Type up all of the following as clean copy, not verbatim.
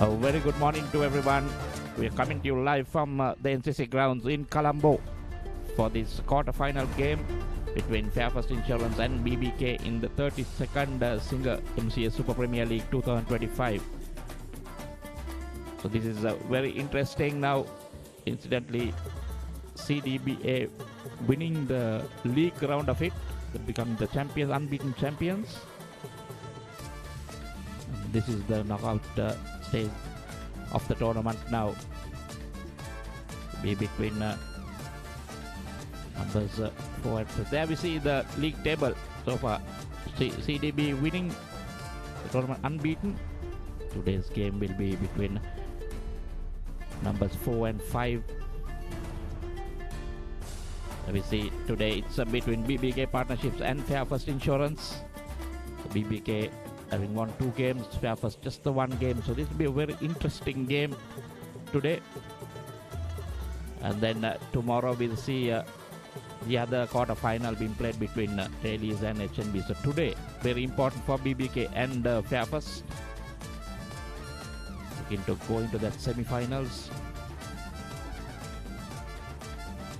A very good morning to everyone. We are coming to you live from the NCC grounds in Colombo for this quarter-final game between Fairfirst Insurance and BBK in the 32nd Singer-MCA Super Premier League 2025. So this is very interesting now. Incidentally, CDBA winning the league round of it, they become the champions, unbeaten champions. And this is the knockout stage of the tournament now. Be between numbers 4 and 5. There we see the league table so far. CDB winning the tournament unbeaten. Today's game will be between numbers 4 and 5. We see today it's between BBK Partnerships and Fairfirst Insurance. So BBK having won 2 games, Fairfirst just the 1 game. So this will be a very interesting game today. And then tomorrow we'll see the other quarter final being played between Dailies and HNB. So today very important for BBK and Fairfirst. Looking to go into that semi-finals.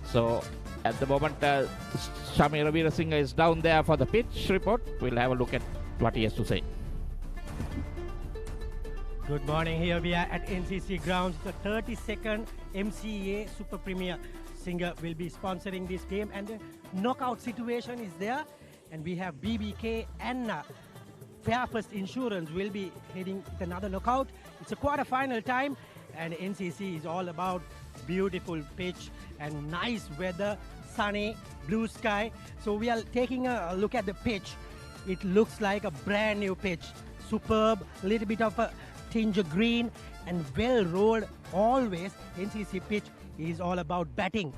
So at the moment, Shamir Veerasinghe is down there for the pitch report. We'll have a look at what he has to say. Good morning. Here we are at NCC grounds. The 32nd MCA Super Premier Singer will be sponsoring this game, and the knockout situation is there. And we have BBK and Fairfirst Insurance will be heading to another knockout. It's a quarter-final time, and NCC is all about beautiful pitch and nice weather, sunny, blue sky. So we are taking a look at the pitch. It looks like a brand new pitch. Superb, a little bit of a tinge of green and well rolled. Always NCC pitch is all about batting.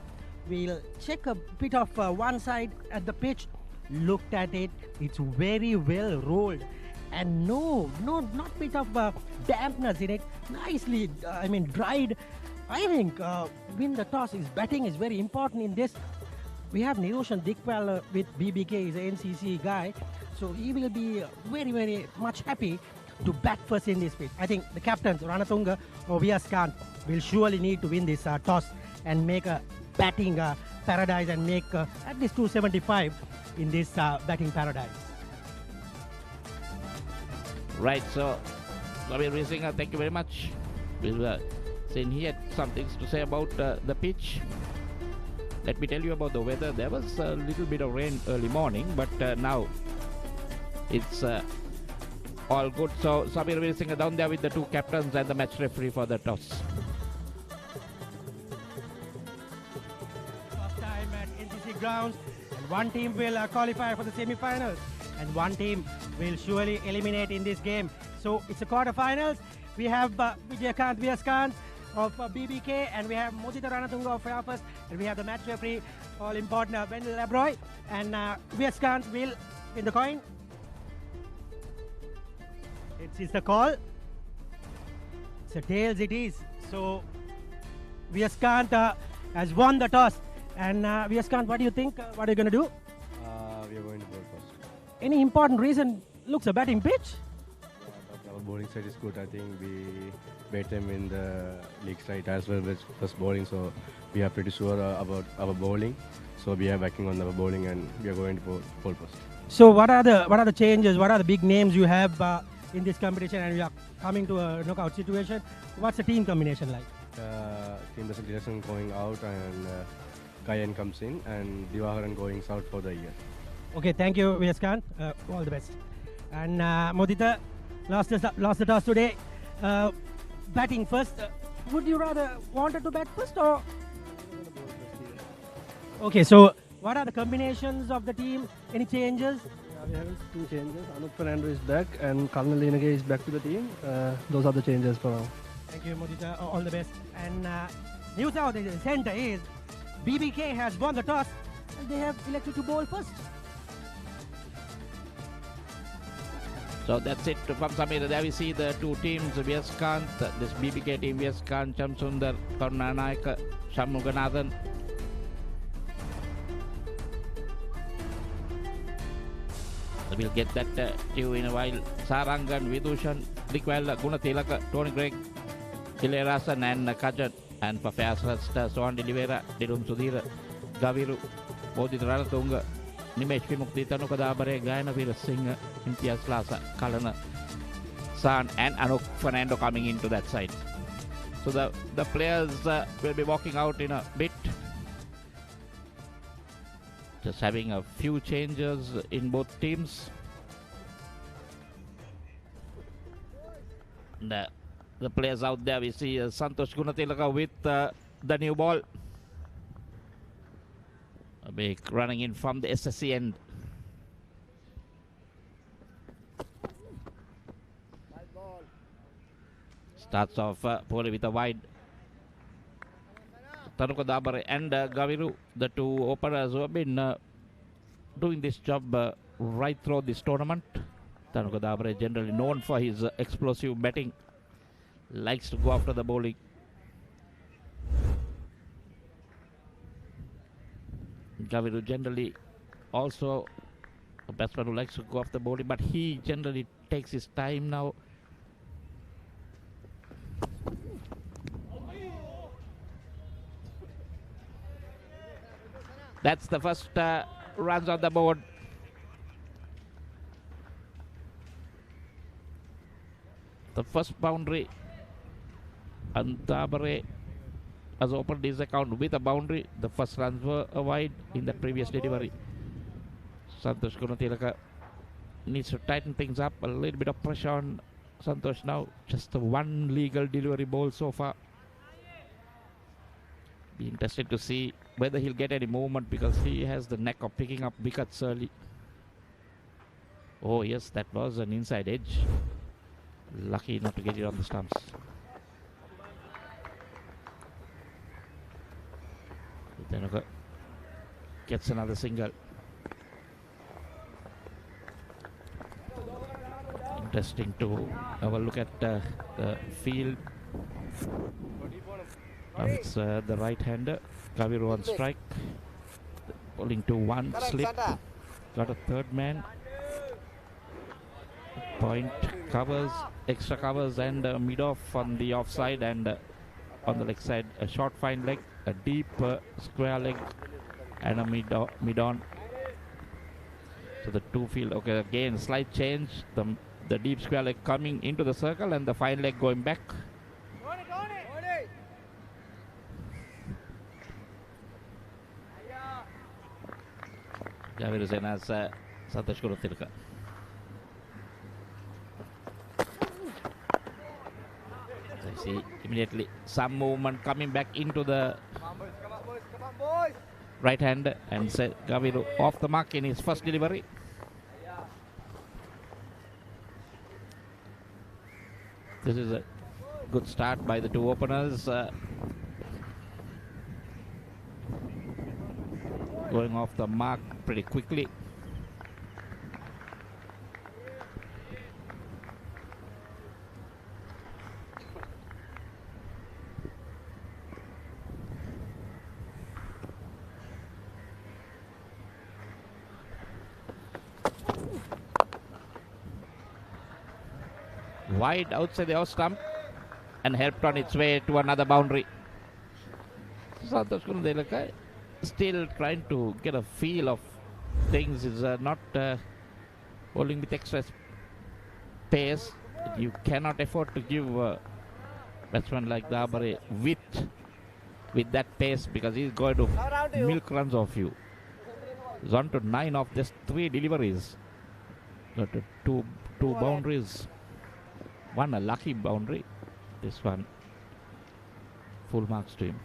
We'll check a bit of one side at the pitch. Looked at it, it's very well rolled and not bit of dampness in it. Nicely dried. I think win the toss is batting is very important in this. We have Niroshan Dikwal with BBK, he's an NCC guy, so he will be very much happy to bat first in this pitch. I think the captains Ranatunga or Vyas Khan will surely need to win this toss and make a batting paradise and make at least 275 in this batting paradise. Right, so Shamir Veerasinghe, thank you very much. We'll saying he had some things to say about the pitch. Let me tell you about the weather. There was a little bit of rain early morning, but now it's all good. So Shamir Veerasinghe down there with the 2 captains and the match referee for the toss. First time at NCC grounds, and one team will qualify for the semi-finals, and one team will surely eliminate in this game. So it's a quarter-finals. We have Vijayakanth Vyaskanth of BBK, and we have Modita Ranatunga of Fairfirst, and we have the match referee, all important Wendell Labroy, and Vyaskanth will win the coin. It's the call. It's a tails it is. So Vyaskanth has won the toss. And Vyaskanth, what do you think? What are you going to do? We are going to bowl first. Any important reason? Looks a batting pitch. Yeah, but our bowling side is good. I think we beat them in the league side as well with first bowling. So we are pretty sure about our bowling. So we are backing on our bowling, and we are going to bowl first. So what are the changes? What are the big names you have in this competition? And we are coming to a knockout situation. What's the team combination like? Team Direction going out, and Kayan comes in, and Diwaharan going south for the year. Okay, thank you, Vyaskanth. All the best. And Modita lost the toss today. Batting first. Would you rather wanted to bat first or? Okay, so what are the combinations of the team? Any changes? Yeah, we have 2 changes. Anup Fernando is back, and Karnal Linage is back to the team. Those are the changes for now. Thank you, Modita. All the best. And New South Centre is BBK has won the toss, and they have elected to bowl first. So that's it from Samir. There we see the 2 teams, Vyaskanth, this BBK team, Vyaskanth, Chamsundar, Karunanayaka, Shanmuganathan. So we'll get that to you in a while. Sarangan, Vidushan, Dikwal, Gunatilaka, Tony Gregg, Ilerasan and Kajat. And for Fairfirst, Sohan Dilivera, Dilum Sudhira, Gaviru, Bodhi Ralatunga, Nimesh Pimukti Tanukadabare, Gayana Vira Singh, Imtiaz Lasa, Kalana, San, and Anuk Fernando coming into that side. So the players will be walking out in a bit. Just having a few changes in both teams. The players out there, we see Santosh Gunatilaka with the new ball. A big running in from the SSC end. Starts off poorly with a wide. Tanuka Dabare and Gaviru, the two openers who have been doing this job right through this tournament. Tanuka Dabare generally known for his explosive batting. Likes to go after the bowling. Gaviru generally also a batsman who likes to go after the bowling, but he generally takes his time now. That's the first runs on the board. The first boundary. And Tabare has opened his account with a boundary. The first runs were wide in the previous delivery. Santosh Gunatilaka needs to tighten things up. A little bit of pressure on Santosh now. Just the one legal delivery ball so far. Be interested to see whether he'll get any movement, because he has the knack of picking up wickets early. Oh yes, that was an inside edge. Lucky not to get it on the stumps. Tanuka gets another single. Interesting to have a look at the field. Now it's the right-hander. Gaviru on strike. Bowling to one slip. Got a third man. Point covers, extra covers, and mid-off on the offside, and on the leg side a short fine leg, a deep square leg, and a mid-on. So the two field, okay, again slight change. The deep square leg coming into the circle and the fine leg going back. Gaviru Sena's Santosh Gunatilaka. So see immediately some movement coming back into the right hand, and Gaviru off the mark in his first delivery. This is a good start by the two openers. Going off the mark pretty quickly. Wide outside the off stump and helped on its way to another boundary. Santosh Gunatilaka still trying to get a feel of things. Is not bowling with extra pace. You cannot afford to give batsman like Dabare with that pace, because he's going to milk runs off you. He's on to 9 of just 3 deliveries. Got two boundaries. One a lucky boundary. This one full marks to him.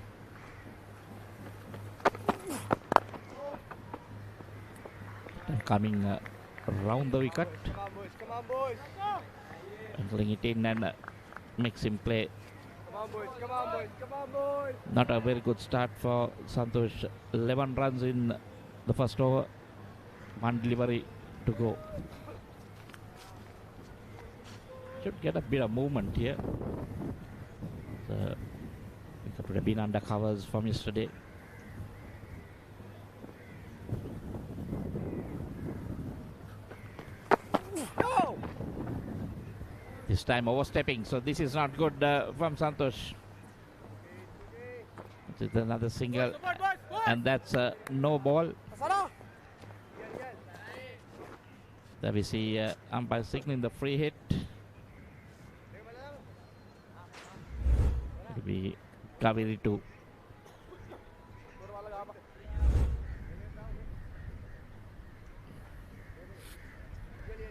And coming around the wicket. Angling it in and makes him play. Not a very good start for Santosh. 11 runs in the first over. 1 delivery to go. Should get a bit of movement here. He could have been under covers from yesterday. This time overstepping. So this is not good from Santosh. This is another single. And that's a no ball. There we see umpire signaling the free hit. It'll be Kaveri 2.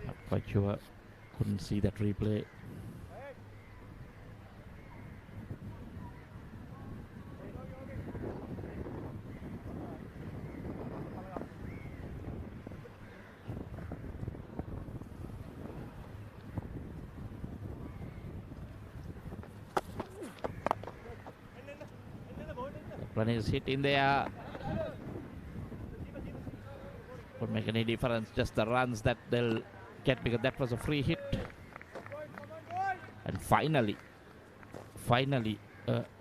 Not quite sure. Couldn't see that replay. Run is hit in there. Won't make any difference, just the runs that they'll get, because that was a free hit. And finally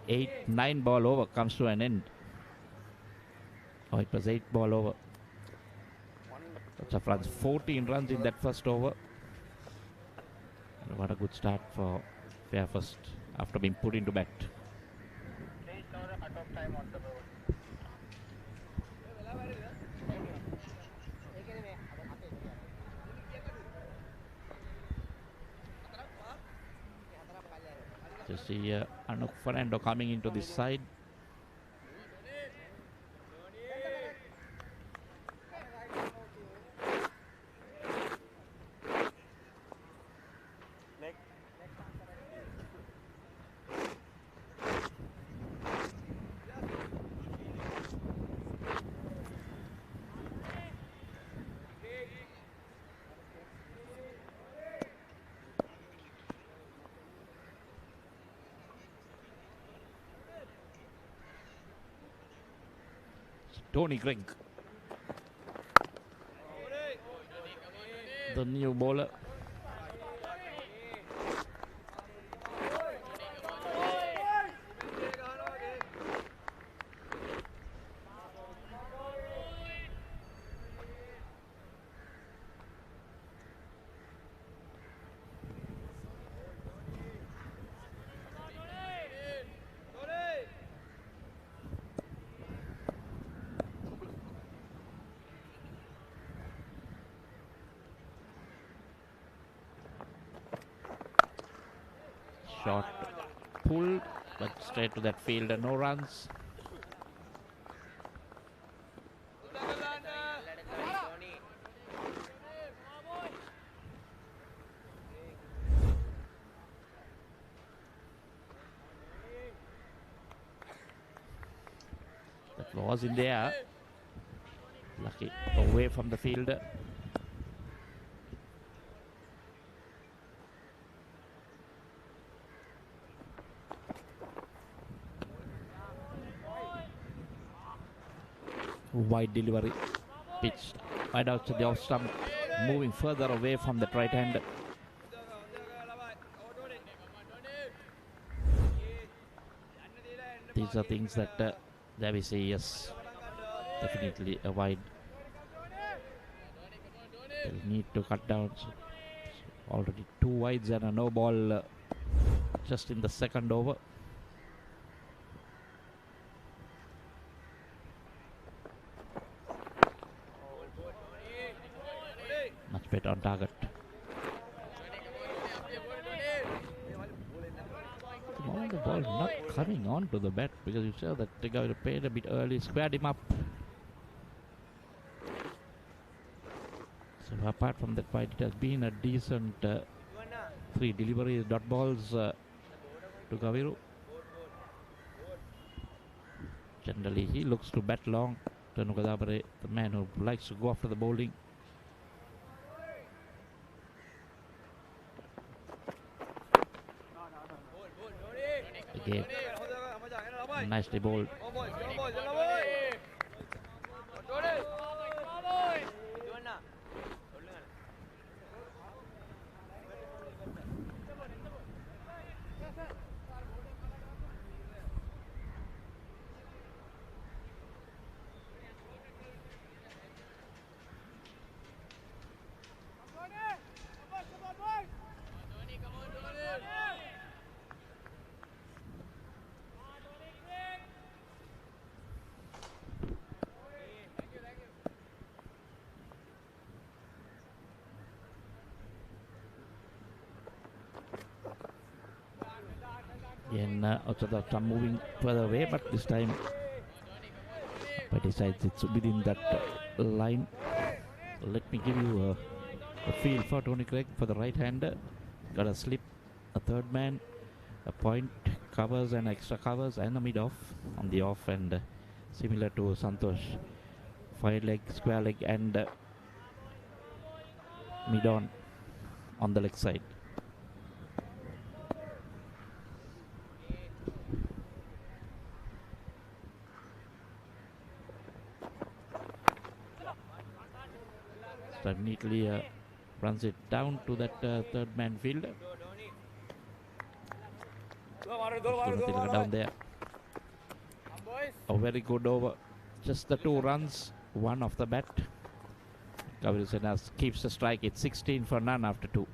8-9 ball over comes to an end. Oh, it was 8 ball over. Lots of runs, 14 runs in that first over. And what a good start for Fairfirst after being put into bat. To see Anuk Fernando coming into this side. Tony Gregg, the new bowler. Shot pulled, but straight to that field and no runs. That was in there. Lucky away from the fielder. Wide delivery, pitched wide out to the off stump, moving further away from the right hand. These are things that there we say yes, definitely a wide. They'll need to cut down. So already 2 wides and a no ball just in the second over. Much better on target. The ball not coming on to the bat, because you saw that the guy paid a bit early, squared him up. So apart from that fight, it has been a decent 3 deliveries, dot balls to Kaviru. Generally, he looks to bat long. Tanukadabare, the man who likes to go after the bowling. Again, nicely bowled. Again, Ochada moving further away, but this time but decides it's within that line. Let me give you a feel for Tony Craig for the right-hander. Got a slip, a third man, a point, covers and extra covers, and a mid-off on the off, and similar to Santosh. 5-leg, square leg, and mid-on on the leg side. So neatly runs it down to that third man fielder. Down there. A very good over. Just the 2 runs, 1 off the bat. Gabriel Senas keeps the strike. It's 16 for none after 2.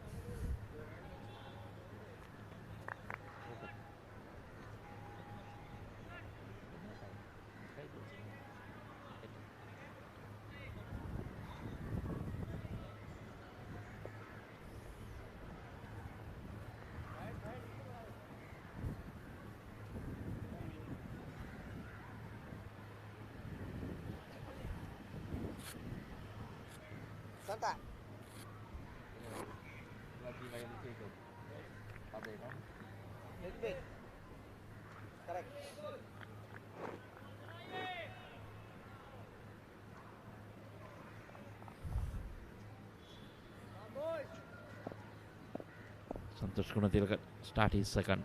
Santosh Gunatilaka start his second.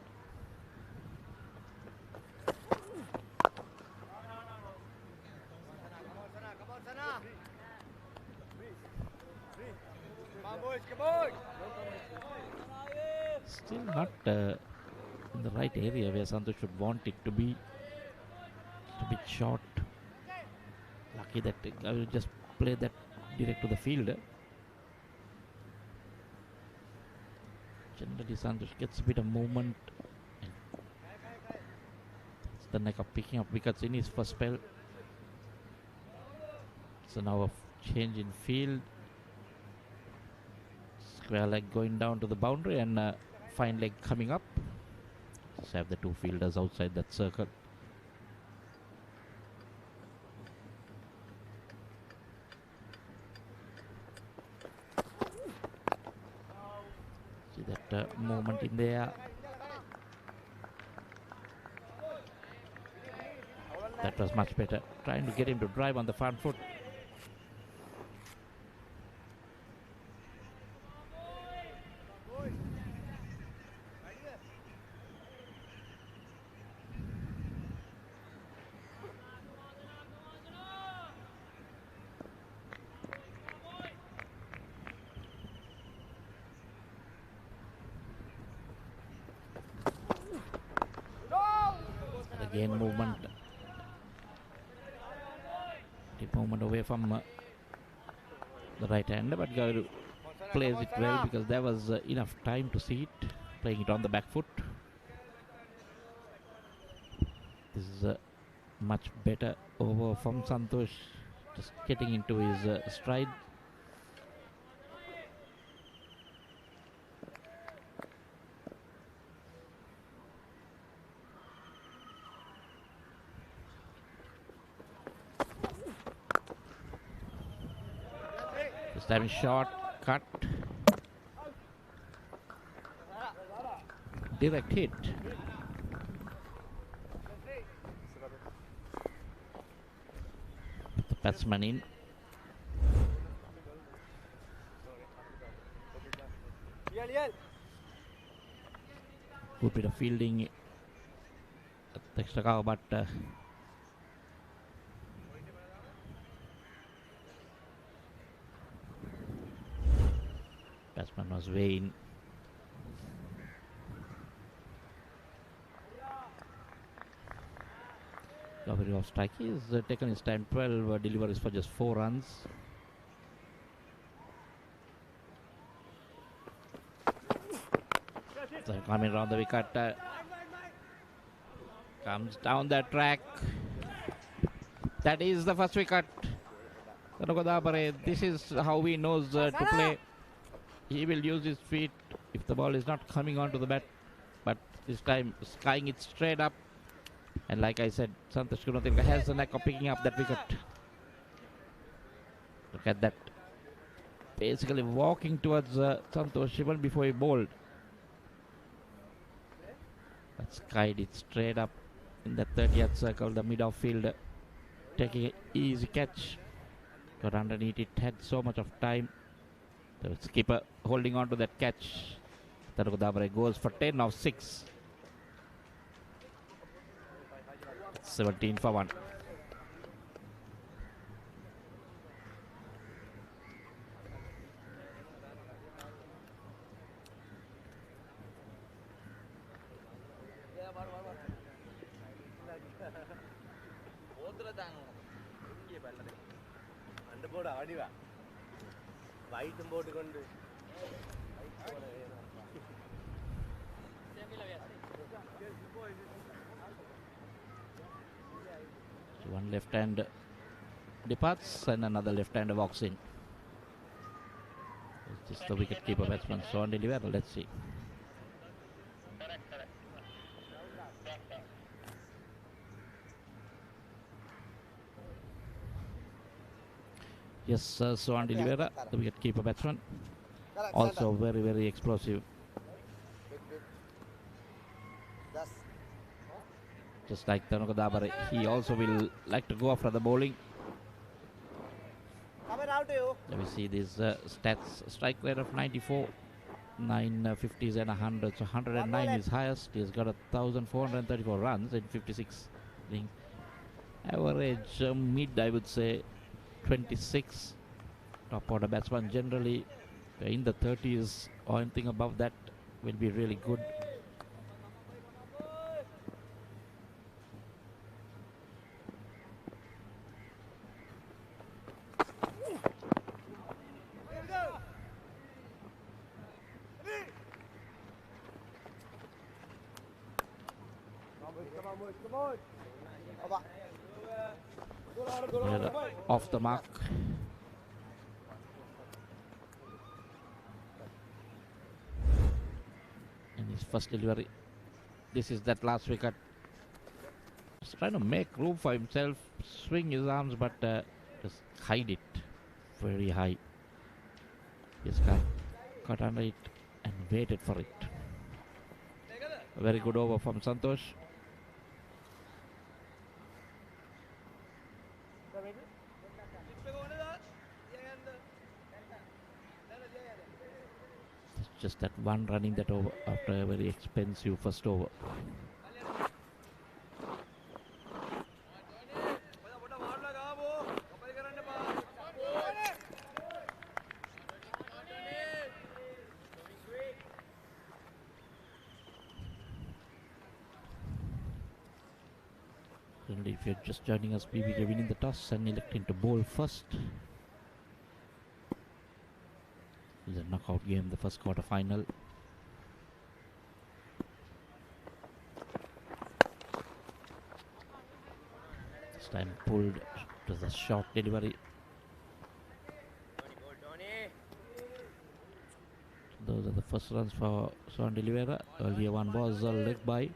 Still not in the right area where Santosh should want it to be. Just a bit short. Lucky that I will just play that direct to the fielder. Generally Santosh gets a bit of movement. It's the knack of picking up wickets in his first spell. So now a change in field. Square leg going down to the boundary, and fine leg coming up. Just have the 2 fielders outside that circle. See that movement in there. That was much better. Trying to get him to drive on the front foot. Again movement. Deep movement away from the right hander, but Gauru plays it well because there was enough time to see it. Playing it on the back foot. This is a much better over from Santosh. Just getting into his stride. Time short, cut, direct hit. Put the batsman in. Good bit of fielding at the extra cover, but batsman was way in. Recovery of strike is taken his time. 12 deliveries for just 4 runs. So coming around the wicket, comes down the track. That is the first wicket. This is how he knows to play. He will use his feet if the ball is not coming onto the bat, but This time skying it straight up. And like I said, Santosh Gunathilaka has the knack of picking up that wicket. Look at that. Basically walking towards Santosh even before he bowled. But skied it straight up in the 30th circle. The mid-off fielder taking an easy catch. Got underneath it, had so much of time. The skipper holding on to that catch. Tanuka Dabare goes for 10 of 6. 17 for 1. So one left hand departs and another left hand walks in. It's just the wicket keeper batsman Swan Deliver. Let's see. Yes, Swan Deliver, the wicket keeper batsman. Also very, very explosive. Just like Tanuka Dabare, he also will like to go after the bowling. Let me see these stats. Strike rate of 94, 9 50s and 100. So 109 is highest. He's got 1,434 runs in 56 innings. Average mid, I would say 26. Top order batsman generally in the 30s or anything above that will be really good. Off the mark. And his first delivery. This is that last wicket. He's trying to make room for himself, swing his arms, but just hide it very high. This guy got under it and waited for it. A very good over from Santosh. Just that one running that over after a very expensive first over. And if you're just joining us, BBK winning the toss and electing to bowl first. It's a knockout game, the first quarter final. This time pulled to the short delivery. Those are the first runs for Swan Delivera. Earlier one was a leg by.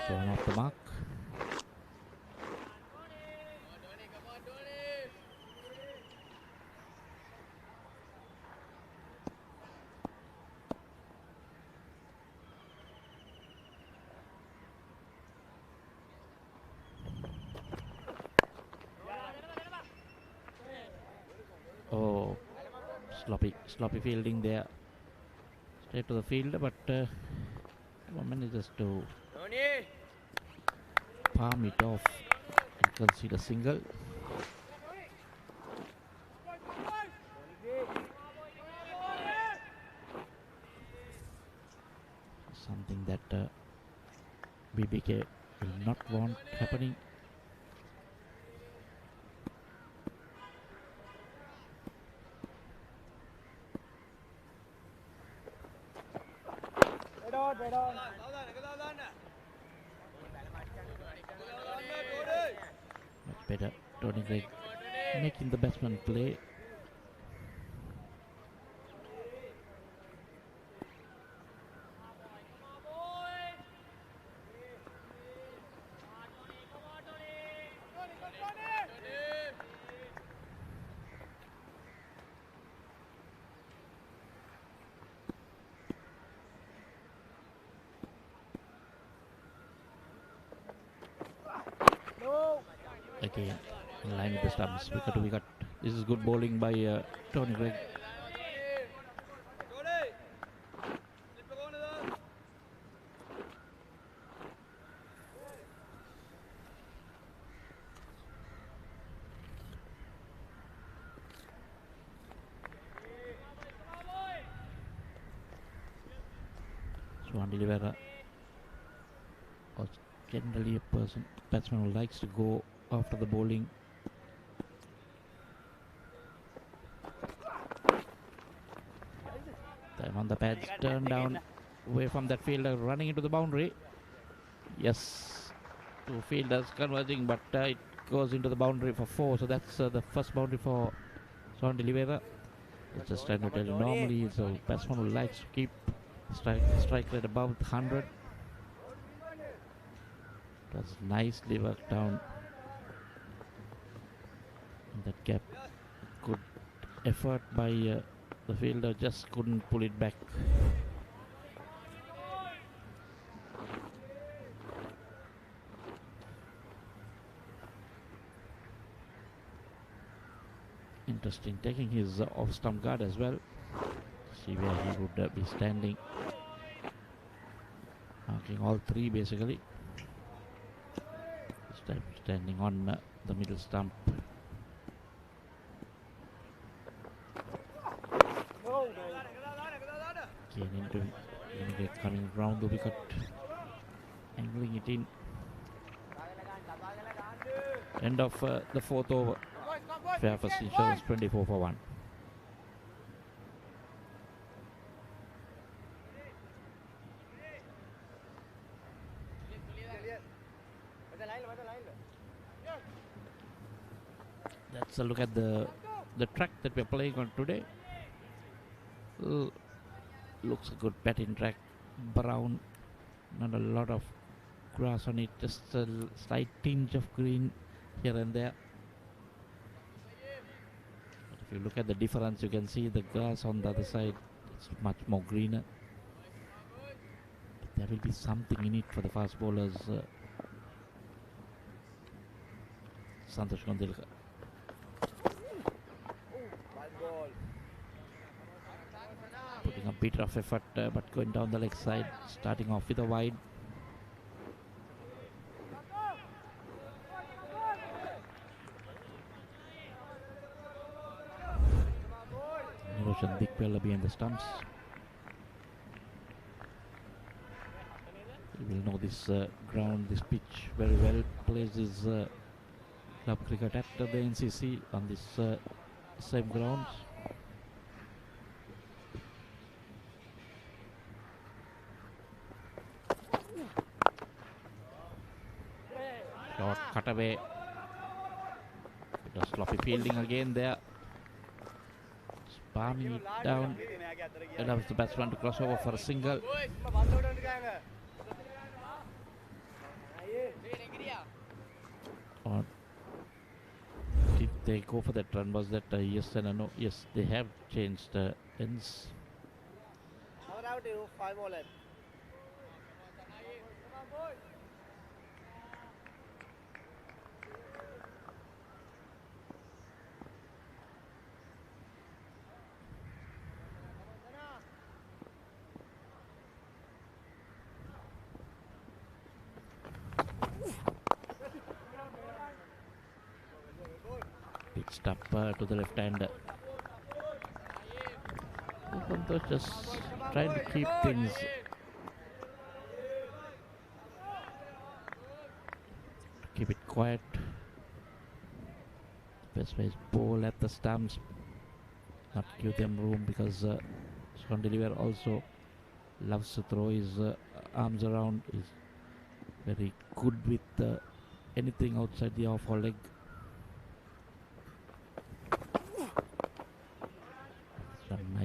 Swan off the mark. Oh, sloppy fielding there. Straight to the field, but one manages to palm it off and concede a single. Something that BBK will not want happening. Much better, Tony Gregg making the batsman play. Again, in line with the stumps, wicket to wicket. This is good bowling by Tony Gregg. Sportylk was generally a batsman who likes to go after the bowling. Time on the pads, turn down away from that fielder, running into the boundary. Yes, two fielders converging, but it goes into the boundary for 4. So that's the first boundary for Sportylk. Just trying to tell you, normally it's a batsman who likes to keep strike rate above 100. It was nicely worked down in that gap. Good effort by the fielder, just couldn't pull it back. Interesting, taking his off stump guard as well. See where he would be standing. Marking all 3 basically. This time standing on the middle stump. Again into coming round the wicket, angling it in. End of the 4th over. Fairfirst Insurance 24 for 1. That's a look at the track that we're playing on today. Looks a good batting track. Brown, not a lot of grass on it, just a slight tinge of green here and there. But if you look at the difference, you can see the grass on the other side, it's much more greener. But there will be something in it for the fast bowlers. Santosh Kondilkar. Putting a bit of effort, but going down the leg side, starting off with a wide. Roshan Dikpel behind the stumps. You will know this ground, this pitch very well. Plays his club cricket at the NCC on this same grounds. Short cut away. Bit of sloppy fielding again there. Palming it down. Allows the batsman to cross over for a single. Or did they go for that run? Was that a yes and a no? Yes, they have changed ends. Pitched up to the left hand. Santosh just trying to keep things keep it quiet. Best way is bowl at the stumps, not give them room, because Sportylk also loves to throw his arms around. Is very good with anything outside the off leg.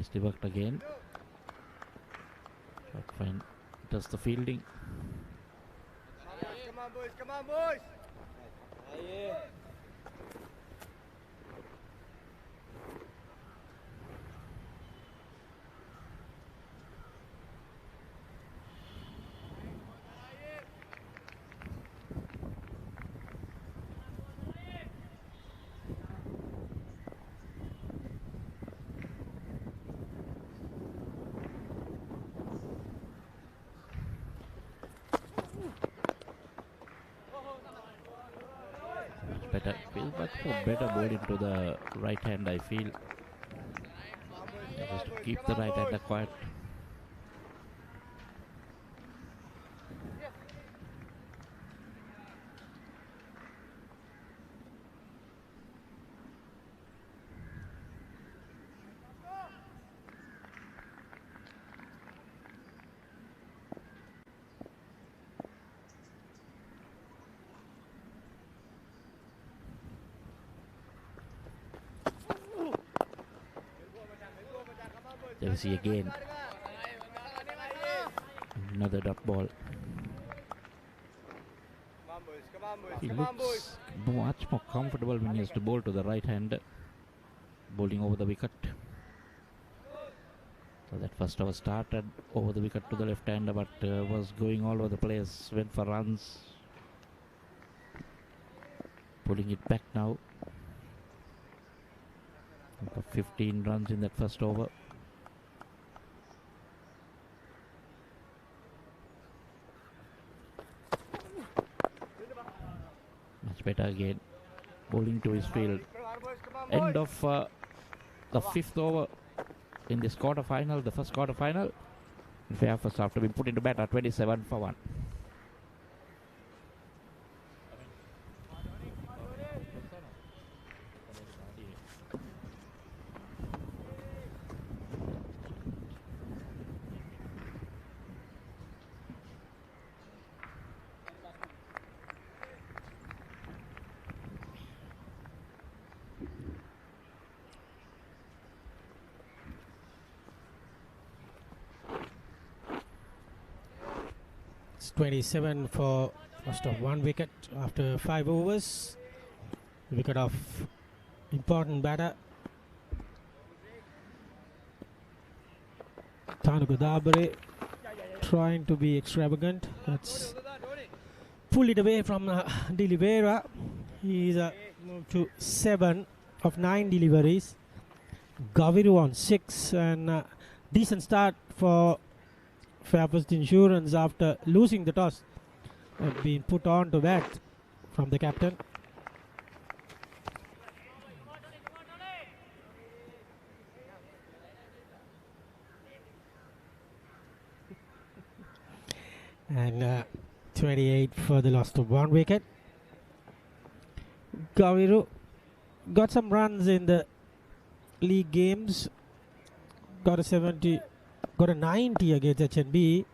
Nicely worked again. But fine. Does the fielding. Come on, boys. Come on, boys. Better ball into the right hand, I feel. Just to keep the right hander quiet. There we see again another dot ball. He looks much more comfortable when he has to bowl to the right hand, bowling over the wicket. So that first over started over the wicket to the left hander, but was going all over the place, went for runs. Pulling it back now. 15 runs in that first over. Much better again. Bowling to his field. End of the fifth over in this quarter-final, the first quarter-final. Fairfirst after being put into bat at 27 for 1. It's 27 for lost of 1 wicket after 5 overs. Wicket of important batter Tanugadabare trying to be extravagant. That's pull it away from Dilivera. He's moved to 7 of 9 deliveries. Gaviru on 6, and decent start for Fairfirst Insurance after losing the toss and being put on to bat from the captain. And 28 for the loss of 1 wicket. Gaviru got some runs in the league games. Got a 70, got a 90 against HNB.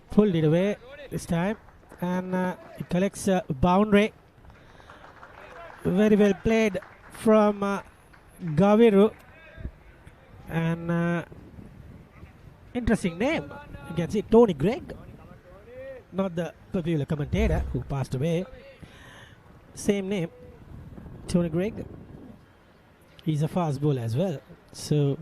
Pulled it away this time, and it collects a boundary. Very well played from Gaviru. And interesting name. You can see Tony Gregg, not the popular commentator who passed away. Same name, Tony Gregg. He's a fast bowler as well. So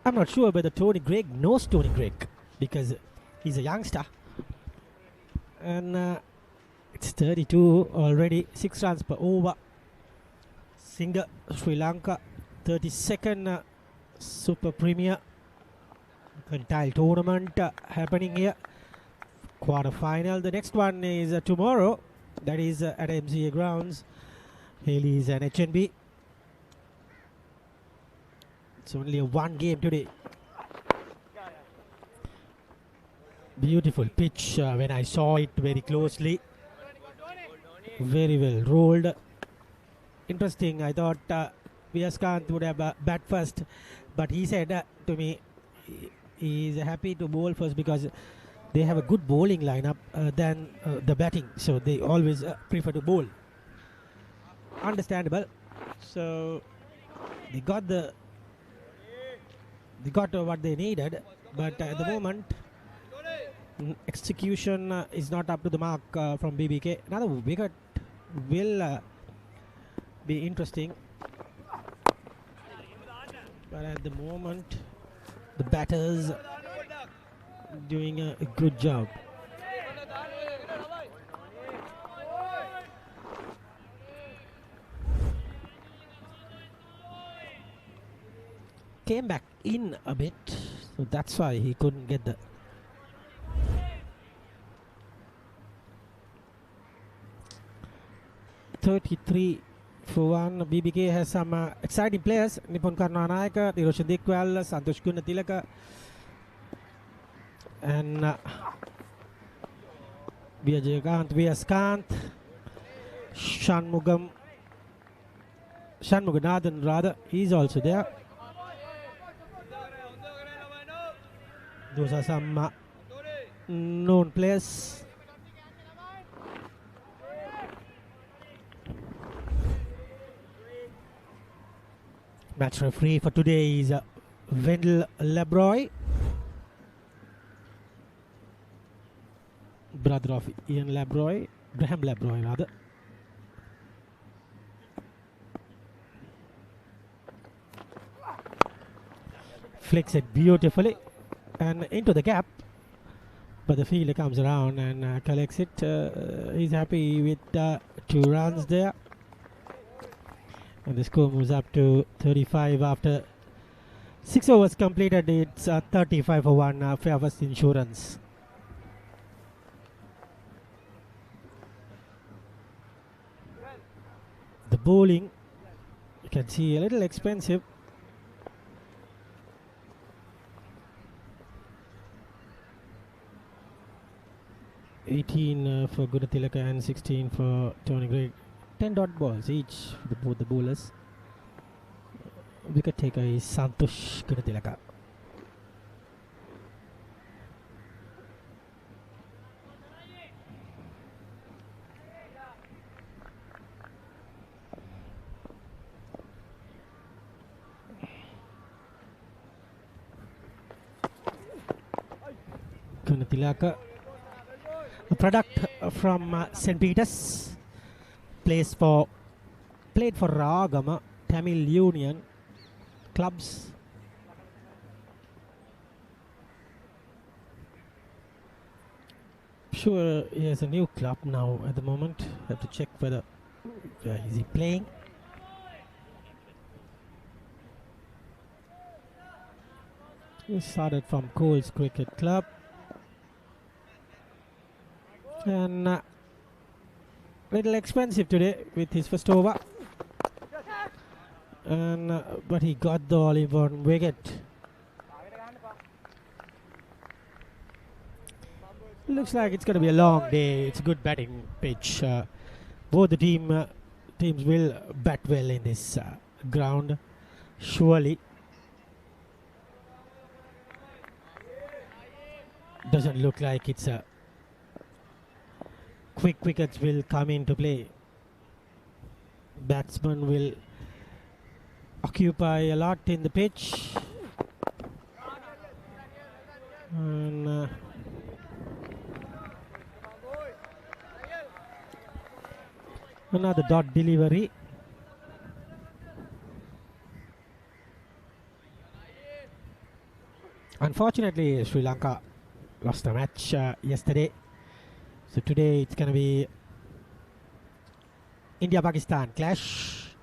I'm not sure whether Tony Gregg knows Tony Gregg because he's a youngster. And it's 32 already, 6 runs per over. Singer Sri Lanka, 32nd Super Premier Tile tournament happening here. Quarter final. The next one is tomorrow. That is at MCA grounds. Haley's and HNB. It's only a 1 game today. Beautiful pitch when I saw it very closely. Very well rolled. Interesting. I thought Vyaskanth would have bat first, but he said to me he is happy to bowl first because they have a good bowling lineup than the batting, so they always prefer to bowl. Understandable. So they got what they needed, but at the moment execution is not up to the mark from BBK. Another wicket will be interesting, but at the moment the batters doing a good job. Came back in a bit, so that's why he couldn't get the 33 for 1. BBK has some exciting players. Nipun Karnanayaka, Niroshan Dikwal, Santosh Gunatilaka, and Vyaskanth, Shanmuganathan rather, he's also there. Those are some known players. Match referee for today is Wendell Labroy, brother of Ian Labroy, Graham Labroy rather. Flicks it beautifully and into the gap, but the fielder comes around and collects it. He's happy with 2 runs there, and the score moves up to 35 after 6 overs completed. It's 35 for 1 Fairfirst Insurance. The bowling, you can see, a little expensive. $18 for Gunatilaka and 16 for Tony Gregg. 10 dot balls each for both the bowlers. Wicket taker is Santosh Gunatilaka. Gunatilaka, a product from St. Peter's, played for Ragama Tamil Union clubs. Sure, he has a new club now at the moment. Have to check whether where is he playing. He started from Coles Cricket Club, and little expensive today with his first over, and but he got the olive on wicket. Looks like it's going to be a long day. It's a good batting pitch. Both the teams will bat well in this ground, surely. Doesn't look like it's a quick wickets will come into play. Batsmen will occupy a lot in the pitch, and another dot delivery. Unfortunately, Sri Lanka lost the match yesterday. So today it's going to be India-Pakistan clash.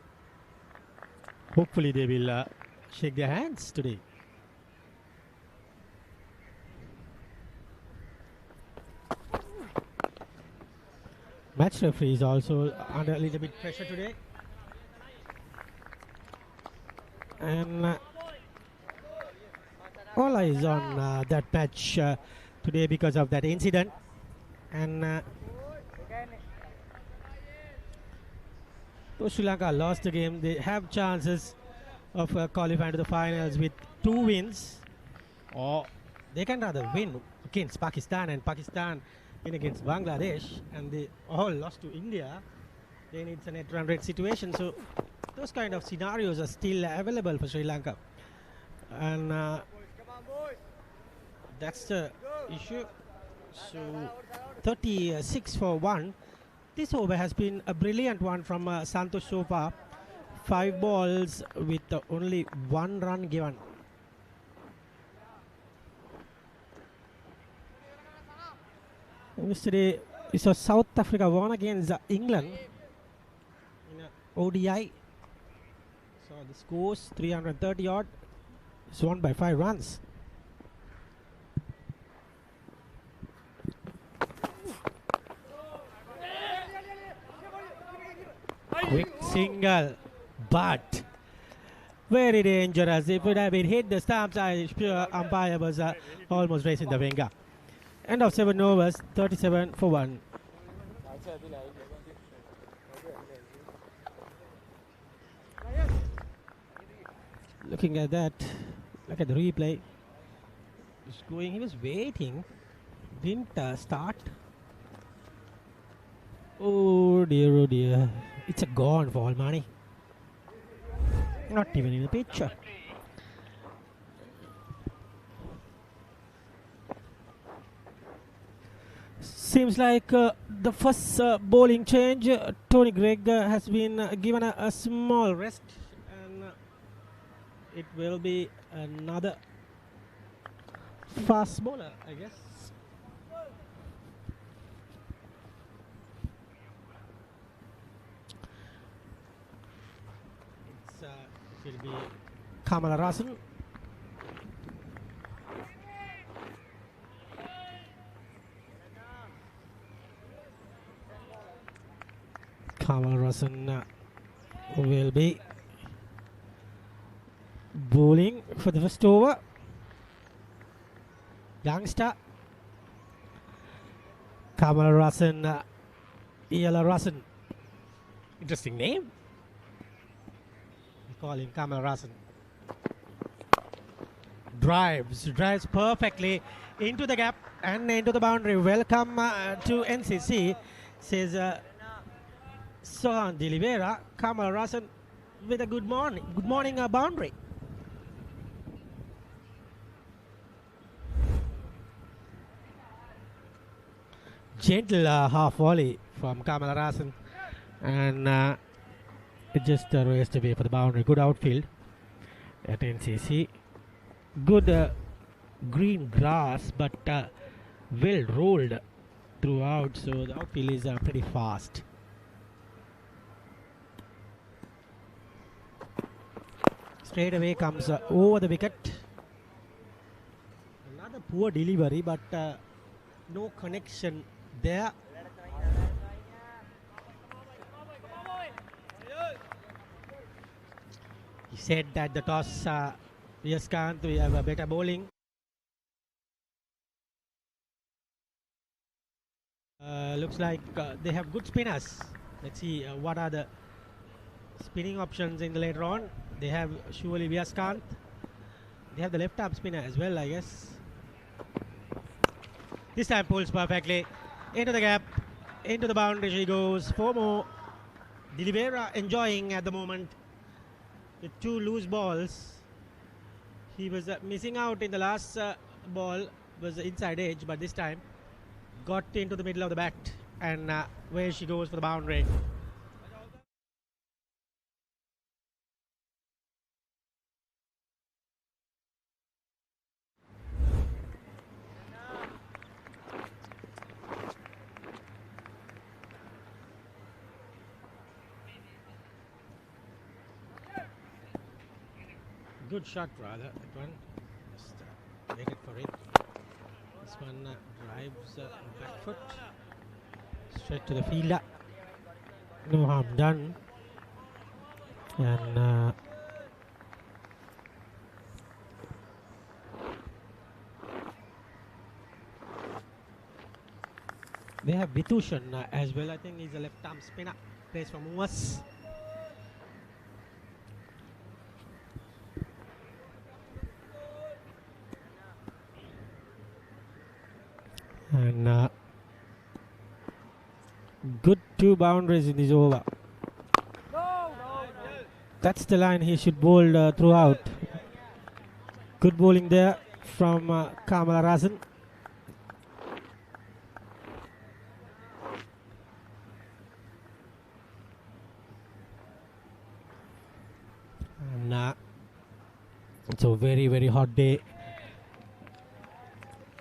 Hopefully they will shake their hands today. Match referee is also under a little bit pressure today. And all eyes on that match today because of that incident. And though Sri Lanka lost the game, they have chances of qualifying to the finals with 2 wins, or they can rather win against Pakistan, and Pakistan win against Bangladesh, and they all lost to India, then it's a net run rate situation. So those kind of scenarios are still available for Sri Lanka, and that's the issue. So 36 for 1. This over has been a brilliant one from Santosh so far. 5 balls with only 1 run given. Yesterday, we saw South Africa won against England in ODI. So the scores 330 odd. It's won by 5 runs. Quick single, but very dangerous. If it would have been hit the stumps, I'm sure umpire was almost raising the finger. End of 7 overs, 37 for 1. Looking at that, look at the replay. He's going, he was waiting, didn't start. Oh dear, it's a gone for all money. Not even in the picture. Seems like the first bowling change, Tony Greig has been given a small rest, and it will be another fast bowler, I guess. It will be Kamala Rasan. Kamala Rasan will be bowling for the first over. Youngster Kamala Rasan, Ella Rasan. Interesting name. We call him Kamala Rasan. Drives perfectly into the gap and into the boundary. Welcome to NCC, says Sohan Dilivera. Kamala Rasan with a good morning boundary. Gentle half volley from Kamala Rasan, and it just raced away for the boundary. Good outfield at NCC. Good green grass, but well rolled throughout, so the outfield is pretty fast. Straight away comes over the wicket. Another poor delivery, but no connection there. He said that the toss, yes, Kant, we have a better bowling. Looks like they have good spinners. Let's see what are the spinning options in the later on. They have surely Vyaskanth. They have the left arm spinner as well, I guess. This time pulls perfectly into the gap, into the boundary she goes. 4 more. Dilivera enjoying at the moment with 2 loose balls. He was missing out in the last ball, was the inside edge, but this time got into the middle of the bat, and where she goes for the boundary. Good shot, rather, that one. Just waited for it. This one drives back foot straight to the fielder. No harm done. And they have Vitushan as well. I think he's a left arm spinner. Plays for Moas. 2 boundaries in this over. That's the line he should bowl throughout. Good bowling there from Kamala Razan. And it's a very, very hot day.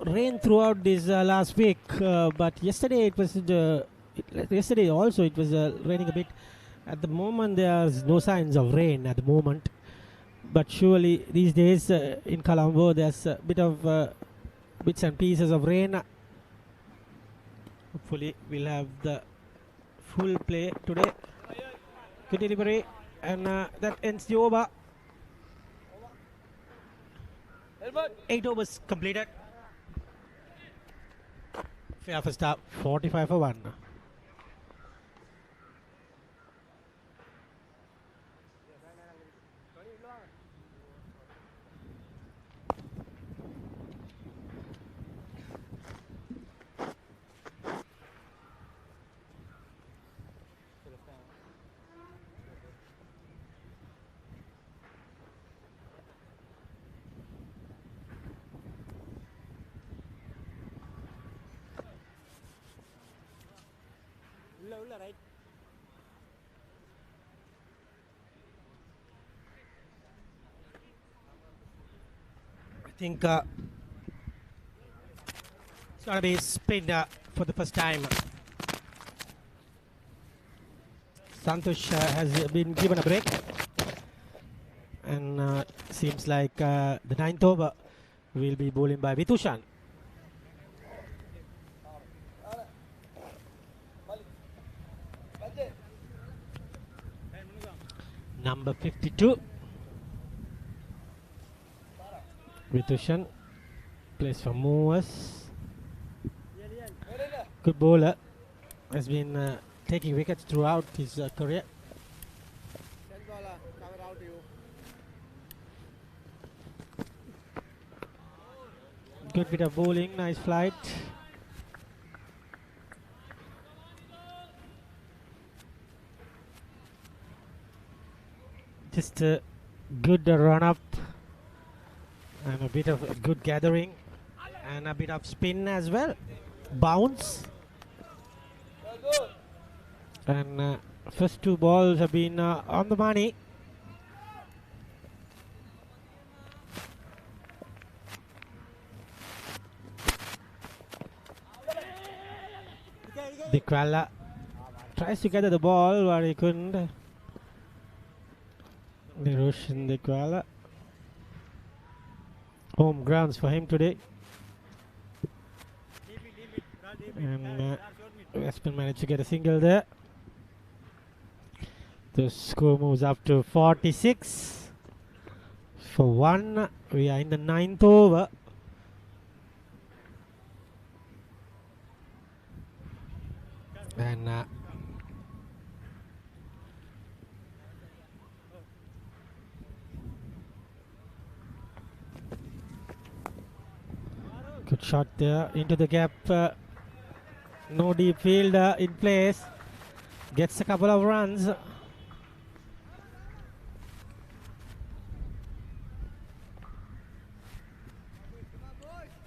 Rain throughout this last week, but yesterday it was yesterday also it was raining a bit. At the moment there's no signs of rain at the moment, but surely these days in Colombo there's a bit of bits and pieces of rain. Hopefully we'll have the full play today. Good delivery, and that ends the over. 8 overs completed. Fairfirst up 45 for 1. I think it's going to be spin for the first time. Santosh has been given a break, and seems like the 9th over will be bowling by Vitushan. Number 52. Vitushan plays for movers. Good bowler. Has been taking wickets throughout his career. Good bit of bowling, nice flight. Just a good run up and a bit of a good gathering and a bit of spin as well. Bounce. And first 2 balls have been on the money. Dikwala tries to gather the ball, but he couldn't. Niroshan Dikwala. Home grounds for him today. And Westman managed to get a single there. The score moves up to 46 for 1. We are in the 9th over. And good shot there into the gap. No deep field in place. Gets a couple of runs.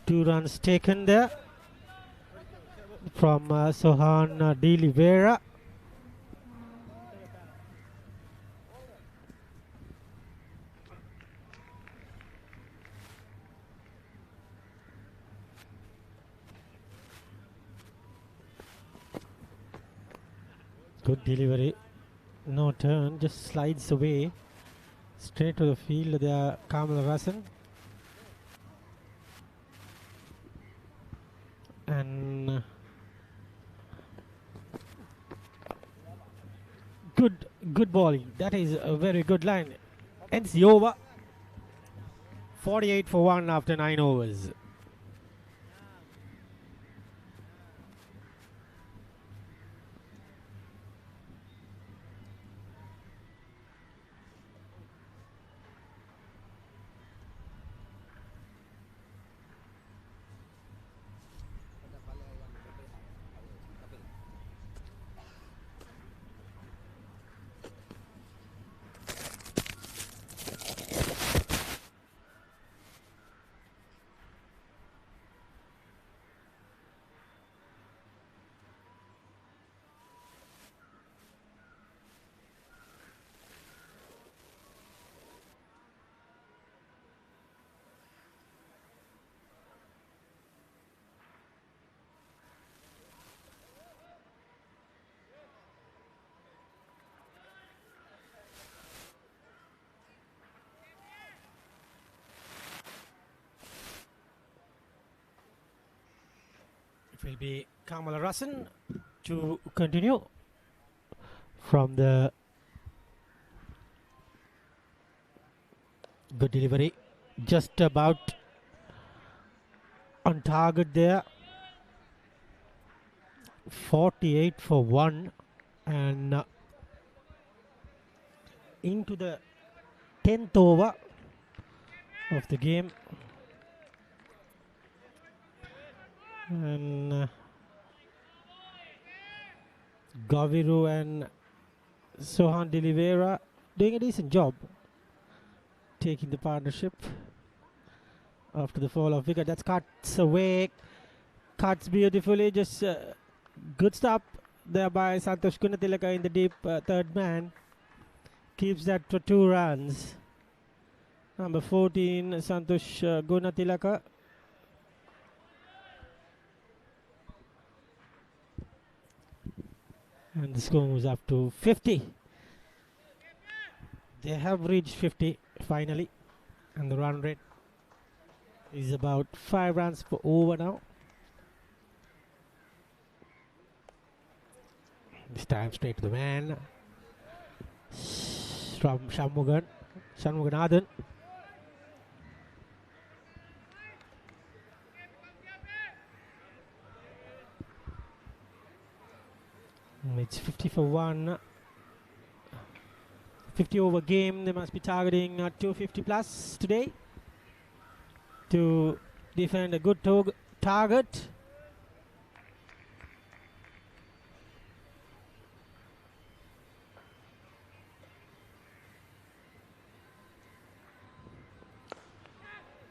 Two runs taken there from Sohan De Oliveira. Good delivery, no turn, just slides away straight to the field there. Kamal Rasan, and good bowling. That is a very good line. Ends the over. 48 for 1 after 9 overs. will be Kamala Rasan to continue from the good delivery. Just about on target there. 48 for 1 and into the 10th over of the game. And Gaviru and Sohan De Oliveira doing a decent job taking the partnership after the fall of wicket. That's cuts away, cuts beautifully, just good stop there by Santosh Gunatilaka in the deep third man. Keeps that for 2 runs. Number 14, Santosh Gunatilaka. And the score moves up to 50. They have reached 50 finally. And the run rate is about 5 runs per over now. This time straight to the man. From Shanmuganathan. It's 50 for 1. 50 over game. They must be targeting 250 plus today to defend a good target.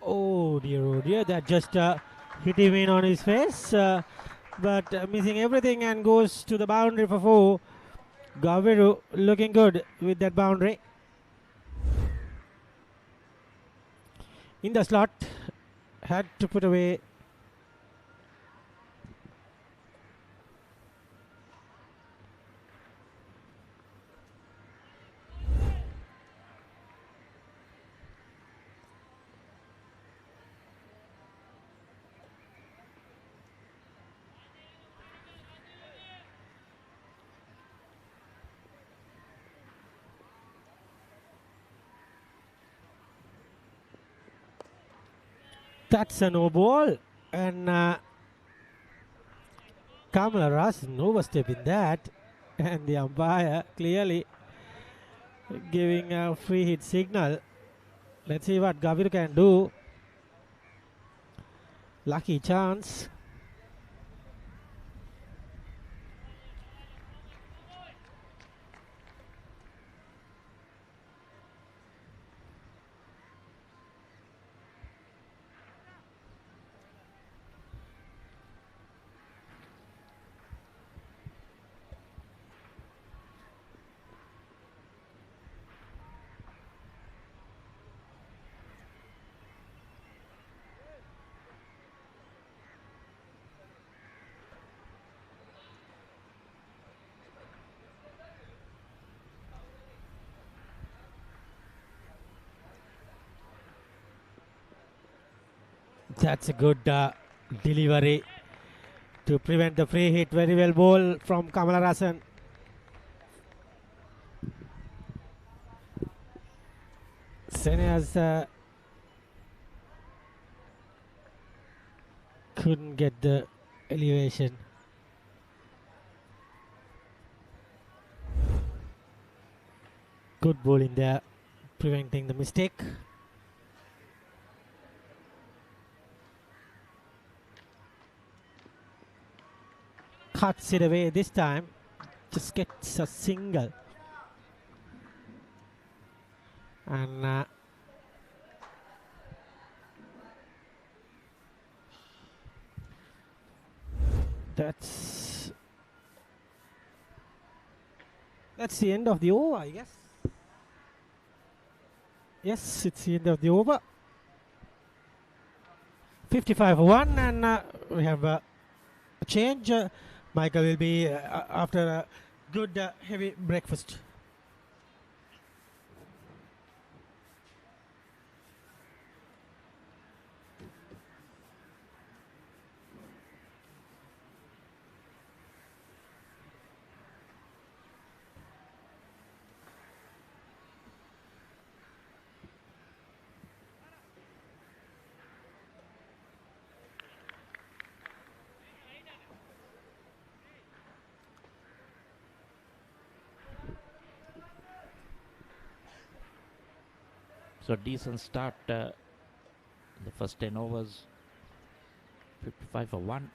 Oh dear, that just hit him in on his face, but missing everything and goes to the boundary for 4. Gaviru looking good with that boundary. In the slot, had to put away. That's a no ball, and Kamala Rasan overstepping that, and the umpire clearly giving a free hit signal. Let's see what Gaviru can do. Lucky chance. That's a good delivery to prevent the free hit. Very well ball from Kamala Rasan. Seneas couldn't get the elevation. Good ball in there, preventing the mistake. Cuts it away this time, just gets a single. And that's the end of the over, I guess. Yes, it's the end of the over. 55 for 1, and we have a change. Michael will be after a good heavy breakfast. So decent start in the first 10 overs. 55 for 1.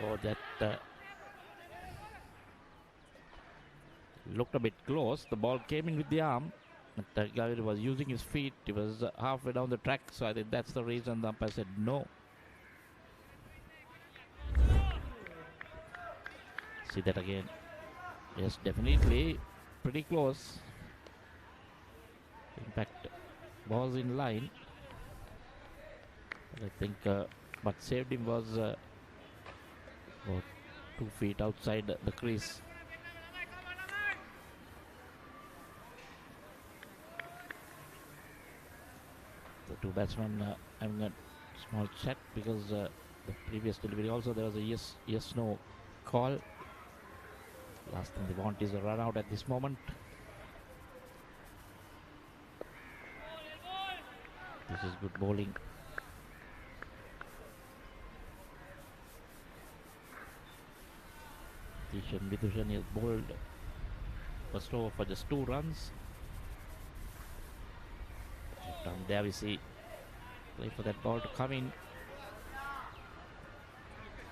Oh, that looked a bit close. The ball came in with the arm. But Gavir was using his feet. He was halfway down the track, so I think that's the reason the umpire said no. See that again. Yes, definitely pretty close. In fact, ball's in line. But I think what saved him was about 2 feet outside the crease. The two batsmen having a small chat because the previous delivery also there was a yes no call. Last thing they want is a run out at this moment. This is good bowling. Vidushan is bowled first over for just 2 runs. Down there we see play for that ball to come in.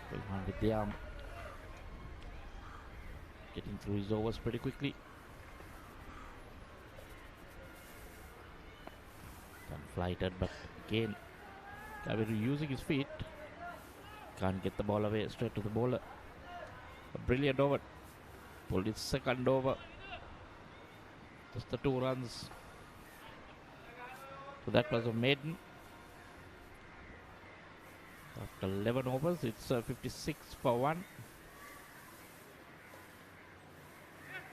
Going on with the arm. Getting through his overs pretty quickly. Unflighted, but again Kaviru using his feet. Can't get the ball away straight to the bowler. A brilliant over. Pulled his second over. Just the 2 runs. So that was a maiden. After 11 overs, it's 56 for 1.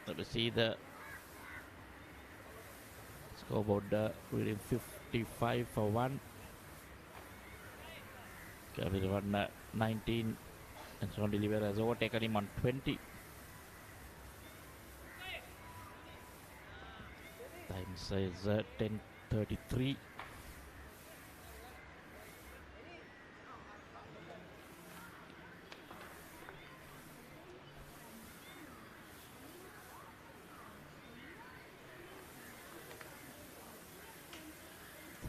Let me see the scoreboard reading 55 for 1. Kavir won 19 and John Deliver has overtaken him on 20. Time says 10:33.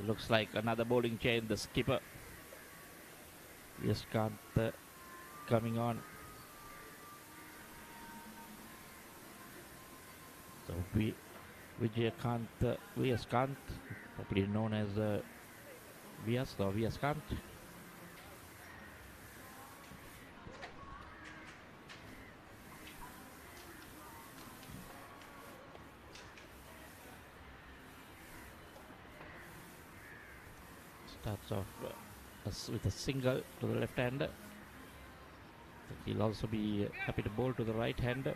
Looks like another bowling change. The skipper Yaskant coming on. So Vijayakant, probably known as Vyas or Vyaskant. Starts off with a single to the left hander. He'll also be happy to bowl to the right hander.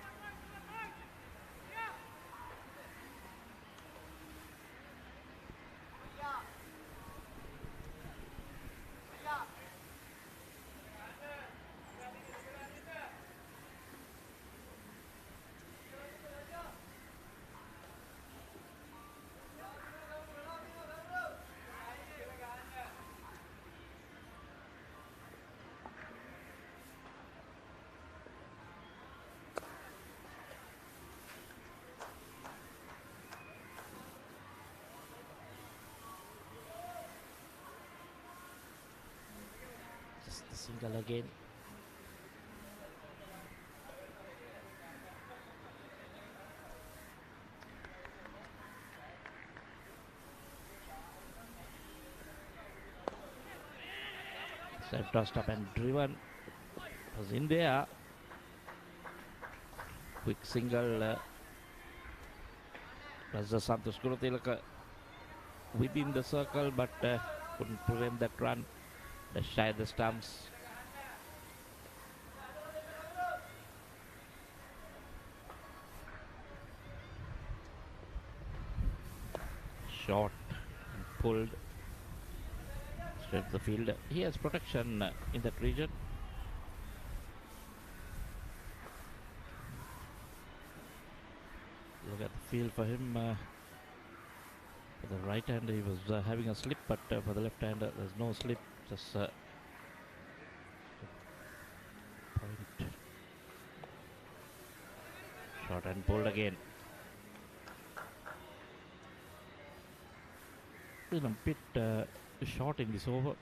The single again. Left tossed up and driven. Was in there. Quick single. Raja Santosh Sportylk within the circle, but couldn't prevent that run. The shy the stumps. Shot and pulled straight to the field. He has protection in that region. Look at the field for him. For the right hander, he was having a slip, but for the left hander, there's no slip. Just point. Shot and pulled again. Been a bit short in this over.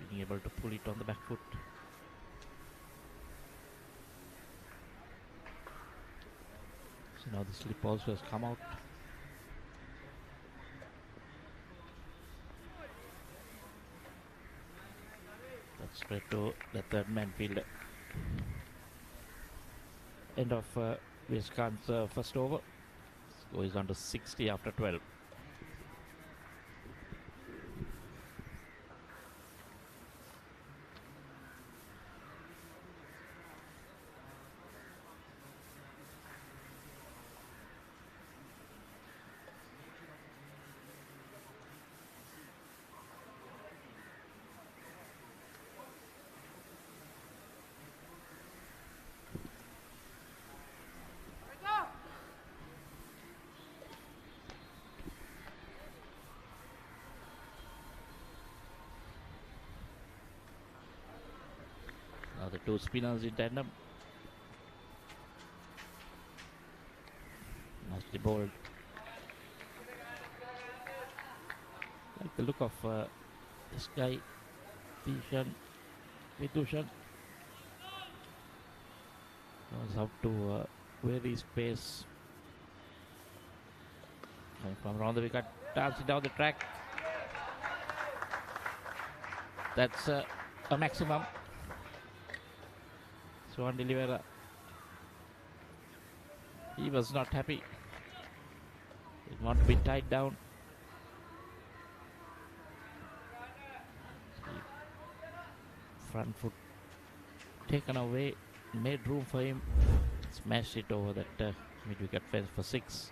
Being able to pull it on the back foot. So now the slip also has come out. That's straight to the third man fielder. End of Wisconsin's first over. Score is on to 60 after 12. Now the two spinners in tandem. Nicely bowled. Like the look of this guy, Vidushan. Knows how to vary his pace. Coming from around the wicket, dancing down the track. That's a maximum. Swan Delivera. He was not happy. Did not be tied down. Front foot taken away. Made room for him. Smashed it over that mid-wicket fence for 6.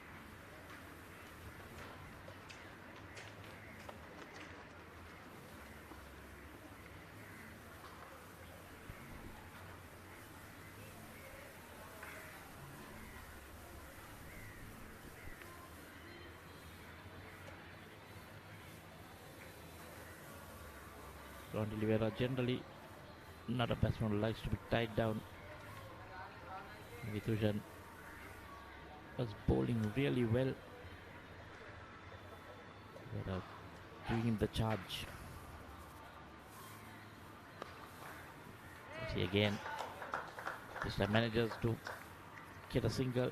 Oliveira generally not a batsman who likes to be tied down. Vithujan was bowling really well. But giving him the charge. See again, this time manages to get a single.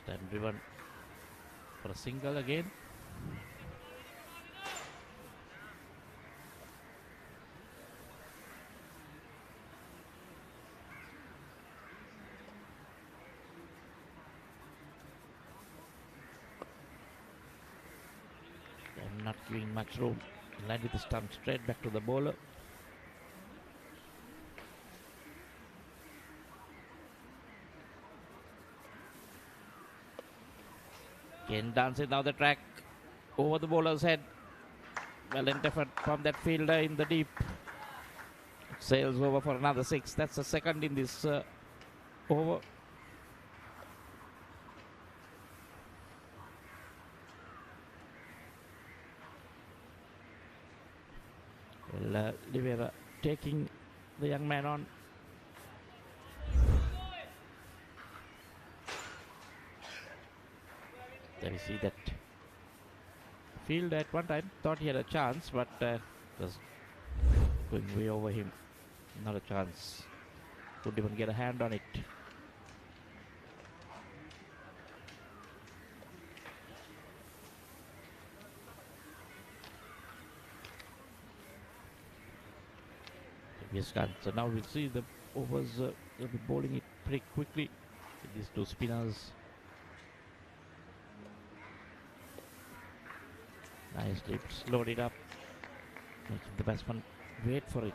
Time driven for a single again. I'm not giving much room. Landed the stump straight back to the bowler. Again dancing down the track over the bowler's head. Valiant effort from that fielder in the deep. Sails over for another 6. That's the second in this over. Well, Oliveira taking the young man on. There we see that field at one time thought he had a chance, but was going way over him. Not a chance. Couldn't even get a hand on it. So now we'll see the overs. They'll be bowling it pretty quickly. These two spinners. Nicely slowed it up. making the batsman wait for it.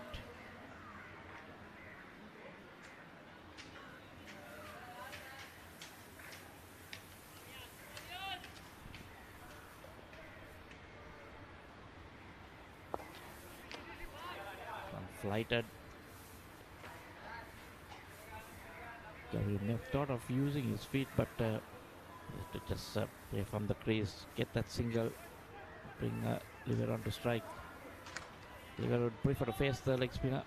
Flighted. Gary may have thought of using his feet, but to just play from the crease, get that single, bring Liver on to strike. Liver would prefer to face the leg spinner.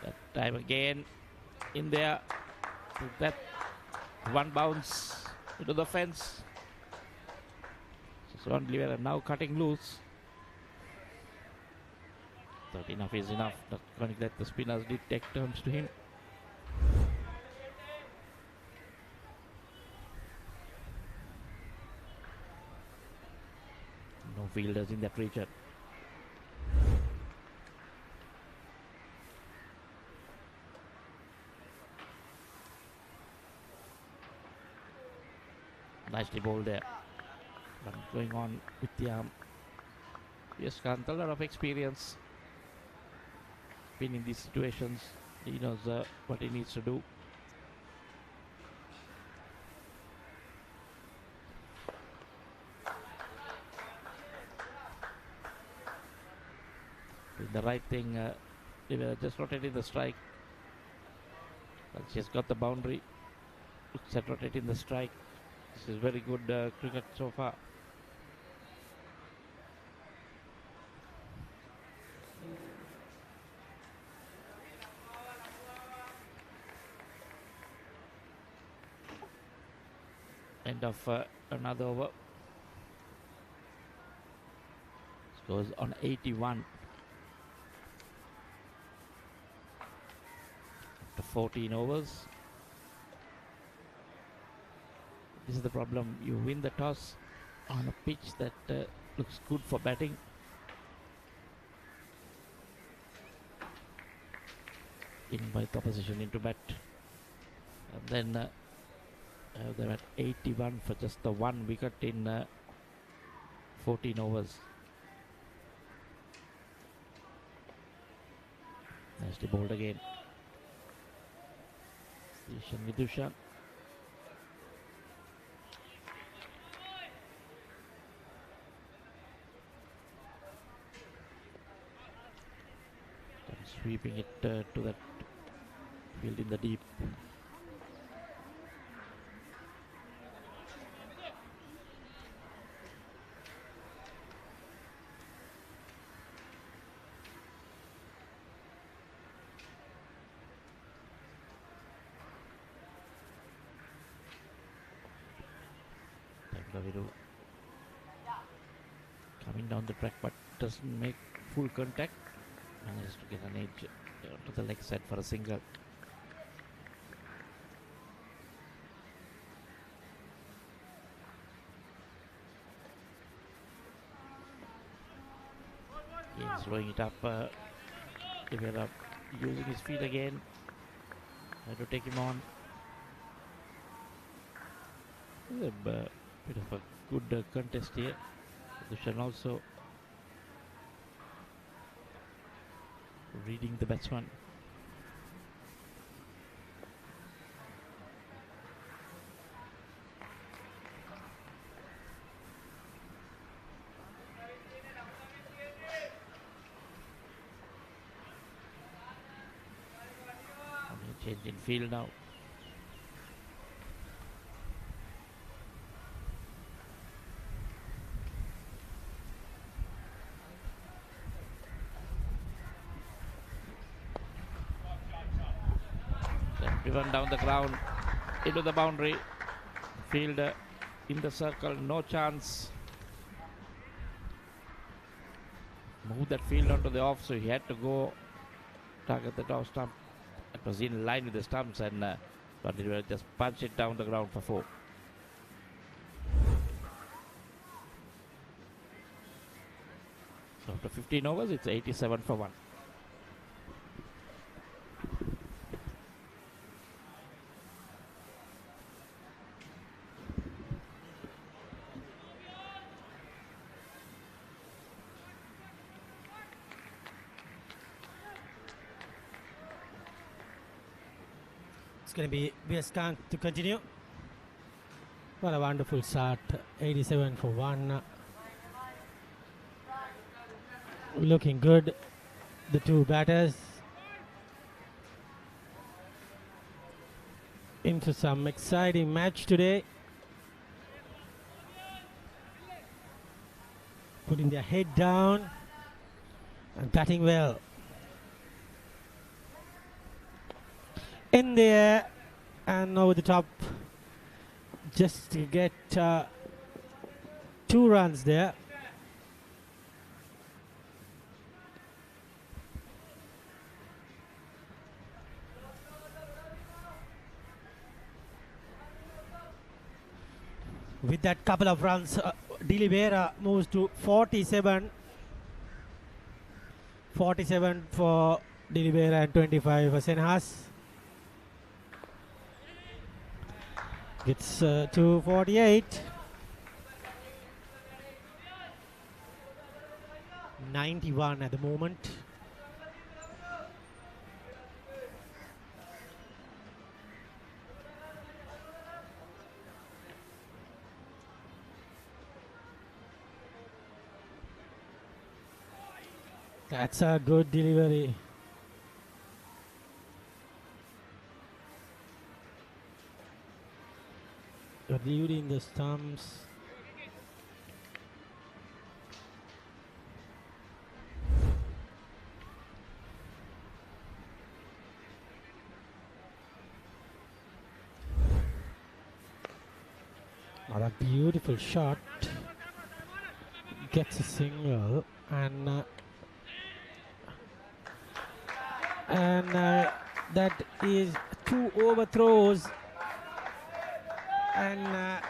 That time again in there. That one bounce into the fence. So Oliveira now cutting loose. Thought enough is enough. Not going to let the spinners take turns to him. No fielders in that region. Nicely bowled there. But going on with the arm. Yes, Kant, a lot of experience. Been in these situations. He knows what he needs to do. Doing the right thing. Just rotating the strike. But she's got the boundary. Looks at rotating the strike. This is very good cricket so far. End of another over. Scores on 81. After 14 overs. This is the problem. You win the toss on a pitch that looks good for batting. Invite the opposition into bat. And then they're at 81 for just the one wicket in 14 overs. Nicely bowled again. Ishan Vidushan. Sweeping it to that field in the deep. Coming down the track, but doesn't make full contact. Managed to get an edge to the leg side for a single. Again, slowing it up. Rivera using his feet again. Try to take him on. A bit of a good contest here. Dushan also reading the batsman. Change in field now. Driven down the ground into the boundary. Field in the circle, no chance. Move that field onto the off, so he had to go target the off stump. It was in line with the stumps, and but he will just punch it down the ground for 4. So after 15 overs, it's 87 for 1. going to be Viaskan to continue. What a wonderful start. 87 for 1. Looking good, the two batters. Into some exciting match today. Putting their head down and batting well. In the air and over the top, just to get 2 runs there. With that couple of runs, De Oliveira moves to 47. 47 for De Oliveira and 25 for Senhas. It's 248. 91 at the moment. That's a good delivery. Eluding the stumps. What a beautiful shot. Gets a single and that is 2 overthrows and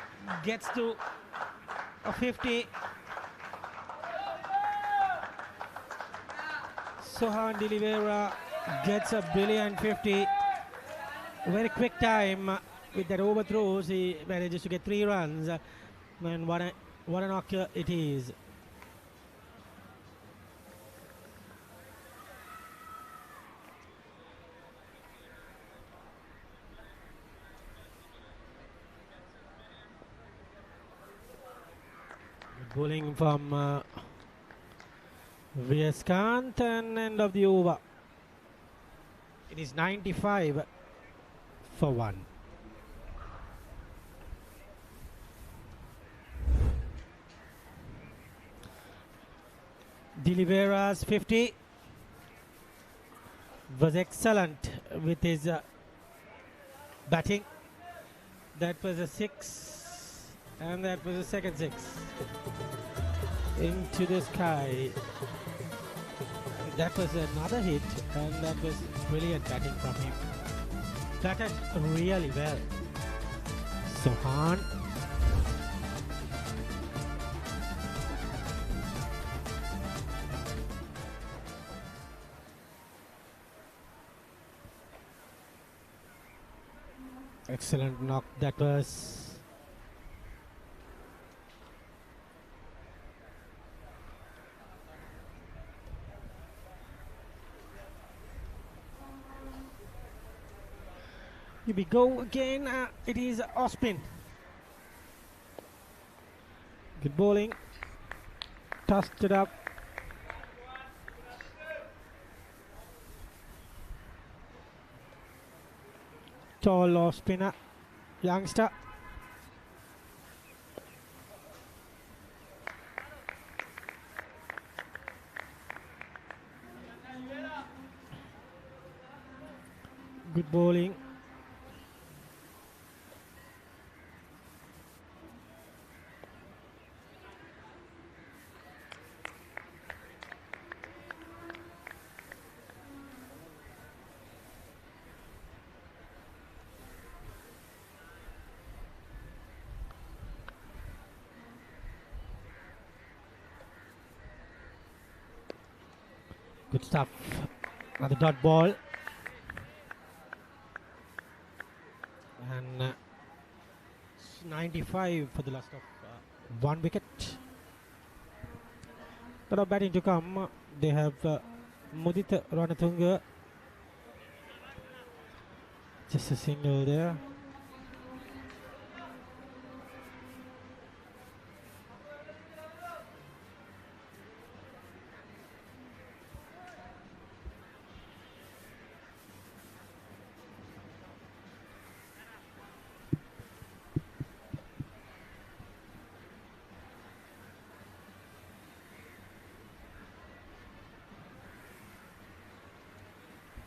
gets to a 50. Sohan De Oliveira gets a brilliant 50. Very quick time with that overthrows. He manages to get 3 runs, and what a knocker it is. Bowling from Viaskanth and end of the over. It is 95 for 1. De Oliveira's 50 was excellent with his batting. That was a 6. And that was the second 6. Into the sky. That was another hit, and that was brilliant batting from him. Batted really well. Sohan. Excellent knock that was. Here we go again. It is Ospin. Good bowling. Tossed it up. Tall off spinner. Youngster. Good bowling. Good stuff. Another dot ball. And 95 for the last of 1 wicket. Lot of batting to come. They have Mudita Ranatunga Just a single there.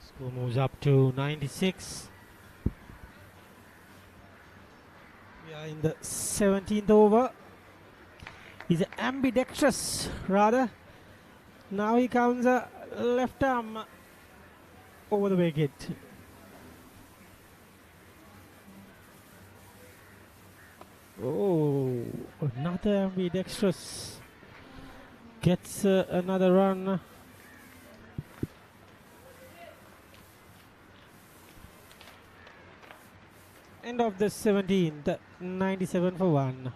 Score moves up to 96. We are in the 17th over. He's ambidextrous, rather. Now he counts a left arm over the wicket. Oh, another ambidextrous. Gets another run. End of the 17th, 97 for 1.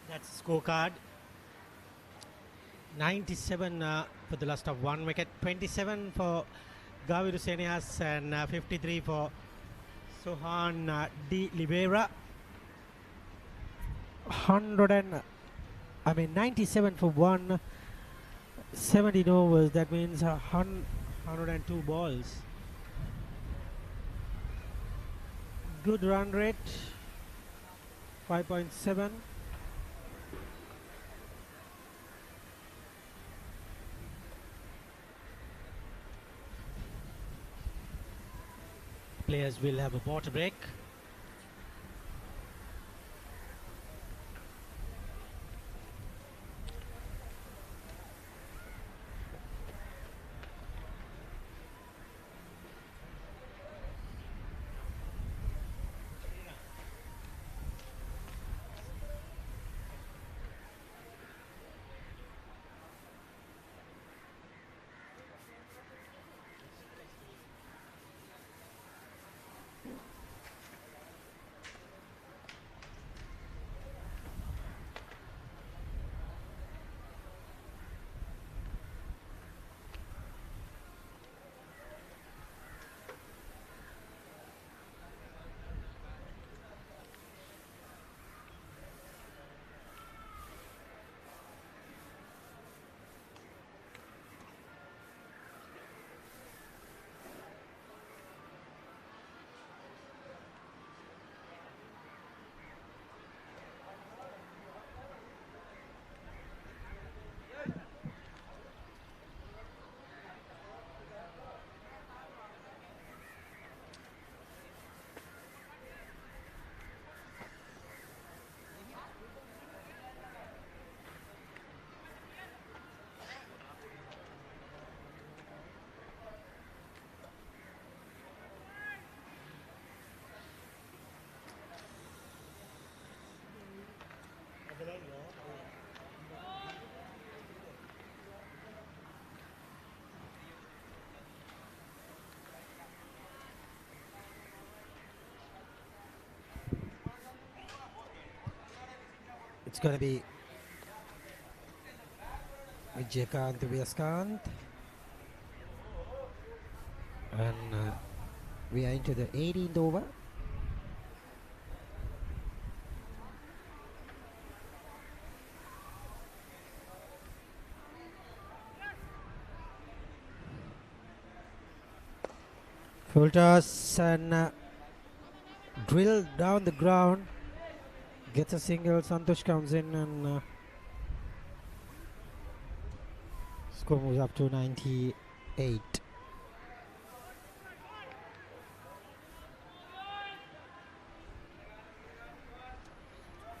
That's scorecard. 97 for the loss of 1 wicket, 27 for Gaviru Senias and 53 for Sohan de Oliveira. 97 for 1, 17 overs, that means 102 balls. Good run rate, 5.7. Players will have a water break. It's going to be Vijayakant Vyaskanth, and we are into the 18th over. Full toss, and drilled down the ground. Gets a single. Santosh comes in and score moves up to 98.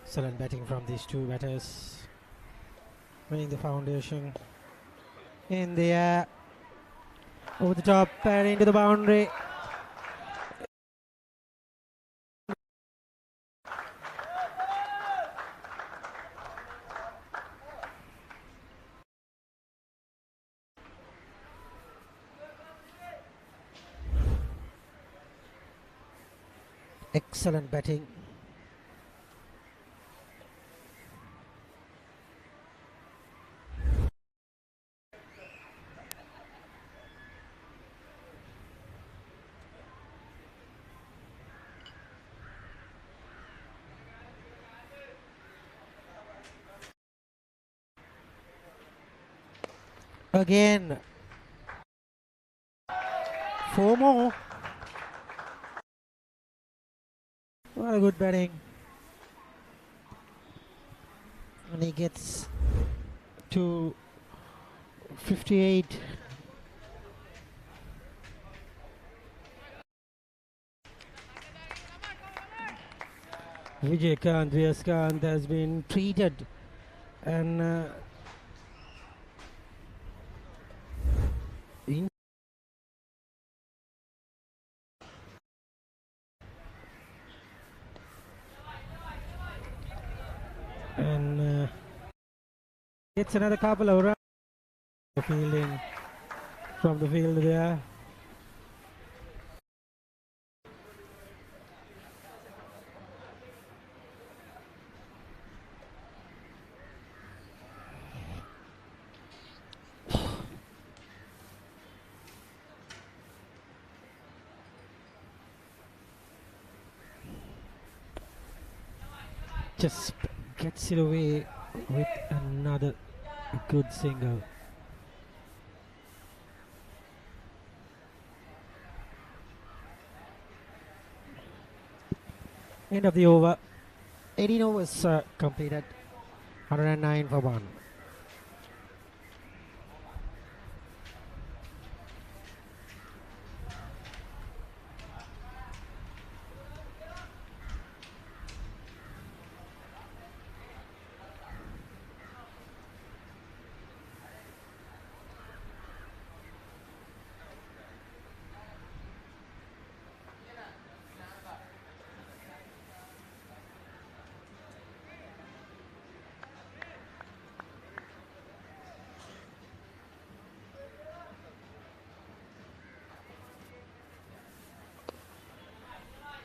Excellent batting from these two batters. Winning the foundation. In the air. Over the top and into the boundary. Excellent batting. Again. 4 more. What a good batting. And he gets to 58. Vyaskanth has been treated and gets another couple of runs. Fielding from the field there. Just gets it away with another good single. End of the over. 18 overs completed. 109 for 1.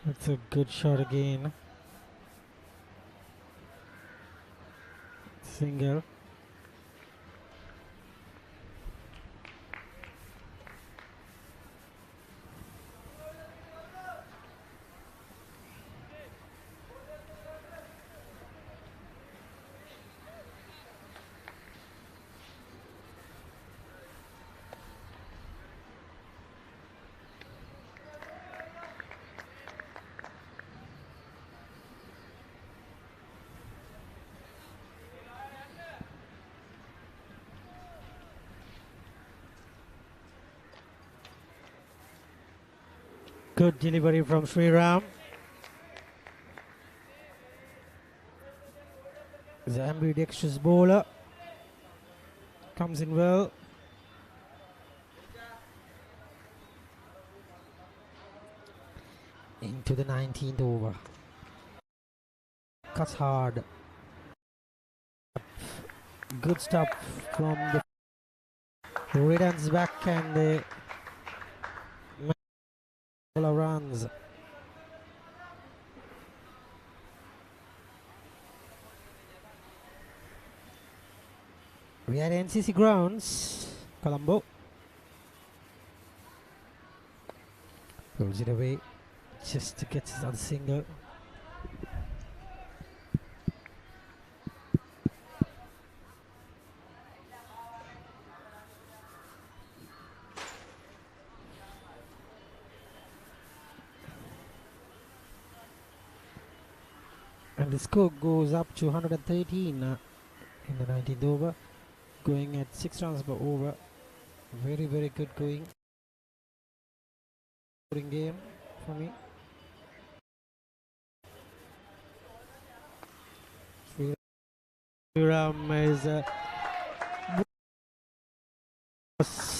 That's a good shot again. Single. Good delivery from Sriram. The ambidextrous bowler comes in well. Into the 19th over. Cuts hard. Good stop from the returns back and the runs. We are at NCC grounds, Colombo. Pulls it away, just gets his other single. And the score goes up to 113 in the 19th over, going at 6 runs per over. Very, very good going game for me. Sriram is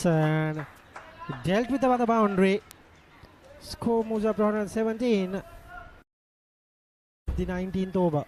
and dealt with the boundary. Score moves up to 117. The 19th over.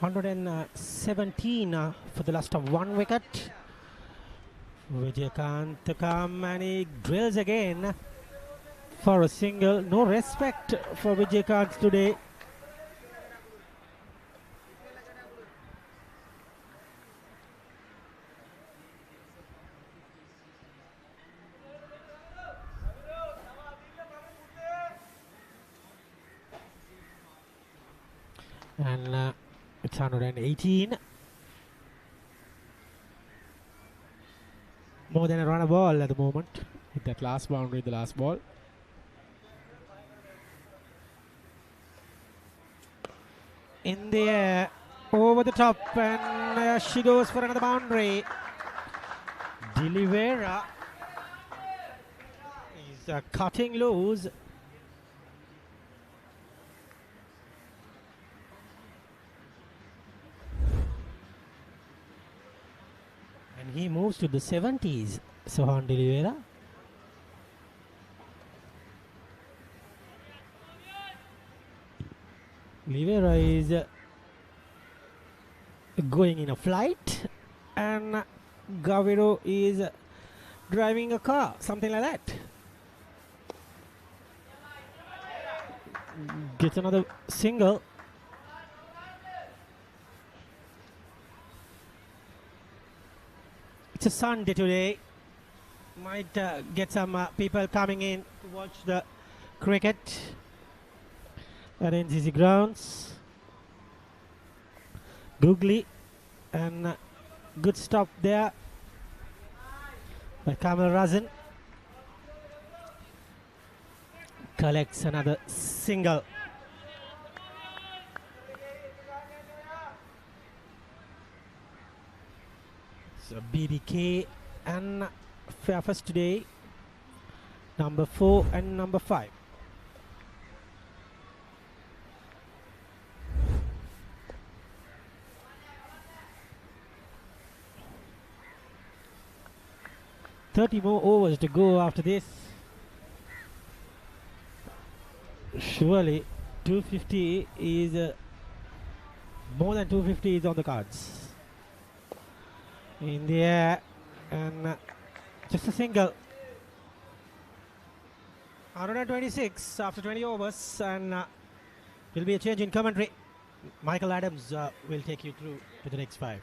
$117 for the loss of 1 wicket. Vijayakant come and he drills again for a single. No respect for Vijayakant today. And it's 118. More than a run a ball at the moment. Hit that last boundary, the last ball. In the air, over the top, and she goes for another boundary. D'Oliveira is cutting loose. He moves to the 70s, Sohan D'Oliveira. D'Oliveira is going in a flight, and Gaviro is driving a car, something like that. Gets another single. It's a Sunday today. Might get some people coming in to watch the cricket at NCC grounds. Googly, and good stop there by Kamal Razan. Collects another single. So BBK and Fairfirst today, number 4 and number 5. $30 more overs to go after this. Surely 250 is more than 250 is on the cards. In the air, and just a single. 126 after 20 overs, and will be a change in commentary. Michael Adams will take you through to the next 5.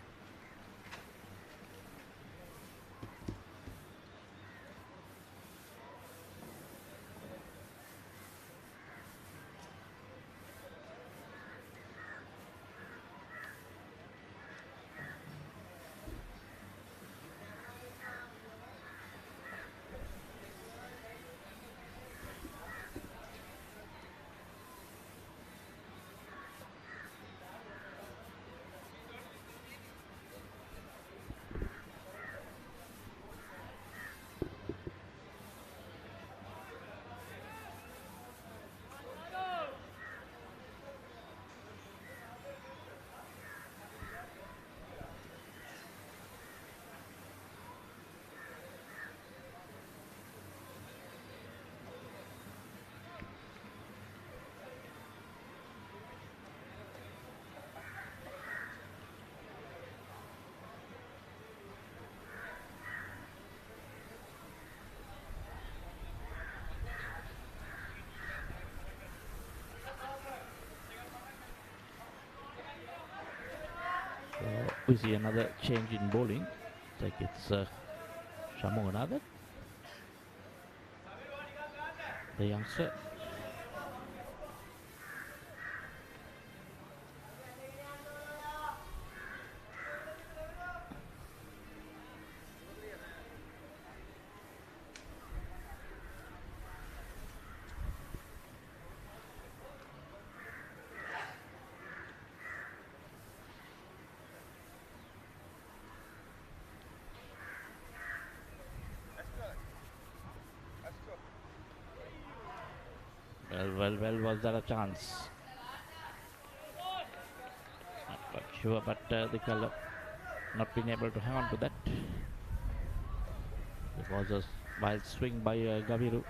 We see another change in bowling. Like it's Shamunathan, the youngster. Well, was that a chance? Not quite sure, but the color not been able to hang on to that. It was a wild swing by Gaviru.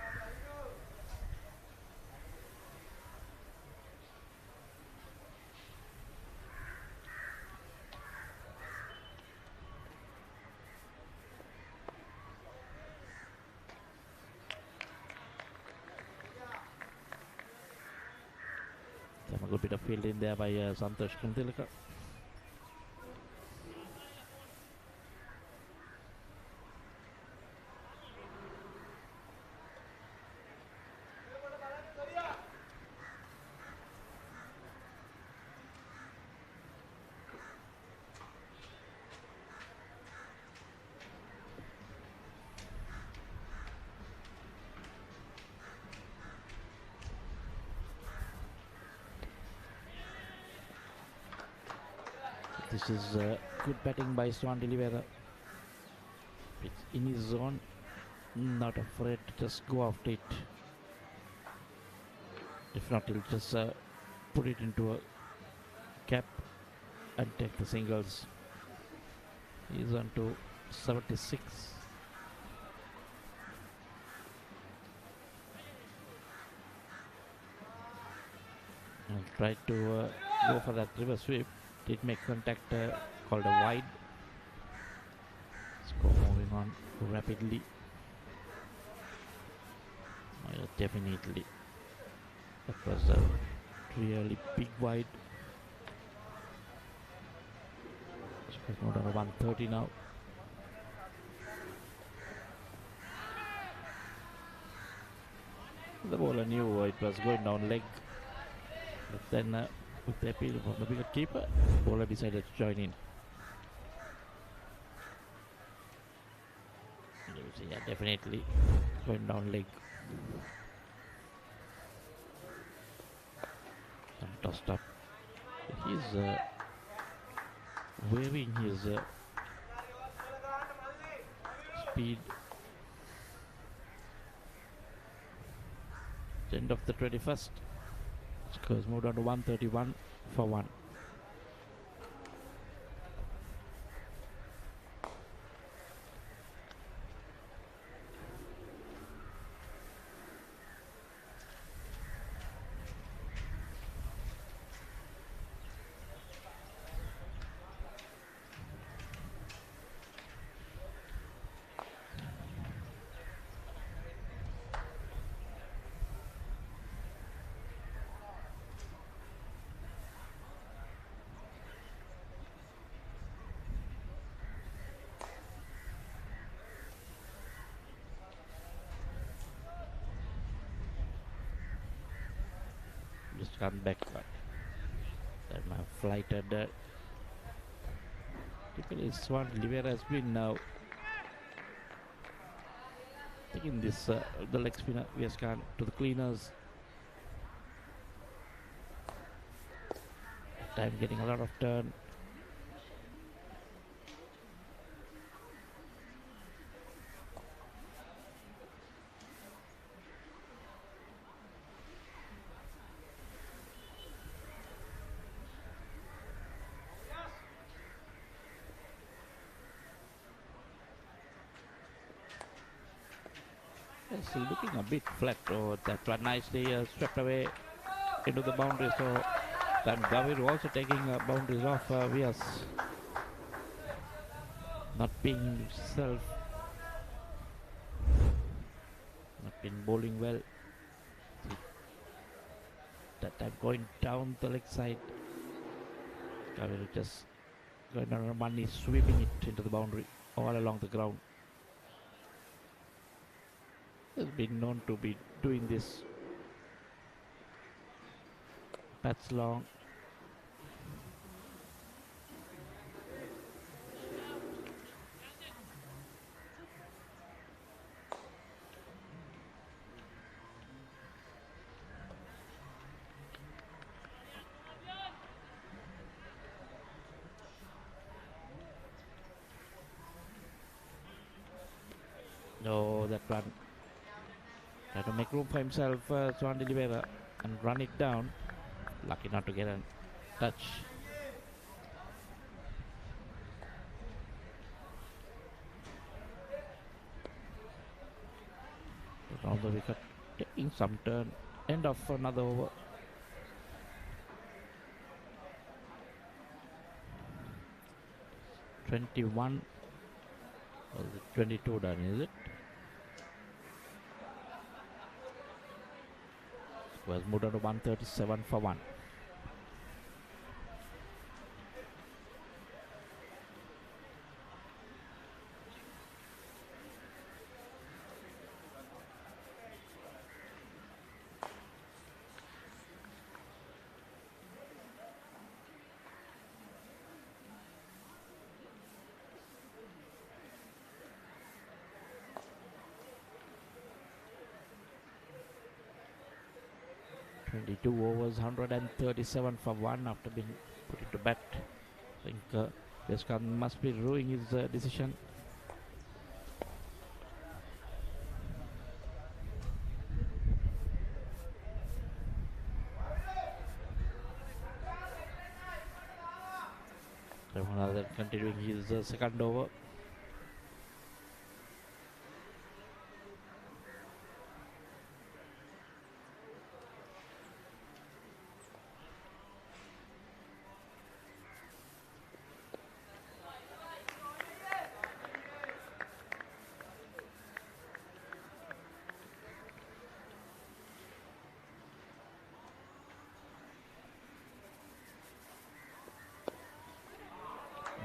A good bit of fielding there by Sportylk. This is good batting by Swan Delivera. It's in his zone, not afraid to just go after it. If not, he'll just put it into a cap and take the singles. He's on to 76. And try to go for that reverse sweep. Did make contact, called a wide. Score moving on rapidly. Definitely. That was a really big wide. Score's moved on to 130 now. The bowler knew it was going down leg. But then with the appeal from the wicket keeper, the bowler decided to join in. You see, yeah, definitely going down leg. And tossed up. He's waving his speed. End of the 21st. Scores moved on to 131 for 1. Just come back, but that my flighted. Typically, Swan Delivera has been now taking this the leg spinner Viaskan to the cleaners. Time getting a lot of turn. It's looking a bit flat. Oh, that one nicely swept away into the boundary. So then Gaviru also taking boundaries off Vias. Not being himself. Not been bowling well. That time going down the leg side. Gaviru just Gunnerman is sweeping it into the boundary all along the ground. Has been known to be doing this. That's long. No, that run. Try to make room for himself, Swan Delivera, and run it down. Lucky not to get a touch. Around the wicket, taking some turn. End of another over. (21) or is it 22 done, is it? Was moved on to 137 for 1. (22 overs, 137 for 1 after being put into bat. I think Deskan must be ruining his decision. Ramanathan continuing his second over.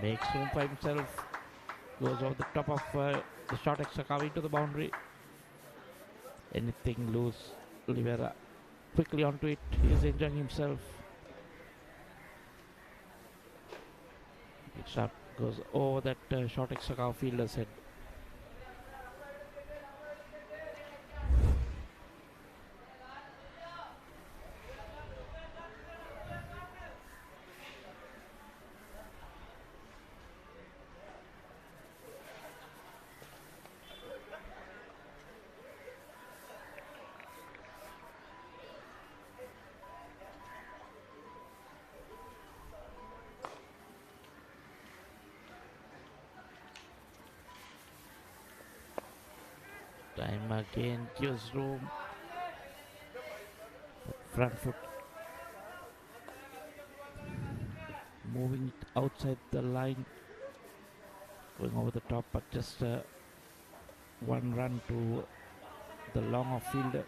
Makes room for himself. Goes over the top of the short extra cover into the boundary. Anything loose. Oliveira quickly onto it. He's enjoying himself. Big shot goes over that short extra cover fielder's head. Time again gives room. Front foot moving it outside the line, going over the top, but just one run to the long off fielder.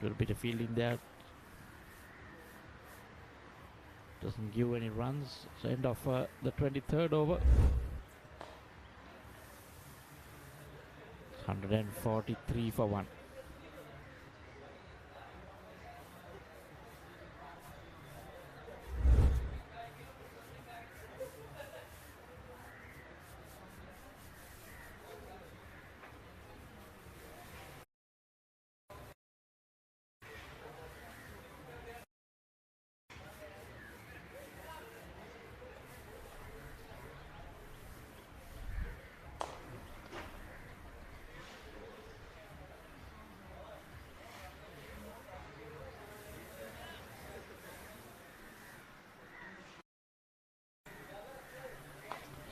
Little bit of fielding there. Doesn't give any runs. So end of the 23rd over. 143 for 1.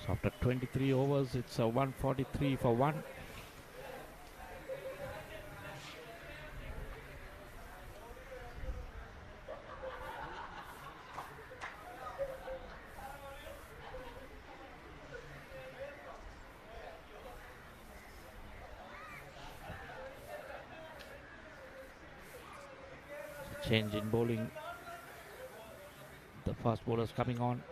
So after 23 overs, it's a 143 for 1. Change in bowling. The fast bowlers coming on.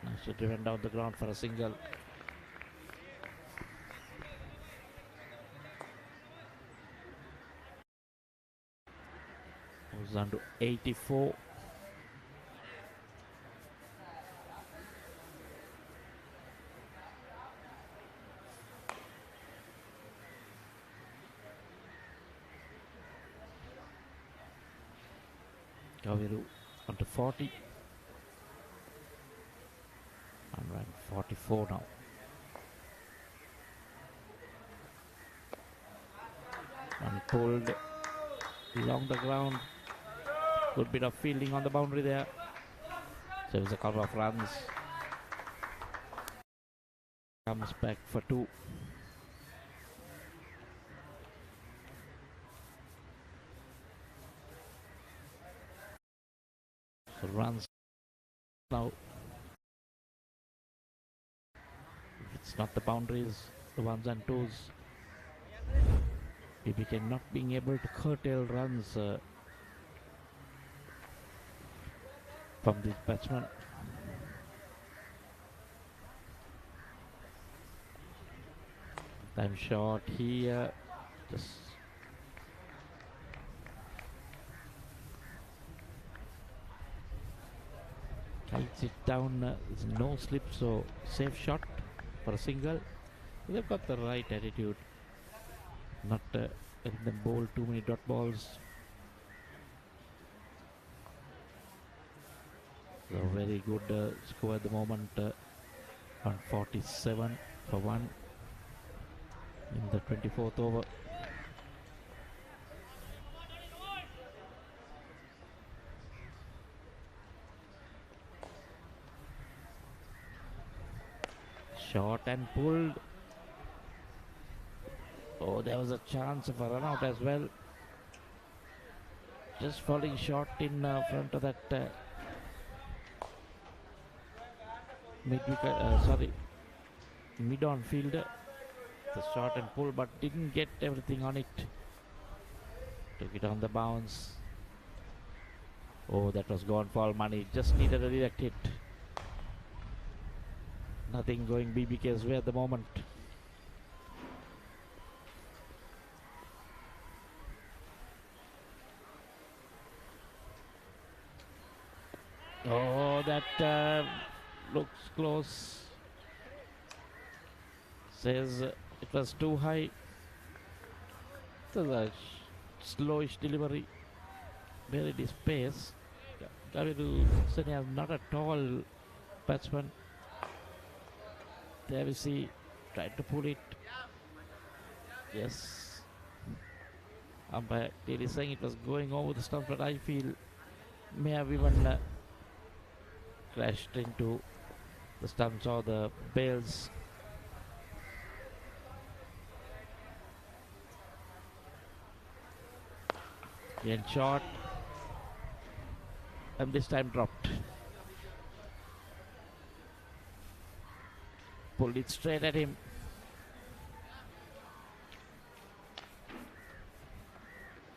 Nicely driven down the ground for a single. Moves on to 84. Kaviru on to 40. And rank 44 now. And pulled along the ground. Good bit of fielding on the boundary there. Saves a couple of runs. Comes back for 2. So runs now. If it's not the boundaries, the ones and twos. BBK not being able to curtail runs from this batsman. Time shot here. Just kites it down. There's no slip, so safe shot for a single. They've got the right attitude. Not letting them bowl too many dot balls. So very good score at the moment on 47 for 1 in the 24th over. Shot and pulled. Oh, there was a chance of a run out as well. Just falling short in front of that mid-on fielder. The shot and pull, but didn't get everything on it. Took it on the bounce. Oh, that was gone for all money. Just needed a direct hit. Nothing going BBK's way at the moment. Oh, that looks close. Says it was too high. It was a slowish delivery. Very this pace. Kaviru Senior not a tall batsman. There we see, tried to pull it. Yes. Umpire clearly saying it was going over the stumps, but I feel may have even crashed into the stumps or the bails. Again shot, and this time dropped. Pulled it straight at him.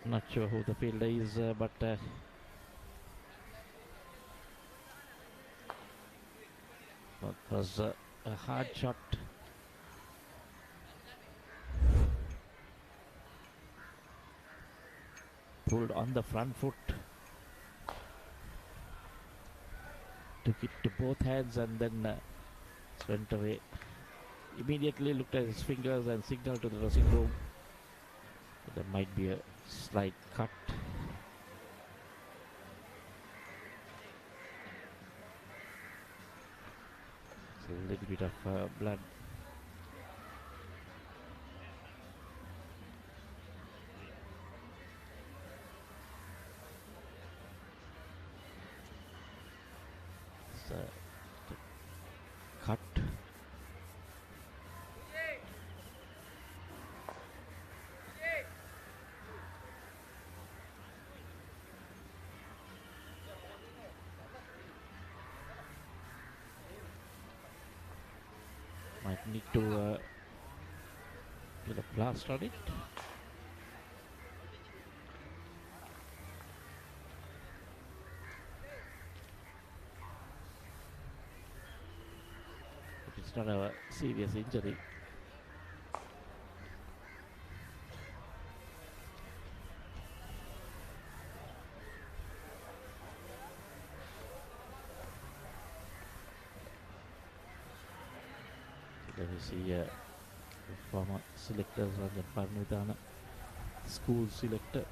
Not sure who the fielder is, but it was a hard shot. Pulled on the front foot. Took it to both hands and then went away. Immediately looked at his fingers and signaled to the dressing room. There might be a slight cut. So a little bit of blood. Cut. Might need to get a blast on it. It's not a serious injury. Let me see former selectors on the Parnidana school selector.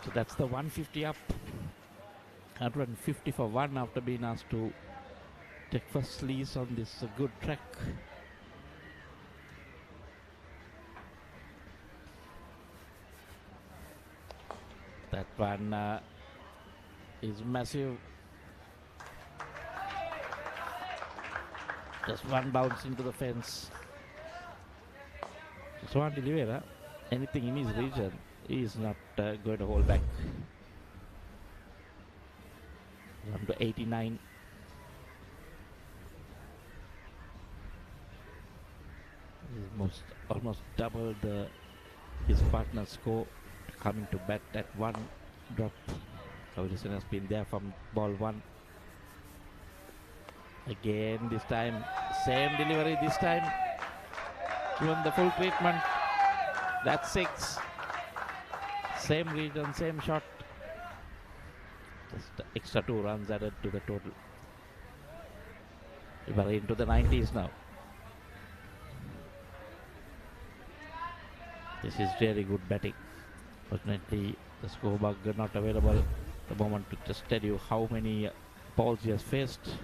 So that's the 150 up. 150 for one after being asked to take first lease on this good track. That one is massive. Just one bounce into the fence. Sportylk, anything in his region, he is not going to hold back. Number 89. He's almost doubled his partner's score, coming to bat at one drop. Cowlison has been there from ball one. Again this time, same delivery this time. Given the full treatment. That's 6. Same region, same shot. Just extra 2 runs added to the total. We are into the 90s now. This is very good batting. Fortunately, the scoreboard not available at the moment to just tell you how many balls he has faced.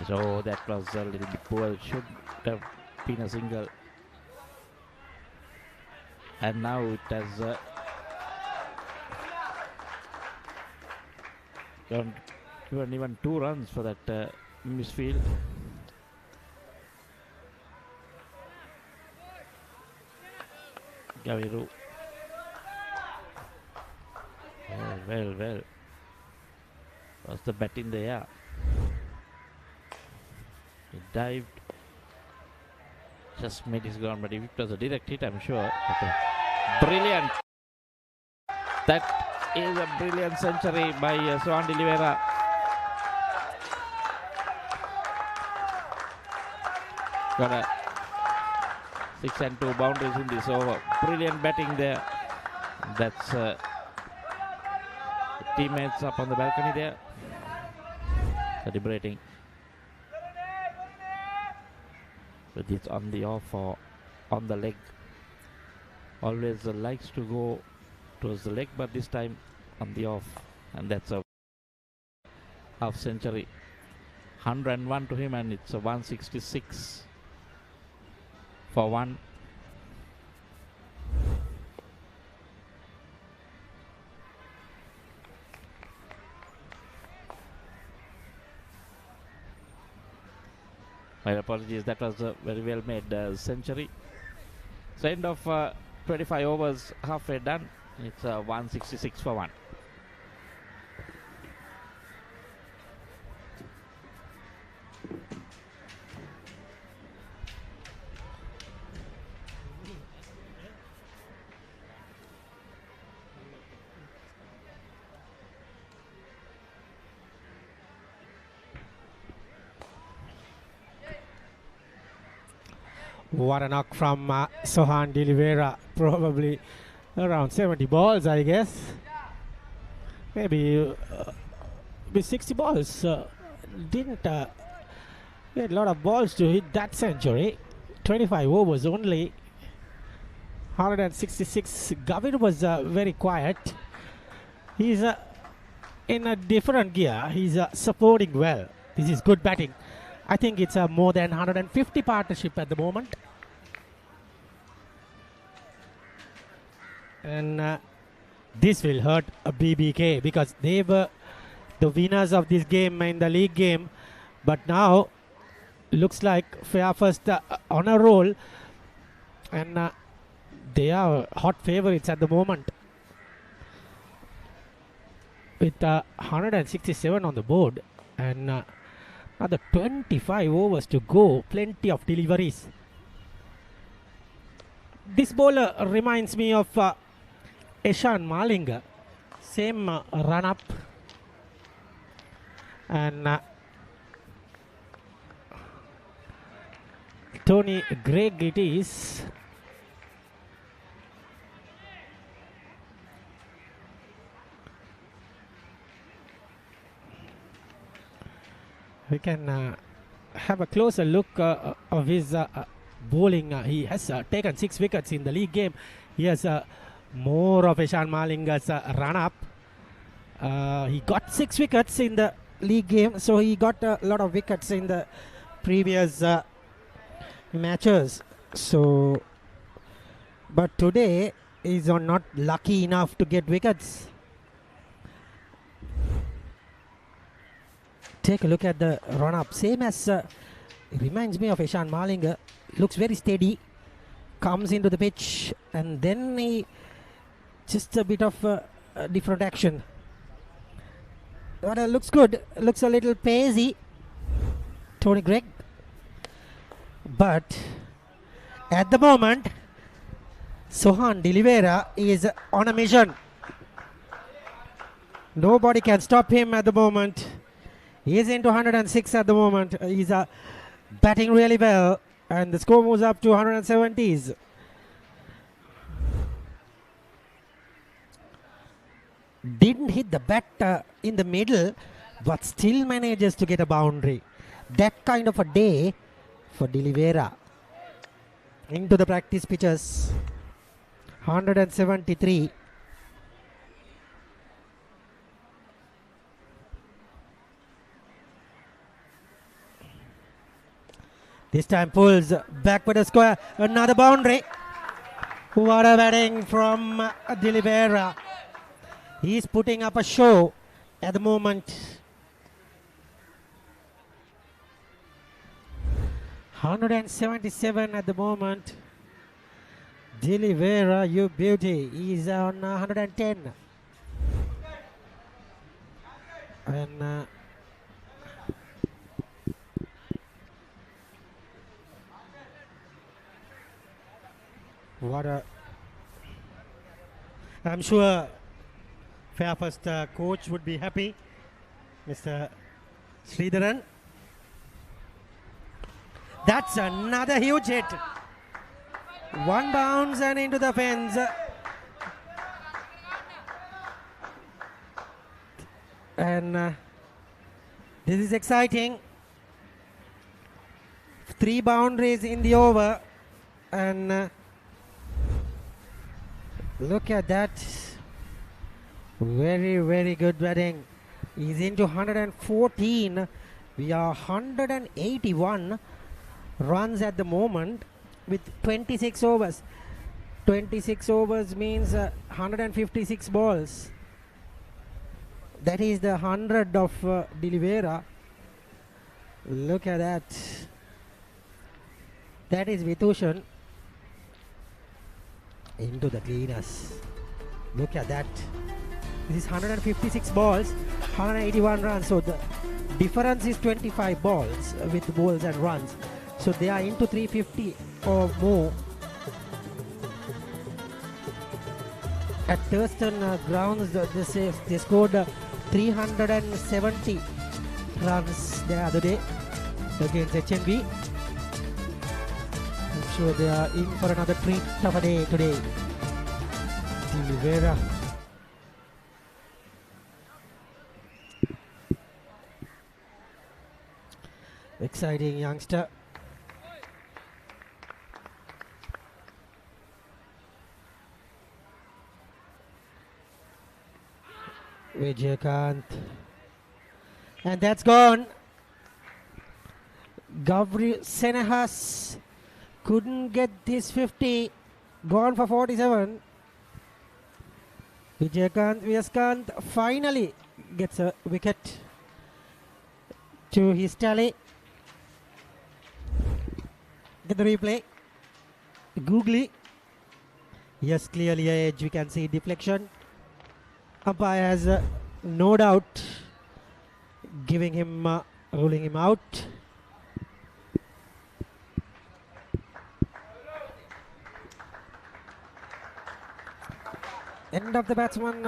So that was a little bit poor. Should have been a single. And now it has given even 2 runs for that misfield. Gaviru. Well. Was the bat in the air? He dived. Just made his ground, but if it was a direct hit, I'm sure. Brilliant! That is a brilliant century by Sportylk. Got a 6 and 2 boundaries in this over. Brilliant batting there. That's teammates up on the balcony there, celebrating. But it's on the off or on the leg. Always likes to go towards the leg, but this time on the off, and that's a half century. 101 to him, and it's a 166 for 1. My apologies, that was a very well made century. So end of 25 overs, halfway done. It's 166 for 1. What a knock from Sohan D'Oliveira. Probably around 70 balls, I guess. Maybe 60 balls. Didn't get a lot of balls to hit that century. 25 overs only. 166. Gavin was very quiet. He's in a different gear. He's supporting well. This is good batting. I think it's a more than 150 partnership at the moment. And this will hurt a BBK because they were the winners of this game in the league game. But now looks like Fairfirst on a roll, and they are hot favorites at the moment with 167 on the board, and another 25 overs to go. Plenty of deliveries. This bowler reminds me of Eshan Malinga. Same run up, and Tony Gregg it is. We can have a closer look of his bowling. He has taken 6 wickets in the league game. He has more of Eshan Malinga's run-up. He got 6 wickets in the league game, so he got a lot of wickets in the previous matches. So, but today he's not lucky enough to get wickets. Take a look at the run-up. Same as, it reminds me of Eshan Malinga. Looks very steady. Comes into the pitch, and then he just a bit of different action. But looks good. Looks a little pacey, Tony Gregg. But at the moment, Sohan De Oliveira is on a mission. Nobody can stop him at the moment. He is into 106 at the moment. He's batting really well, and the score moves up to 170s. Didn't hit the bat in the middle, but still manages to get a boundary. That kind of a day for De Oliveira. Into the practice pitches. 173. This time pulls back with a square. Another boundary. What a batting from De Oliveira. He's putting up a show at the moment. 177 at the moment. De Oliveira, you beauty. He's on 110. And what a... I'm sure Fairfirst coach would be happy, Mr. Sridharan. That's another huge hit. One bounce and into the fence. And this is exciting. 3 boundaries in the over. And look at that. Very, very good batting. He's into 114. We are 181 runs at the moment with 26 overs. 26 overs means 156 balls. That is the 100 of De Oliveira. Look at that. That is Vitushan. Into the cleaners. Look at that. This is 156 balls, 181 runs. So the difference is 25 balls with balls and runs. So they are into 350 or more. At Thurston grounds, they scored 370 runs the other day against HNB. I'm sure they are in for another treat of a day today. De Oliveira. Exciting youngster. Vijayakanth. And that's gone. Gavri Senehas couldn't get this 50. Gone for 47. Vijayakanth finally gets a wicket to his tally. Get the replay. Googly. Yes, clearly a edge. We can see deflection. Umpire has no doubt giving him, ruling him out. End of the batsman,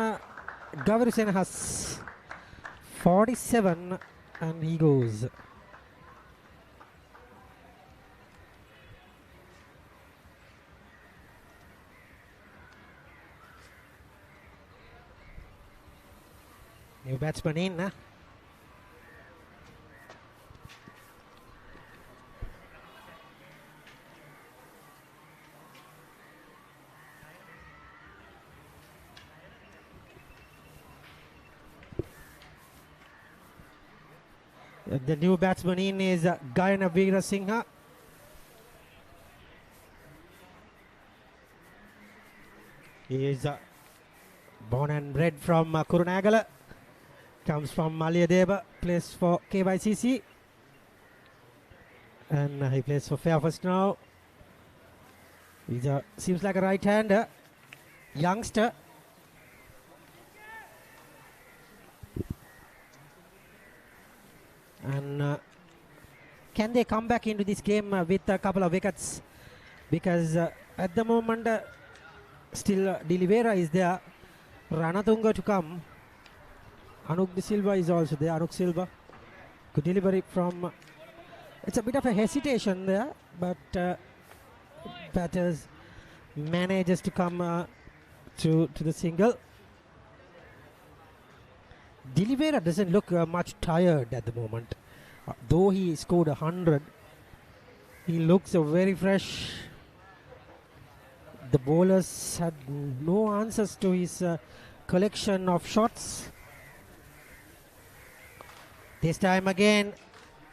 Gavri Senehas, 47, and he goes. New batsman in. The new batsman in is Gayana Veerasinghe. He is born and bred from Kurunagala. Comes from Malayadeva, plays for KYCC. And he plays for Fairfirst now. He seems like a right-hander. Youngster. And can they come back into this game with a couple of wickets? Because at the moment, still Dilivera is there. Ranatunga to come. Anuk De Silva is also there. Anuk Silva. Good delivery from... it's a bit of a hesitation there, but batters manages to come to the single. Dilivera doesn't look much tired at the moment. Though he scored 100, he looks very fresh. The bowlers had no answers to his collection of shots. This time again,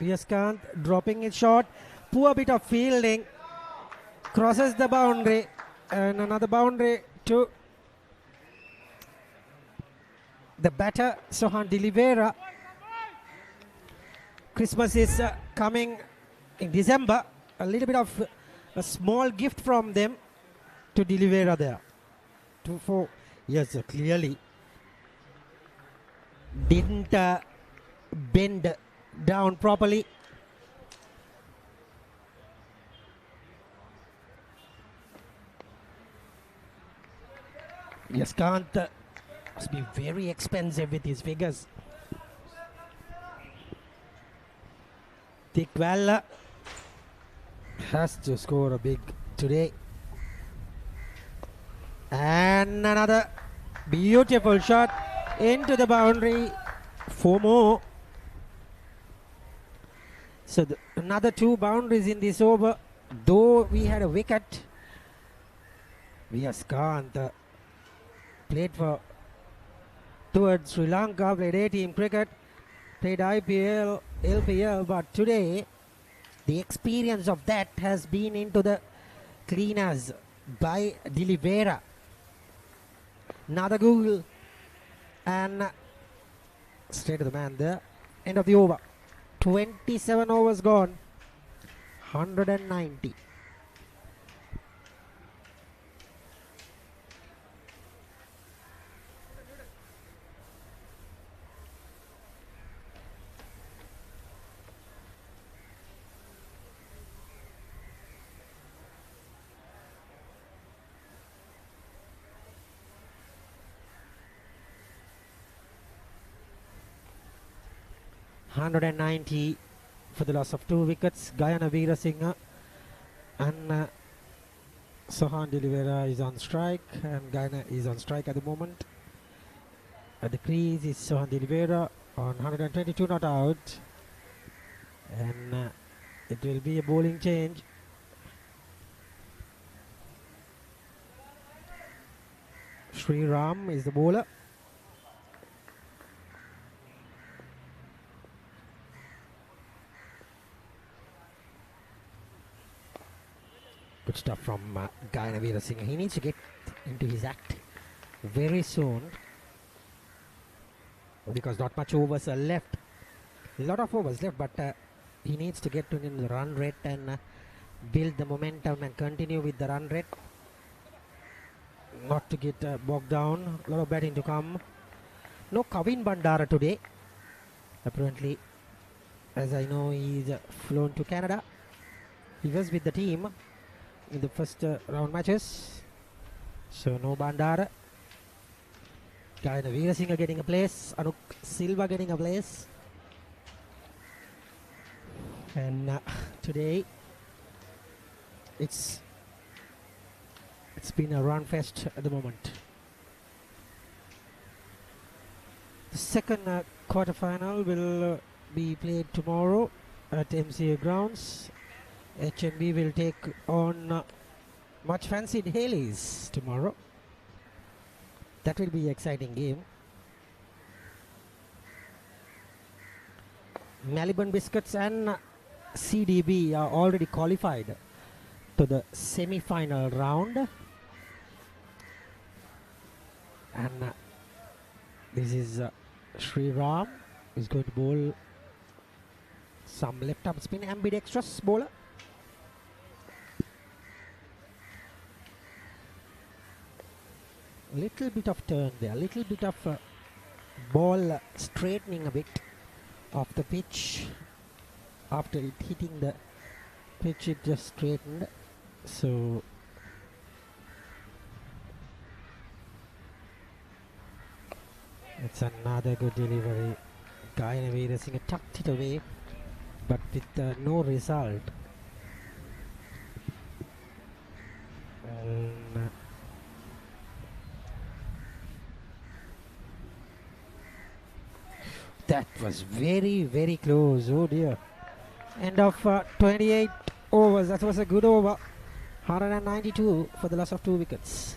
Vijayakanth dropping his shot. Poor bit of fielding. Crosses the boundary. And another boundary to the batter, Sohan Dilivera. Christmas is coming in December. A little bit of a small gift from them to Dilivera there. 2-4. Yes, clearly didn't bend down properly. Vijayakanth must be very expensive with his figures. Tikwala has to score a big today. And another beautiful shot into the boundary. 4 more. So another 2 boundaries in this over. Though we had a wicket, Vijayakanth played for towards Sri Lanka, played A-team cricket, played IPL, LPL, but today the experience of that has been into the cleaners by Dilivera. Another Google and straight to the man there. End of the over. 27 overs gone. 190. $190 for the loss of 2 wickets. Gayana Veerasinghe and Sohan Dilivera is on strike, and Gayana is on strike at the moment. At the crease is Sohan Dilivera on 122 not out, and it will be a bowling change. Sri Ram is the bowler. stuff from Gayana Veerasinghe. He needs to get into his act very soon because not much overs are left. A lot of overs left, but he needs to get to the run rate and build the momentum and continue with the run rate. Not to get bogged down. A lot of batting to come. No Kavin Bandara today. Apparently, as I know, he's flown to Canada. He was with the team in the first round matches. So no Bandara. Gayana Veerasinghe getting a place. Anuk Silva getting a place. And today it's been a run fest at the moment. The second quarterfinal will be played tomorrow at MCA grounds. HMB will take on much fancied Haleys tomorrow. That will be an exciting game. Maliban Biscuits and CDB are already qualified to the semi-final round. And this is Sri Ram is going to bowl some left arm spin, ambidextrous bowler. Little bit of turn there, little bit of ball straightening a bit off the pitch. After it hitting the pitch, it just straightened. So it's another good delivery. Gayana Veerasinghe tucked it away, but with no result. And that was very, very close. Oh dear. End of 28 overs. That was a good over. 192 for the loss of 2 wickets.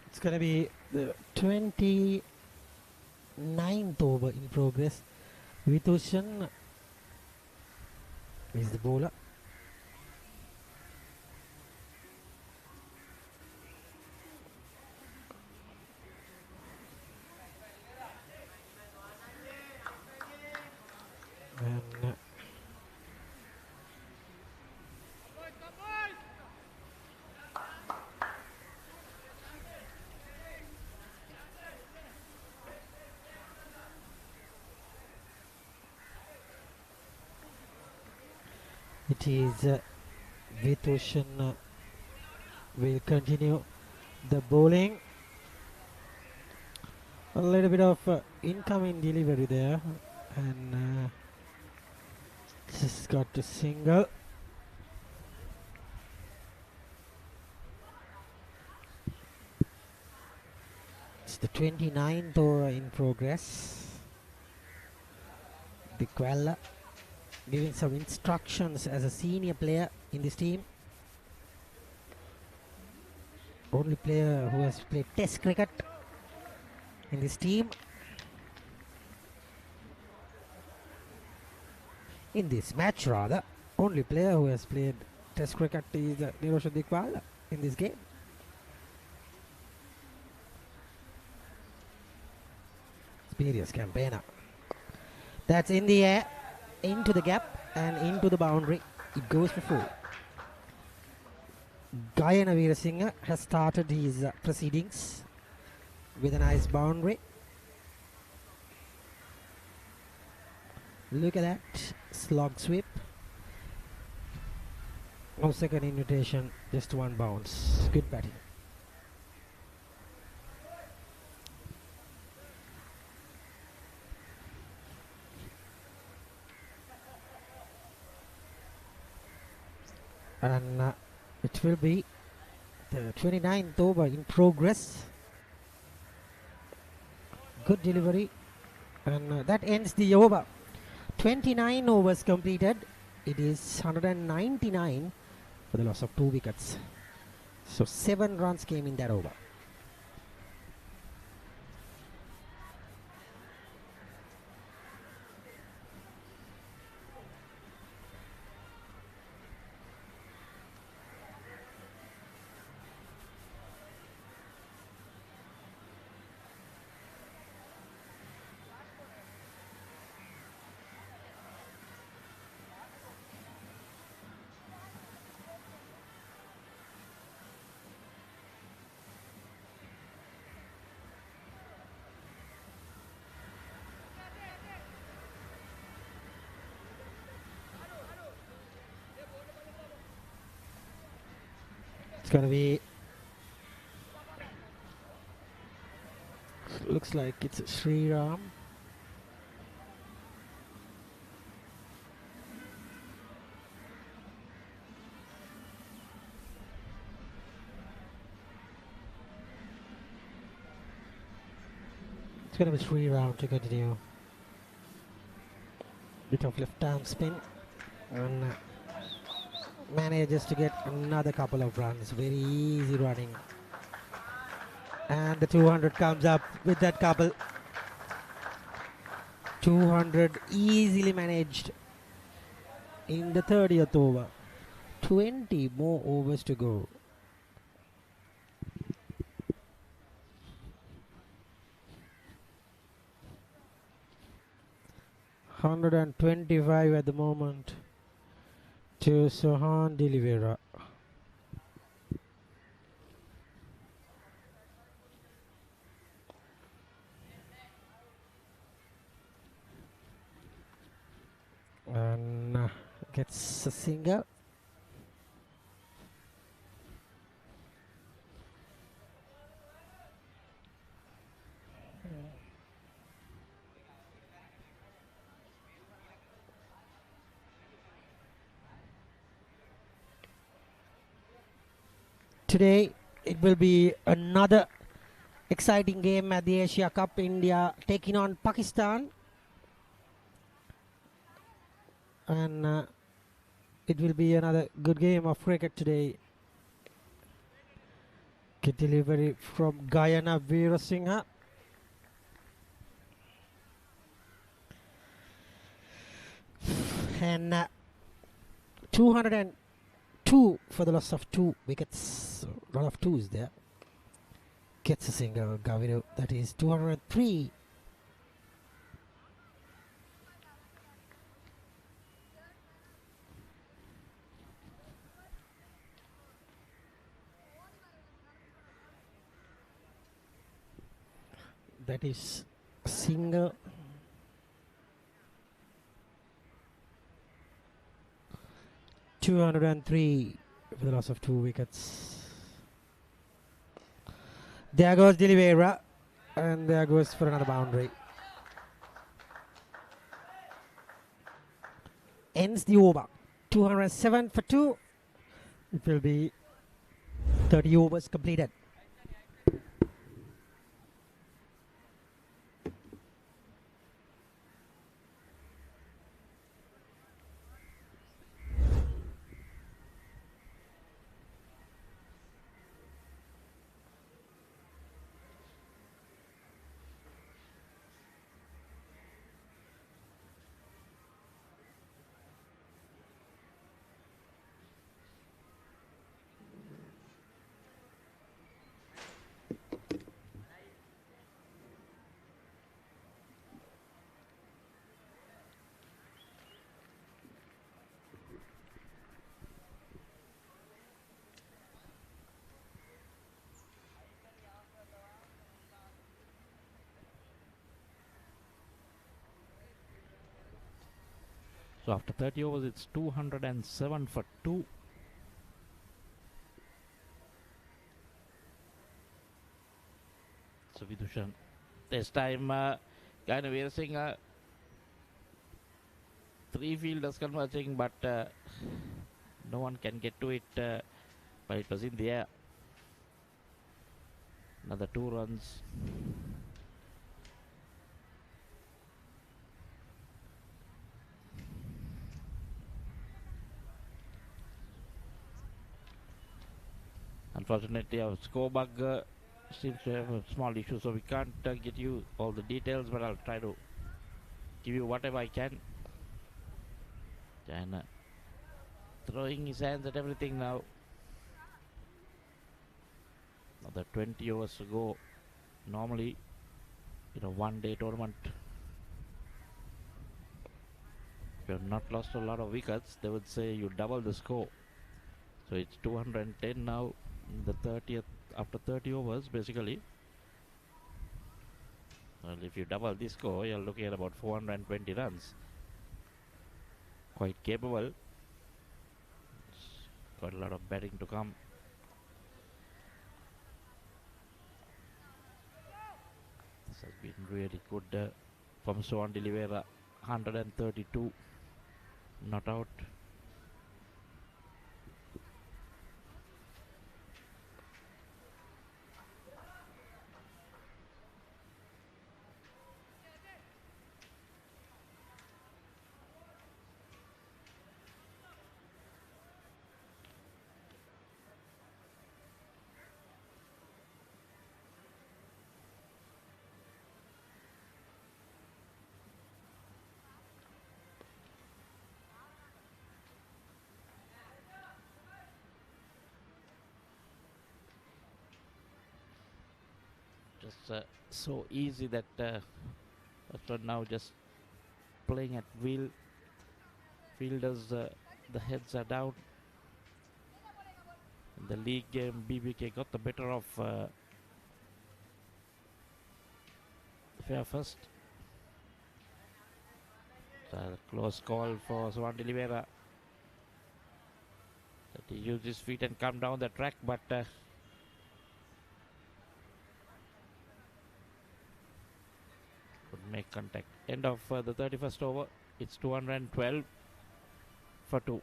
It's going to be the 29th over in progress. Vitushan is the bowler. And it is Vitushan will continue the bowling. A little bit of incoming delivery there, and just got a single. It's the 29th over in progress. Dikwalla giving some instructions as a senior player in this team. Only player who has played Test cricket in this team. In this match rather, only player who has played Test cricket is Nirosha Dikwalla. in this game. Spurious campaigner. That's in the air, into the gap and into the boundary. It goes for 4. Gayana Veerasinghe has started his proceedings with a nice boundary. Look at that slog sweep. No second invitation, just 1 bounce. Good batting. And it will be the 29th over in progress. Good delivery, and that ends the over. 29 overs completed. It is 199 for the loss of 2 wickets. So 7 runs came in that over. Gonna be, looks like it's Sriram. It's gonna be Sriram to continue. Bit of left arm spin and manages to get another couple of runs. Very easy running, and the 200 comes up with that couple. 200 easily managed in the 30th over. 20 more overs to go. $125 at the moment to Sohan D'Oliveira. And gets a single. Today it will be another exciting game at the Asia Cup. India taking on Pakistan, and it will be another good game of cricket today. Good delivery from Gayana Veerasinghe. And 202 for the loss of 2 wickets. A lot of 2s there. Gets a single, Gaviru. That is 203. That is a single. $203 for the loss of 2 wickets. There goes D'Oliveira, and there goes for another boundary. Ends the over. 207 for 2. It will be 30 overs completed. So after 30 overs, it's 207 for 2. So Vidushan, this time kind of wearing 3 fielders converging, but no one can get to it. But it was in the air. Another 2 runs. Unfortunately, our score bug seems to have a small issue, so we can't get you all the details, but I'll try to give you whatever I can. And throwing his hands at everything now. Another 20 overs to go. Normally, one-day tournament, if you have not lost a lot of wickets, they would say you double the score. So it's 210 now in the 30th, after 30 overs basically. Well, if you double this score, you're looking at about 420 runs. Quite capable. Got a lot of batting to come. This has been really good from Sportylk. 132 not out. Just so easy that now just playing at will. Fielders, the heads are down. In the league game, BBK got the better of Fairfirst. Close call for Sportylk. That he used his feet and come down the track, but could make contact. End of the 31st over. It's 212 for 2.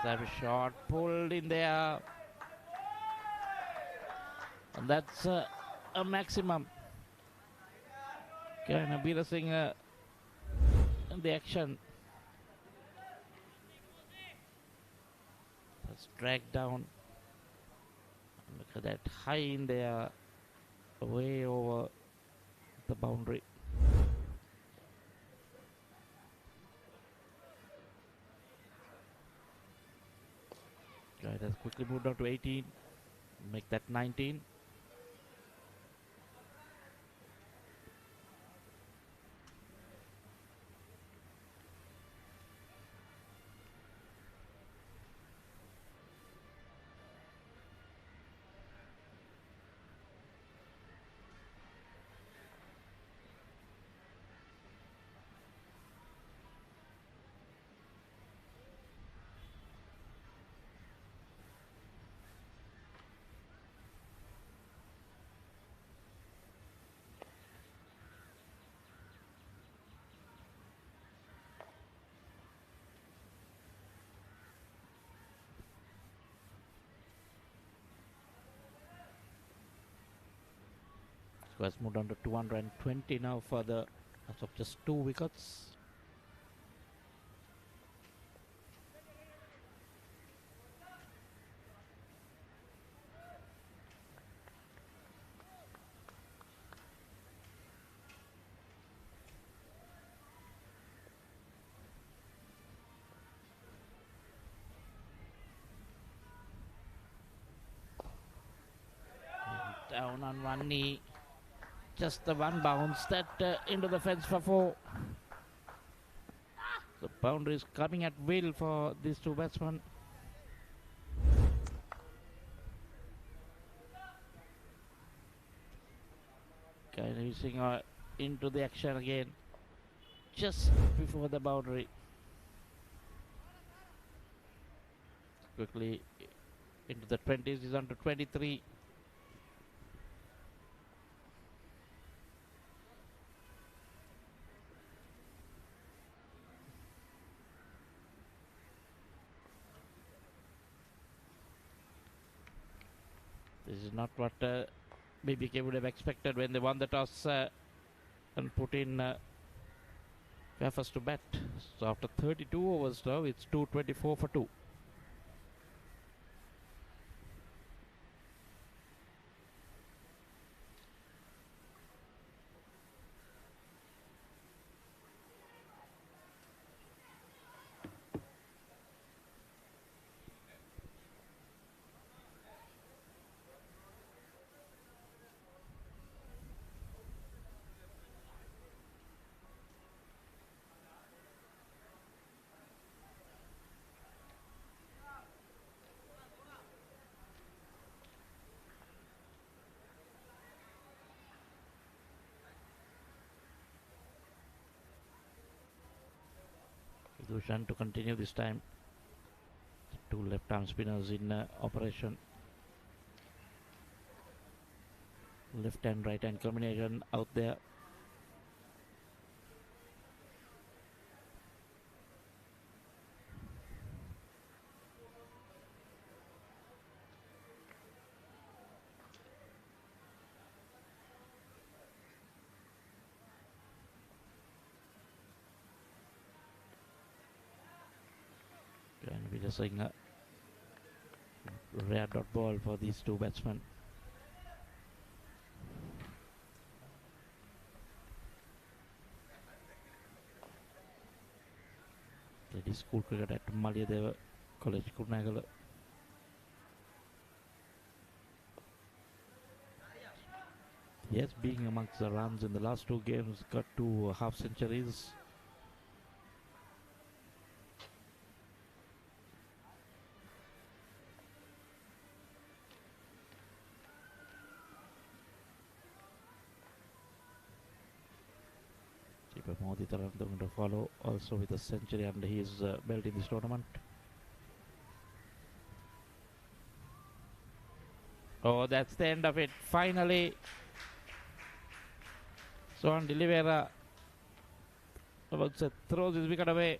Have a shot pulled in there, and that's a maximum. Can Abira Singh in the action. That's dragged down. Look at that, high in there, way over the boundary. Right, has quickly moved down to 18. Make that 19. Has moved on to 220 now for the as of just 2 wickets. Down on one knee. Just the one bounce that into the fence for 4. The boundary is coming at will for these two batsmen. Kind of using into the action again. Just before the boundary. Quickly into the 20s, is under 23. This is not what BBK would have expected when they won the toss and put in Fairfirst to bat. So after 32 overs now, it's 224 for 2. Dushan to continue this time. Two left arm spinners in operation. Left and right hand combination out there. And we're just saying a rare dot ball for these two batsmen. Played school cricket at Malayadeva College, Kurunegala. Yes, being amongst the runs in the last two games, got 2 half centuries. Modi Taran going to follow also with a century under his belt in this tournament. Oh, that's the end of it. Finally, Swan Delivera about to throws his wicket away.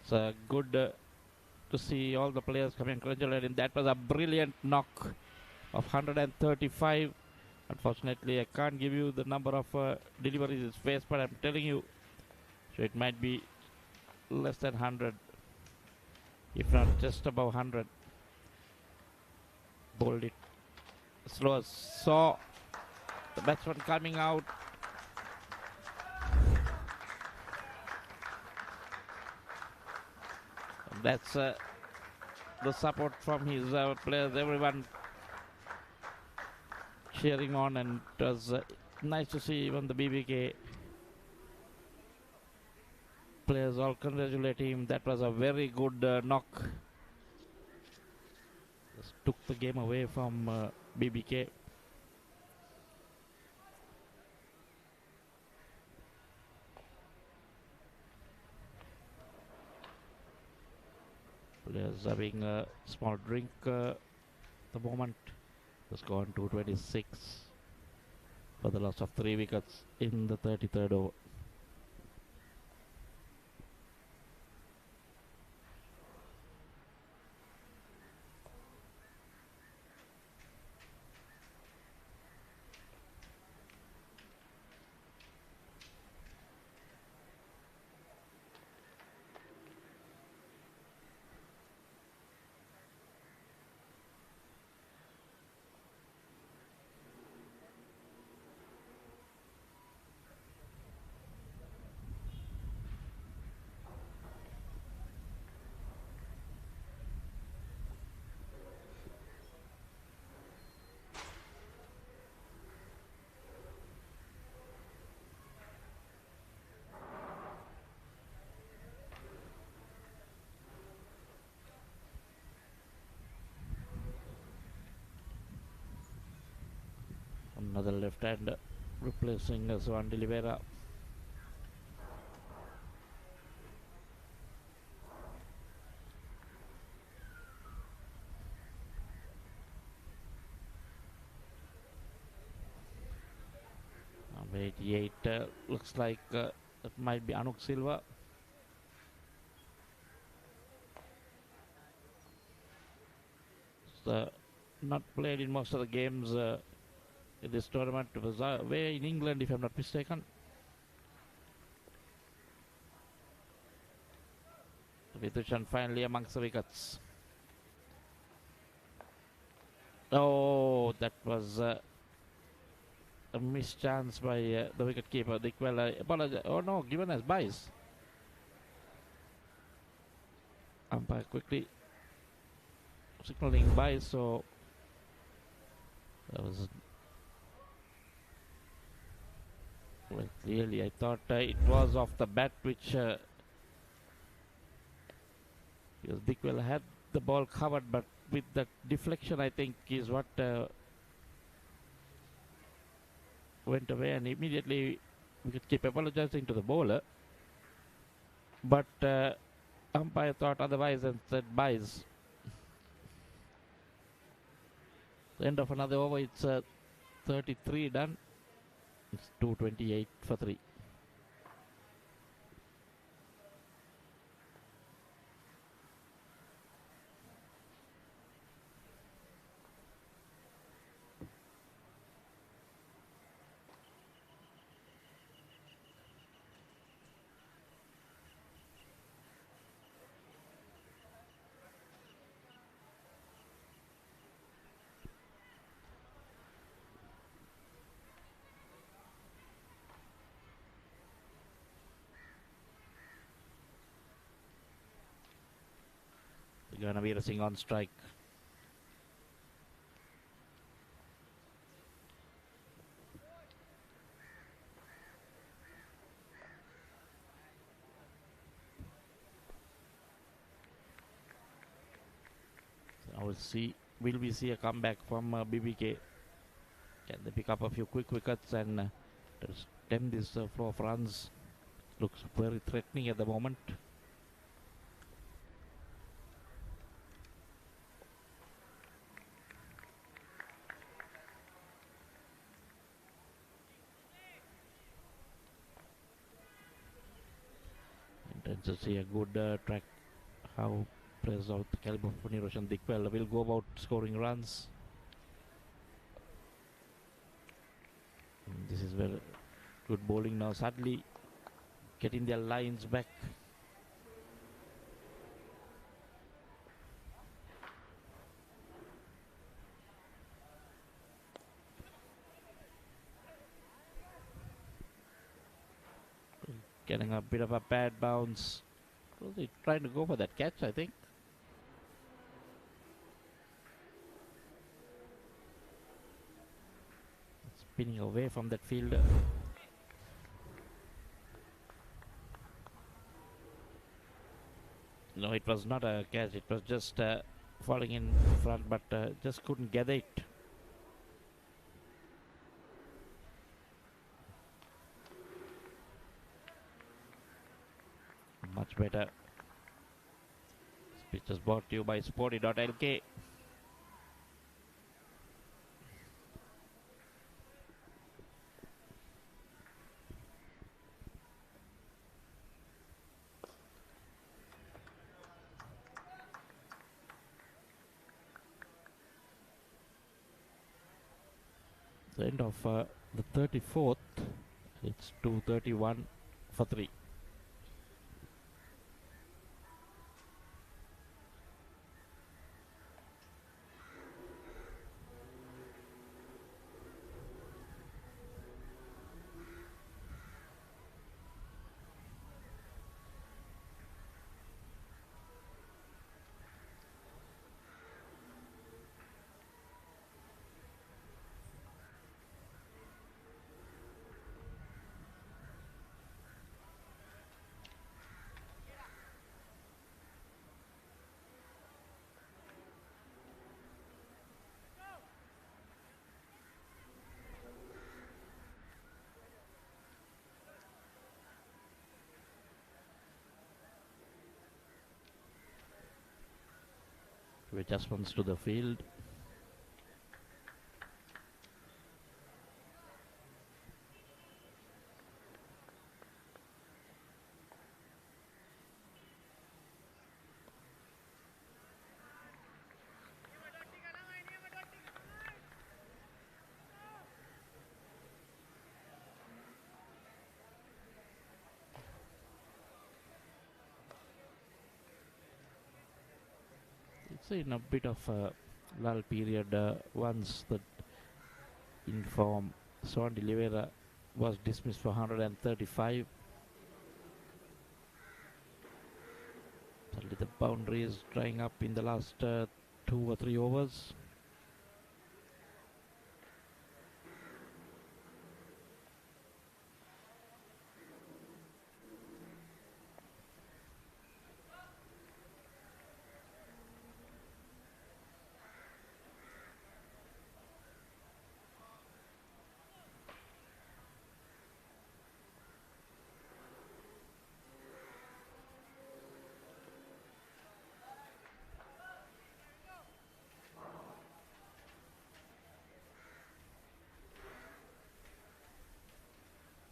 It's good to see all the players coming congratulating. That was a brilliant knock of 135. Unfortunately, I can't give you the number of deliveries it's faced, but I'm telling you, so it might be less than 100, if not just above 100. Bowled it slow. Saw the batsman coming out. And that's the support from his players, everyone cheering on, and it was nice to see even the BBK players all congratulate him. That was a very good knock. Just took the game away from BBK. Players having a small drink the moment. Has gone to 26 for the loss of 3 wickets in the 33rd over. another left hand replacing Swan de Oliveira. Number 88 looks like it might be Anuk Silva. Not played in most of the games in this tournament. It was away in England, if I'm not mistaken. Vitushan finally amongst the wickets. Oh, that was a missed chance by the wicket keeper. Dickwell apologized. Oh no, given as byes. Umpire quickly signaling by, so that was well, clearly I thought it was off the bat, which because Dickwell had the ball covered, but with that deflection I think is what went away, and immediately we could keep apologizing to the bowler, but umpire thought otherwise and said byes. The end of another over, it's 33 done. It's 228 for 3. Ganavir Singh on strike. So I will see. Will we see a comeback from BBK? Can they pick up a few quick wickets and stem this flow of runs? Looks very threatening at the moment. To see a good track how plays out the caliber of Niroshan Dickwell will go about scoring runs. This is very good bowling now, sadly getting their lines back. Getting a bit of a bad bounce. Was he trying to go for that catch, I think? Spinning away from that fielder. No, it was not a catch. It was just falling in front, but just couldn't get it. Much better. This pitch is brought to you by Sporty.lk. The end of the 34th. It's 231 for 3. Adjustments to the field. It's in a bit of a lull period once the inform Swan Delivera was dismissed for 135. Suddenly the boundary is drying up in the last 2 or 3 overs.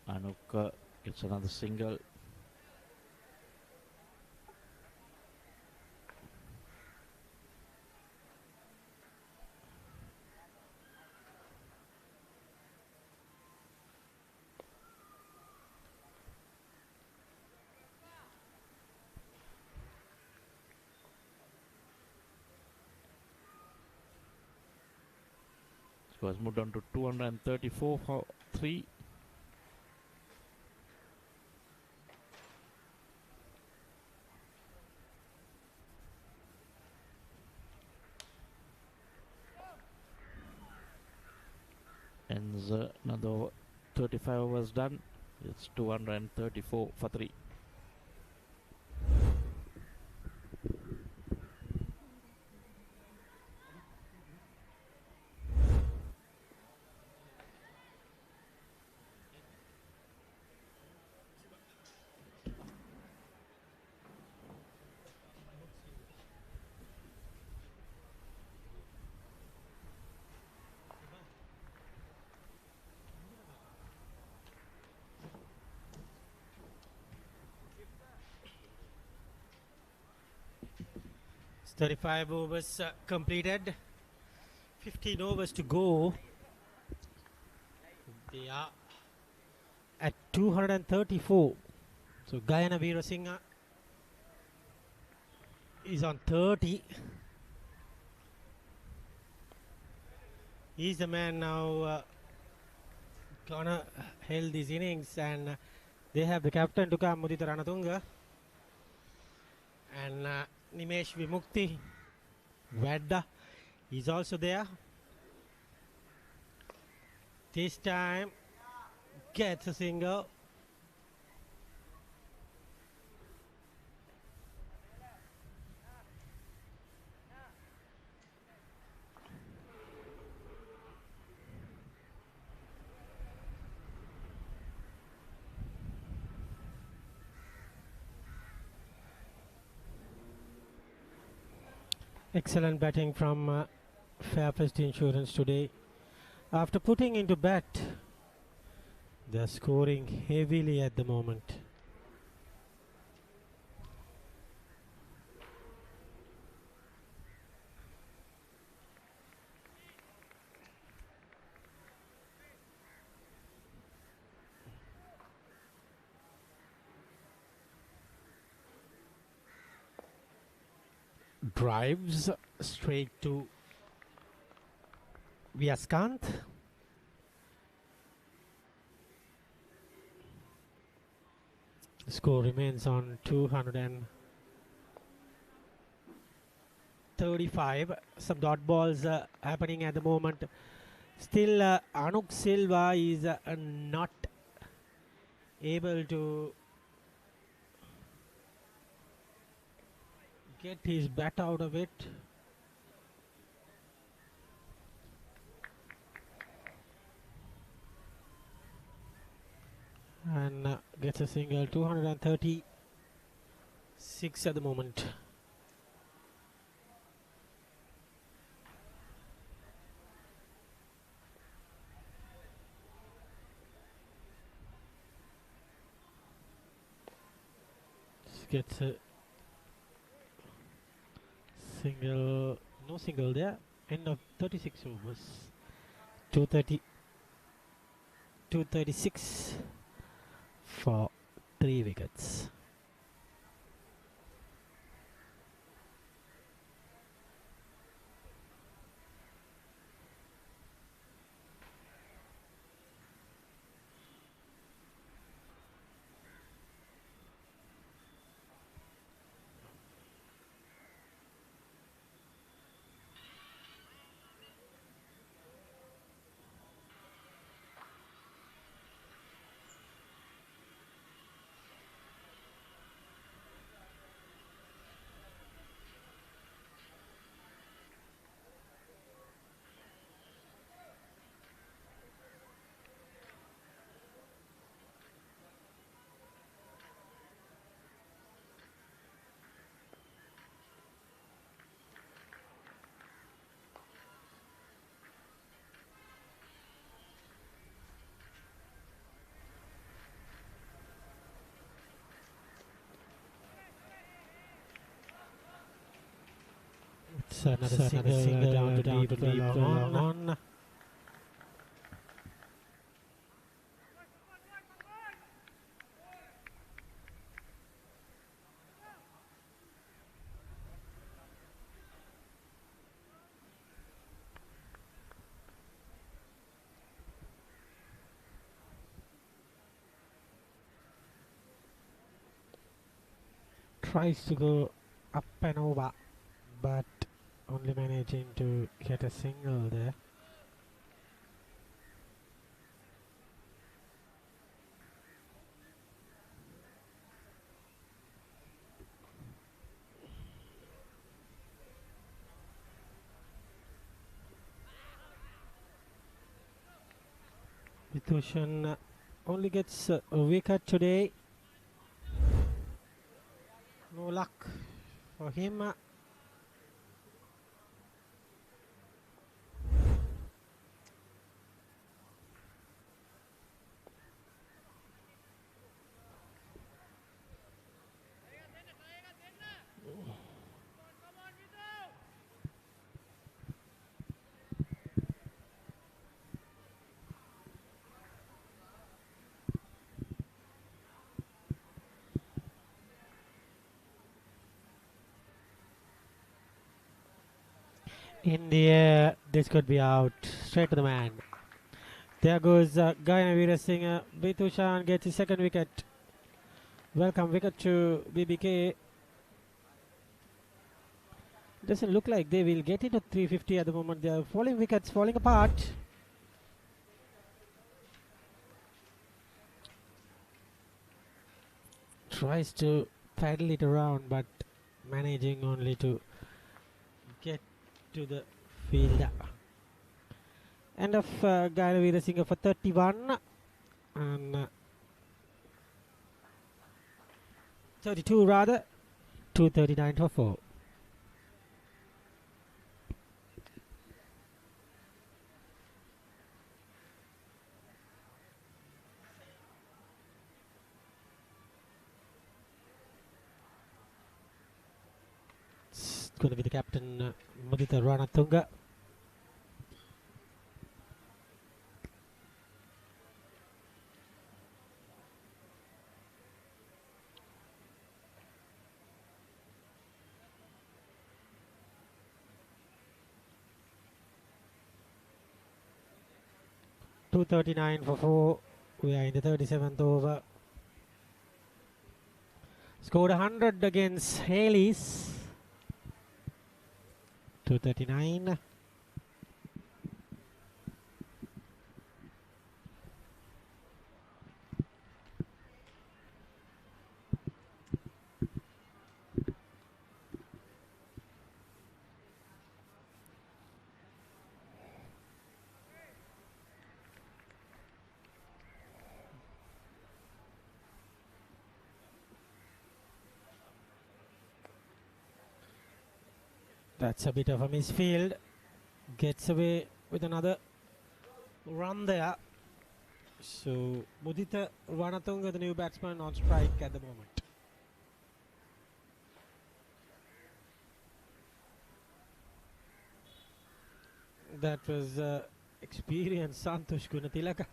Anuk gets another single. Score has moved on to 234 for 3. Ends another 35 overs done. It's 234 for 3. It's 35 overs completed. 15 overs to go. They are at 234. So Gayana Veerasinghe is on 30. He's the man now gonna hold these innings, and they have the captain to come, Mudita Ranatunga, and Nimesh Vimukti Vadda is also there. This time gets a single. Excellent batting from Fairfirst Insurance today. After putting into bat, they're scoring heavily at the moment. Drives straight to Vyaskant. The score remains on 235. Some dot balls happening at the moment. Still, Anuk Silva is not able to get his bat out of it. And gets a single. 236 at the moment. gets a single, no single there. End of 36 overs. 230, 236 for 3 wickets. It's another single down to deep on. Tries to go up and over, but only managing to get a single there. Vitushan only gets a wicket today. No luck for him. In the air, this could be out. Straight to the man. There goes Gayana Veerasinghe. Vitushan gets his second wicket. Welcome wicket to BBK. Doesn't look like they will get into 350 at the moment. They are falling wickets, falling apart. Tries to paddle it around, but managing only to get to the field. End of Gayana Veerasinghe for 31 and 32 rather. 239 for 4. Going to be the captain, Mudita Ranatunga. .239 for 4. We are in the 37th over. Scored 100 against Haleys. 239. That's a bit of a misfield. Gets away with another run there. So Mudita Ranatunga, the new batsman, on strike at the moment. That was experienced Santosh Gunatilaka.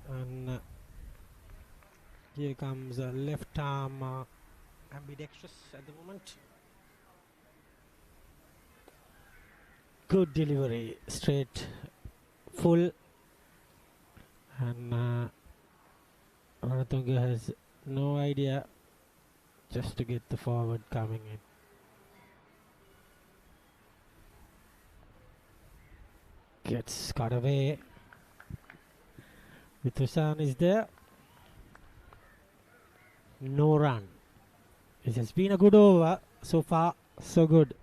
And here comes left arm ambidextrous at the moment. Good delivery, straight, full, and Ranatunga has no idea, just to get the forward coming in. Gets cut away. Vithusan is there. No run. It has been a good over. So far, so good.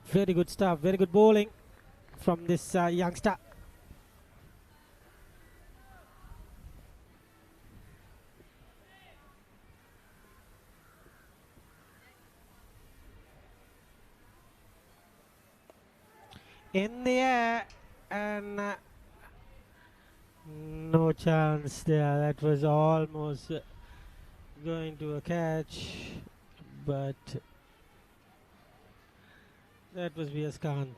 Very good stuff. Very good bowling from this youngster. In the air, and no chance there. That was almost going to a catch, but that was Viaskant.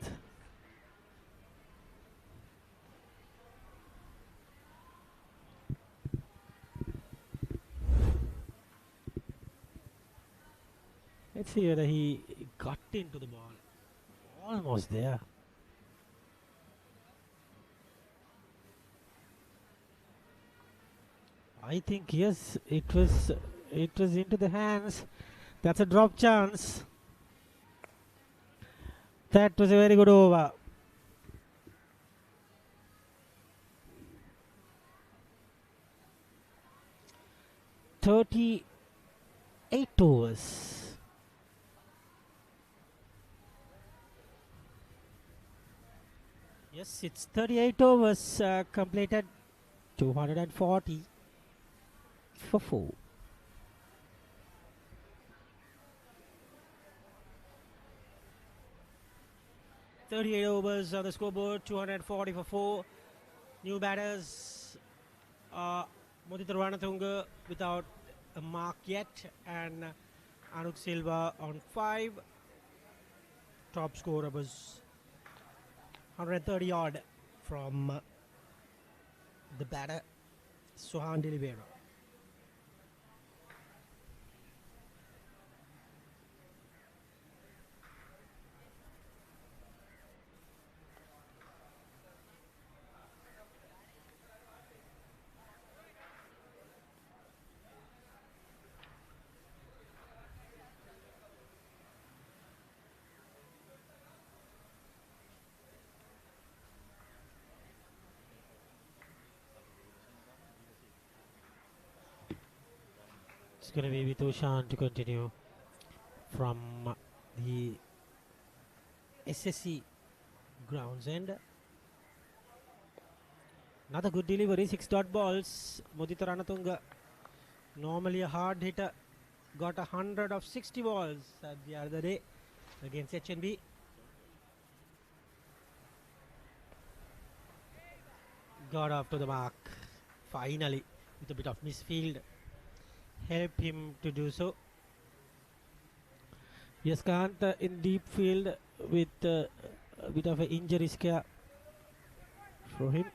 Let's see whether he got into the ball. Almost there. I think yes, it was into the hands. That's a drop chance. That was a very good over. $38 overs. Yes, it's 38 overs completed. 240 for 4. $38 overs on the scoreboard, 240 for 4. New batters, Mudita Ranatunga without a mark yet, and Anuk Silva on 5. Top scorer was 130 odd from the batter, Sohan De Oliveira. It's going to be Vitoshan to continue from the SSC grounds end. Another good delivery, 6 dot balls. Mudita Ranatunga, normally a hard hitter, got 100 of 60 balls the other day against HNB. Got off to the mark finally with a bit of misfield. Help him to do so. Yaskant in deep field with a bit of an injury scare for him.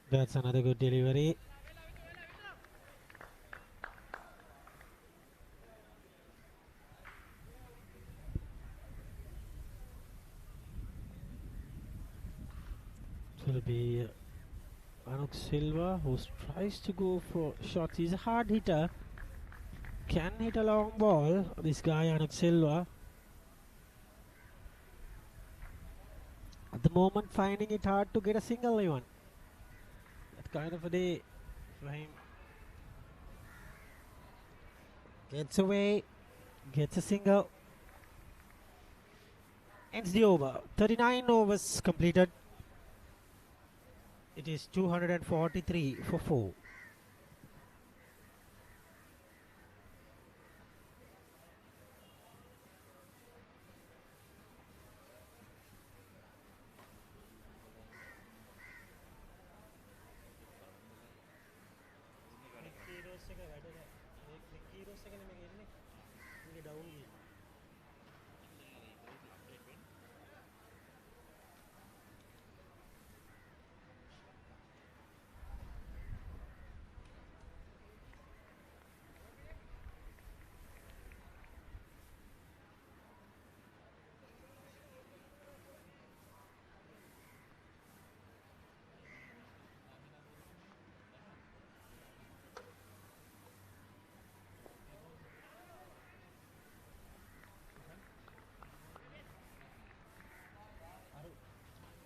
That's another good delivery. It will be Anuk Silva who tries to go for shots. He's a hard hitter. Can hit a long ball. This guy Anuk Silva. At the moment finding it hard to get a single even. That kind of a day for him. Gets away. Gets a single. Ends the over. 39 overs completed. It is 243 for 4.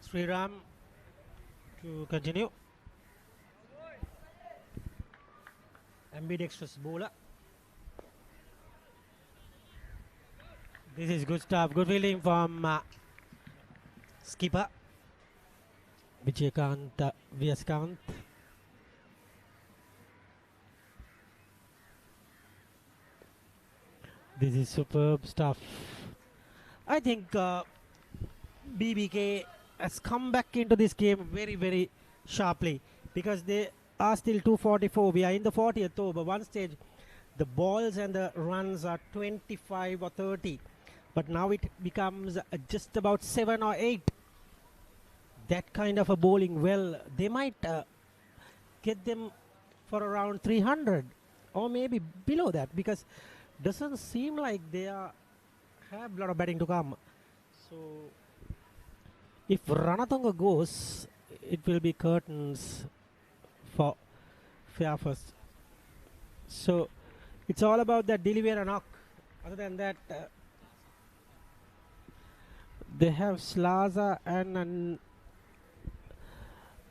Sriram to continue. Ambidextrous bowler. This is good stuff. Good fielding from skipper Vijayakant Vyaskant. This is superb stuff. I think BBK has come back into this game very, very sharply because they are still 244. We are in the 40th over. One stage, the balls and the runs are 25 or 30. But now it becomes just about 7 or 8. That kind of a bowling, well, they might get them for around 300 or maybe below that because doesn't seem like they have a lot of batting to come. So if Ranatunga goes, it will be curtains for Fairfirst. So it's all about that delivery and knock. Other than that, they have Slaza and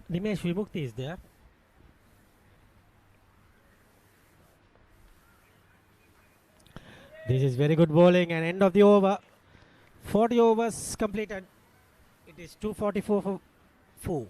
Nimesh Vimukti is there. This is very good bowling and end of the over. 40 overs completed. It is 244 for 4.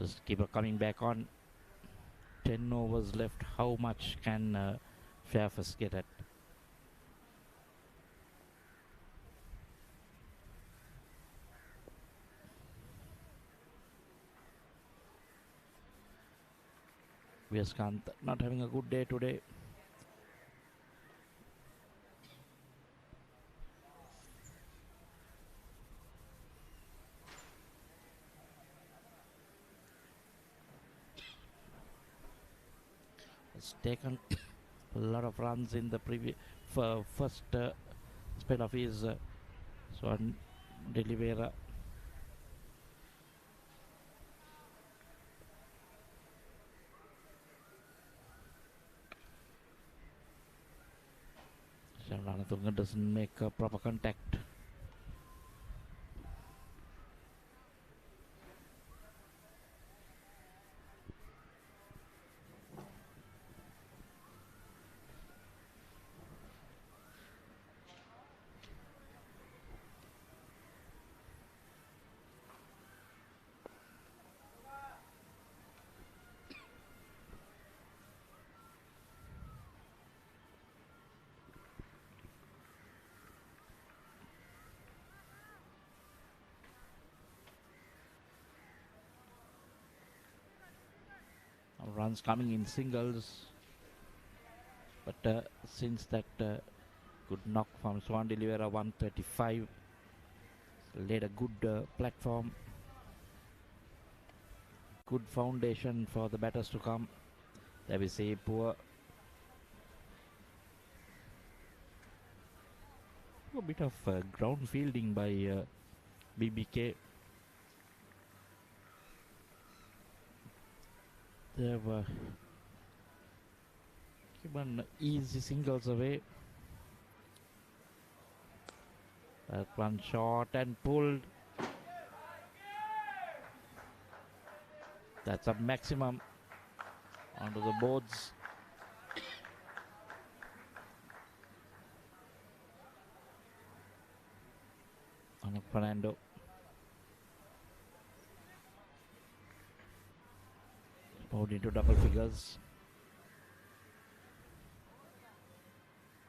Just keep coming back on. 10 overs left. How much can Fairfirst get at? Vyaskant not having a good day today. Has taken a lot of runs in the previous first spell of his Swan Delivera. Ranatunga doesn't make a proper contact. Runs coming in singles, but since that good knock from Swan Delivera 135 laid a good platform, good foundation for the batters to come. There we say poor, a bit of ground fielding by BBK. They have given easy singles away. That one shot and pulled. That's a maximum onto the boards. On Fernando. Moved into double figures.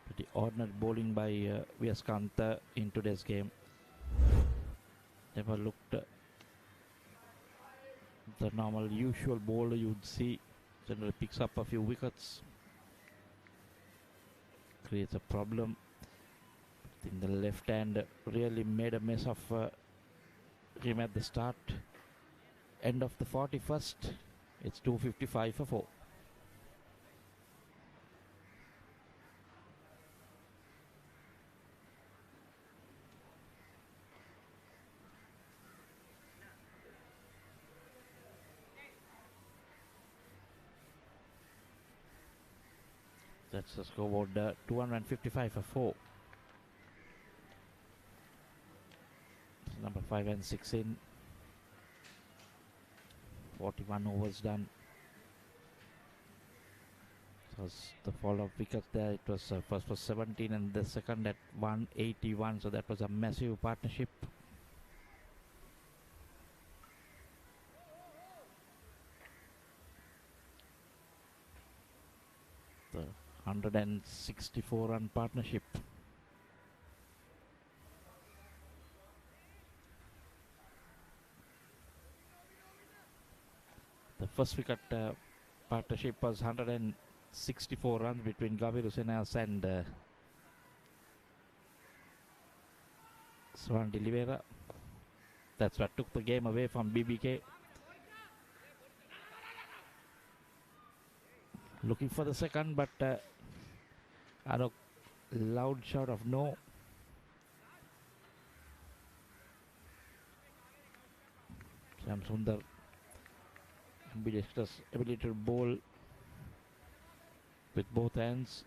Pretty ordinary bowling by Viaskanta in today's game. Never looked the normal usual bowler you'd see. Generally picks up a few wickets. Creates a problem. In the left hand really made a mess of him at the start. End of the 41st. It's 255 for 4. That's the scoreboard, 255 for 4. Number 5 and 6 in. 41 overs done. So the follow-up wicket there, it was first was 17 and the second at 181. So that was a massive partnership. The 164 run partnership. The first wicket partnership was 164 runs between Gavir Usenas and Swan de Oliveira. That's what took the game away from BBK. Looking for the second, but a loud shout of no. Sam Sundar ambidextrous ability to bowl with both hands.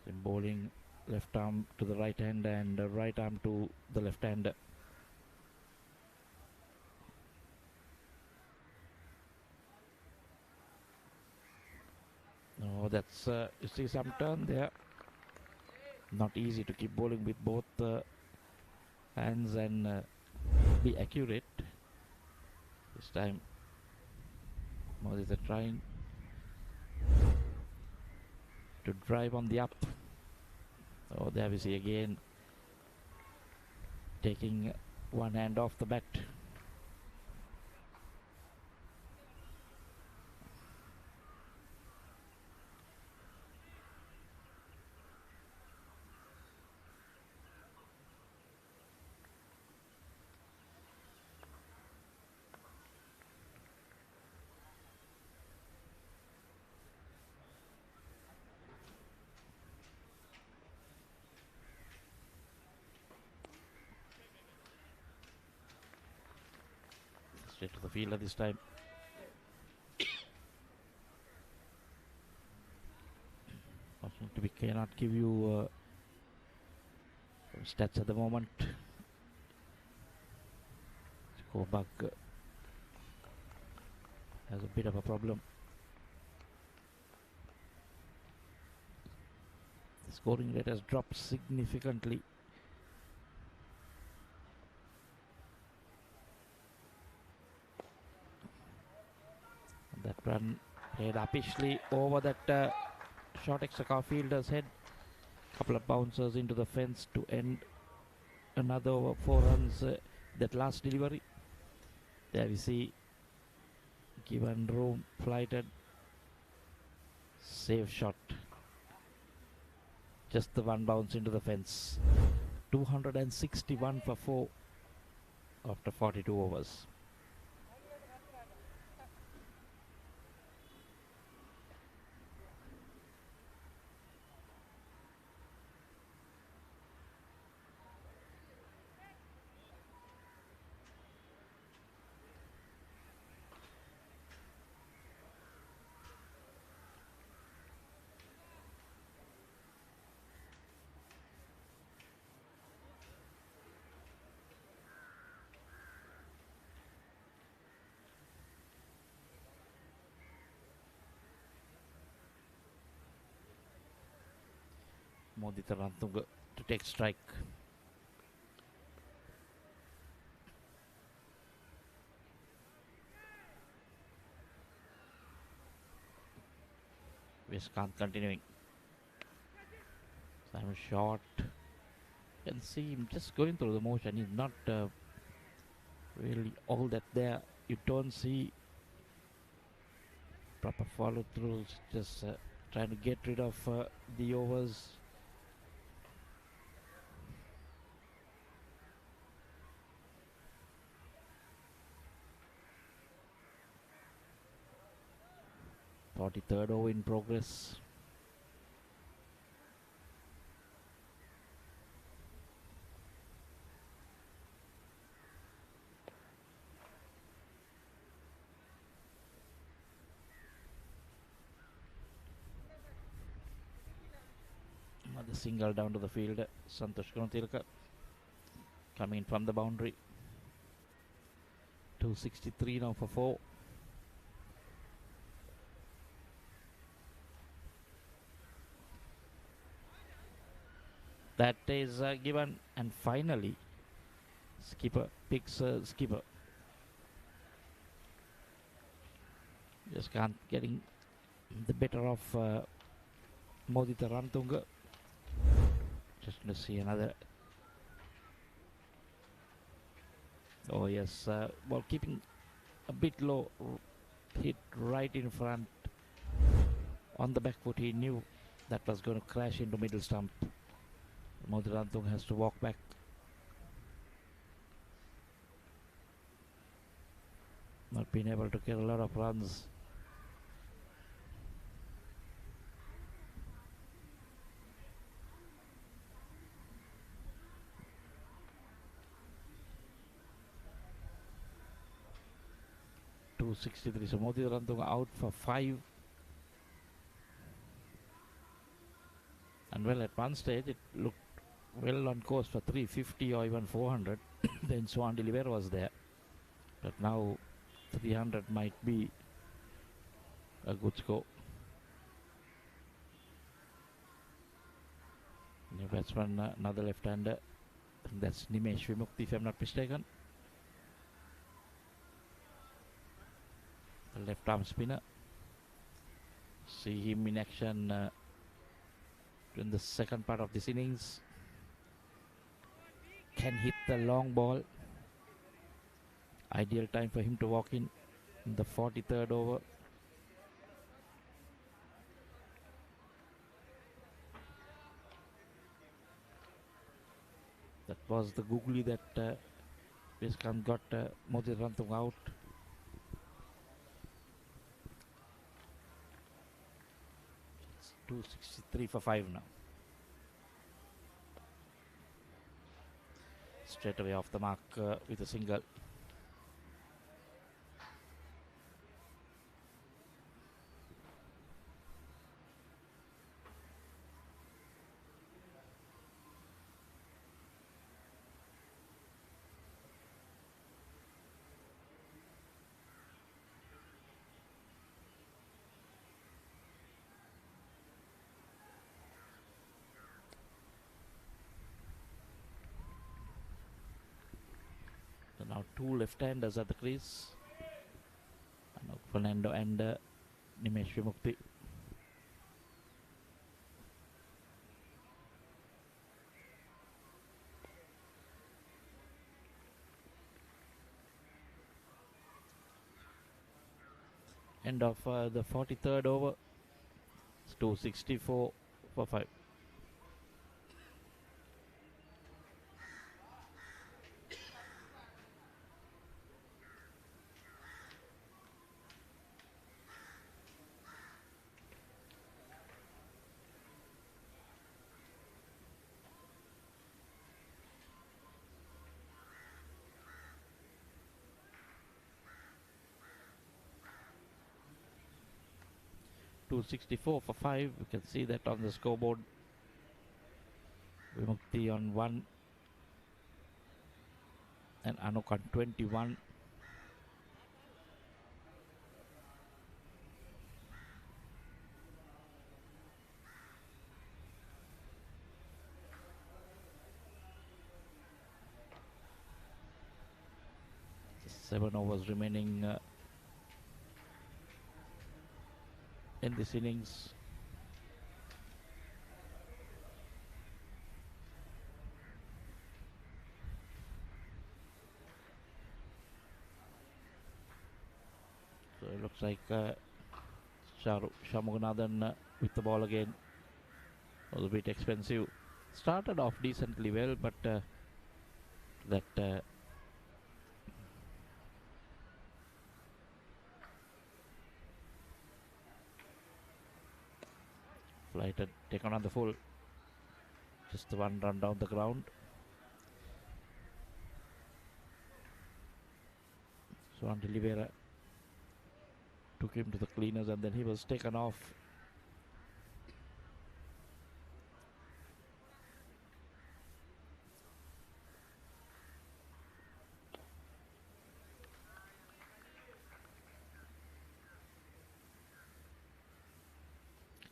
In bowling left arm to the right hand and right arm to the left hand. Oh, that's you see some turn there. Not easy to keep bowling with both hands and be accurate. This time Moses are trying to drive on the up. Oh, there we see again taking one hand off the bat. Straight to the fielder this time. Unfortunately, we cannot give you stats at the moment. Scorebug has a bit of a problem. The scoring rate has dropped significantly. That run played uppishly over that short extra car fielder's head. Couple of bouncers into the fence to end another over 4 runs. That last delivery. There we see given room, flighted, safe shot. Just the one bounce into the fence. 261 for 4 after 42 overs. Modita Rantunga to take strike. Viscant continuing. Simon short. You can see him just going through the motion. He's not really all that there. You don't see proper follow throughs. Just trying to get rid of the overs. Third over in progress. Another single down to the field. Sportylk coming in from the boundary. 263 now for 4. That is given, and finally skipper picks skipper. Just can't getting the better of Modita Rantunga. Just to see another. Oh yes, ball keeping a bit low, hit right in front on the back foot. He knew that was going to crash into middle stump. Modita Rantunga has to walk back. Not being able to get a lot of runs. .263, so Modita Rantunga out for 5. And well, at one stage it looked well on course for 350 or even 400. Then Sportylk was there. But now 300 might be a good score. New batsman, another left-hander. I think that's Nimesh Vimukti, if I'm not mistaken. The left-arm spinner. See him in action in the second part of this innings. Can hit the long ball. Ideal time for him to walk in the 43rd over. That was the googly that Viscant got Modita Rantunga out. It's 263 for 5 now. Straight away off the mark with a single. So now 2 left-handers at the crease. Fernando and Nimesh Vimukti. End of the 43rd over. It's 264 for 5. .264 for 5. You can see that on the scoreboard. Vimukti on 1 and Anuk on 21. 7 overs remaining in this innings. So it looks like Shamugunathan with the ball again. Was a bit expensive. Started off decently well, but that flight had taken on the full. Just the one run down the ground. So Oliveira took him to the cleaners and then he was taken off.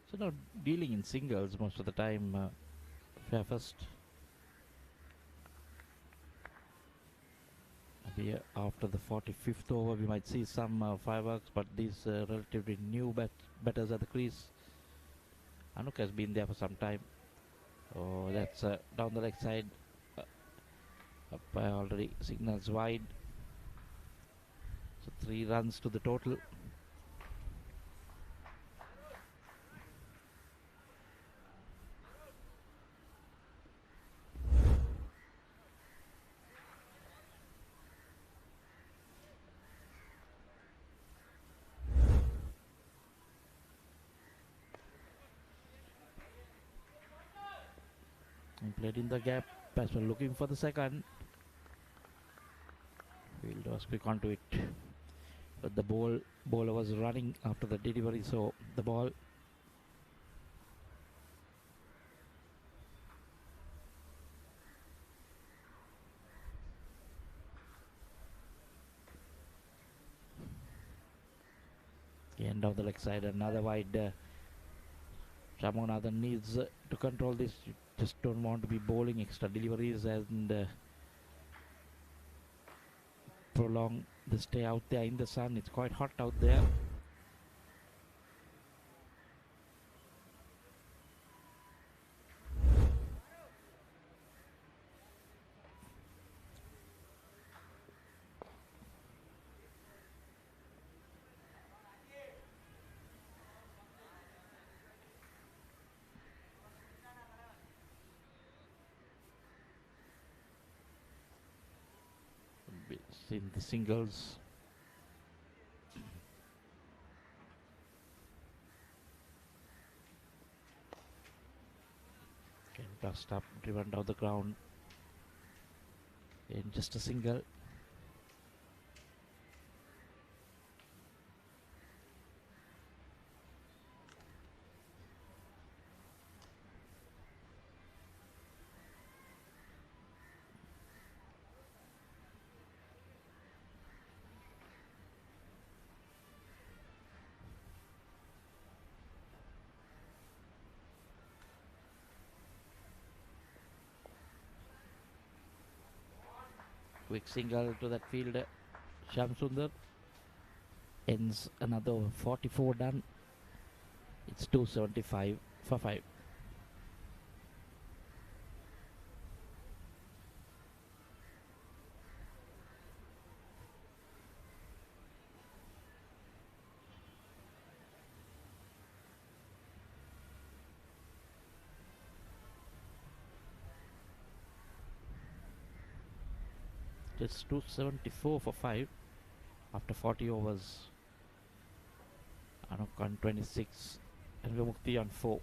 So now dealing in singles most of the time, Fairfirst. Maybe after the 45th over we might see some fireworks, but these relatively new batters at the crease. Anuk has been there for some time. Oh, that's down the leg side. Umpire already signals wide. So 3 runs to the total. And played in the gap. Batsman looking for the second. Fielder was quick onto it. But the bowler was running after the delivery, so the ball. Again down the leg side, another wide. Shamunathan needs to control this. You just don't want to be bowling extra deliveries and prolong the stay out there in the sun. It's quite hot out there. In the singles. Again, dust up, driven down the ground in just a single. Quick single to that fielder. Shamsundar ends another 44 done. It's 275 for 5. It's 274 for 5 after 40 overs. Anuk on 26 and Vimukti on 4.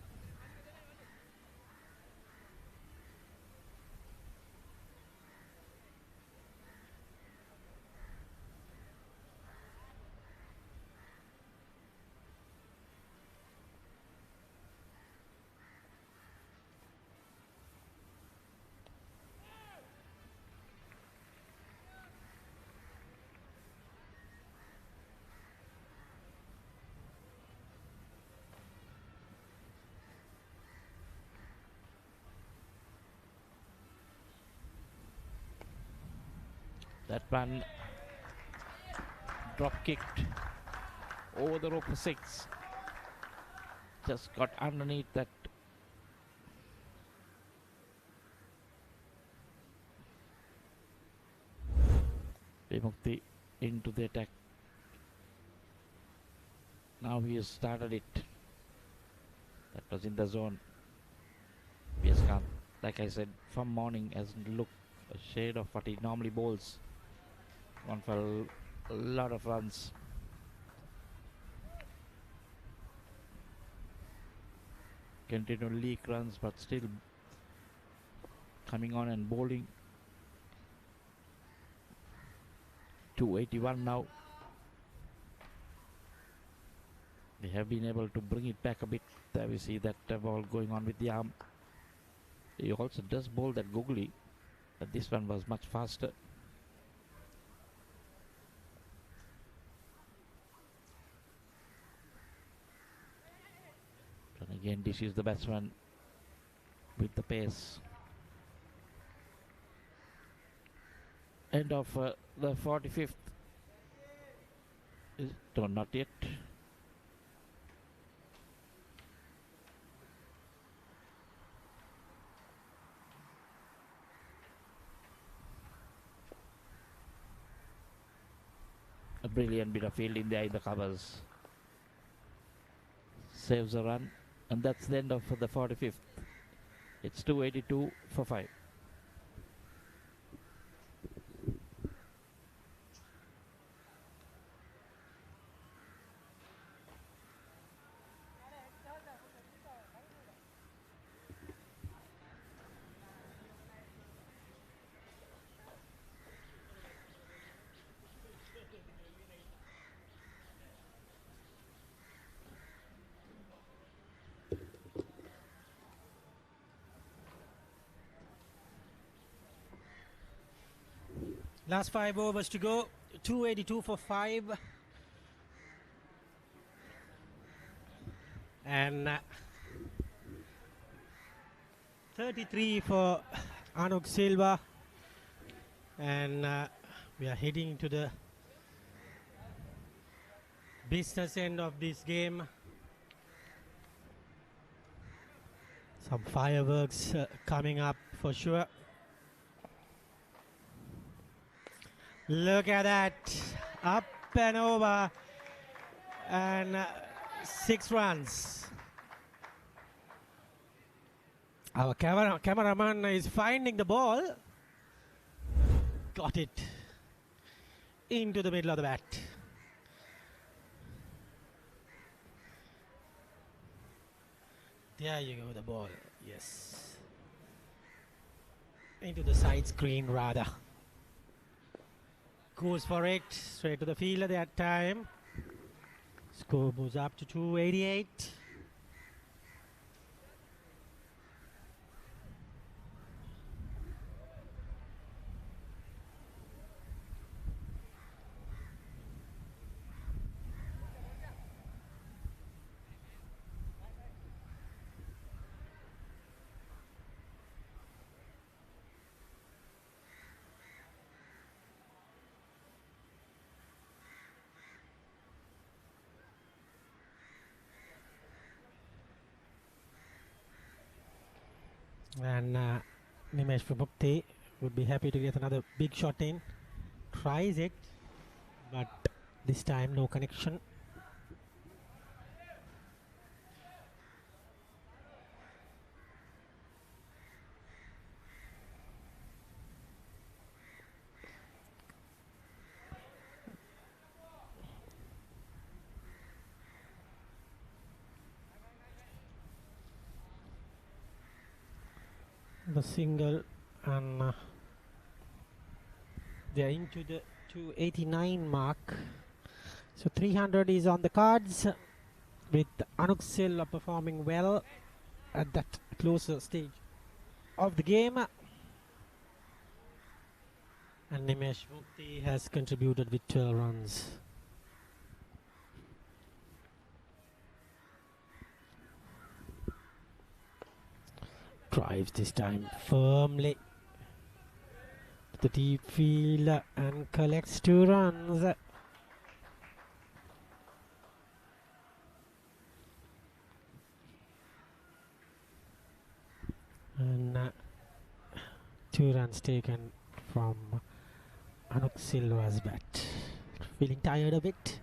That one drop kicked over the rope for 6. Just got underneath that. Vimukti into the attack. Now he has started it. That was in the zone. Viaskan, like I said, from morning hasn't looked a shade of what he normally bowls. One for a lot of runs. Continue to leak runs, but still coming on and bowling. 281 now. They have been able to bring it back a bit. There we see that ball going on with the arm. He also does bowl that googly, but this one was much faster. And again, this is the batsman with the pace. End of the 45th. No, not yet. A brilliant bit of fielding there in the covers. Saves a run, and that's the end of the 45th. It's 282 for 5. Last 5 overs to go. 282 for 5. And 33 for Anuk Silva. And we are heading to the business end of this game. Some fireworks coming up for sure. Look at that, up and over, and 6 runs. Our cameraman is finding the ball, got it into the middle of the bat. There you go, the ball, yes. Into the side screen rather. Goes for it, straight to the field at that time. Score moves up to 288. And Nimesh Vimukti would be happy to get another big shot in. Tries it, but this time no connection. The single, and they are into the 289 mark. So 300 is on the cards, with Anuk Silva performing well at that closer stage of the game. And Nimesh Vimukti has contributed with 12 runs. Drives this time firmly to the deep field and collects 2 runs. 2 runs taken from Anuk Silva's bat. Feeling tired a bit.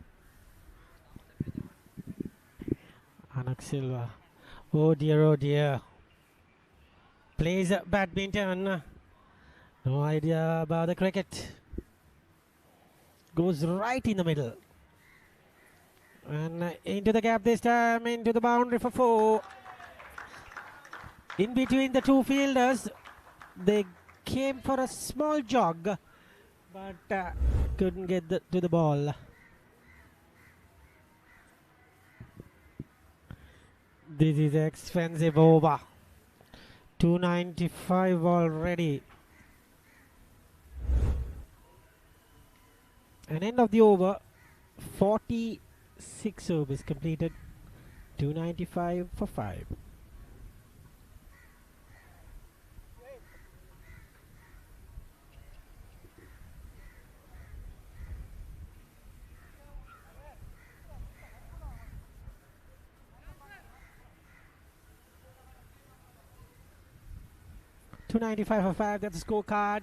Anuk Silva. Oh dear, oh dear. Plays badminton. No idea about the cricket. Goes right in the middle. And into the gap this time, into the boundary for 4. In between the two fielders, they came for a small jog, but couldn't get to the ball. This is expensive over. 295 already. And end of the over, 46 overs completed, 295 for 5. $295 for 5, that's the scorecard.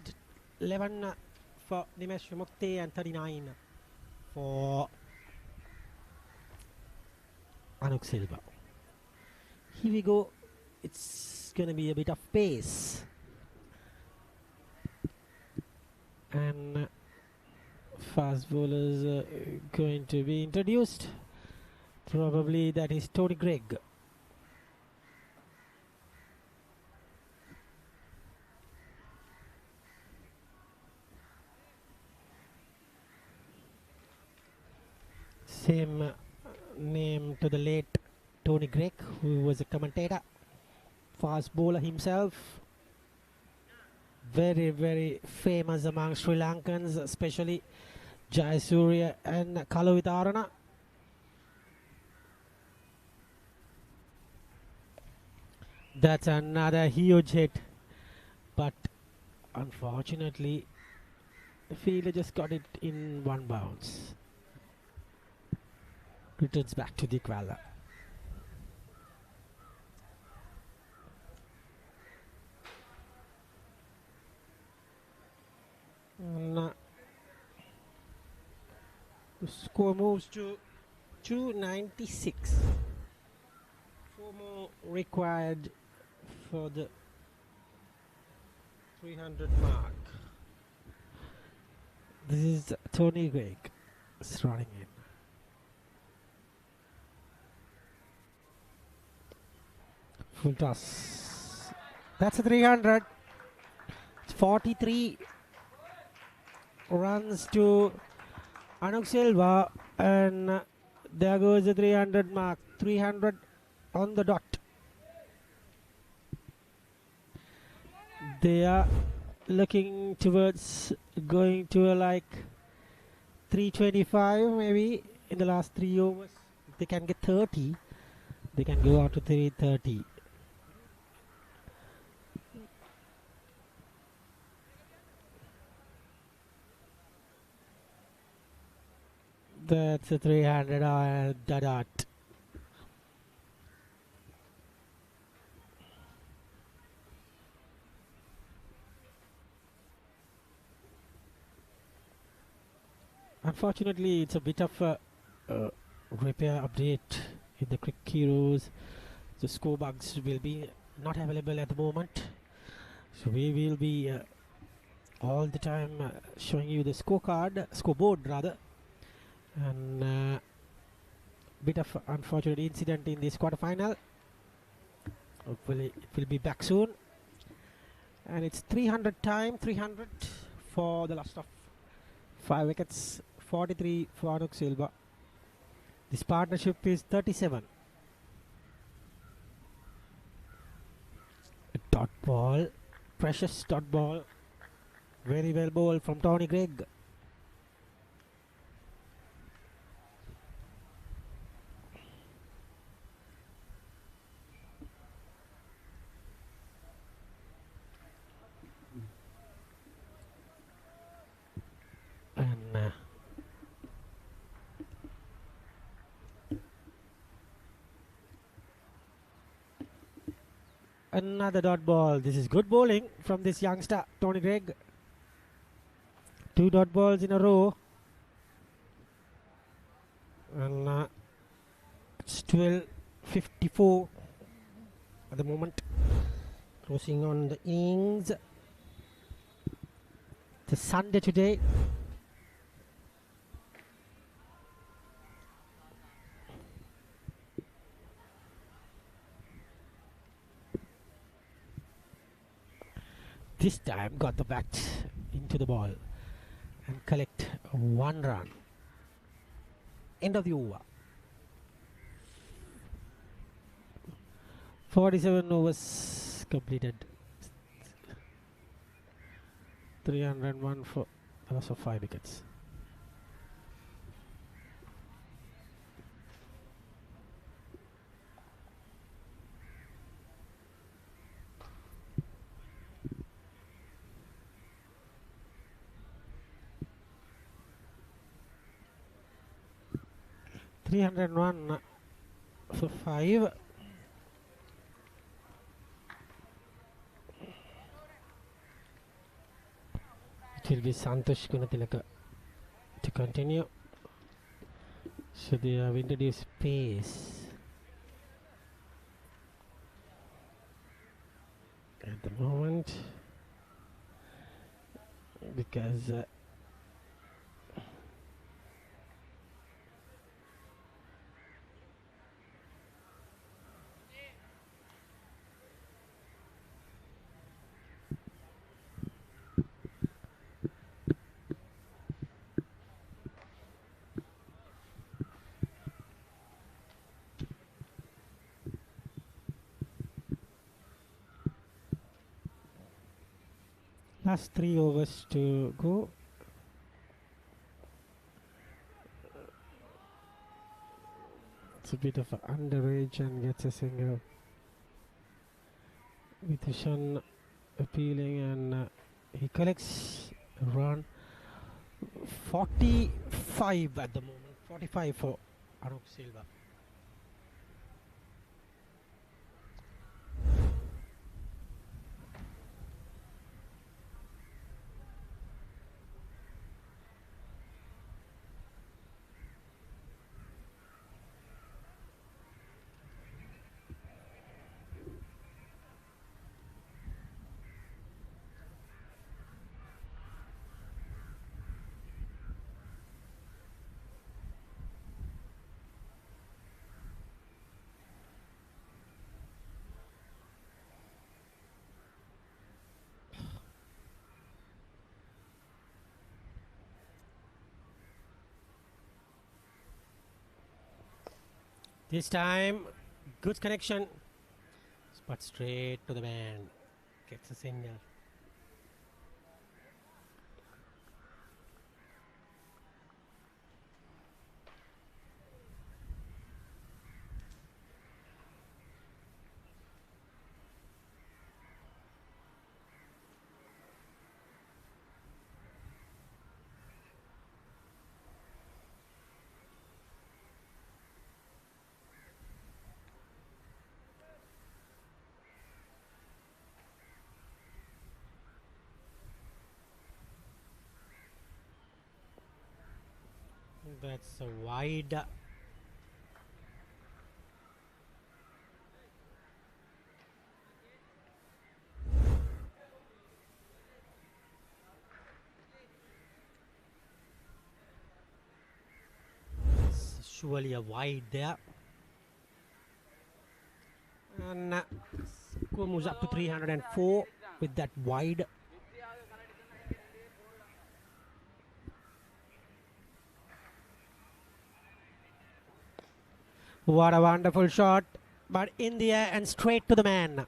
11 for Nimesh Mukti and 39 for Anuk Silva. Here we go. It's going to be a bit of pace. And fast bowlers going to be introduced. Probably that is Tony Gregg. Same name to the late Tony Gregg, who was a commentator, fast bowler himself, very, very famous among Sri Lankans, especially Jayasuriya and Kalavitarana. That's another huge hit, but unfortunately the fielder just got it in one bounce. Returns back to the Kuala. And the score moves to 296. 4 more required for the 300 mark. This is Tony Gregg running in. Full toss. That's a 300. It's 43 runs to Anuk Silva, and there goes the 300 mark. 300 on the dot. They are looking towards going to like 325 maybe in the last 3 overs. If they can get 30, they can go out to 330. That's a 300 on the dot. Unfortunately, it's a bit of a repair update in the Crick Heroes. The score bugs will be not available at the moment, so we will be all the time showing you the scoreboard rather. And bit of unfortunate incident in this quarterfinal. Hopefully it will be back soon. And it's 300 time, 300 for the last of 5 wickets, 43 for Anuk Silva. This partnership is 37. A dot ball, precious dot ball. Very well bowled from Tony Gregg. Another dot ball. This is good bowling from this youngster, Tony Gregg. 2 dot balls in a row. And it's 12:54 at the moment. Crossing on the innings. It's Sunday today. This time got the bat into the ball and collect 1 run. End of the over. 47 overs completed. 301 for the loss of 5 wickets. $301 for 5. It will be Santosh Gunatilaka to continue. So they have introduced pace at the moment because last 3 overs to go. It's a bit of an underage and gets a single. With Ishan appealing and he collects a run. 45 at the moment. 45 for Anup Silva. This time, good connection, but straight to the man. Gets a single. That's a wide. Surely a wide there. And score moves up to 304 with that wide. What a wonderful shot, but in the air and straight to the man.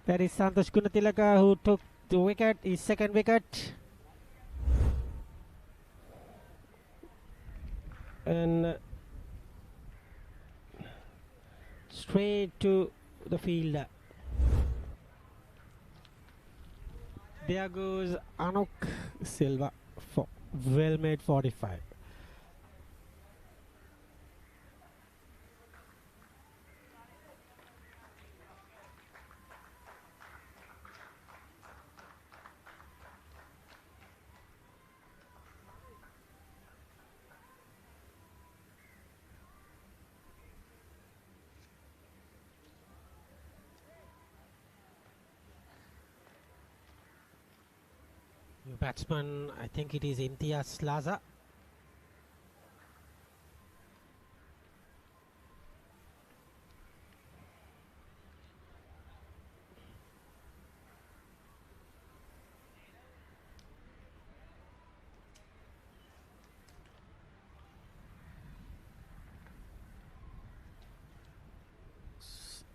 That is Santosh Gunatilaka who took the wicket, his second wicket. And straight to the field. There goes Anup Silva for well-made 45. batsman, I think it is Imtiaz Slaza.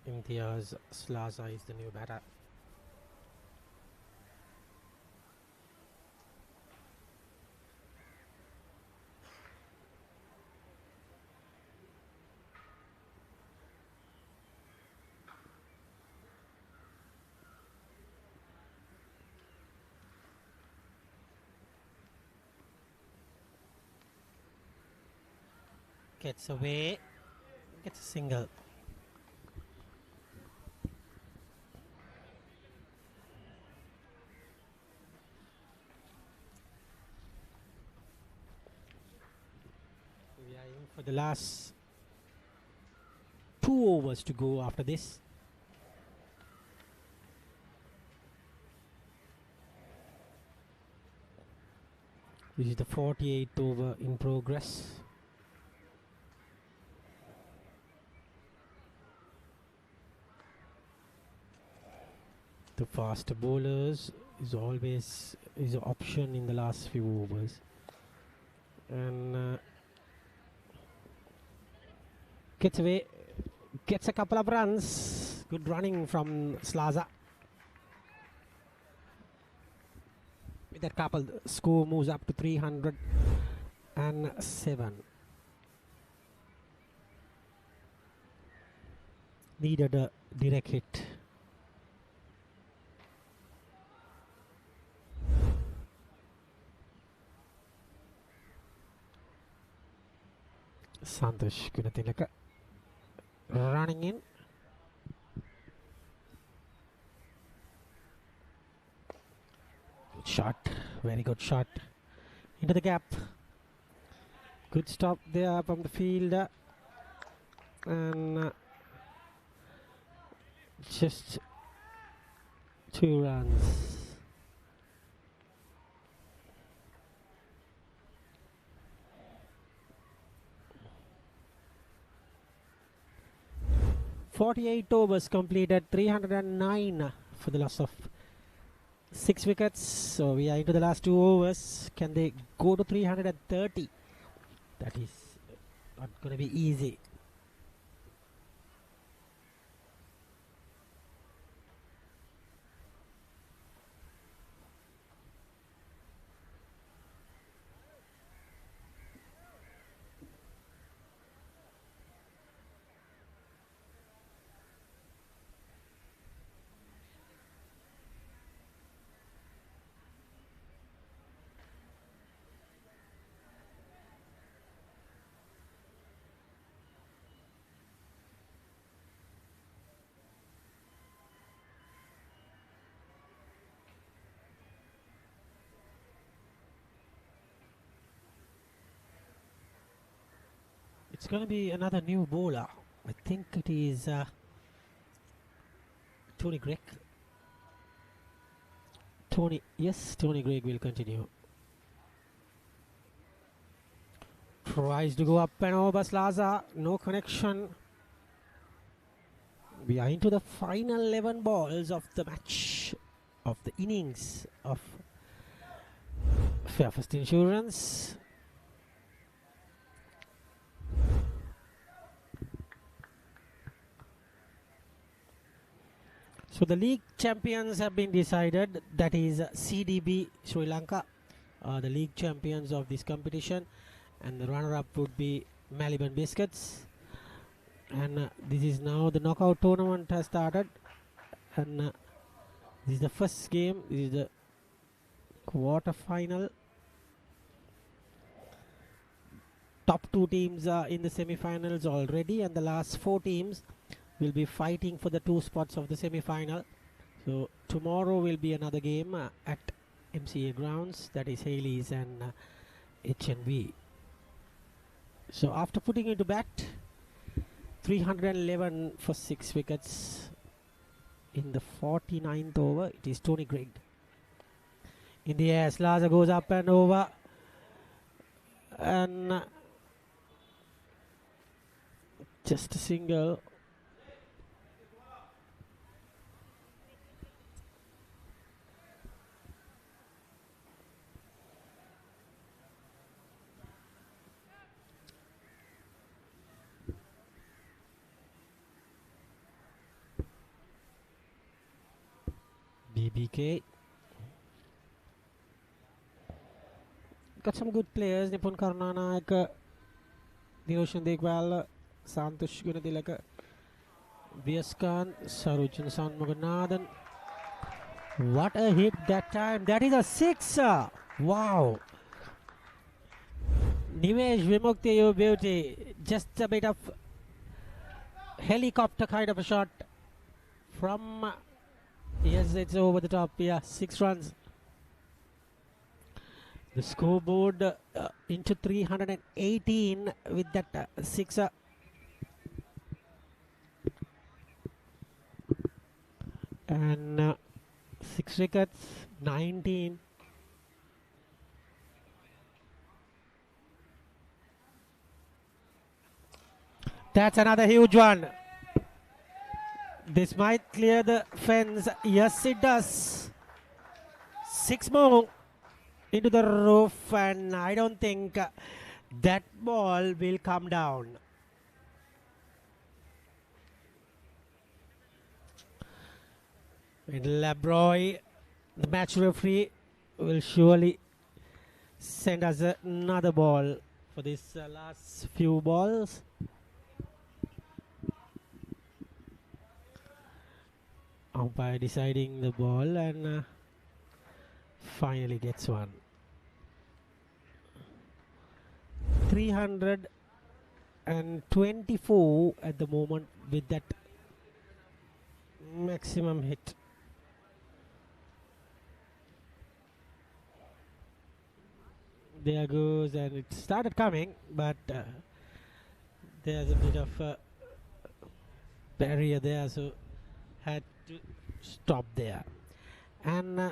Imtiaz Slaza is the new batter. Gets away, gets a single. We are in for the last 2 overs to go after this. This is the 48th over in progress. The faster bowlers is always an option in the last few overs, and gets away, gets a couple of runs. Good running from Slaza. With that couple, the score moves up to 307. Needed a direct hit. Santosh Gunatilaka running in. Good shot, very good shot into the gap. Good stop there from the fielder, and just 2 runs. .48 overs completed, 309 for the loss of 6 wickets. So we are into the last 2 overs. Can they go to 330? That is not going to be easy. It's going to be another new bowler. I think it is Tony Gregg. Tony Gregg will continue. Tries to go up and over Slaza. No connection. We are into the final 11 balls of the match, of the innings of Fairfirst Insurance. So the league champions have been decided. That is CDB Sri Lanka, the league champions of this competition, and the runner-up would be Maliban Biscuits. And this is now the knockout tournament has started, and this is the first game. This is the quarter final. Top 2 teams are in the semi-finals already, and the last 4 teams will be fighting for the 2 spots of the semi-final. So tomorrow will be another game at MCA grounds, that is Haley's and HNB. So after putting into bat, 311 for 6 wickets in the 49th over, it is Tony Gregg. In the air, Slaza goes up and over. And just a single. BBK. Got some good players. Nipun Karnanayaka, Niroshan Dekwal, Santosh Gunadilaka, Vyaskan, Sarujan Sanmuganathan. What a hit that time. That is a sixer. Wow. Nimesh Vimukti, you beauty. Just a bit of helicopter kind of a shot from. Yes, it's over the top. Yeah, 6 runs. The scoreboard into 318 with that sixer. And 6 wickets, 19. That's another huge one. This might clear the fence. Yes, it does. 6 more into the roof, and I don't think that ball will come down. And Labroy, the match referee, will surely send us another ball for this last few balls. Umpire deciding the ball, and finally gets one. 324 at the moment with that maximum hit. There goes, and it started coming, but there's a bit of barrier there, so had to stop there. And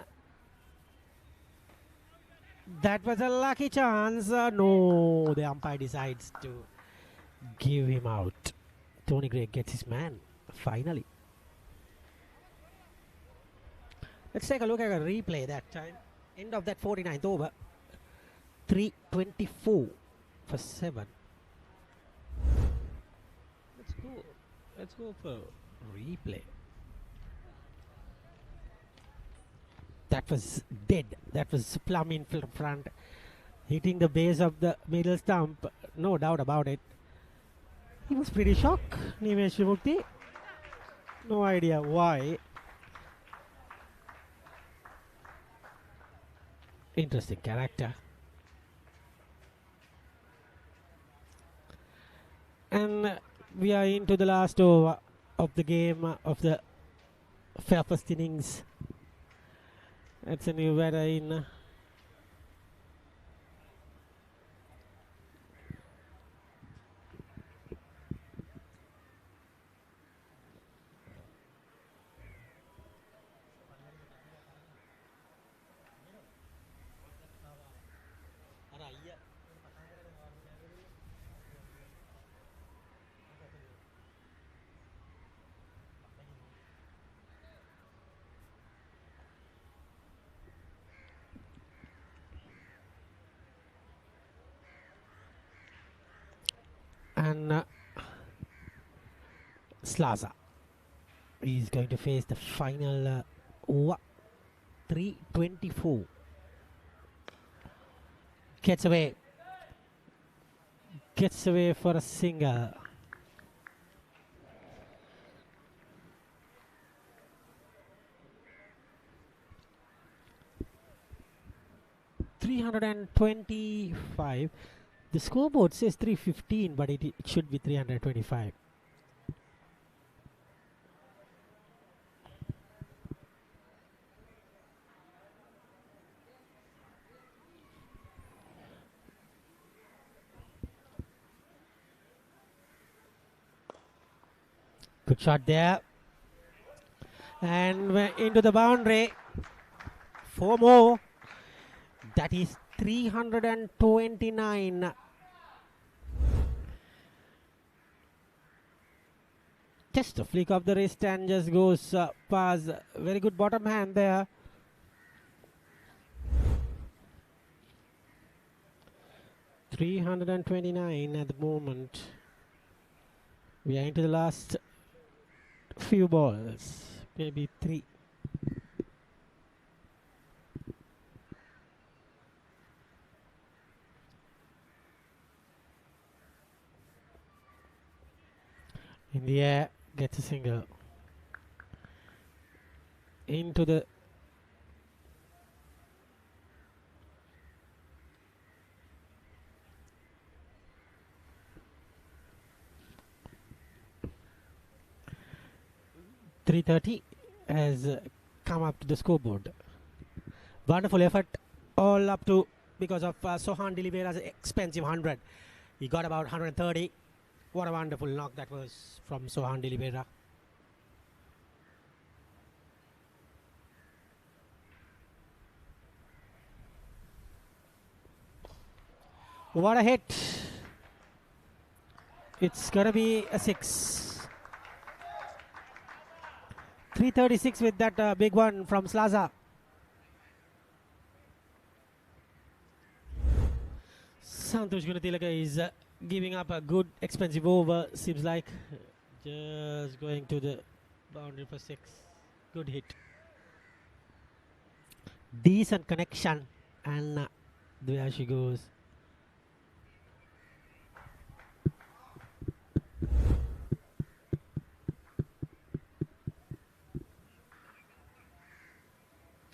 that was a lucky chance. No, the umpire decides to give him out. Tony Gregg gets his man, finally. Let's take a look at a replay that time. End of that 49th over. 324 for 7. Let's go for replay. That was dead. That was plumb in front, hitting the base of the middle stump. No doubt about it. He was pretty shocked, Nimesh Vimukti. No idea why. Interesting character. And we are into the last over of the game of the Fairfirst innings. That's a new batter in. And Slaza is going to face the final over. 324. Gets away. Gets away for a single. $325. The scoreboard says 315, but it should be 325. Good shot there. And into the boundary. 4 more. That is 329. Just a flick of the wrist and just goes past. Very good bottom hand there. $329 at the moment. We are into the last few balls, maybe 3. In the air, gets a single. Into the .330 has come up to the scoreboard. Wonderful effort, all up to because of Sohan Dilivera's expensive 100. He got about 130. What a wonderful knock that was from Sohan Dilivera. What a hit. It's gonna be a 6. 336 with that big one from Slaza. Santosh Gunatilaka is giving up a good expensive over. Seems like just going to the boundary for 6. Good hit. Decent connection, and there she goes.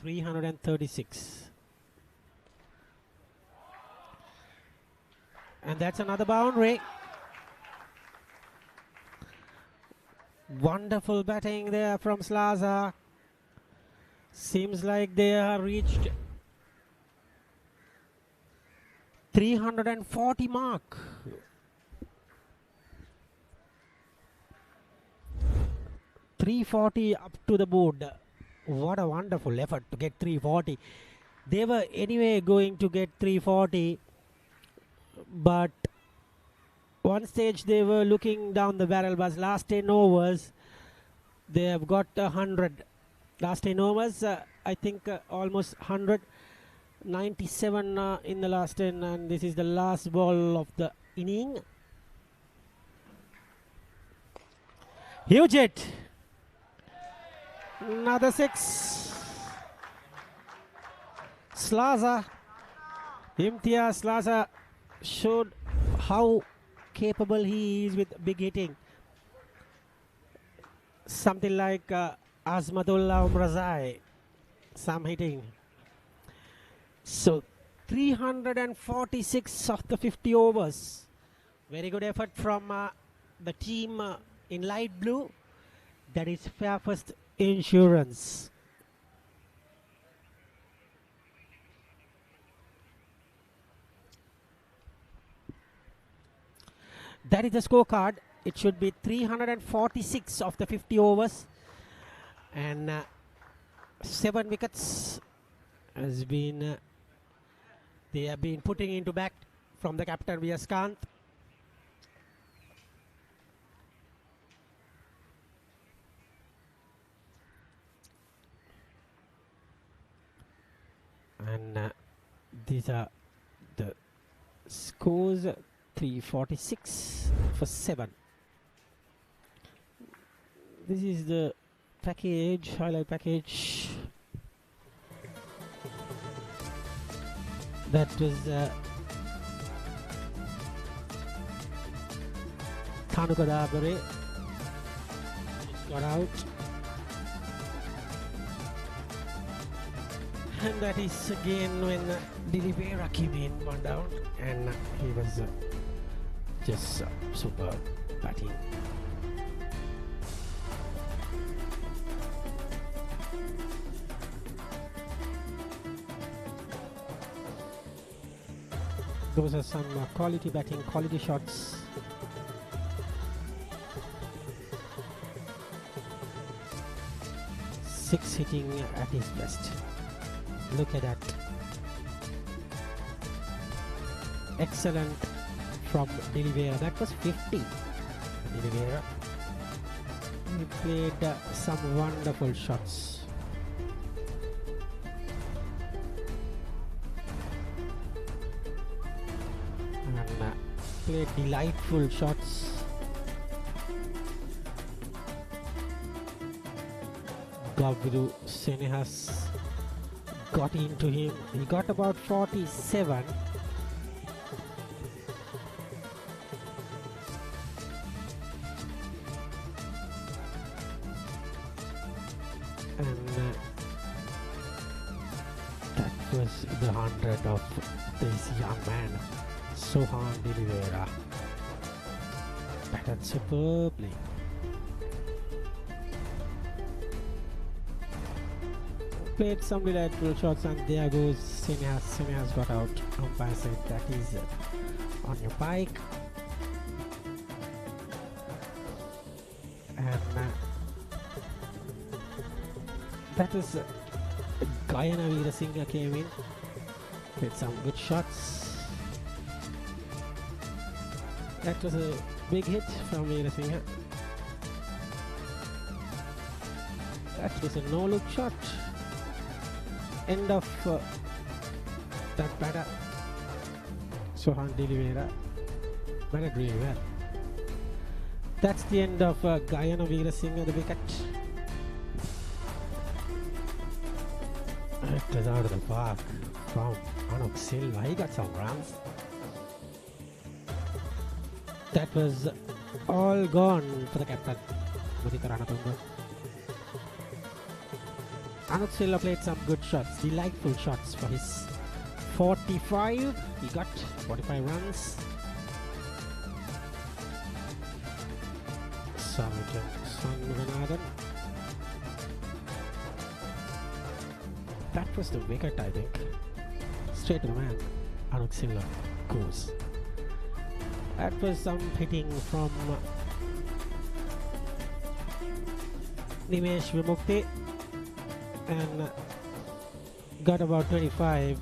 $336. And that's another boundary. Wonderful batting there from Slaza. Seems like they have reached 340 mark. .340 up to the board. What a wonderful effort to get 340. They were anyway going to get 340, but one stage they were looking down the barrel, but last 10 overs they have got 100. Last 10 overs, I think almost 100. 97 in the last 10, and this is the last ball of the inning. Huge hit. Another 6. Slaza, Imtiaz Slaza showed how capable he is with big hitting. Something like Azmatullah Umrazai, some hitting. So 346 of the 50 overs. Very good effort from the team in light blue. That is Fairfirst Insurance. That is the scorecard. It should be 346 of the 50 overs, and 7 wickets has been they have been putting into bat from the captain Viyaskant. And these are the scores. 346 for 7. This is the package, highlight package. That was Thanuka Dabare got out. And that is again when Dilipera came in, one down, and he was just super batting. Those are some quality batting, quality shots. Six hitting at his best. Look at that. excellent from D'Oliveira. That was 50. D'Oliveira. He played some wonderful shots. And played delightful shots. Gaviru Senehas got into him. He got about 47. And that was the 100 of this young man, Sohan D'Oliveira. Batted superbly. Played some delightful shots, and there goes Senehas. Senehas got out. Umpire said that is on your bike. And that was Gayana Veerasinghe came in. Played some good shots. That was a big hit from Veerasinghe. That was a no-look shot. End of that batter. Sohan D'Oliveira batted really well. That's the end of Gayana Veerasinghe, the wicket. It was out of the park from Anuk Silva. He got some runs. That was all gone for the captain, Mudita Ranatunga. Anuk Silva played some good shots, delightful shots for his 45. He got 45 runs. Sarvajan Swanmuganathan. That was the wicket, I think. Straight to the man, Anuk Silva goes. That was some hitting from Nimesh Vimukti. And got about 25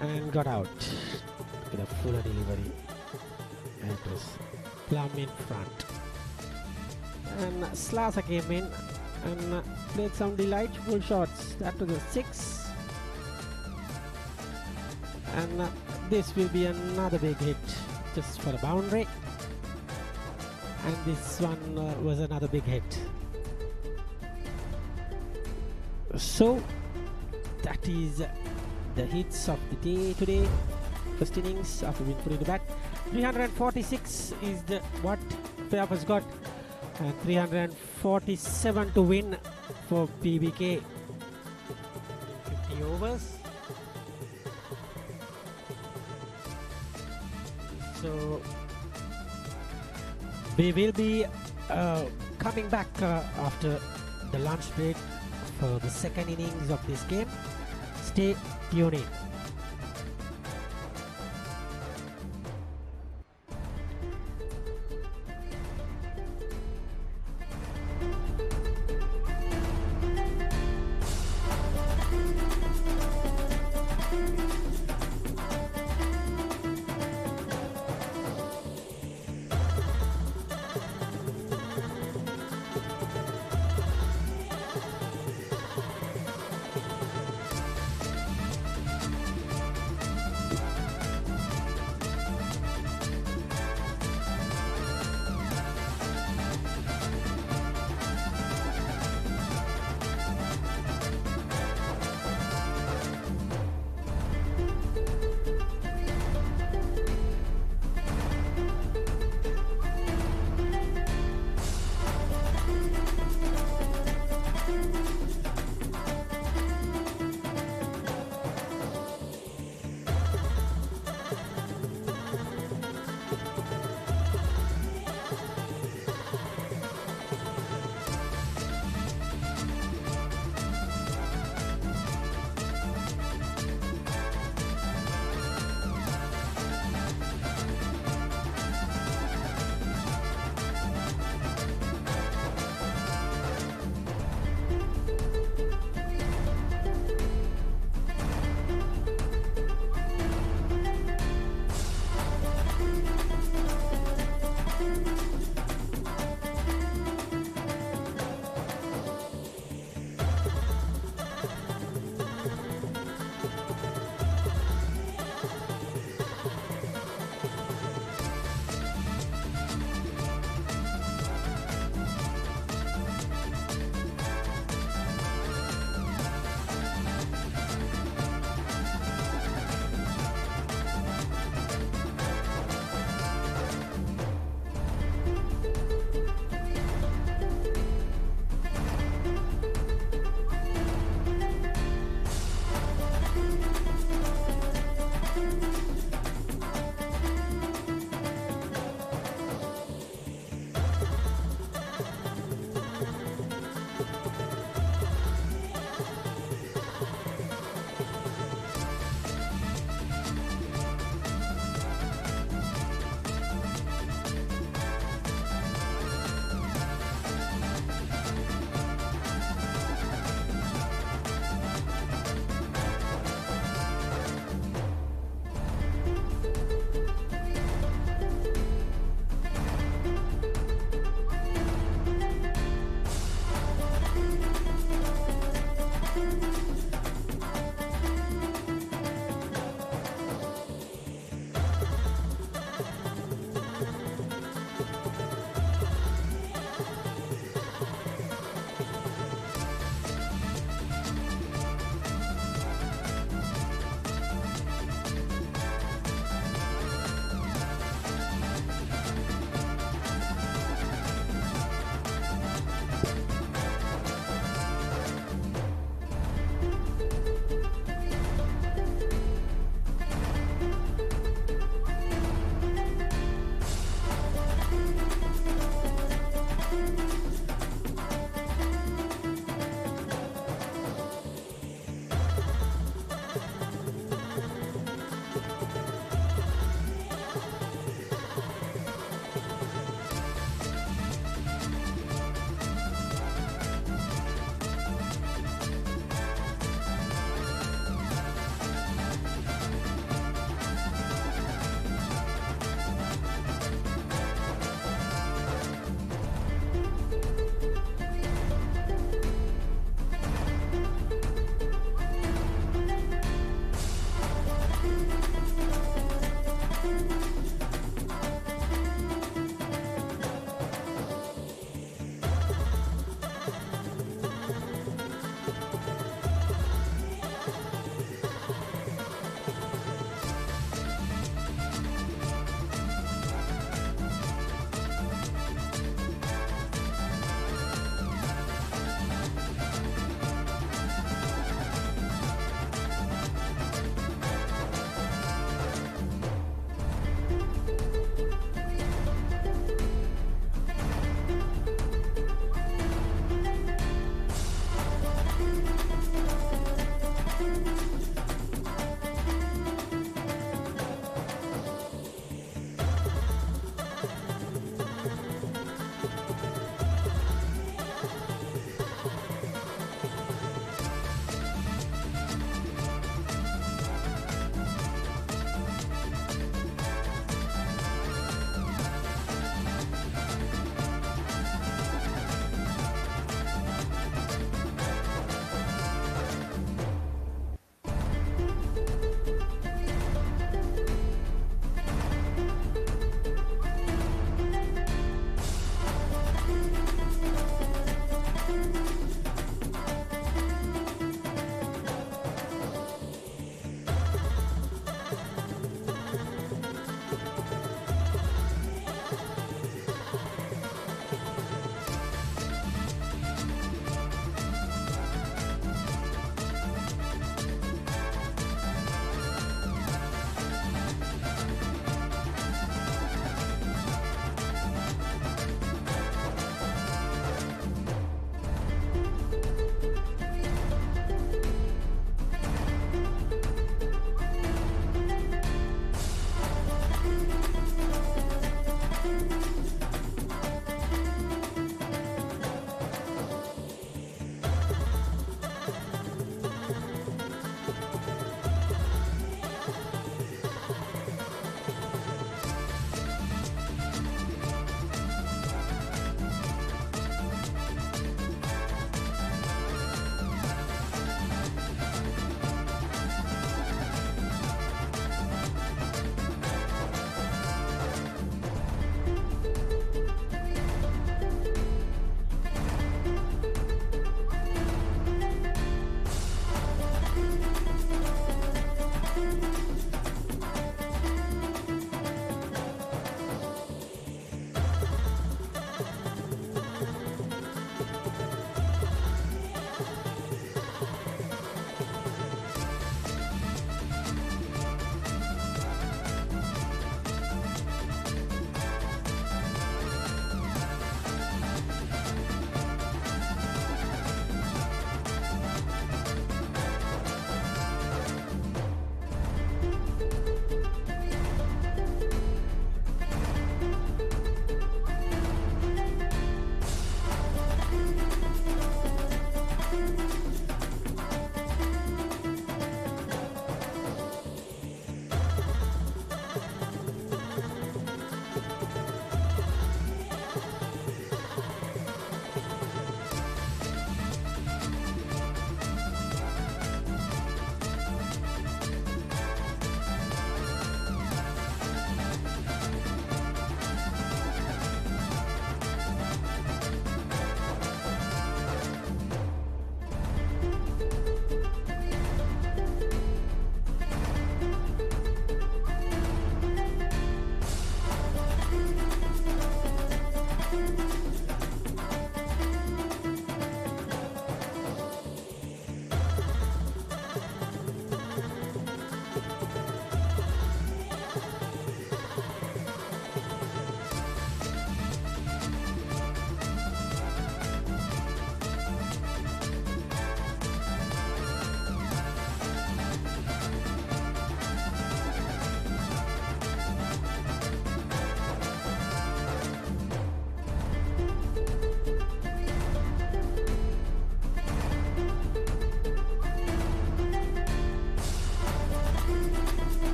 and got out with a fuller delivery. And it was plumb in front. And Slasa came in and played some delightful shots. That was a 6. And this will be another big hit just for the boundary. And this one was another big hit. So that is the hits of the day today. First innings after being put in the bat. 346 is the what Fairfirst got, and 347 to win for BBK. 50 overs. So we will be coming back after the lunch break for the second innings of this game. Stay tuned in.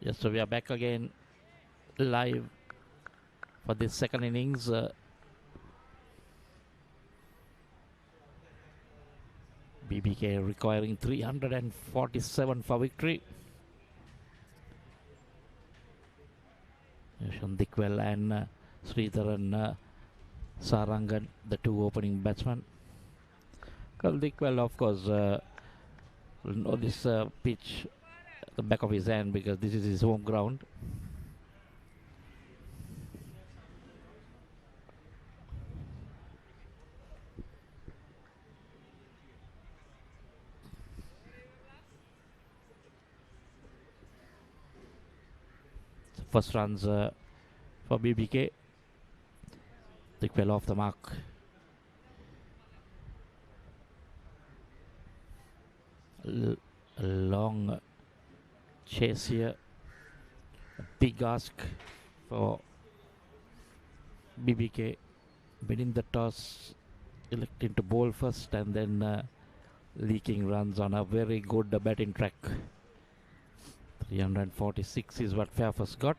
Yes, so we are back again live for this second innings. BBK requiring 347 for victory. Dikwell and Sridharan Sarangan, the two opening batsmen. Well, Dikwell, of course, will know this pitch at the back of his hand because this is his home ground. First runs for BBK. Dikwell off the mark. A long chase here. A big ask for BBK. Winning the toss, electing to bowl first and then leaking runs on a very good batting track. 346 is what Fairfirst got,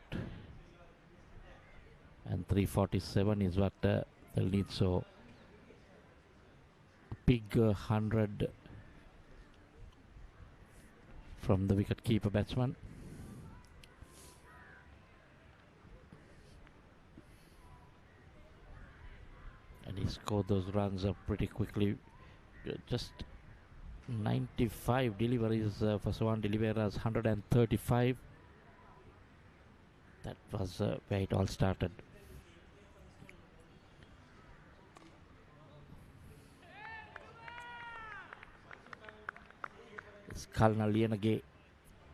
and 347 is what they'll need. So big 100 from the wicket keeper batsman. And he scored those runs up pretty quickly. Just 95 deliveries for Swan Delivera's 135. That was where it all started. It's Kalna Lienage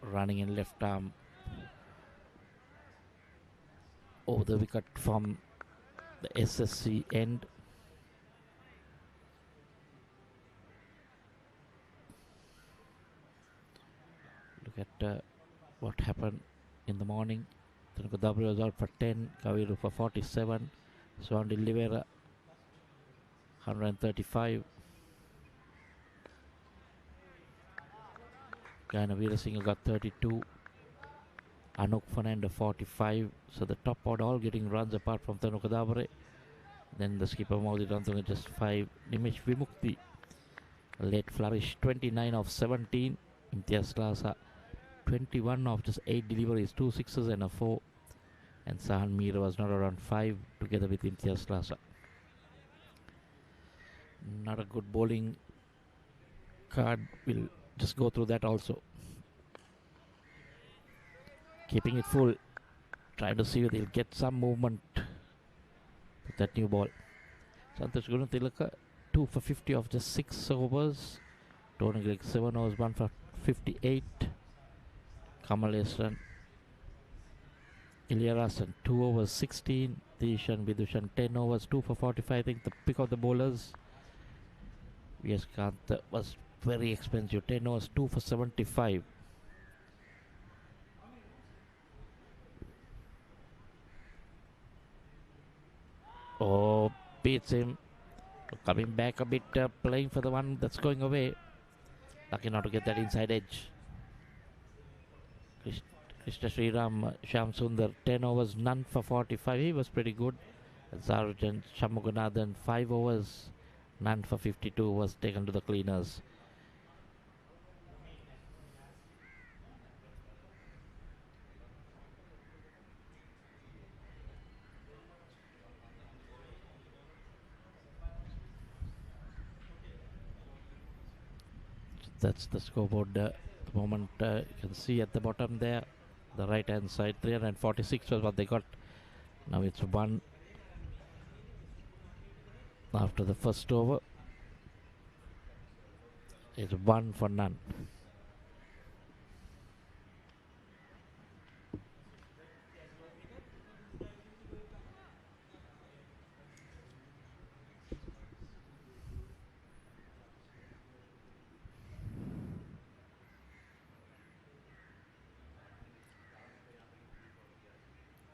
running in left arm over the wicket from the SSC end. At what happened in the morning. Tanukadabre was out for 10, Kaviru for 47, Swan Delivera 135. Gaina Veerasinghe got 32, Anuk Fernando 45. So the top order all getting runs apart from Tanukadabre. Then the skipper Maudi Rantunga just 5. Nimesh Vimukti late flourish, 29 of 17. Imtiaz Lasa 21 of just 8 deliveries, 2 sixes and a 4. And Sahan Meera was not around 5 together with Imtiaz Lasa. Not a good bowling card. We'll just go through that also. Keeping it full. Trying to see if they'll get some movement with that new ball. Santosh Gunatilaka 2 for 50 of just 6 overs. Tony Gregg 7 overs, 1 for 58. Kamal Esran Ilyarasan 2 overs 16. Dishan Vidushan 10 overs 2 for 45. I think the pick of the bowlers. Yes, Kant was very expensive. 10 overs 2 for 75. Oh, beats him. Coming back a bit, playing for the one that's going away. Lucky not to get that inside edge. Krishna Sriram, Shyam Sundar, 10 overs, none for 45. He was pretty good. Sarjan Shamugunathan, 5 overs, none for 52, was taken to the cleaners. That's the scoreboard. The moment you can see at the bottom there, the right hand side, 346 was what they got. Now it's 1 after the first over. It's 1 for none.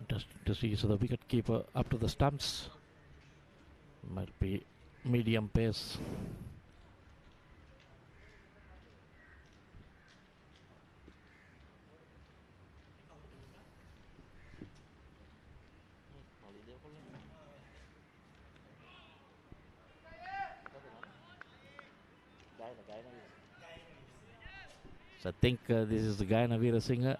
Just to see, so the wicket keeper up to the stumps. Might be medium pace. So I think this is the guy Navira Singh.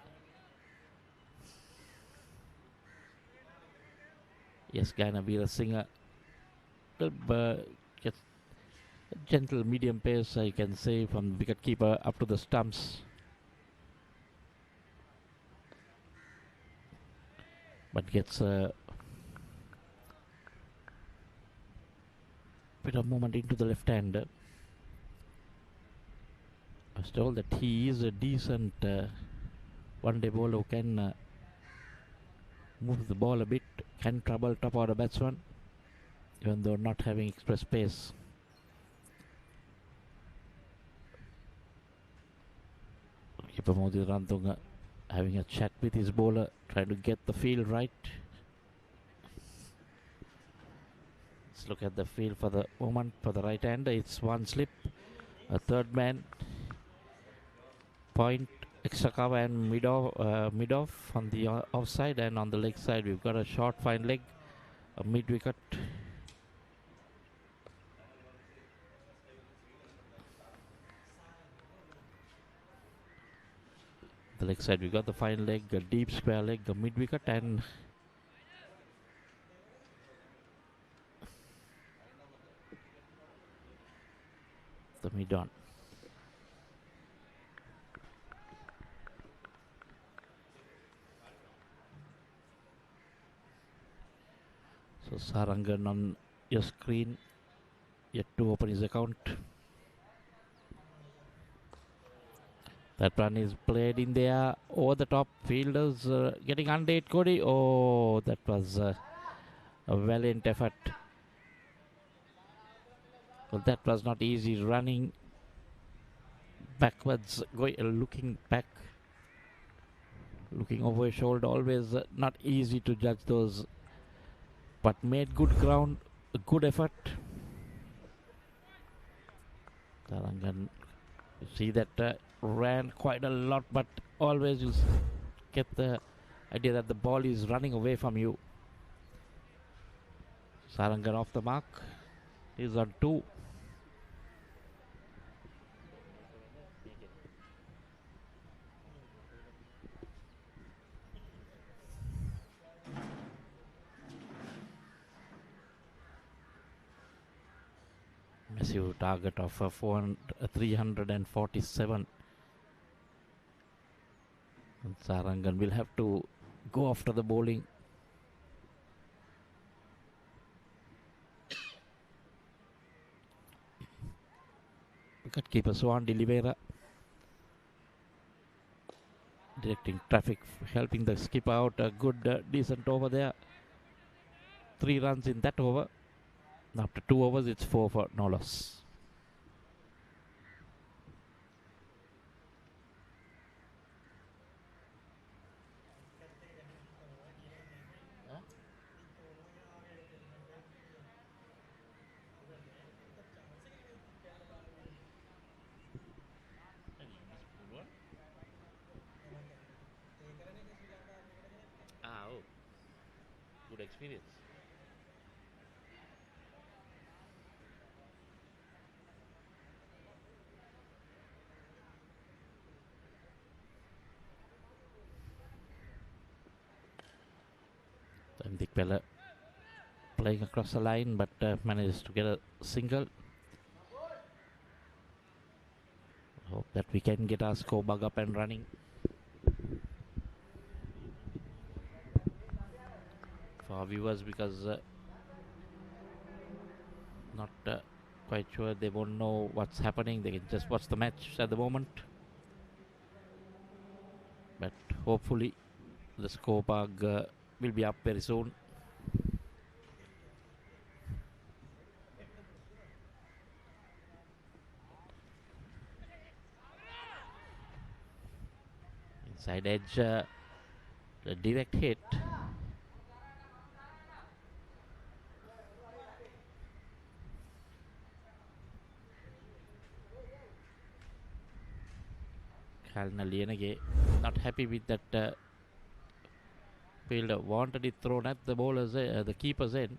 Yes, Guyana Veerasinghe. Gets a gentle medium pace, I can say, from wicket keeper up to the stumps. But gets a bit of movement into the left hand. I was told that he is a decent one-day bowler who can move the ball a bit, can trouble top order batsman, even though not having express pace. Keeper Modi Rantunga having a chat with his bowler, trying to get the field right. Let's look at the field for the moment. For the right hander, it's one slip, a third man, point, extra cover and mid off on the offside, and on the leg side we've got a short fine leg, a mid wicket. The leg side we got the fine leg, a deep square leg, a mid wicket, and the mid on. So Sarangan on your screen, yet to open his account. That run is played in there, over the top, fielders getting under it, Cody. Oh, that was a valiant effort. Well, that was not easy, running backwards, going, looking back, looking over his shoulder, always not easy to judge those. But made good ground, a good effort. Tarangan, you see that ran quite a lot, but always you get the idea that the ball is running away from you. Sarangan off the mark. He's on 2. Massive target of 347. And Sarangan will have to go after the bowling. Wicket keeper Swan De directing traffic, helping the skipper out. A good, decent over there. 3 runs in that over. After 2 overs, it's 4 for no loss. Oh, good experience. And Dick playing across the line, but manages to get a single. Hope that we can get our score bug up and running. For our viewers, because not quite sure, they won't know what's happening. They can just watch the match at the moment. But hopefully the score bug will be up very soon. Inside edge, the direct hit. Lienage not happy with that fielder. Wanted it thrown at the bowler's the keeper's end.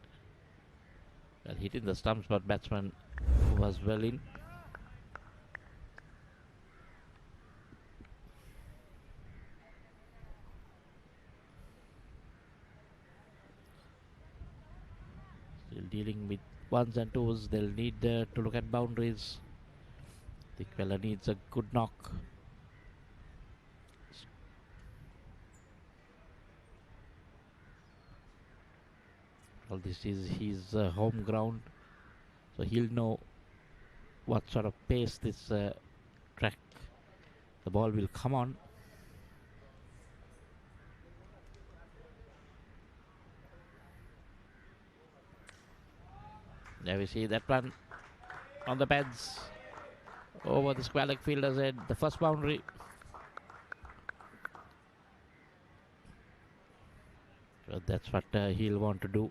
Well, hitting the stumps, but batsman was well in. Still dealing with ones and twos. They'll need to look at boundaries. Dick needs a good knock. Well, this is his home ground, so he'll know what sort of pace this track the ball will come on. There we see that one on the pads over the Sportylk fielder's head, the first boundary. So that's what he'll want to do.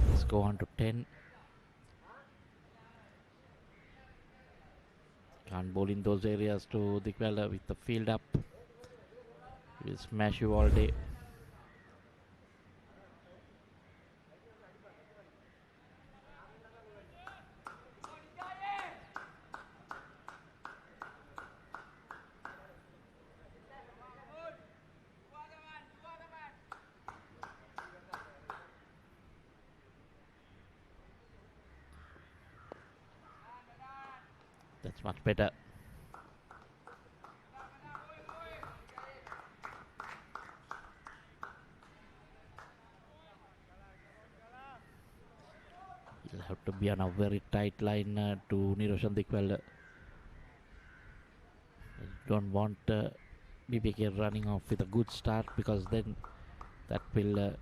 Let's go on to 10. Can't bowl in those areas to Dikwela with the field up. He'll smash you all day. That's much better. You'll have to be on a very tight line to Niroshan Dikwela. Don't want BBK running off with a good start, because then that will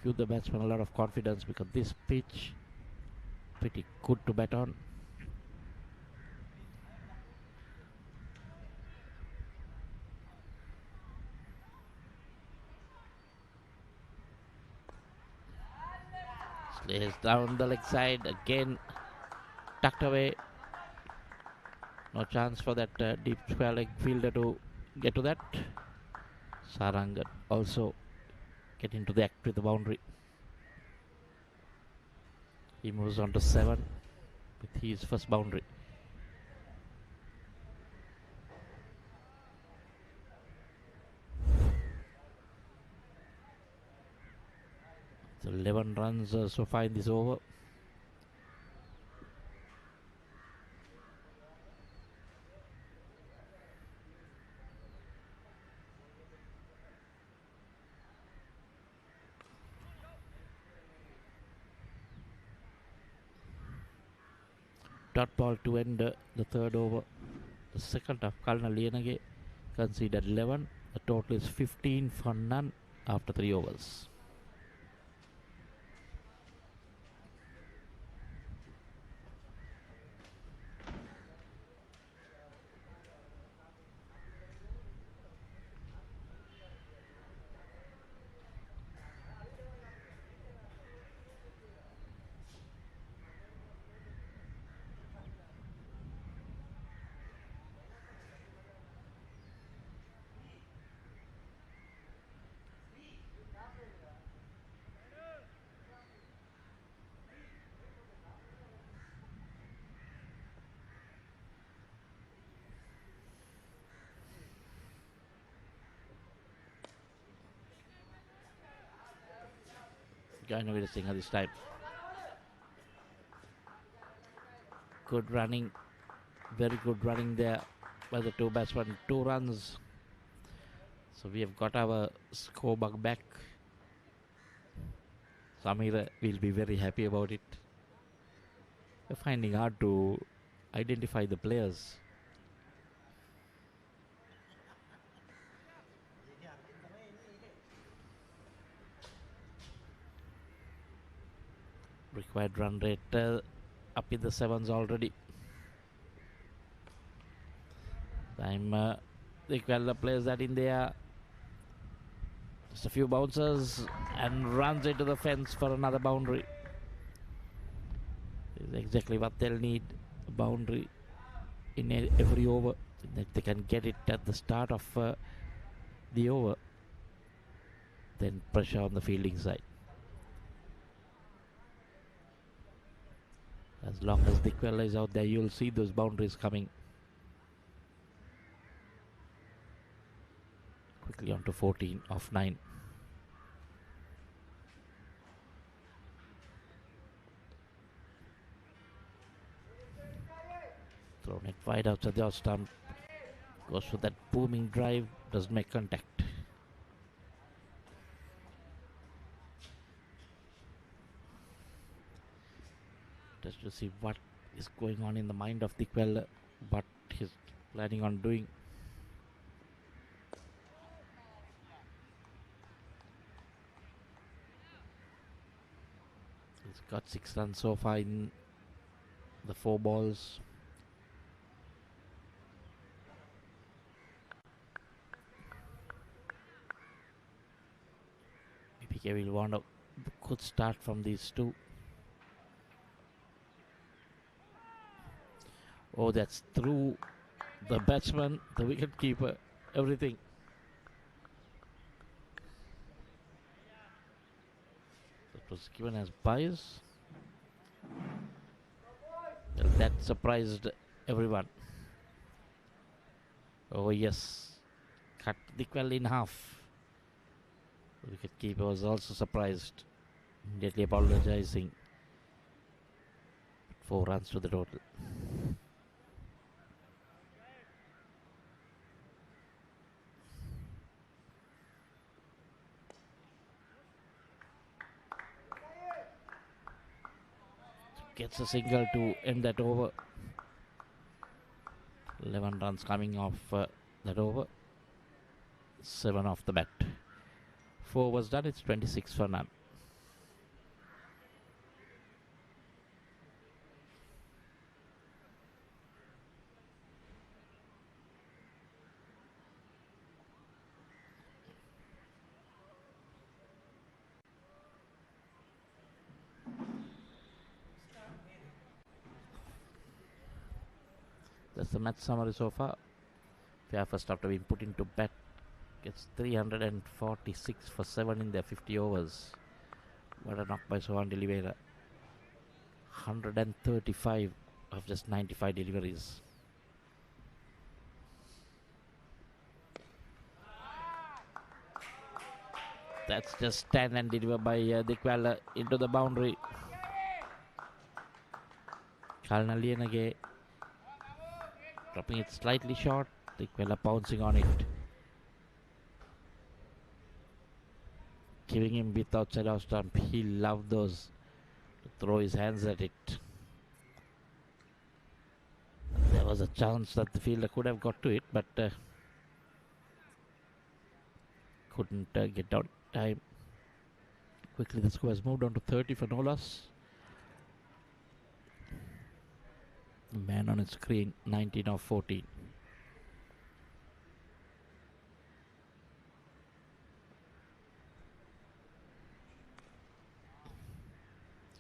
give the batsman a lot of confidence, because this pitch pretty good to bat on. Slays down the leg side again, tucked away. No chance for that deep square leg fielder to get to that. Sarang also get into the act with the boundary. He moves on to 7 with his first boundary. So 11 runs so far in this over. Dot ball to end the third over. The second of Kalna Lienage conceded 11. The total is 15 for none after 3 overs. Going away to Singer this time. Good running. Very good running there by the 2 batsmen. 2 runs. So we have got our score bug back. Samira will be very happy about it. We're finding hard to identify the players. Required run rate up in the 7s already. Time the plays that in there. Just a few bounces and runs into the fence for another boundary. This is exactly what they'll need. A boundary in every over. If they can get it at the start of the over, then pressure on the fielding side. As long as Dikwella is out there, you'll see those boundaries coming. Quickly on to 14 of 9. Thrown it wide outside the off stump. Goes for that booming drive. Doesn't make contact. Just to see what is going on in the mind of Dikwella, what he's planning on doing. He's got 6 runs so far in the 4 balls. BBK will want a good start from these 2. Oh, that's through the batsman, the wicket keeper, everything. That was given as bias. Well, that surprised everyone. Oh yes, cut Dikwella in half. The wicket keeper was also surprised, immediately apologizing. 4 runs to the total. Gets a single to end that over. 11 runs coming off that over. 7 off the bat. 4 was done. It's 26 for none. That's the match summary so far. Fairfirst, after being put into bat, gets 346 for 7 in their 50 overs. What a knock by Sohan D'Oliveira. 135 of just 95 deliveries. That's just stand and deliver by Dikwella into the boundary. Kalna Lienage dropping it slightly short. Dikwella pouncing on it. Giving him width outside off stump. He loved those. To throw his hands at it. There was a chance that the fielder could have got to it, but couldn't get out time. Quickly the score has moved on to 30 for Nolas. Man on his screen, 19 of 14.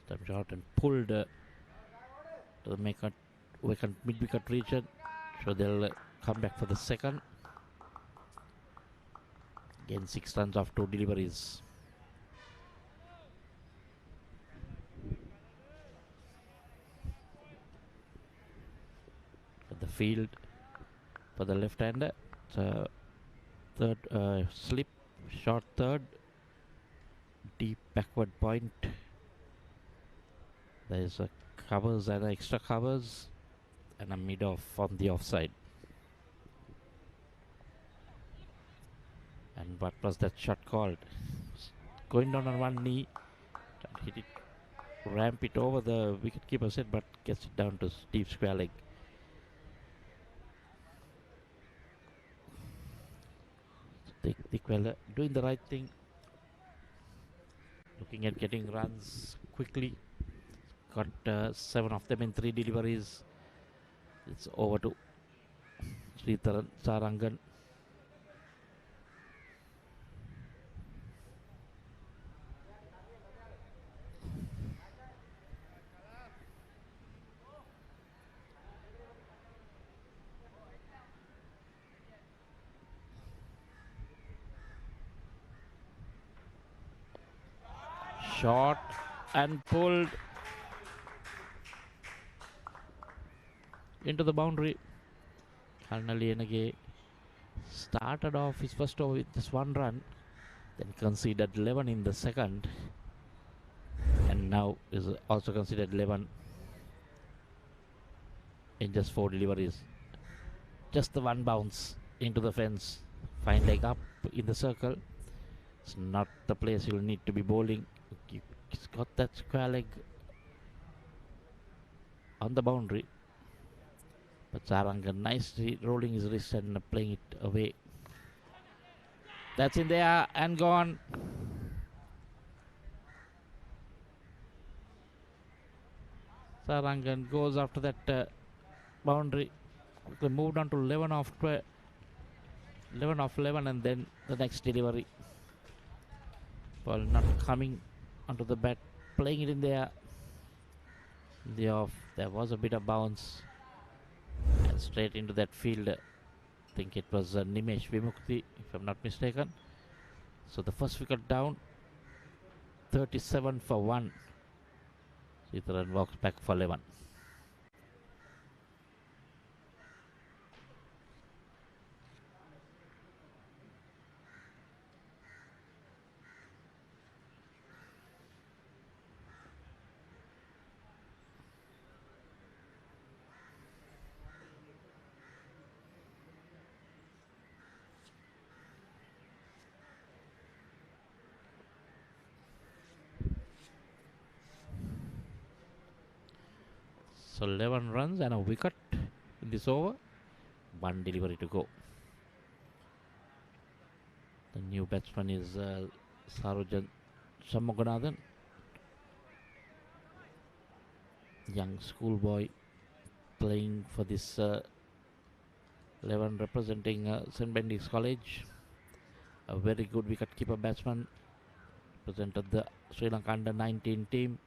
Step shot and pulled to the mid-wicket region. So they'll come back for the second. Again 6 runs off 2 deliveries. The field for the left-hander. So third slip, short third, deep backward point. There is a covers and extra covers, and a mid-off on the offside. And what was that shot called? Going down on one knee, hit it, ramp it over the wicketkeeper's head, but gets it down to deep square leg. Dick doing the right thing, looking at getting runs quickly. Got 7 of them in 3 deliveries. It's over to Sridharan Sarangan. Shot and pulled into the boundary. Karnaliyanage started off his first over with just 1 run, then conceded 11 in the second, and now is also conceded 11 in just 4 deliveries. Just the 1 bounce into the fence, fine leg up in the circle. It's not the place you'll need to be bowling. He's got that square leg on the boundary, but Sarangan nicely rolling his wrist and playing it away. That's in there and gone. Sarangan goes after that boundary. Quickly moved on to 11 of 11, and then the next delivery. Ball not coming onto the bat, playing it in there. The off, there was a bit of bounce and straight into that field. I think it was Nimesh Vimukti, if I'm not mistaken. So the first wicket down, 37 for 1. Sridharan walks back for 11. So 11 runs and a wicket in this over. 1 delivery to go. The new batsman is Sarujan Shammuganathan. Young schoolboy playing for this 11 representing St. Benedict's College. A very good wicket-keeper batsman. Represented the Sri Lanka under-19 team.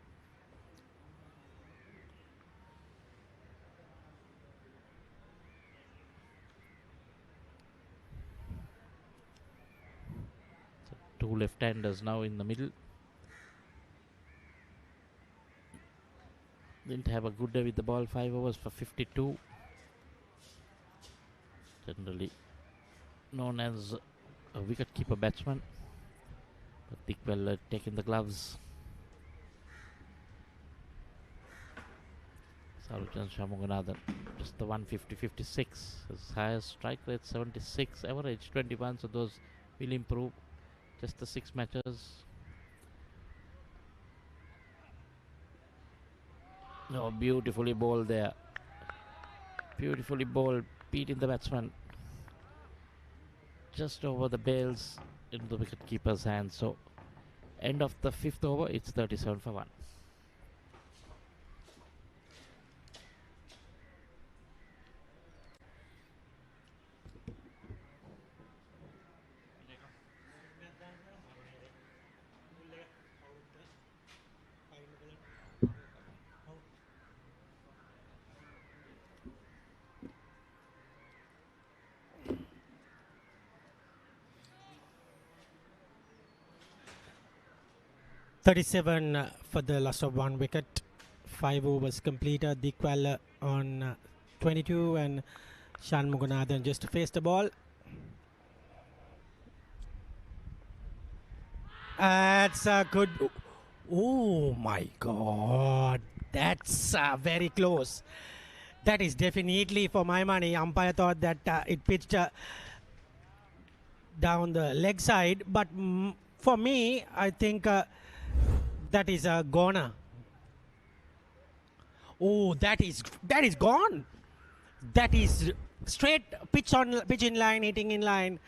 Two left-handers now in the middle. Didn't have a good day with the ball. 5 overs for 52. Generally known as a wicket-keeper batsman. But Dikwell taking the gloves. Sarujan Shammuganathan, just the 150-56. His highest strike rate 76, average 21. So those will improve. Just the 6 matches. Oh, beautifully bowled there. Beautifully bowled, beating the batsman just over the bails into the wicketkeeper's hands. So, end of the 5th over, it's 37 for 1. For the loss of 1 wicket. 5 overs completed. Dikwal on 22 and Shan Mugunathan just to face the ball. That's a good. Oh my God, that's very close. That is definitely for my money. Umpire thought that it pitched down the leg side, but for me, I think that is a goner. Oh, that is gone. That is straight pitch in line, hitting in line,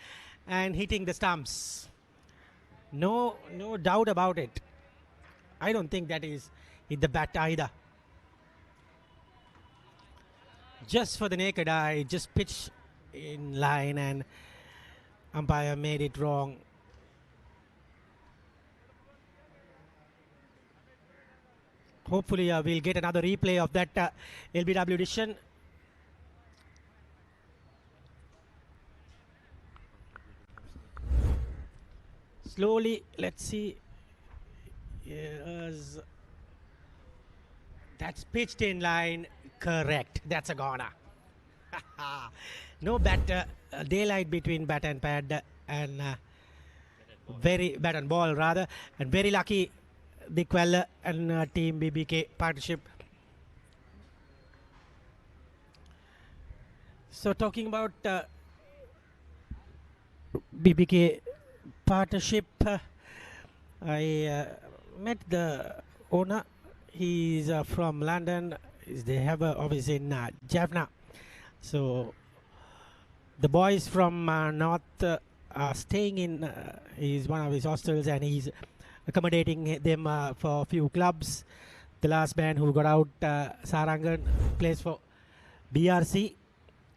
and hitting the stumps. No doubt about it. I don't think that is hit the bat either. Just for the naked eye, just pitch in line, and umpire made it wrong. Hopefully we'll get another replay of that LBW decision. Slowly, let's see. Yes. That's pitched in line. Correct. That's a goner. No bat, daylight between bat and pad, and very bat and ball rather, and very lucky Dikwal and team BBK partnership. So talking about BBK partnership, I met the owner. He's from London. They have an office in Jaffna. So the boys from North are staying in is one of his hostels, and he's accommodating them for a few clubs. The last man who got out, Sarangan, plays for BRC,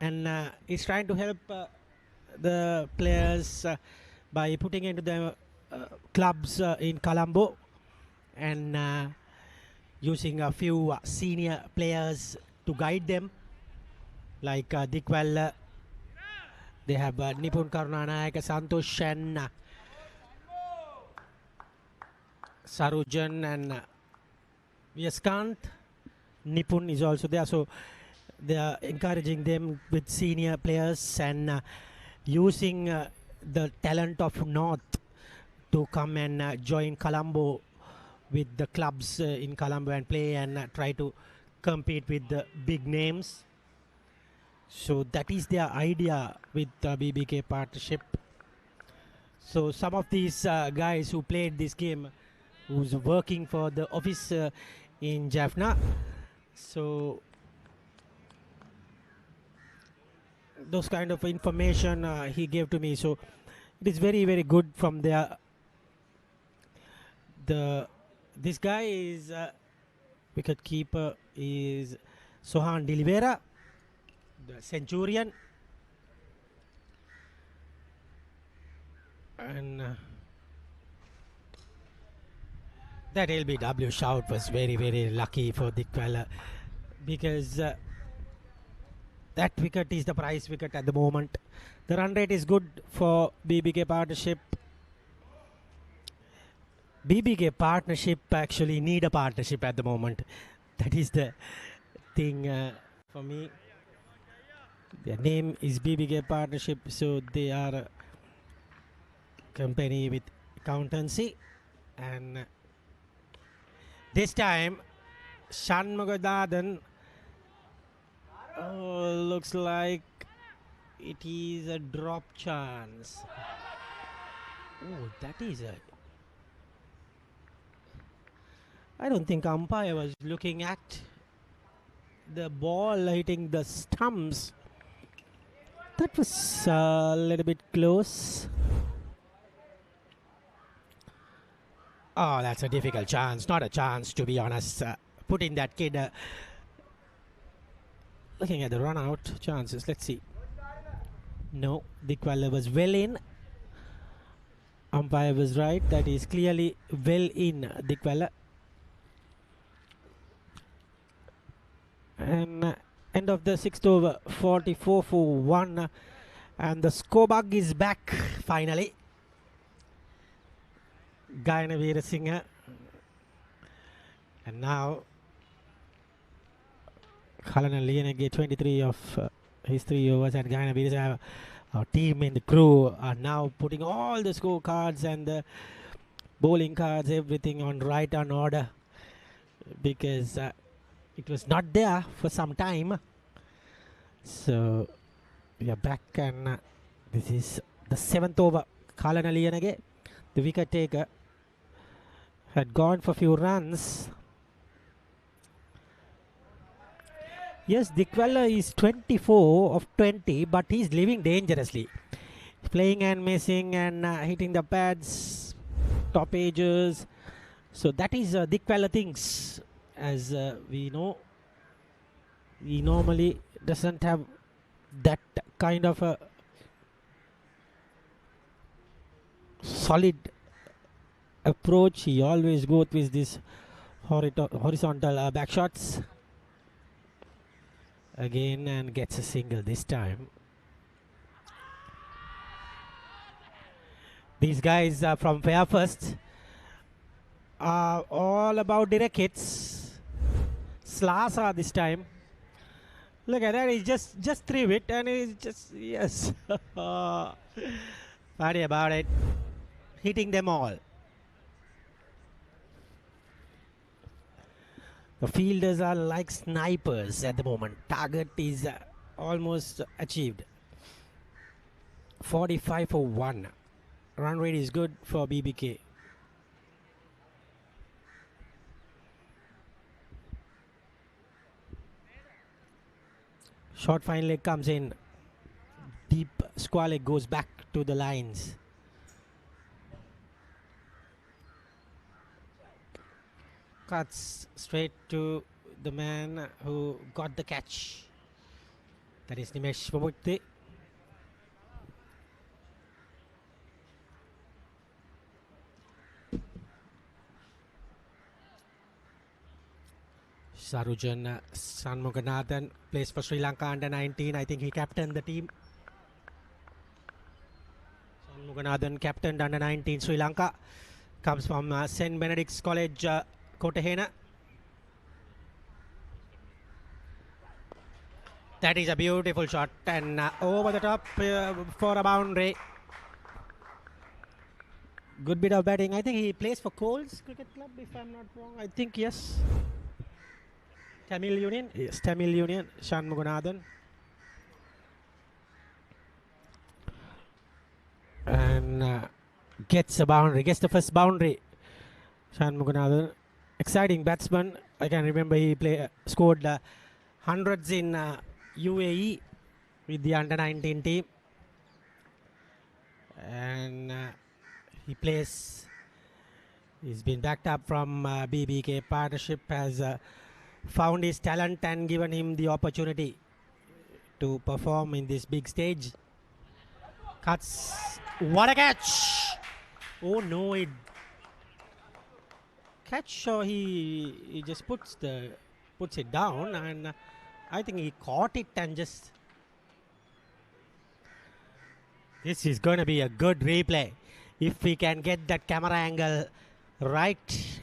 and he's trying to help the players by putting into the clubs in Colombo, and using a few senior players to guide them, like Dikwal. They have Nipun Karunanayak, Santosh, and Sarujan, and Yaskant. Nipun is also there, so they are encouraging them with senior players and using the talent of North to come and join Colombo with the clubs in Colombo and play and try to compete with the big names. So that is their idea with the BBK partnership. So some of these guys who played this game, who's working for the office in Jaffna, so those kind of information he gave to me. So it is very, very good from there. This guy is wicket keeper is Sohan D'Oliveira, the Centurion, and that LBW shout was very, very lucky for Dikwal, because that wicket is the prize wicket at the moment. The run rate is good for BBK partnership. BBK partnership actually need a partnership at the moment. That is the thing for me. Their name is BBK partnership, so they are a company with accountancy, and this time Shan Mugunathan looks like it is a drop chance. Oh, that is a... I don't think umpire was looking at the ball hitting the stumps. That was a little bit close. Oh, that's a difficult chance. Not a chance, to be honest. Putting that kid... looking at the run-out chances. Let's see. No, Dikwala was well in. Umpire was right. That is clearly well in, Dikwala. And end of the sixth over, 44 for 1. And the scoreboard is back finally. Gayana Veerasinghe. And now Kalana Liyanage, 23 of his 3 overs, and Gayana Veerasinghe, our team and the crew are now putting all the scorecards and the bowling cards, everything on right on order, because it was not there for some time. So we are back, and this is the 7th over. Kalana Liyanage, the wicket taker, had gone for a few runs. Yes, Dikwala is 24 of 20, but he's living dangerously. Playing and missing and hitting the pads, top edges. So that is Dikwala things. As we know, he normally doesn't have that kind of a solid approach. He always goes with this horizontal back shots. Again, and gets a single this time. These guys from Fairfirst are all about direct hits. Slasa this time. Look at that, he's just threw it, and he's just, yes. Funny about it. Hitting them all. The fielders are like snipers at the moment. Target is almost achieved. 45 for 1. Run rate is good for BBK. Short fine leg comes in. Deep square leg goes back to the lines. Cuts straight to the man who got the catch. That is Nimesh Vamukti. Sarujan Shanmuganathan plays for Sri Lanka under 19. I think he captained the team. Shanmuganathan captained under 19 Sri Lanka. Comes from St. Benedict's College, Kotahena. That is a beautiful shot, and over the top for a boundary. Good bit of batting. I think he plays for Coles Cricket Club, if I'm not wrong. I think, yes. Tamil Union. Yes, Tamil Union. Shanmuganathan. And gets a boundary. Gets the first boundary. Shanmuganathan. Exciting batsman. I can remember he scored hundreds in UAE with the under-19 team. And he plays. He's been backed up from BBK. Partnership has found his talent and given him the opportunity to perform in this big stage. Cuts. What a catch! Oh no, it catch, or he just puts it down, and I think he caught it and just. This is going to be a good replay if we can get that camera angle right.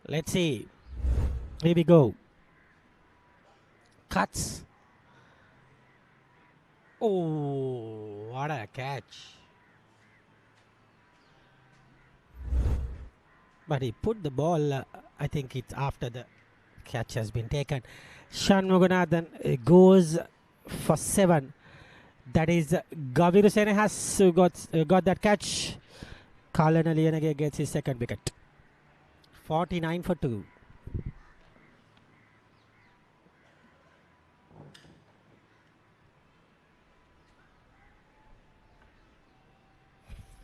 Let's see. Here we go. Cuts. Oh, what a catch. But he put the ball, I think it's after the catch has been taken. Shanmuganathan goes for 7. That is Gavirusene has got that catch. Kalana Liyanage gets his second wicket. 49 for 2.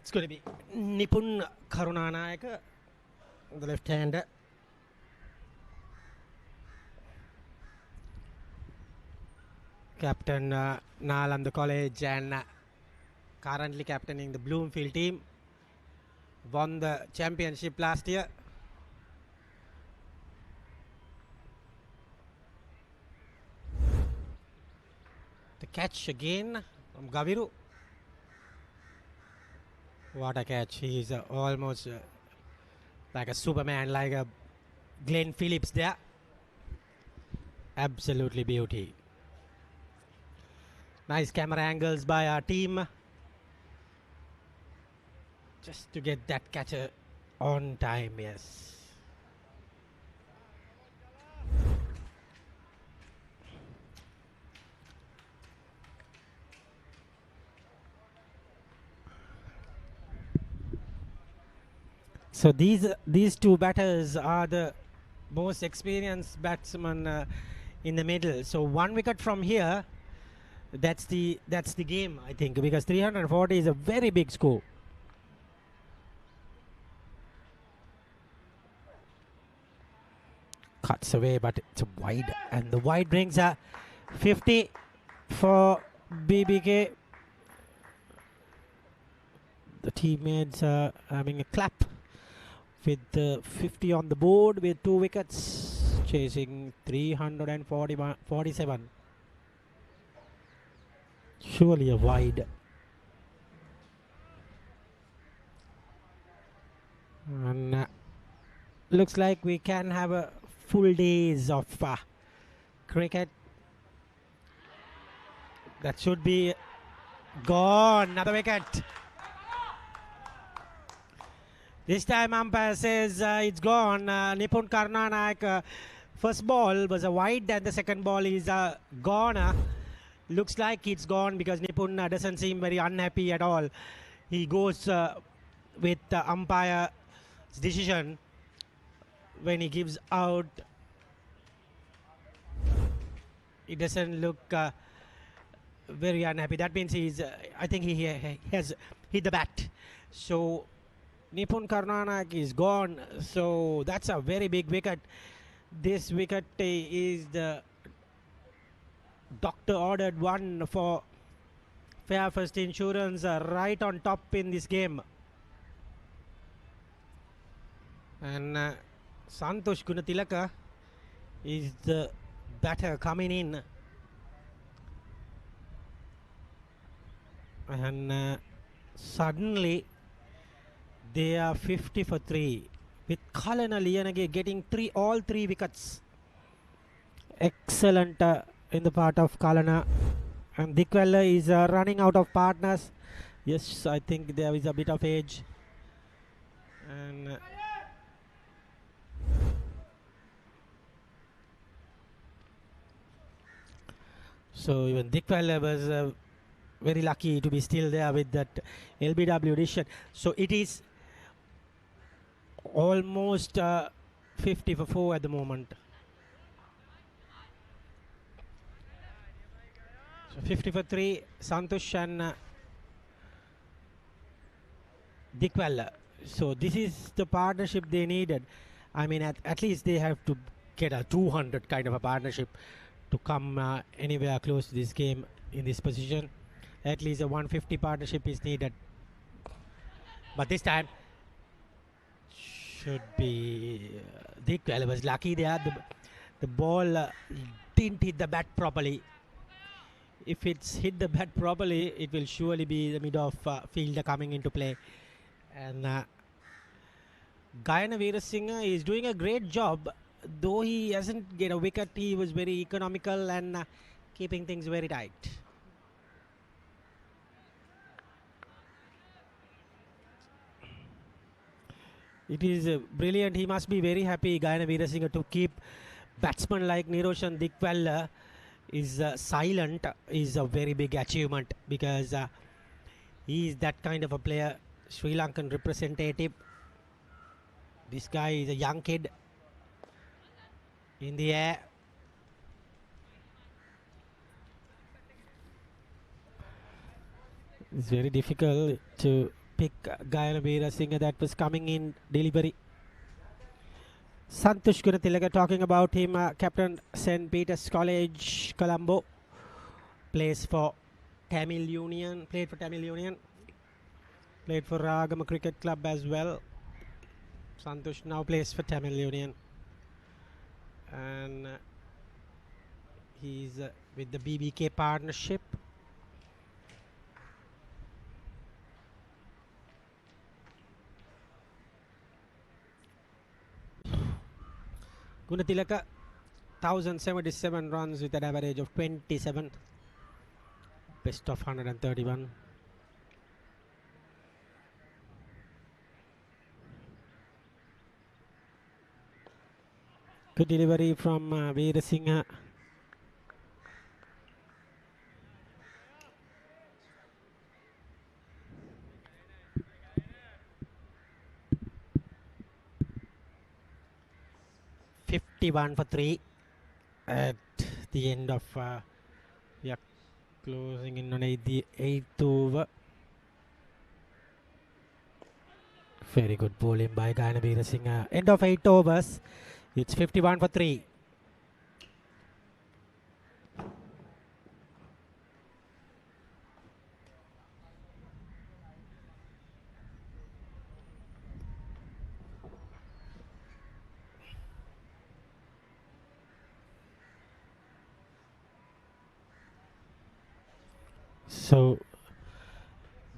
It's going to be Nipun Karunanayaka, the left-hander. Captain Nalanda College and currently captaining the Bloomfield team. Won the championship last year. The catch again from Gaviru. What a catch. He is almost like a Superman, like a Glenn Phillips there. Absolutely beauty. Nice camera angles by our team. Just to get that catcher on time, yes. So these two batters are the most experienced batsmen in the middle. So 1 wicket from here, that's the game, I think, because 340 is a very big score. Cuts away, but it's a wide, and the wide brings a 50 for BBK. The teammates are having a clap with 50 on the board with 2 wickets, chasing 347. Surely a wide. And looks like we can have a full days of cricket. That should be gone. Another wicket. This time umpire says it's gone. Nipun Karnanayak, first ball was a wide and the second ball is gone. Looks like it's gone because Nipun doesn't seem very unhappy at all. He goes with the umpire's decision when he gives out. He doesn't look very unhappy. That means he's, I think he has hit the bat. So Nipun Karnanayak is gone. So that's a very big wicket. This wicket is the doctor ordered one for Fairfirst Insurance, right on top in this game. And Santosh Gunatilaka is the batter coming in. And suddenly they are 50 for 3 with Kalana Liyanage getting all three wickets. Excellent in the part of Kalana. And Dikwella is running out of partners. Yes, I think there is a bit of age. And so even Dikwella was very lucky to be still there with that LBW edition. So it is almost 50 for 4 at the moment. So 50 for 3, Santosh and Dikwella. So this is the partnership they needed. I mean, at least they have to get a 200 kind of a partnership to come anywhere close to this game in this position. At least a 150 partnership is needed. But this time should be Dikwella was lucky there. The ball didn't hit the bat properly. If it's hit the bat properly, it will surely be the mid-off fielder coming into play. And Gayana Veerasinghe is doing a great job. Though he hasn't get a wicket, he was very economical and keeping things very tight. It is brilliant. He must be very happy, Gayana Veerasinghe, to keep batsmen like Niroshan Dikwella is silent is a very big achievement, because he is that kind of a player, Sri Lankan representative. This guy is a young kid in the air. It's very difficult to pick Gayana Veera Singh that was coming in delivery. Santosh Gunatilaka talking about him, captain St. Peter's College, Colombo. Plays for Tamil Union, played for Tamil Union. Played for Ragama Cricket Club as well. Santosh now plays for Tamil Union. And he's with the BBK partnership. Gunatilaka, 1077 runs with an average of 27. Best of 131. Good delivery from Veera Singh. $51 for 3 at the end of we are closing in on the 8th over. Very good bowling by Gayana Veera Singh. End of 8 overs. It's 51 for 3. So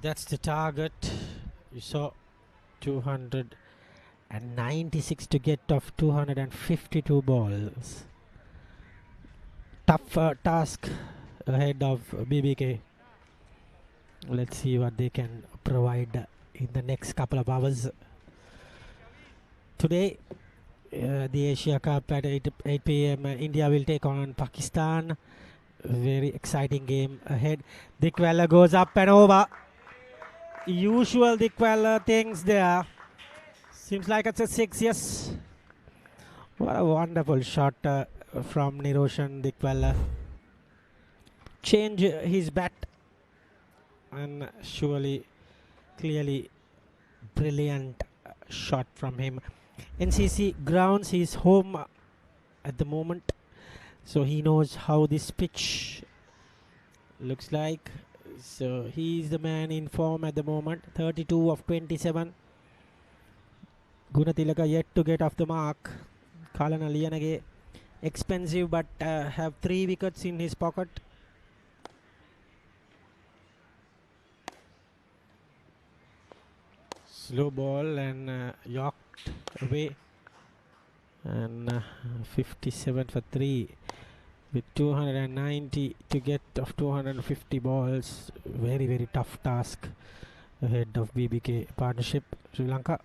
that's the target. You saw 296 to get off 252 balls. Tough task ahead of BBK. Let's see what they can provide in the next couple of hours. Today, the Asia Cup at 8 p.m. India will take on Pakistan. Very exciting game ahead. Dikwella goes up and over. Usual Dikwella things there. Seems like it's a 6, yes. What a wonderful shot from Niroshan Dikwella. Change his bat. And surely, clearly, brilliant shot from him. NCC grounds, he's home at the moment. So he knows how this pitch looks like. So he's the man in form at the moment. 32 of 27. Gunatilaka yet to get off the mark. Kalana Liyanage expensive but have 3 wickets in his pocket. Slow ball and yorked away. And 57 for 3 with 290 to get of 250 balls. Very, very tough task ahead of BBK partnership Sri Lanka.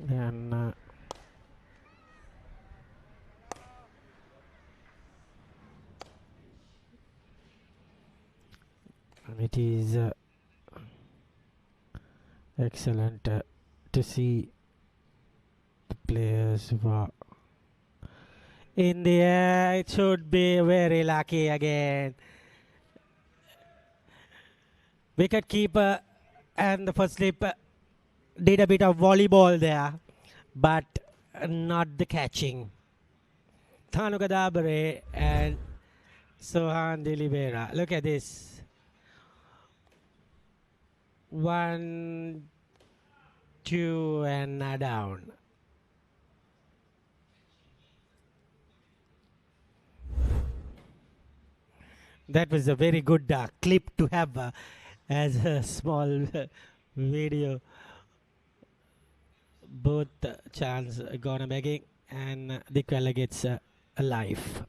And it is excellent to see the players who are in the air. It should be very lucky again. Wicket keeper and the first slip did a bit of volleyball there, but not the catching. Thanuka Dabare and Sohan Dilibera. Look at this. 1, 2 and down. That was a very good clip to have as a small video. Both chance gone begging and Dikwella gets a life.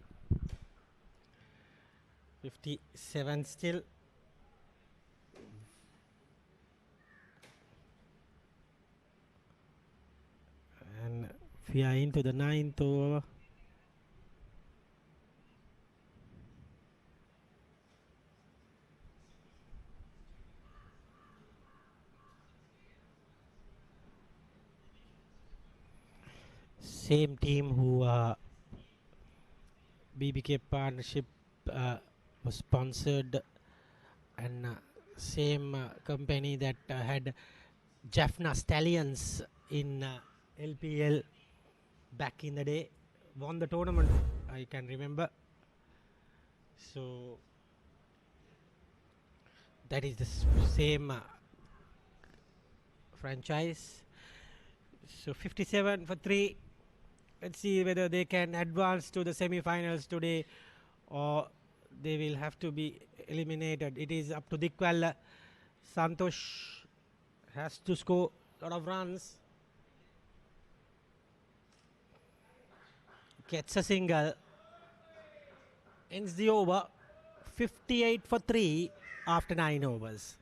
57 still. And we are into the 9th over. Same team who BBK partnership was sponsored and same company that had Jaffna Stallions in LPL back in the day, won the tournament, I can remember. So that is the same franchise. So 57 for 3. Let's see whether they can advance to the semi-finals today or they will have to be eliminated. It is up to Dikwal. Santosh has to score a lot of runs. Gets a single. Ends the over. 58 for 3 after 9 overs.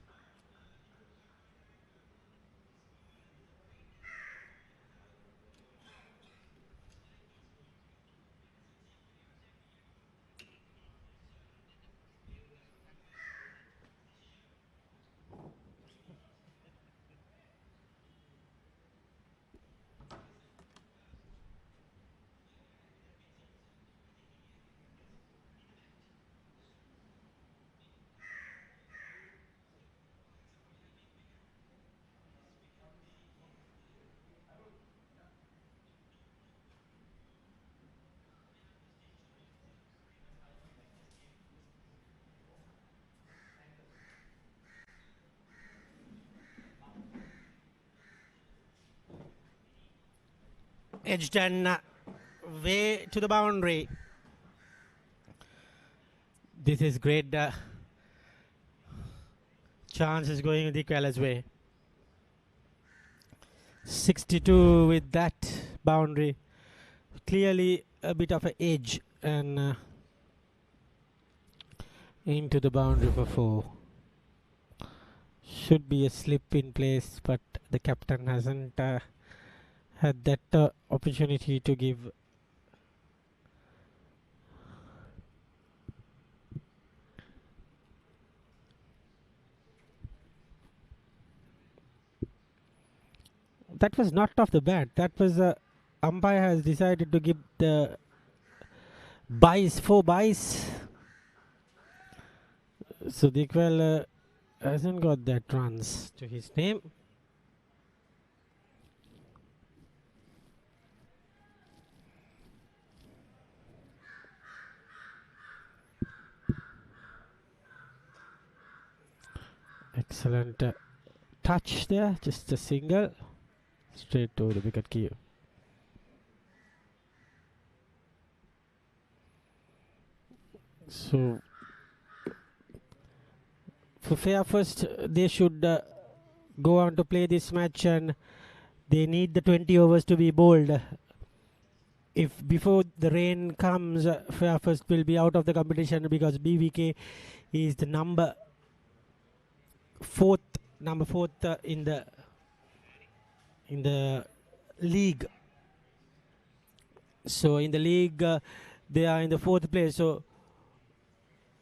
Edged and way to the boundary. This is great. Chance is going Dikwala's way. 62 with that boundary. Clearly a bit of an edge and into the boundary for 4. Should be a slip in place, but the captain hasn't had that opportunity to give. That was not off the bat. That was umpire has decided to give the buys, 4 buys. So Dikwal hasn't got that runs to his name. Excellent touch there, just a single, straight to the wicket keeper. So for Fairfirst, they should go on to play this match and they need the 20 overs to be bowled. If before the rain comes, Fairfirst will be out of the competition because BBK is the number 4th in the league. So in the league they are in the 4th place, so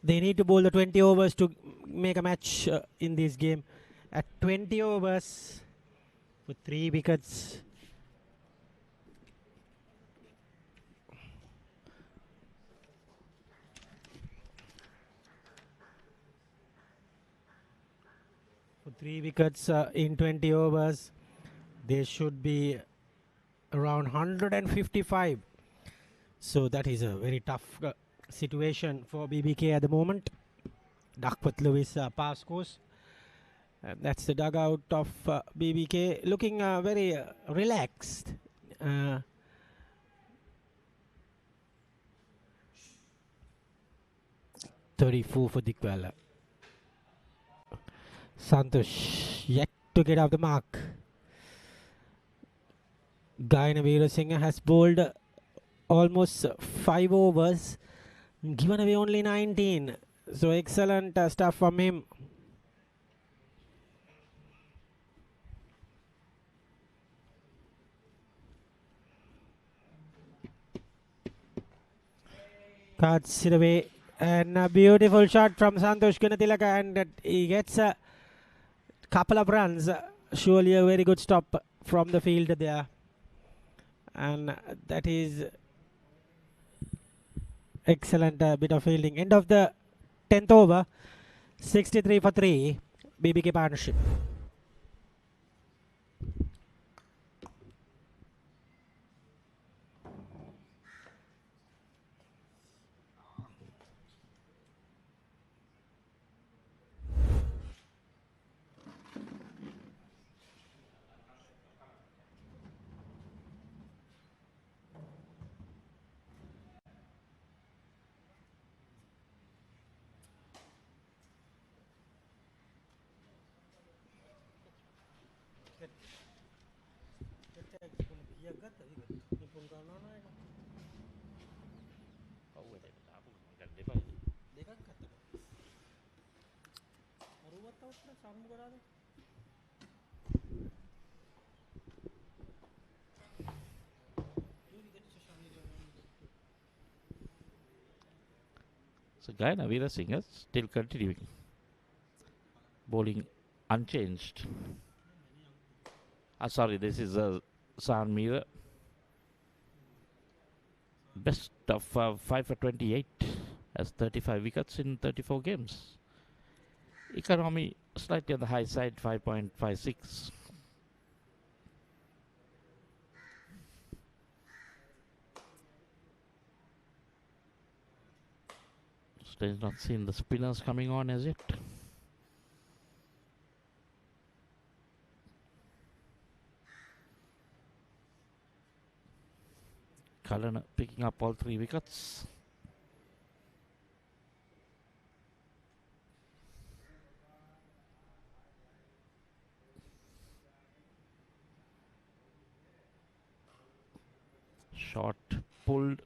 they need to bowl the 20 overs to make a match in this game. At 20 overs with 3 wickets, in 20 overs, they should be around 155. So that is a very tough situation for BBK at the moment. Duckworth Lewis pass course. And that's the dugout of BBK, looking very relaxed. 34 for Dikwala. Santosh yet to get off the mark. Gayana Veerasinghe has bowled almost 5 overs, given away only 19. So excellent stuff from him. Cuts it away, and a beautiful shot from Santosh Gunatilaka, and he gets a couple of runs. Surely a very good stop from the field there, and that is excellent bit of fielding. End of the 10th over, 63 for 3. BBK partnership. So Guyana Veerasinghe still continuing. Bowling unchanged. Sorry, this is San Mira. Best of 5 for 28 has 35 wickets in 34 games. Economy slightly on the high side, 5.56. Still not seen the spinners coming on as yet. Cullen picking up all 3 wickets. Shot pulled.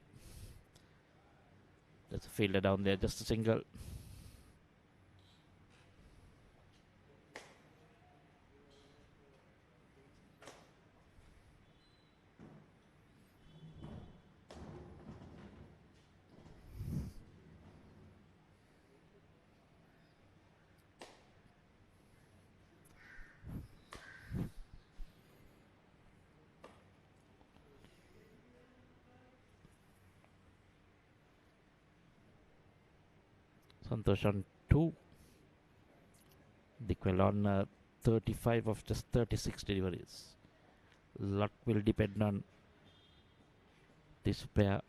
There's a fielder down there, just a single. Santosh on 2. Dickwell on 35 of just 36 deliveries. Luck will depend on this pair.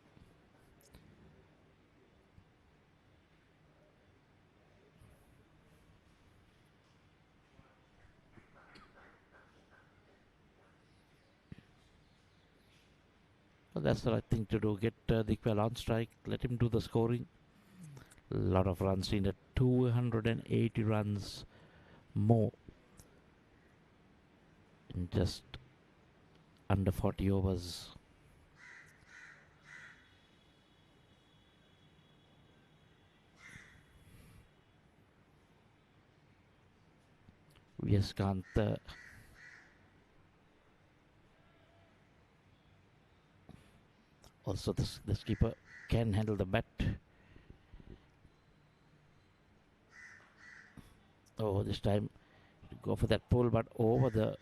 Well, that's the right thing to do. Get Dickwell on strike. Let him do the scoring. A lot of runs in at 280 runs more in just under 40 overs. Viaskant also the skipper can handle the bat. Oh, this time go for that pull, but over the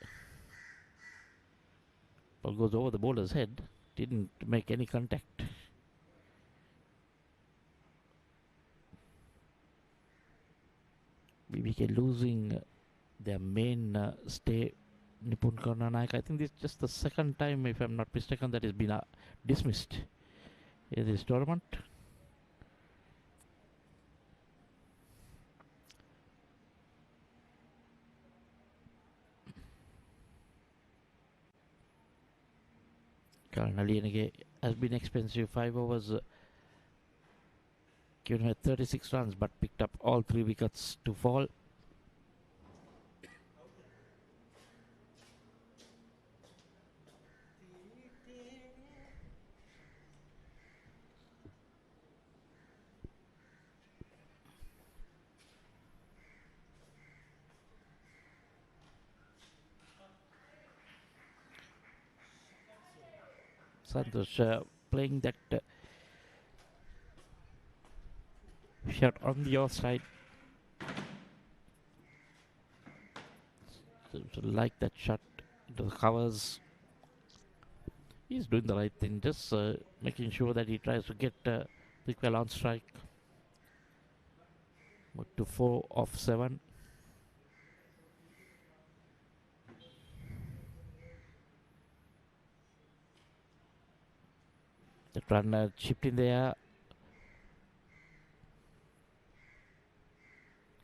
ball goes over the bowler's head. Didn't make any contact. BBK losing their main stay, Nipun Karnanaik. I think this is just the second time, if I'm not mistaken, that has been dismissed in this tournament. Karnalianage has been expensive. 5 overs, given her 36 runs, but picked up all 3 wickets to fall. Santosh playing that shot on the offside. So like that shot into the covers. He's doing the right thing, just making sure that he tries to get Dickwell on strike. But to 4 of 7. Runner chipped in there.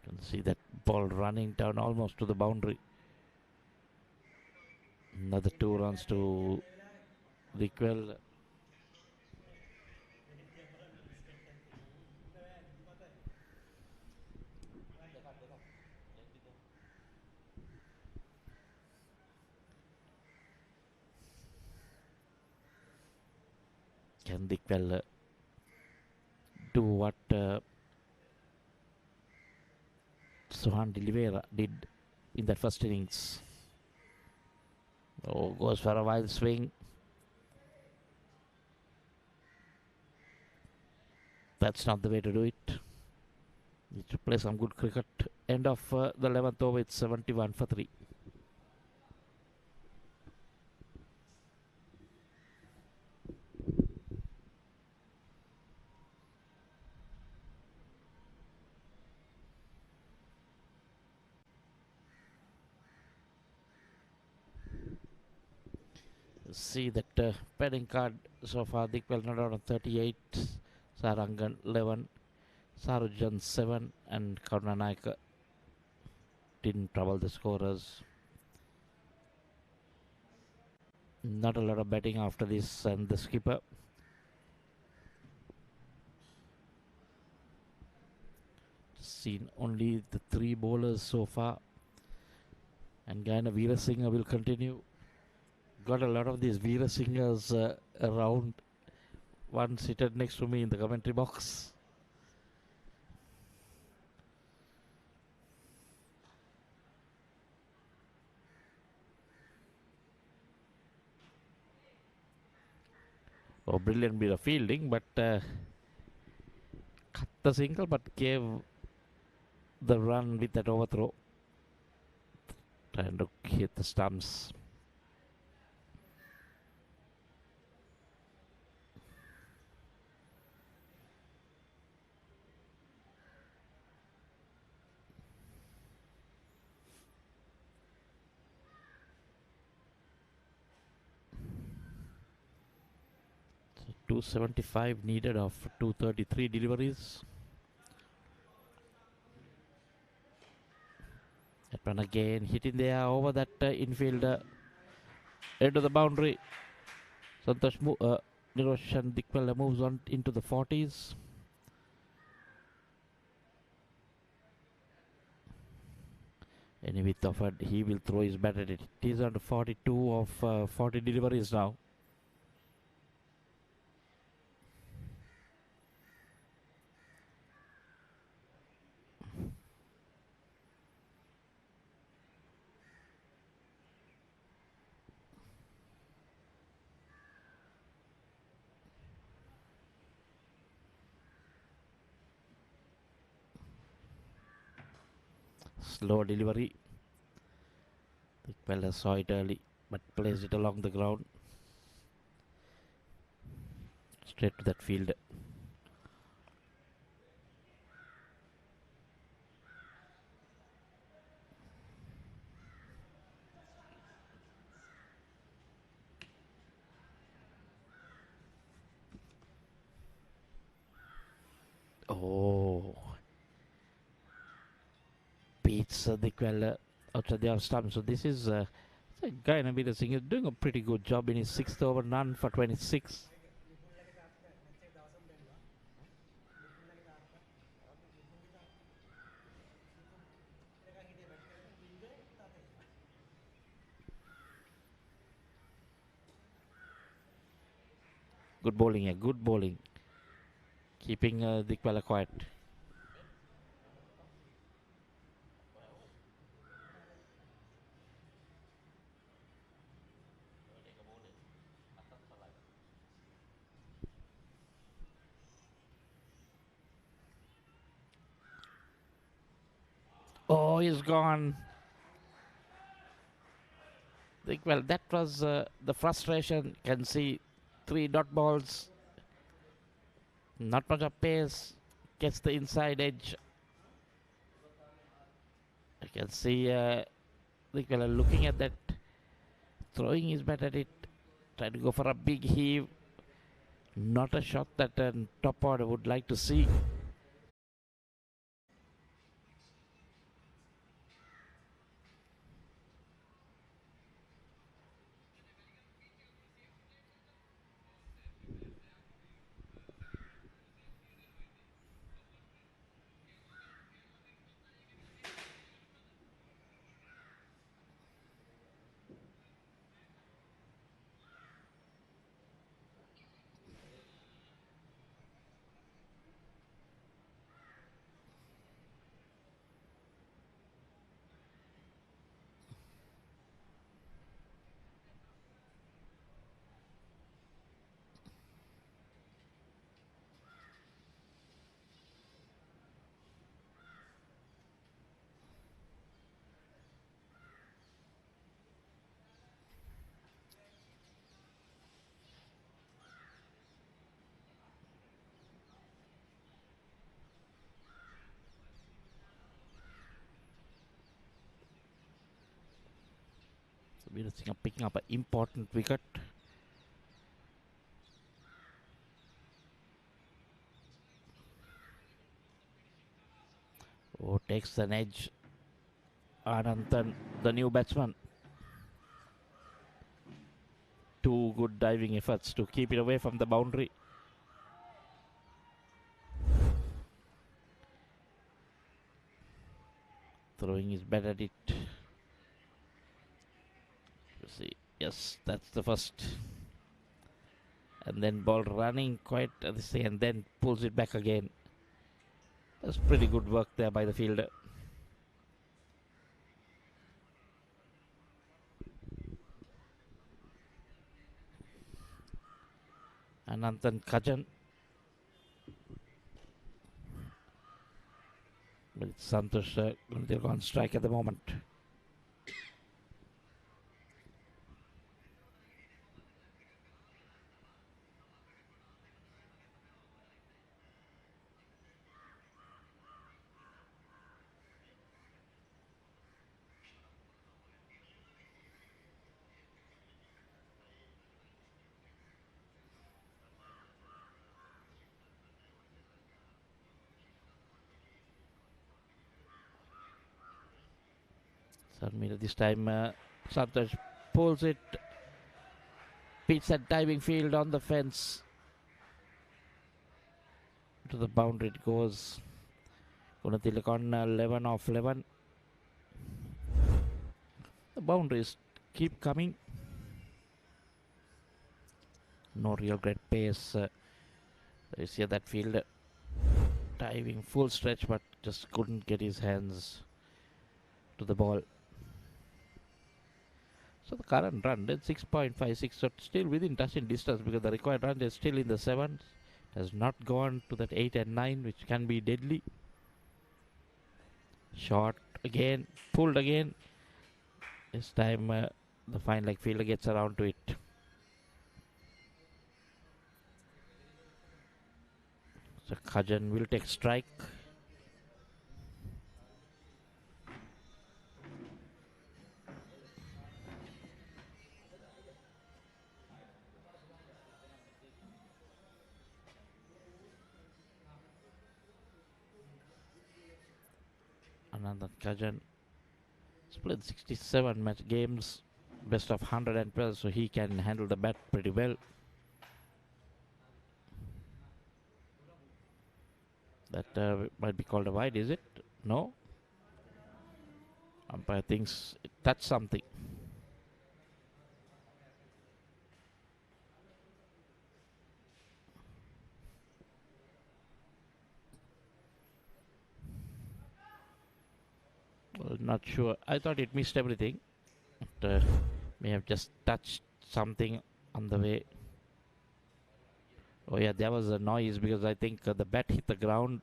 You can see that ball running down almost to the boundary. Another 2 runs to Dikwell. Can Dikwell do what Suhan de Oliveira did in that first innings? Oh, goes for a wild swing. That's not the way to do it. Need to play some good cricket. End of the 11th over, it's 71 for 3. See that padding card so far. Dikwell not out on 38, Sarangan 11, Sarujan 7, and Karunanaik didn't trouble the scorers. Not a lot of batting after this, and the skipper seen only the 3 bowlers so far, and Gaina Veerasinghe will continue. Got a lot of these Veerasinghes around. One seated next to me in the commentary box. Oh, brilliant bit of fielding, but cut the single, but gave the run with that overthrow. Trying to hit the stumps. So 275 needed of 233 deliveries. That one again hitting there over that infielder, end of the boundary. Santosh Niroshan Dikwell moves on into the 40s. Any width offered, he will throw his bat at it. It is on to 42 of 40 deliveries now. Slow delivery. Dikwell saw it early, but placed it along the ground. Straight to that field. Oh. Beats Dikwell out of the off stump. So this is Gaina Veerasinghe is doing a pretty good job in his 6th over, none for 26. Good bowling here, good bowling. Keeping Dikwell quiet. Oh, he's gone. Well, that was the frustration. Can see 3 dot balls. Not much of pace. Gets the inside edge. I can see well, looking at that. Throwing his bat at it. Trying to go for a big heave. Not a shot that a top order would like to see. So Veer Singh picking up an important wicket. Oh, takes an edge. Ananthan, the new batsman. Two good diving efforts to keep it away from the boundary. Throwing his bat at it. You see, yes, that's the first. And then ball running quite this thing and then pulls it back again. That's pretty good work there by the fielder. Ananthan Kajan. But it's Santosh Guntil on strike at the moment. Sarmira this time Santosh pulls it, beats that diving field on the fence. To the boundary it goes. Gunatilak on 11 off 11. The boundaries keep coming. No real great pace. You see that fielder diving full stretch but just couldn't get his hands to the ball. So the current run is 6.56, so still within touching distance because the required run is still in the 7s. Has not gone to that 8 and 9 which can be deadly. Shot again, pulled again. This time the fine leg fielder gets around to it. So Kajan will take strike. Another Kajan split 67 match games, best of 112, so he can handle the bat pretty well. That might be called a wide, is it? No? Umpire thinks that's something. Well, not sure. I thought it missed everything. But, may have just touched something on the way. Oh yeah, there was a noise because I think the bat hit the ground.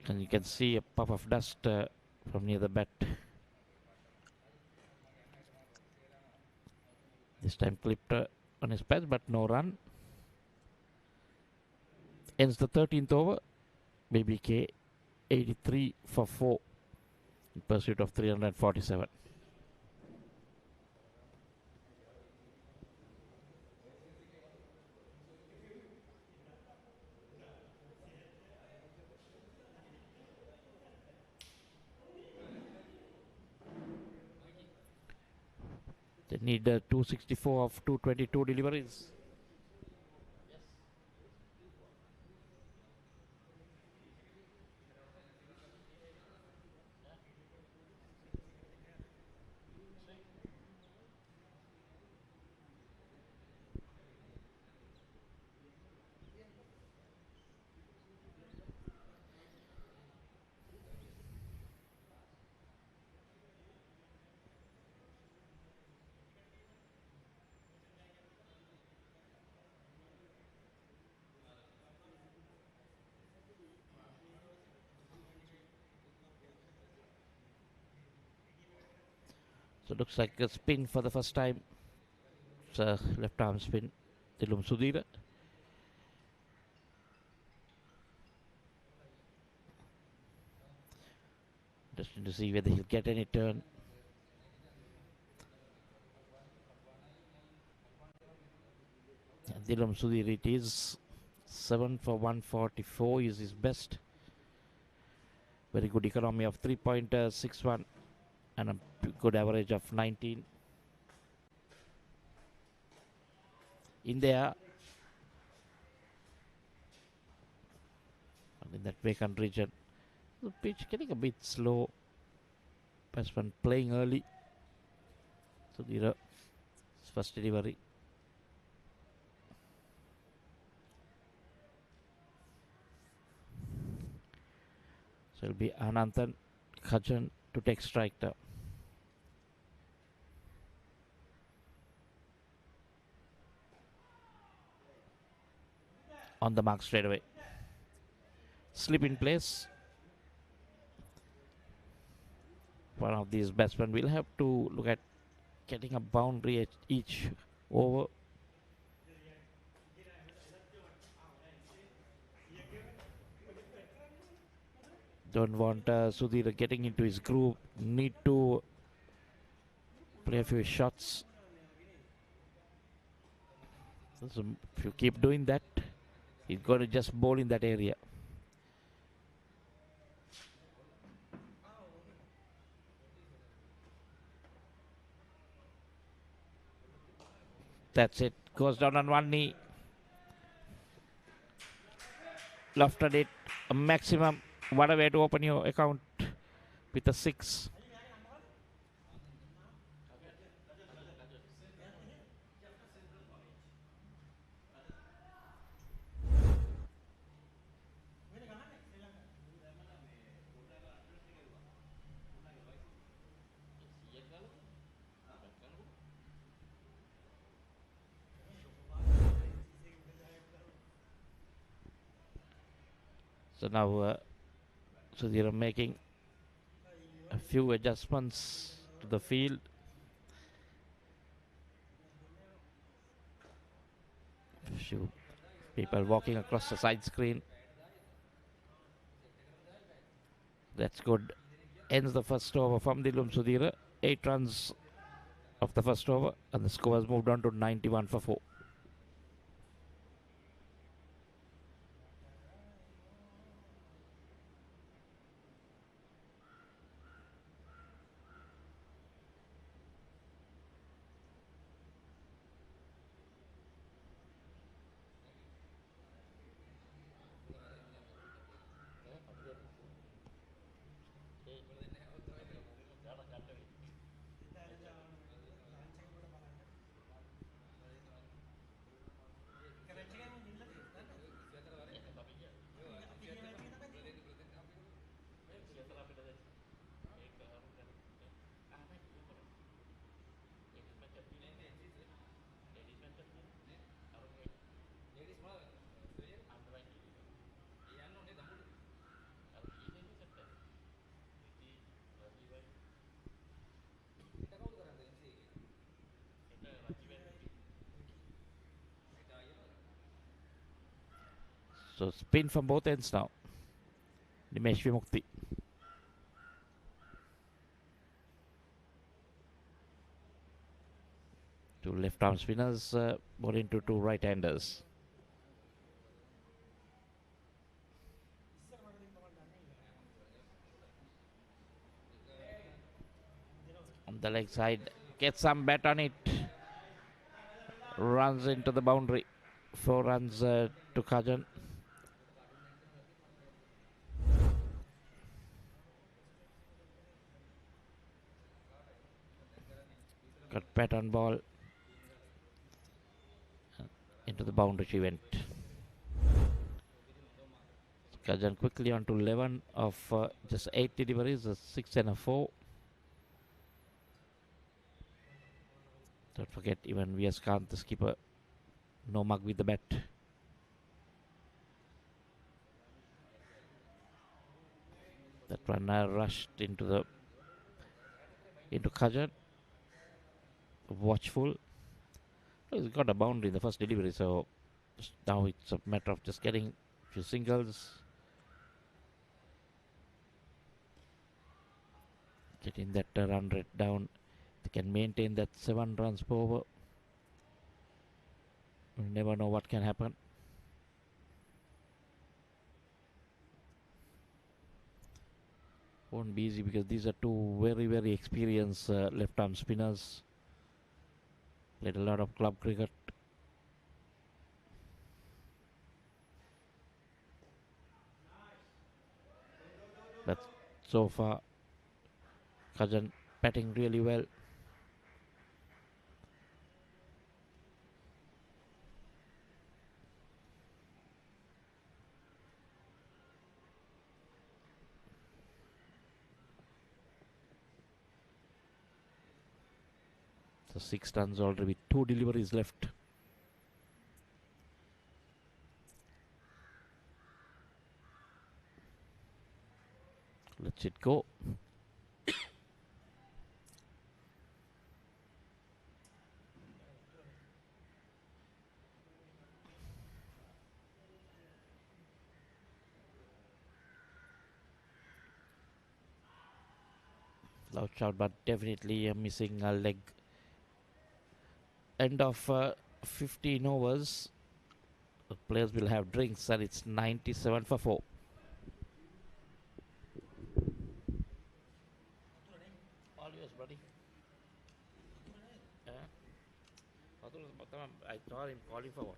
And you can see a puff of dust from near the bat. This time clipped on his patch, but no run. Ends the 13th over. BBK 83 for 4 in pursuit of 347. need 264 of 222 deliveries. So looks like a spin for the first time. It's a left arm spin. Dilum Sudhira. Just to see whether he'll get any turn. Dilum Sudhir, it is 7 for 144 is his best. Very good economy of 3.61 and a good average of 19. In there, and in that vacant region, the pitch getting a bit slow. Batsman playing early. Sudhira, his first delivery. So it'll be Ananthan Khajan to take strike now. On the mark straight away. Slip in place. One of these batsmen will have to look at getting a boundary at each over. Don't want Sudhir getting into his groove. Need to play a few shots. So if you keep doing that, he's going to just bowl in that area. That's it. Goes down on one knee. Lofted it. A maximum. What a way to open your account with a 6. So now Sudhir making a few adjustments to the field. A few people walking across the side screen. That's good. Ends the first over from Dilum Sudhir. 8 runs of the first over, and the score has moved on to 91 for 4. So spin from both ends now. Nimesh Vimukti. Two left arm spinners ball into two right-handers. On the leg side, Gets some bet on it. Runs into the boundary. 4 runs to Kajan. Got bet on ball. Into the boundary she went. Kajan quickly on to 11 of just 8 deliveries, a 6 and a 4. Don't forget, even Viaskant, the skipper, no mug with the bat. That runner rushed into Kajan. Watchful. He's got a boundary in the first delivery, so now it's a matter of just getting a few singles. Getting that run rate down. They can maintain that 7 runs per over. You never know what can happen. Won't be easy because these are two very, very experienced left-arm spinners. Played a lot of club cricket. But so far, Kajan batting really well. So 6 runs already with 2 deliveries left. Let's it go. Loud shot, but definitely a missing leg. End of 15 overs. The players will have drinks, and it's 97 for 4. All yours, buddy. I saw him calling for what?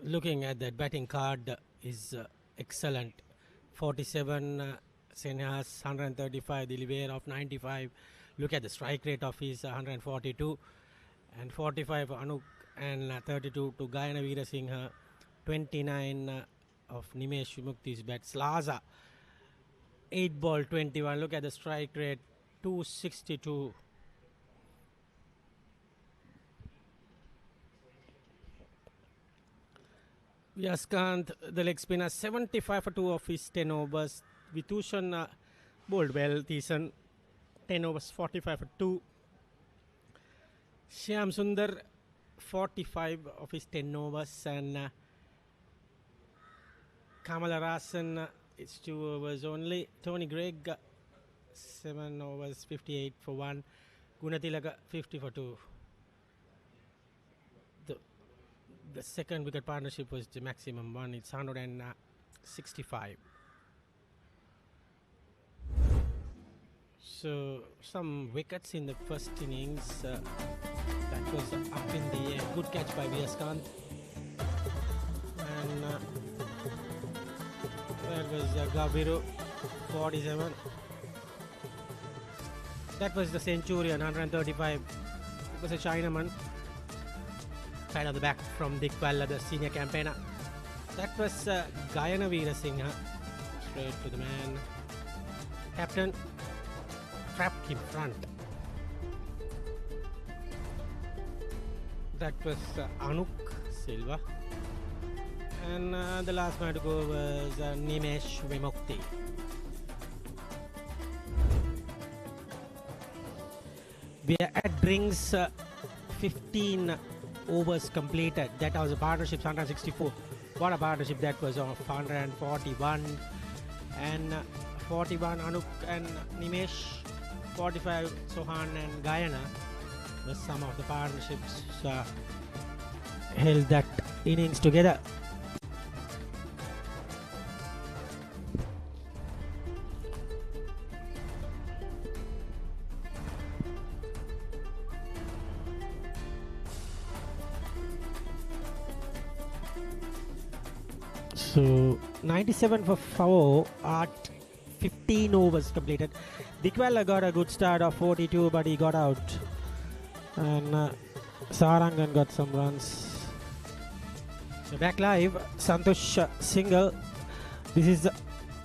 Looking at that batting card is excellent. 47 Senhas, 135 Diliver of 95. Look at the strike rate of his 142 and 45 Anuk and 32 to Gayana Veerasinghe, 29 of Nimesh Mukti's bats. Laza 8 ball 21. Look at the strike rate 262. Yaskant, the leg spinner, 75 for 2 of his 10 overs. Vitushan bowled well. Thiessen, 10 overs, 45 for 2. Shyam Sundar, 45 of his 10 overs. And Kamala Rasan, it's 2 overs only. Tony Gregg, 7 overs, 58 for 1. Gunatilaka, 50 for 2. The second wicket partnership was the maximum one. It's 165. So some wickets in the first innings. That was up in the air. Good catch by Viaskant. And that was Gabiru, 47. That was the Centurion, 135. It was a Chinaman. Side of the back from Dikwalla, the senior campaigner. That was Gayana Veerasinghe. Straight to the man. Captain trapped in front. That was Anuk Silva. And the last man to go was Nimesh Vimukti. We are at drinks 15 overs completed. That was a partnership 164. What a partnership that was of 141. And 41 Anuk and Nimesh, 45 Sohan and Gayana was some of the partnerships held that innings together. So 97 for 4 at 15 overs completed. Dikwella got a good start of 42, but he got out. And Sarangan got some runs. So back live, Santosh single. This is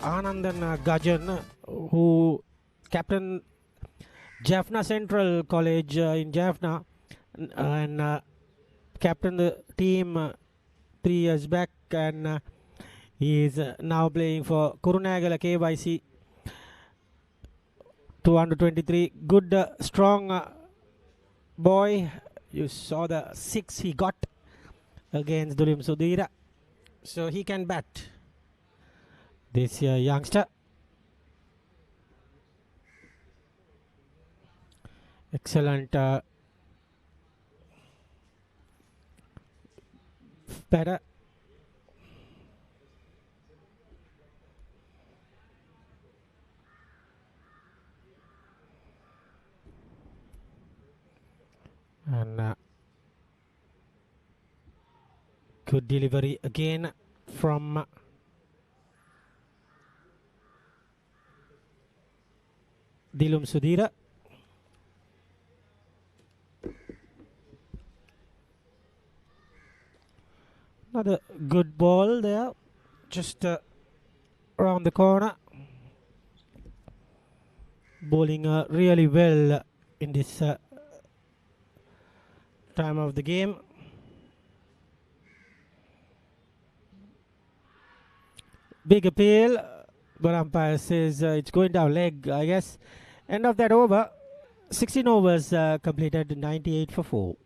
Anandan Gajan, who captain Jaffna Central College in Jaffna, and captain the team 3 years back, and he is now playing for Kurunagala KYC 223. Good, strong boy. You saw the 6 he got against Dulim Sudhira. So he can bat. This youngster. Excellent batter. And good delivery again from Dilum Sudhira. Another good ball there, just around the corner. Bowling really well in this time of the game. Big appeal, but umpire says it's going down leg, I guess. End of that over. 16 overs completed, 98 for 4.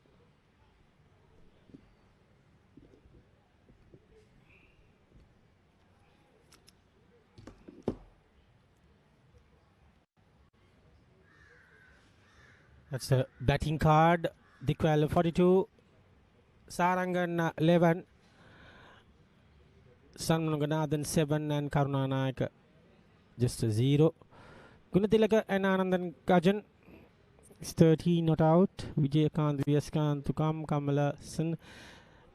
That's the batting card. Dikwal 42, Sarangan 11, Sanmuganathan 7, and Karunanayak just a 0. Gunatilaka and Anandan Gajan is 13 not out. Vijayakant, Vyaskan to come. Kamala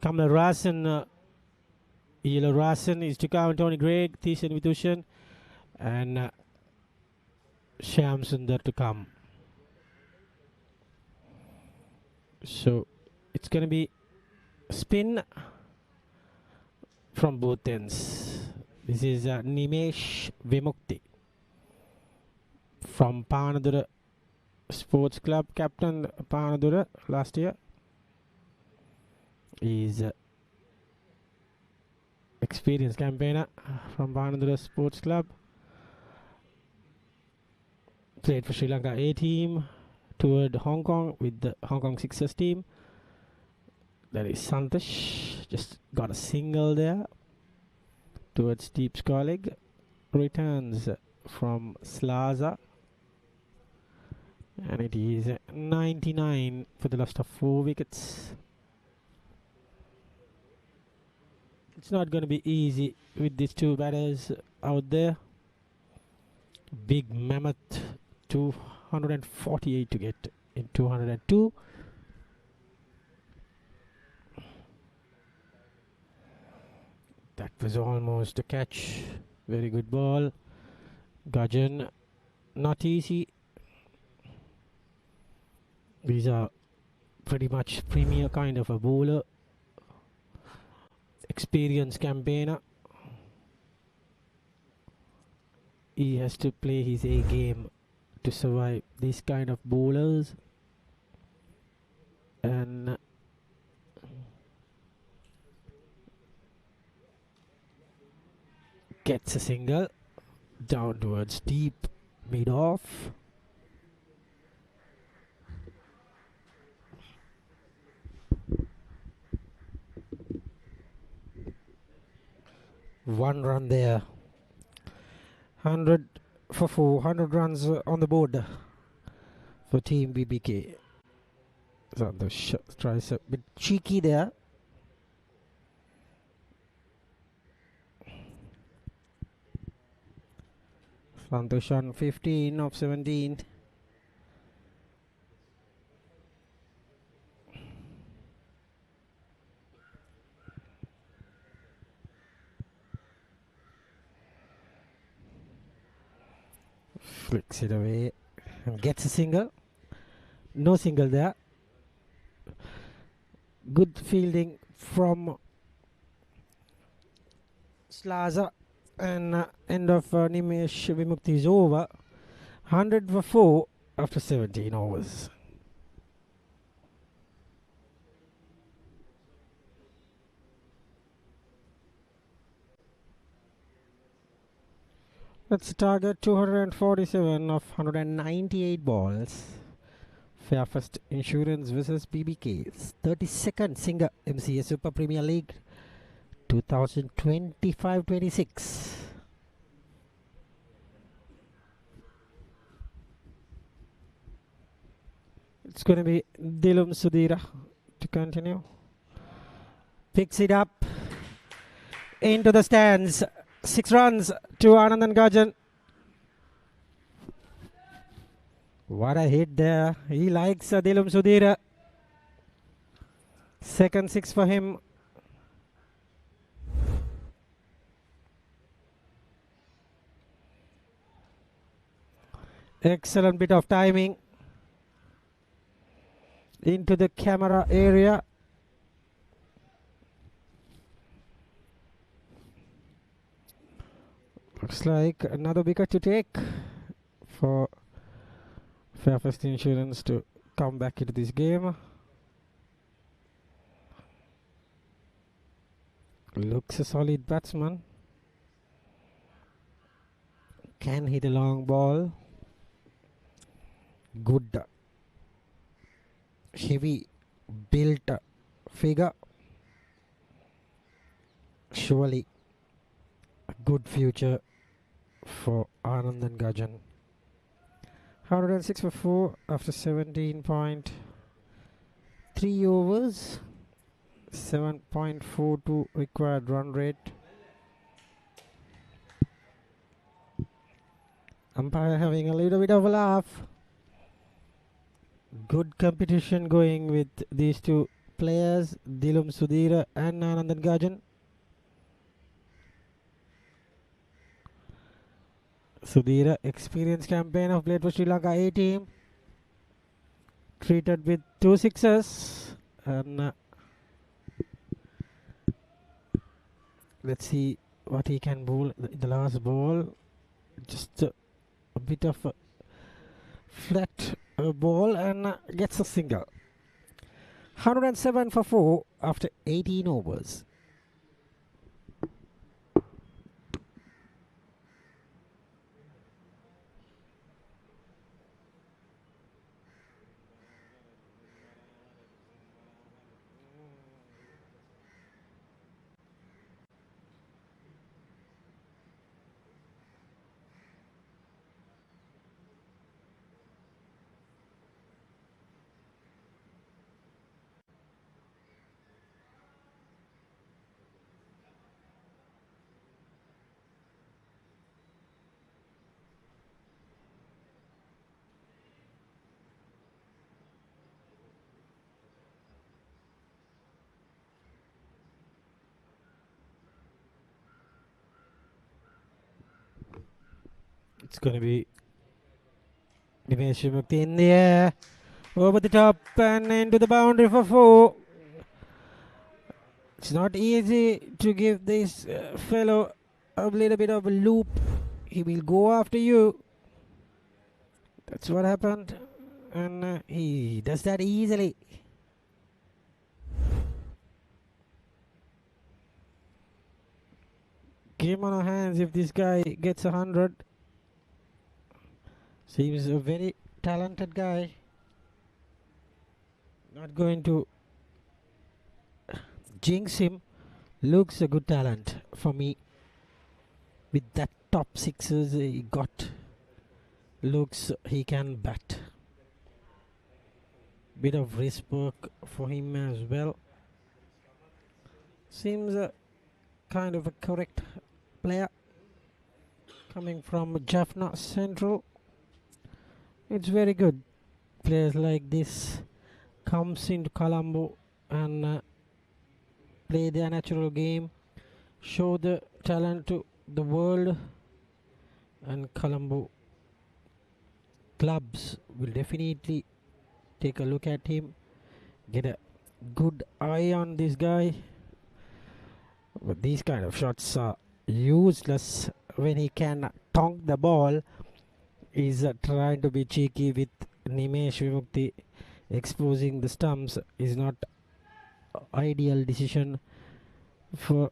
Rasan, Ela Rasan is to come. Tony Gregg, Tishan Vitushan, and Shyam Sundar to come. So it's going to be spin from both ends. This is Nimesh Vimukti from Panadura Sports Club, captain Panadura last year. He's experienced campaigner from Panadura Sports Club. Played for Sri Lanka A team. Toured Hong Kong with the Hong Kong Sixers team. That is Santosh. Just got a single there towards deep score leg. Returns from Slaza. And it is 99 for the loss of 4 wickets. It's not going to be easy with these two batters out there. Big mammoth 248 to get in 202. That was almost a catch. Very good ball. Gajan, not easy. These are pretty much premier kind of a bowler. Experienced campaigner. He has to play his A game to survive these kind of bowlers. And gets a single down towards deep mid off. One run there. 100 for 4. 100 runs on the board for Team BBK. Santosh tries a bit cheeky there. Santosh on 15 of 17. Flicks it away and gets a single. No single there. Good fielding from Slaza, and end of Nimesh Vimukti is over. 100 for 4 after 17 overs. That's a target 247 of 198 balls. Fairfirst Insurance versus BBK's 32nd Singer-MCA Super Premier League 2025-26. It's going to be Dilum Sudhira to continue. Picks it up into the stands. 6 runs to Anandan Gajan. What a hit there. He likes Dilum Sudhira. Second 6 for him. Excellent bit of timing into the camera area. Looks like another wicket to take for Fairfirst Insurance to come back into this game. Looks a solid batsman. Can hit a long ball. Good heavy built figure. Surely a good future for Anandan Gajan. 106 for 4 after 17.3 overs. 7.42 required run rate. Umpire having a little bit of a laugh. Good competition going with these two players, Dilum Sudhira and Anandan Gajan. Sudhira, experienced campaigner, played for Sri Lanka A team. Treated with 2 sixes. And let's see what he can bowl in the last ball. Just a bit of a flat ball and gets a single. 107 for 4 after 18 overs. It's going to be Nimesh Mukti in the air, over the top and into the boundary for 4. It's not easy to give this fellow a little bit of a loop. He will go after you. That's what happened, and he does that easily. game on our hands if this guy gets 100. Seems a very talented guy. Not going to jinx him. Looks a good talent for me. With that top sixes he got, looks he can bat. Bit of wrist work for him as well. Seems a kind of a correct player coming from Jaffna Central. It's very good. Players like this comes into Colombo and play their natural game, show the talent to the world, and Colombo clubs will definitely take a look at him, get a good eye on this guy. But these kind of shots are useless when he can tonk the ball. He's trying to be cheeky with Nimesh Vimukti. Exposing the stumps is not ideal decision for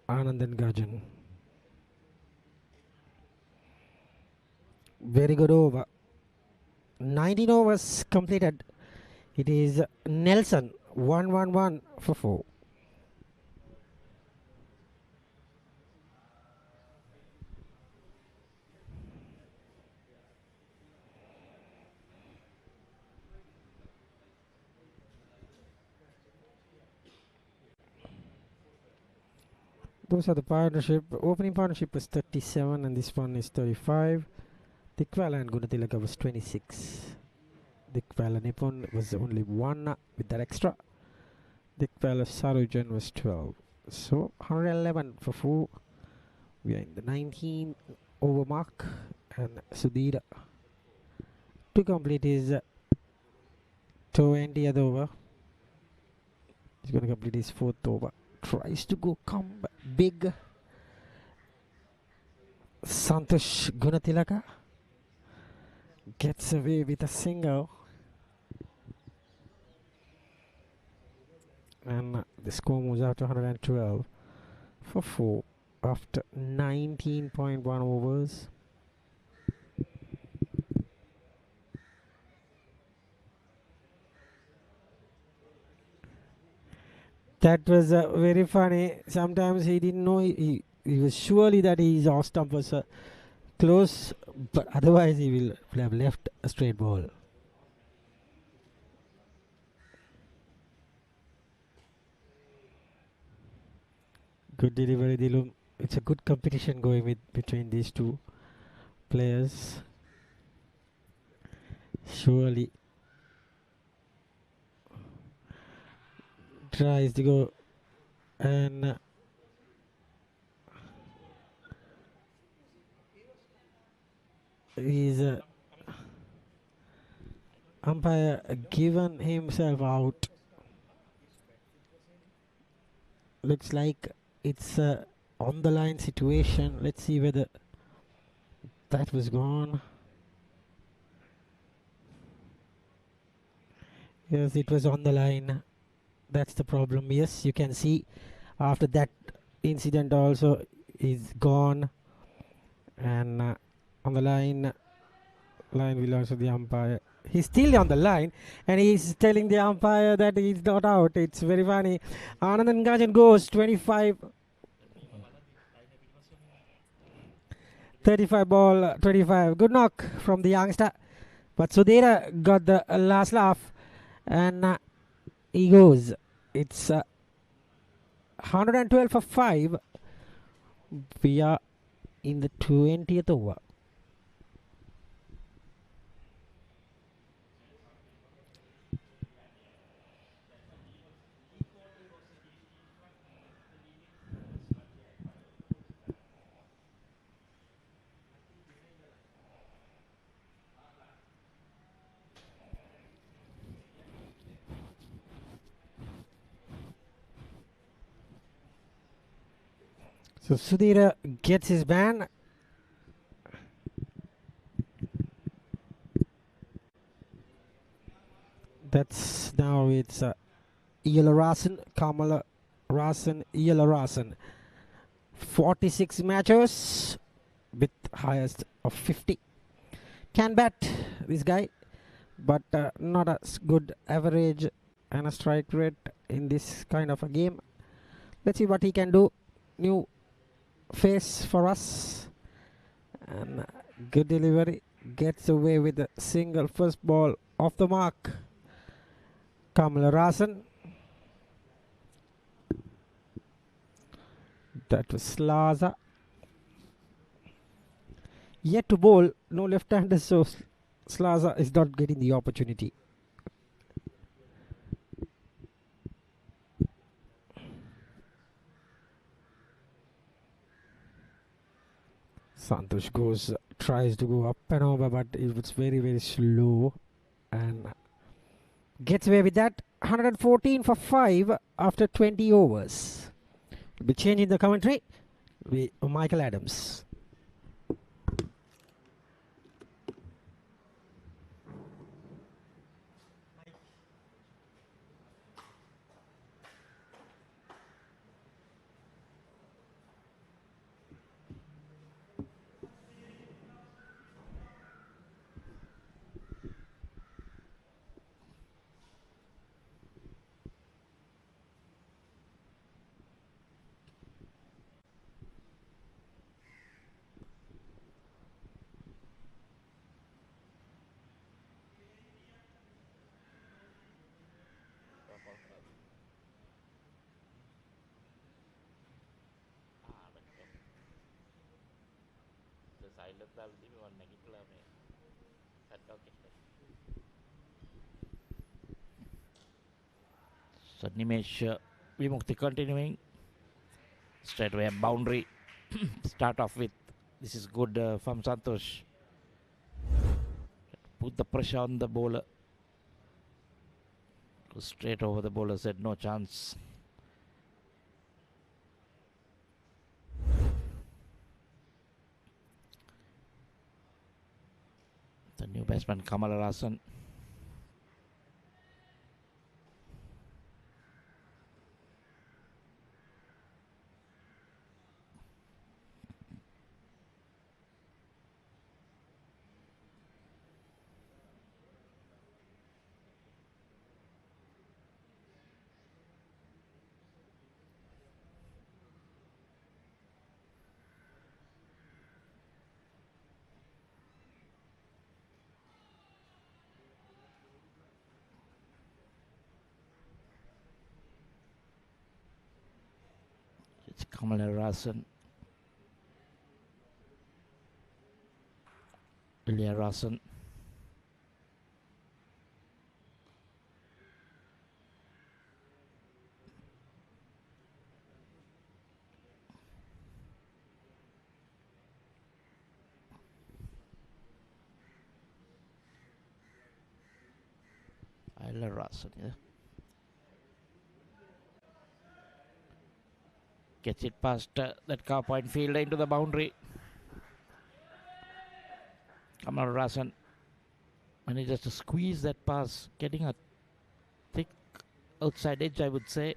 Anandan Gajan. Very good over. 19 overs completed. It is Nelson 1-1-1 for 4. Those are the partnership. Opening partnership was 37 and this one is 35. Dikvala and Gunatilaka was 26. Dikvala Nippon was only 1 with that extra. Dikvala Sarujan was 12. So 111 for 4. We are in the 19 over mark and Sudhira to complete his 20th over. He's going to complete his 4th over. Tries to go come big. Santosh Gunatilaka gets away with a single. And the score moves out to 112 for 4 after 19.1 overs. That was very funny. Sometimes he didn't know. He was surely that his off stump was close, but otherwise he will have left a straight ball. Good delivery, Dilum. It's a good competition going between these two players. Surely tries to go and he's umpire given himself out. Looks like it's a on the line situation. Let's see whether that was gone. Yes, it was on the line. That's the problem. Yes, you can see after that incident also is gone, and on the line belongs to the umpire. He's still on the line and he's telling the umpire that he's not out. It's very funny. Anandan Gajan goes 25 35 ball 25. Good knock from the youngster, but Sudhira got the last laugh and he goes. It's 112 for 5. We are in the 20th over. So Sudhira gets his ban. That's now it's Iyala Rasan, Kamala Rasan, Iyala Rasan. 46 matches with highest of 50. Can bat this guy, but not a good average and a strike rate in this kind of a game. Let's see what he can do. New face for us, and good delivery, gets away with a single, first ball off the mark. Kamala Rasan. That was Slaza. Yet to bowl, no left-hander, so Slaza is not getting the opportunity. Santosh tries to go up and over, but it was very, very slow and gets away with that. 114 for 5 after 20 overs. We'll be changing the commentary with Michael Adams. So Nimesh Vimukti continuing. Straight away a boundary. Start off with. This is good from Santosh. Put the pressure on the bowler. Go straight over the bowler, said no chance. The new batsman Kamala Rasan. It's Kamala Rasan. Ilya Rasan. Ilya Rasan, yeah. Gets it past that car point fielder into the boundary. Kamala Rasan manages to squeeze that pass, getting a thick outside edge, I would say,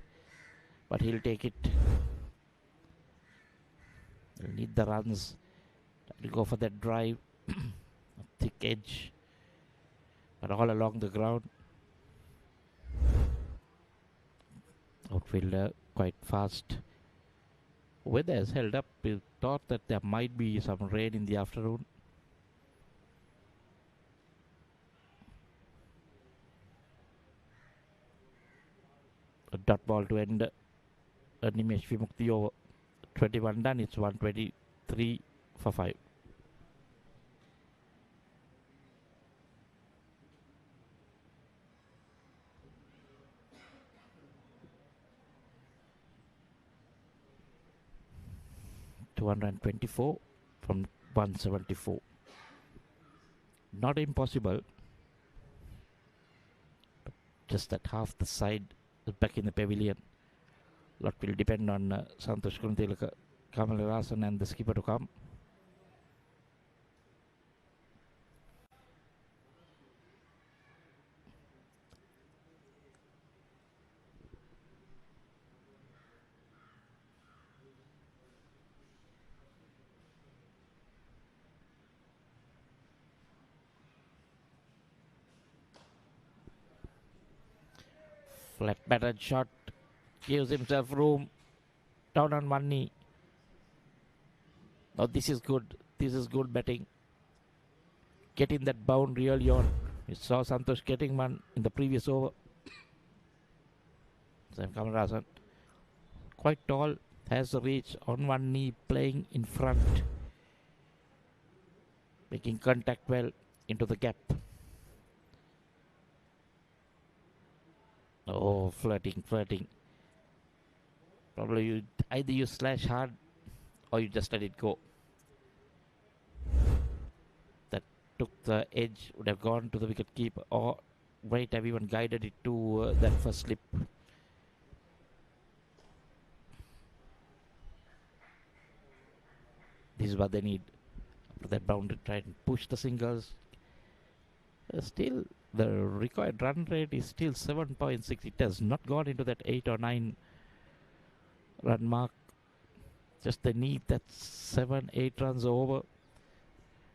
but he'll take it. He'll need the runs. He'll go for that drive, a thick edge, but all along the ground. Outfielder quite fast. Weather has held up. We thought that there might be some rain in the afternoon. A dot ball to end Nimesh Vimukti over. 21 done. It's 123 for 5. $224 from 174. Not impossible, but just that half the side is back in the pavilion. Lot will depend on Santosh Kuntilaka, Kamala Rasan and the skipper to come. Flat battered shot. Gives himself room. Down on one knee. Oh, this is good. This is good batting. Getting that boundary early on. We saw Santosh getting one in the previous over. Sam Kamarasan, quite tall, has the reach on one knee, playing in front. Making contact well into the gap. Oh, flirting. Probably either you slash hard or you just let it go. That took the edge, would have gone to the wicket keeper, or might have even guided it to that first slip. This is what they need. After that boundary, try and push the singles. Still, the required run rate is still 7.6. It has not gone into that 8 or 9 run mark. Just they need that 7-8 runs over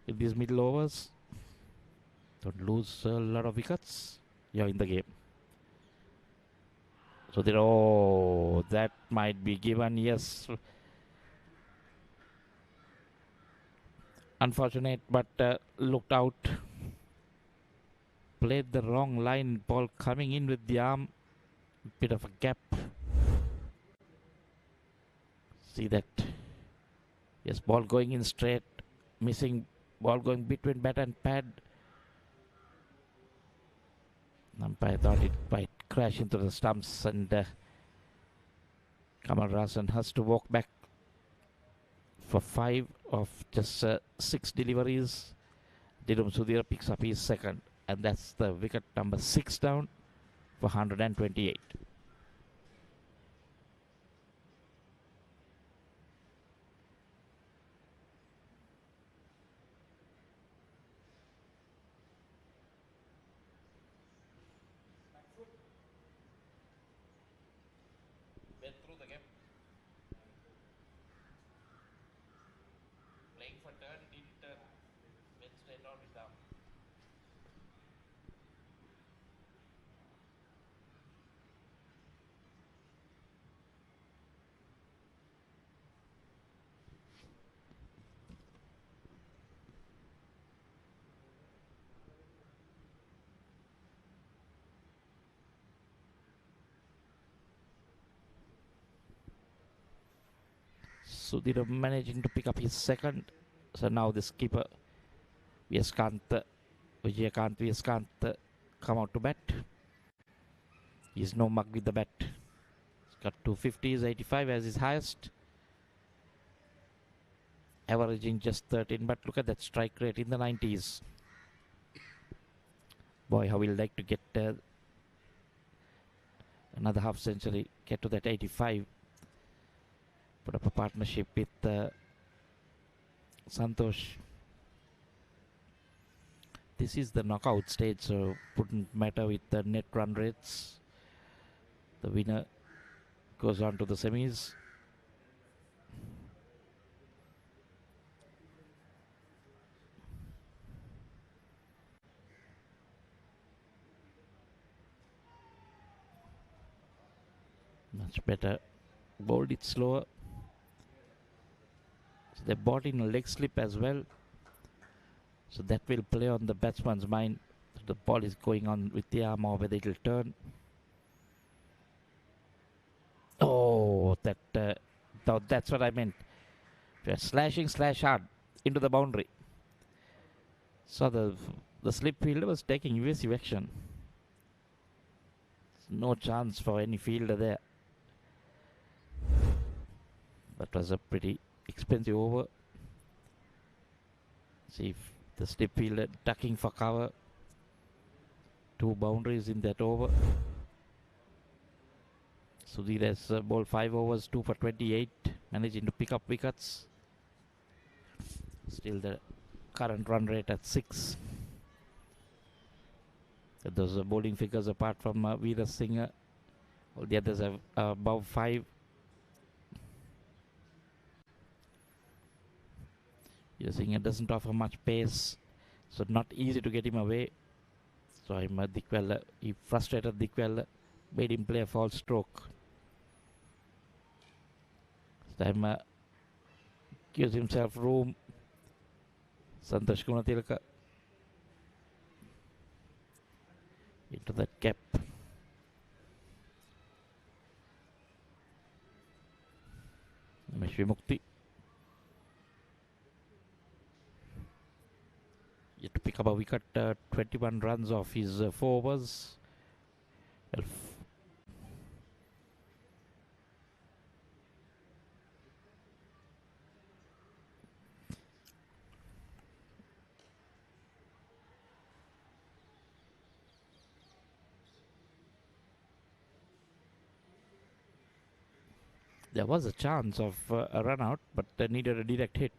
in these middle overs. Don't lose a lot of wickets. You're in the game. So that might be given. Yes. Unfortunate, but looked out. Played the wrong line. Ball coming in with the arm. Bit of a gap. See that. Yes, ball going in straight. Missing. Ball going between bat and pad. Umpire thought it might crash into the stumps, and Kamal Rasan has to walk back for 5 of just 6 deliveries. Didum Sudhir picks up his second, and that's the wicket number 6 down for 128. Went through the gap. Playing for turn, didn't went straight on with arm. Sudhir managing to pick up his second. So now the skipper Vijayakanth come out to bat. He's no mug with the bat. He's got 250s, 85 as his highest. Averaging just 13, but look at that strike rate in the 90s. Boy, how we'll like to get another half century, get to that 85. Put up a partnership with Santosh. This is the knockout stage, so wouldn't matter with the net run rates. The winner goes on to the semis. Much better. Bowled it slower. So they bought in a leg slip as well. So that will play on the batsman's mind. So the ball is going on with the arm, or whether it will turn. Oh, that's what I meant. Slashing slash hard into the boundary. So the slip fielder was taking evasive action. No chance for any fielder there. That was a pretty expensive over. See if the slip fielder ducking for cover. 2 boundaries in that over. Sudhir has bowled 5 overs, 2 for 28, managing to pick up wickets. Still the current run rate at 6. Those are bowling figures apart from Veera Singh. All the others have above 5. Singh doesn't offer much pace, so not easy to get him away. So I'm Dikwella. He frustrated Dikwella. made him play a false stroke. This time gives himself room. Santosh Gunatilaka into that gap. Mukti yet to pick up a wicket. 21 runs off his 4 overs. There was a chance of a run out, but they needed a direct hit.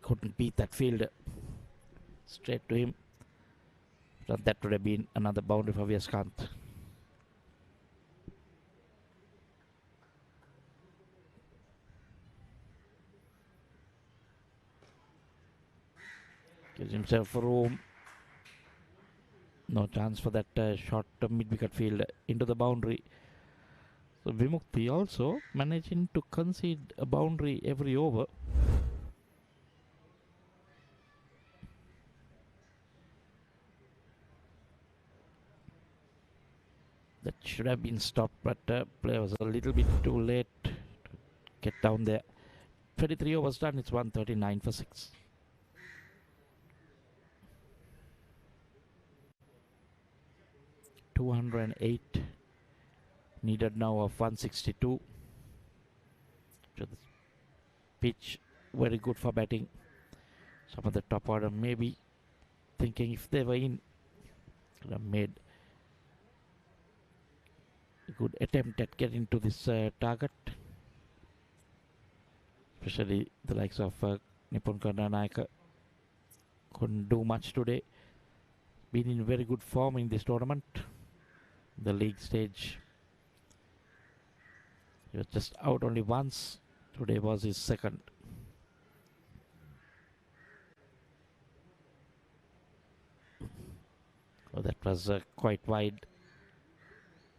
Couldn't beat that field straight to him. But that would have been another boundary for Viaskant. Gives himself room. No chance for that short mid-wicket field into the boundary. So Vimukti also managing to concede a boundary every over. That should have been stopped, but play was a little bit too late to get down there. 23 overs done, it's 139 for 6. $208 needed now of 162. So the pitch very good for batting. Some of the top order maybe thinking if they were in, could have made a good attempt at getting to this target. Especially the likes of Nipun Karnanayaka couldn't do much today. Been in very good form in this tournament. The league stage. He was just out only once. Today was his second. Oh, that was quite wide.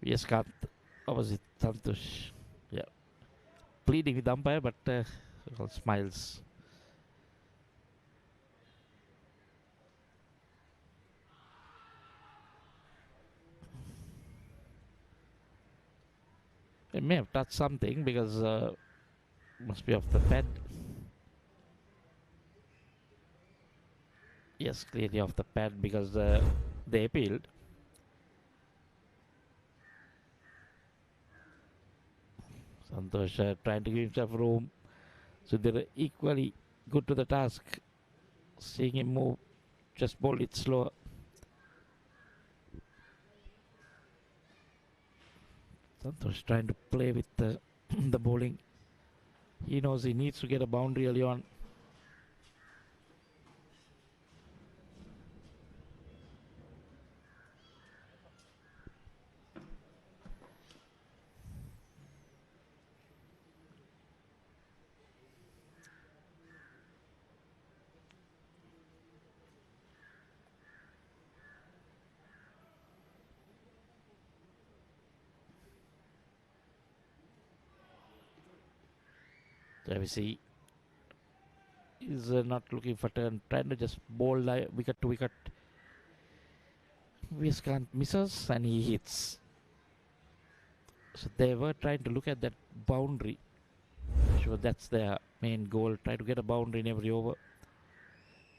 Yes, Kant. Opposite Santosh. Yeah. Pleading with the umpire, but all smiles. It may have touched something because must be off the pad. Yes, clearly off the pad because they appealed. Santosh trying to give himself room. So they're equally good to the task. Seeing him move, just bowl it slower. Santosh trying to play with the, the bowling. He knows he needs to get a boundary early on. There we see is not looking for turn, trying to just bowl wicket to wicket. Viaskant misses and he hits. So they were trying to look at that boundary. Sure, that's their main goal. Try to get a boundary in every over.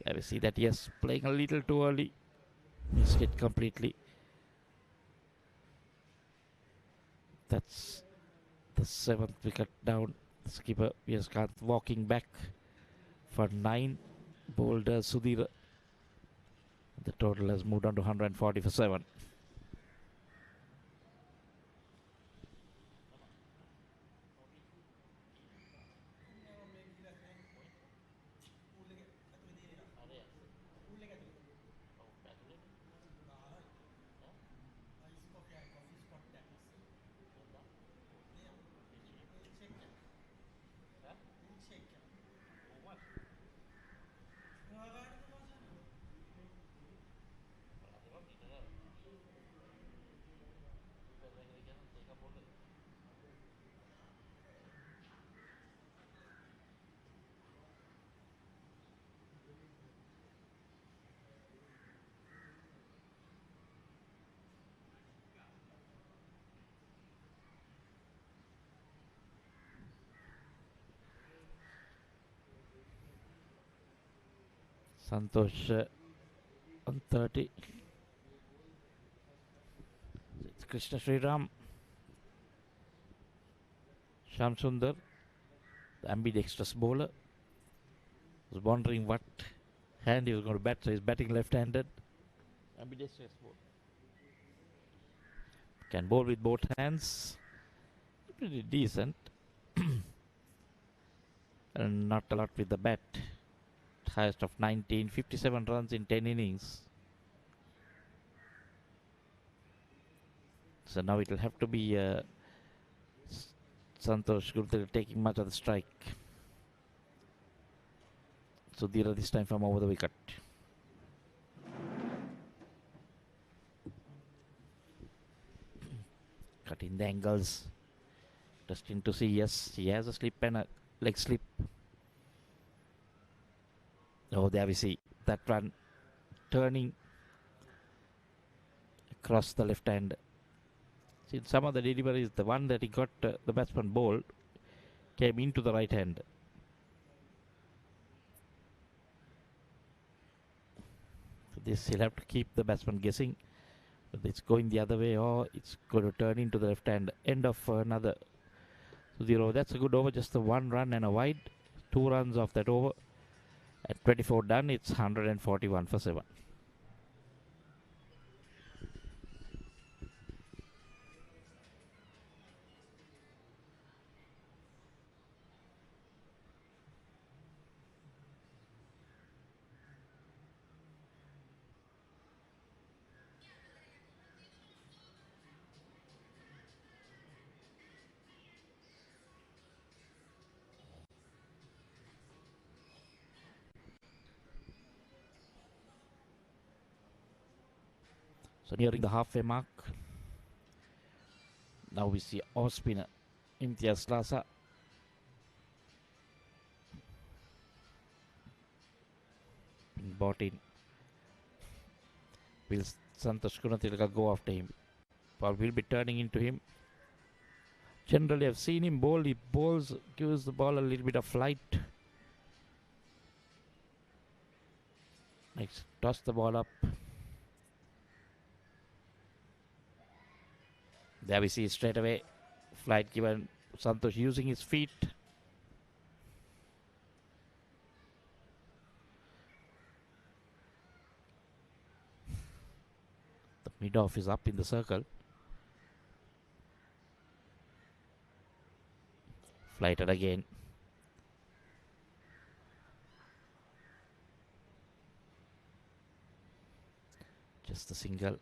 Yeah, we see that, yes, playing a little too early. Missed it completely. That's the 7th wicket down. Skipper Viaskanth walking back for 9. Bowled Sudhir. The total has moved on to 140 for 7. Santosh on 30. It's Krishna Sriram. Sham Sundar, the ambidextrous bowler, was wondering what hand he was going to bat, so he's batting left-handed. Ambidextrous bowler. Can bowl with both hands. Pretty decent. And not a lot with the bat. Highest of 19, 57 runs in 10 innings. So now it will have to be Santosh Gurudel taking much of the strike. So Sudhir this time from over the wicket. Cutting the angles. Testing to see, yes, he has a slip and a leg slip. Oh, there we see that run turning across the left hand. See, in some of the deliveries, the one that he got the batsman bowled came into the right hand. So this he'll have to keep the batsman guessing whether it's going the other way or it's going to turn into the left hand. End of another 0. That's a good over, just the 1 run and a wide. 2 runs off that over. At 24 done, it's 141 for 7. So nearing the halfway mark. Now we see off spinner Imtiaz Lasa. Being bought in. Will Santosh Gunathilaka go after him? Or will be turning into him? Generally I've seen him bowl. He bowls, gives the ball a little bit of flight. Next, toss the ball up. There we see straight away flight given. Santosh using his feet. The mid-off is up in the circle. Flighted again. Just a single.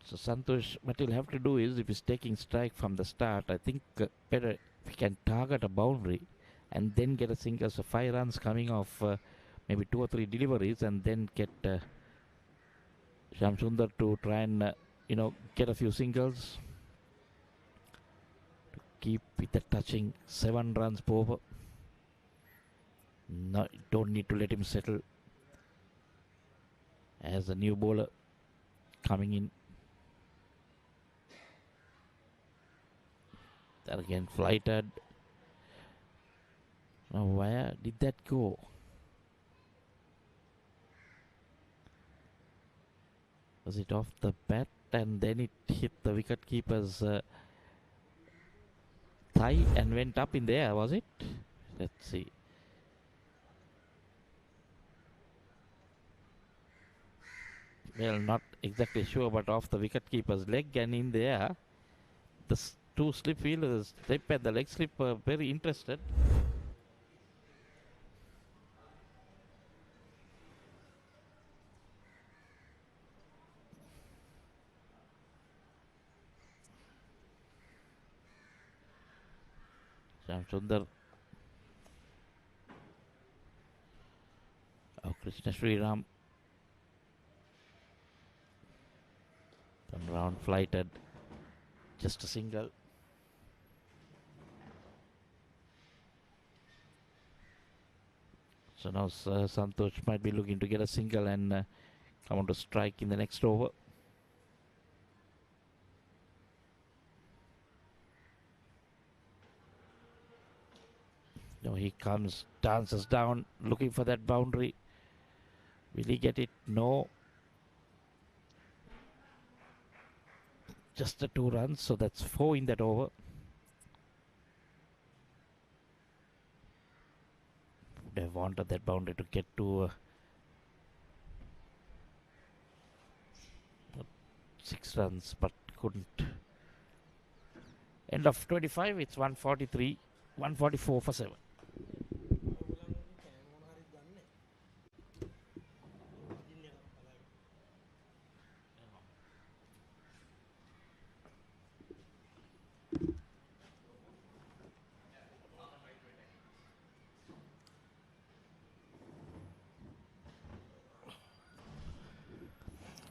So Santosh, what he'll have to do is, if he's taking strike from the start, I think better if he can target a boundary and then get a single. So 5 runs coming off maybe 2 or 3 deliveries, and then get Sham Sundar to try and get a few singles to keep with the touching 7 runs per over. No, don't need to let him settle as a new bowler coming in. That again flighted. Now where did that go? Was it off the bat and then it hit the wicketkeeper's thigh and went up in the air, was it? Let's see. Well, not exactly sure, but off the wicketkeeper's leg and in the air. The two slip fielders, slip and the leg slip, were very interested. Sundar. Oh, Krishna Sriram. Come round, flighted. Just a single. So now Santosh might be looking to get a single and come on to strike in the next over. Now he comes, dances down, looking for that boundary. Will he get it? No. Just the 2 runs, so that's 4 in that over. Would have wanted that boundary to get to 6 runs, but couldn't. End of 25, it's 143, 144 for 7.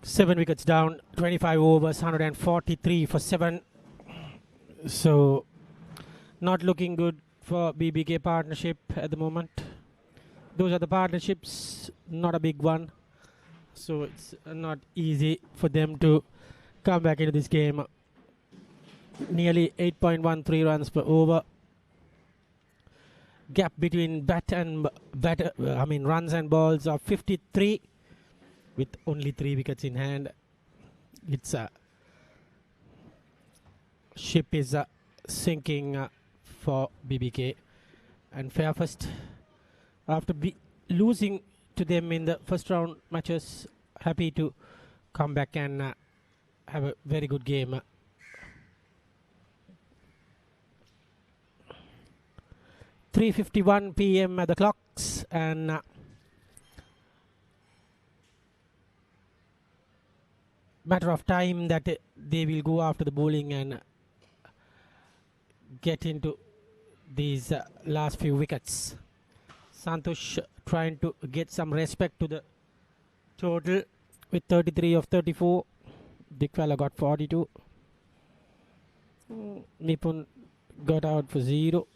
Seven wickets down, 25 overs, 143 for 7. So, not looking good for BBK partnership at the moment. Those are the partnerships, not a big one. So, it's not easy for them to come back into this game. Nearly 8.13 runs per over. Gap between runs and balls of 53. With only 3 wickets in hand. It's ship is sinking for BBK. And Fairfirst, after losing to them in the first round matches, happy to come back and have a very good game. 3:51 p.m. at the clocks, and matter of time that they will go after the bowling and get into these last few wickets. Santosh trying to get some respect to the total with 33 of 34. Dikwala got 42. Nipun got out for 0.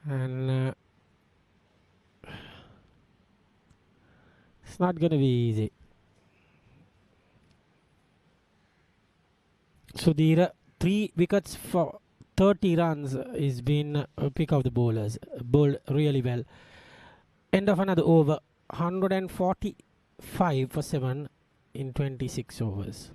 And it's not going to be easy. So there are 3 wickets for 30 runs is been a pick of the bowlers. Bowled really well. End of another over. 145 for 7 in 26 overs.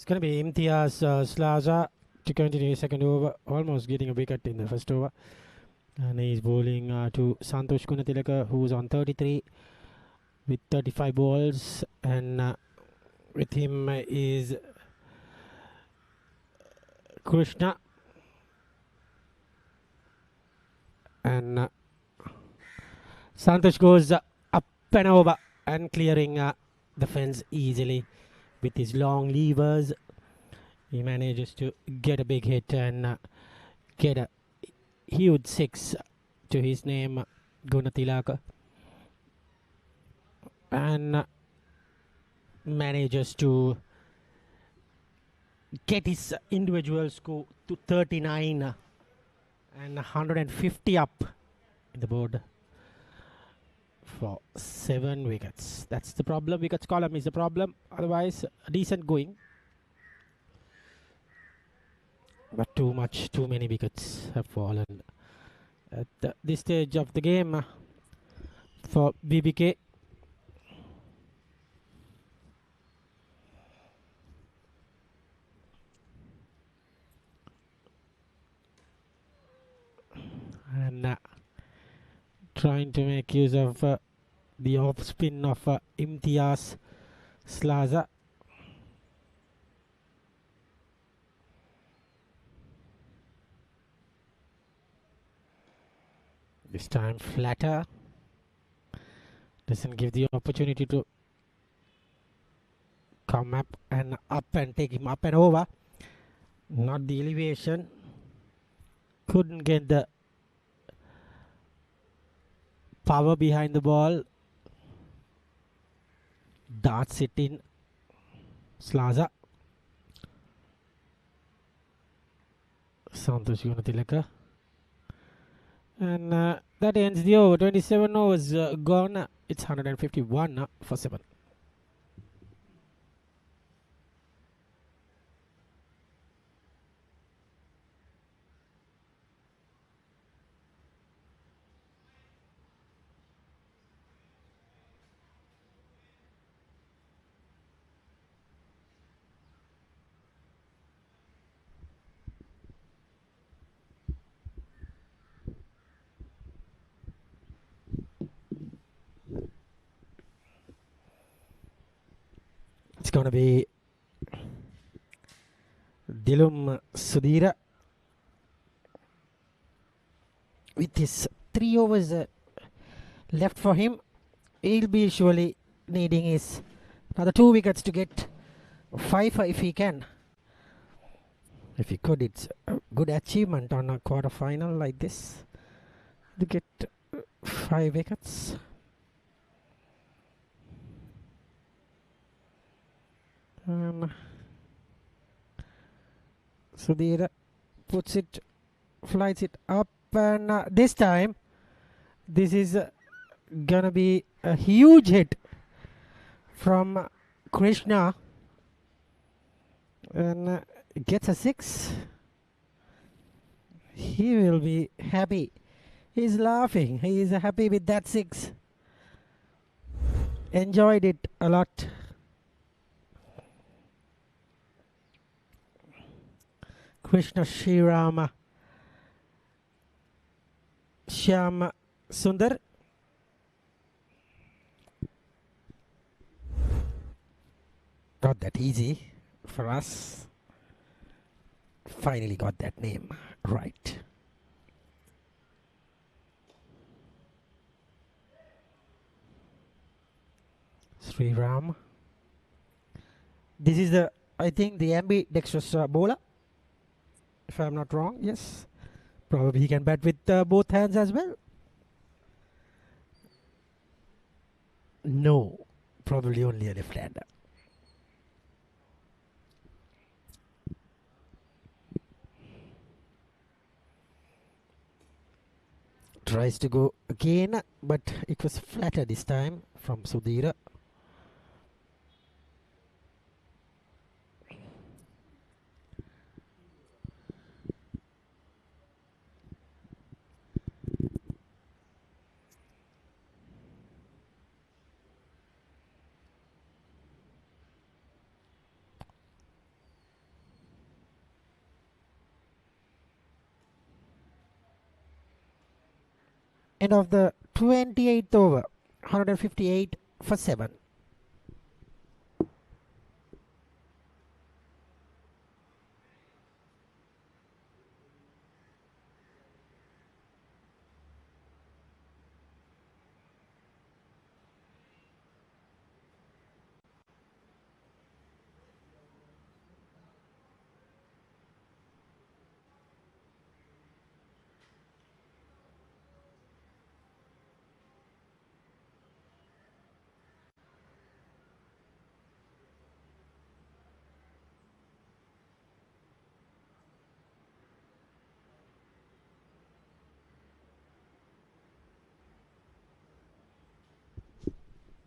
It's going to be Imtiaz Slaza to continue his second over, almost getting a wicket in the first over. And he's bowling to Santosh Gunatilaka, who's on 33 with 35 balls. And with him is Krishna. And Santosh goes up and over and clearing the fence easily with his long levers. He manages to get a big hit and get a huge 6 to his name, Gunatilaka. And manages to get his individual score to 39 and 150 up in the board for 7 wickets. That's the problem. Wickets column is the problem. Otherwise, decent going. But too many wickets have fallen at this stage of the game for BBK. And trying to make use of the off spin of Imtiaz Slaza. This time flatter. Doesn't give the opportunity to come up and take him up and over. Not the elevation. Couldn't get the power behind the ball. Darts it in. Slaza. Santosh Gunatilaka. And that ends the over. 27 overs gone. It's 151 for 7. It's going to be Dilum Sudhira with his 3 overs left for him. He'll be surely needing his another 2 wickets to get 5 if he can. If he could, it's a good achievement on a quarter final like this to get 5 wickets. Sudhira puts it, flies it up, and this time this is gonna be a huge hit from Krishna, and gets a 6. He will be happy. He's laughing. He is happy with that 6. Enjoyed it a lot. Krishna Srirama Shyam Sundar. Not that easy for us. Finally got that name right. Sriram. This is the, I think, the ambidextrous bowler. If I'm not wrong, yes. Probably he can bat with both hands as well. No, probably only a left-hander. Tries to go again, but it was flatter this time from Sudhira. End of the 28th over, 158 for 7.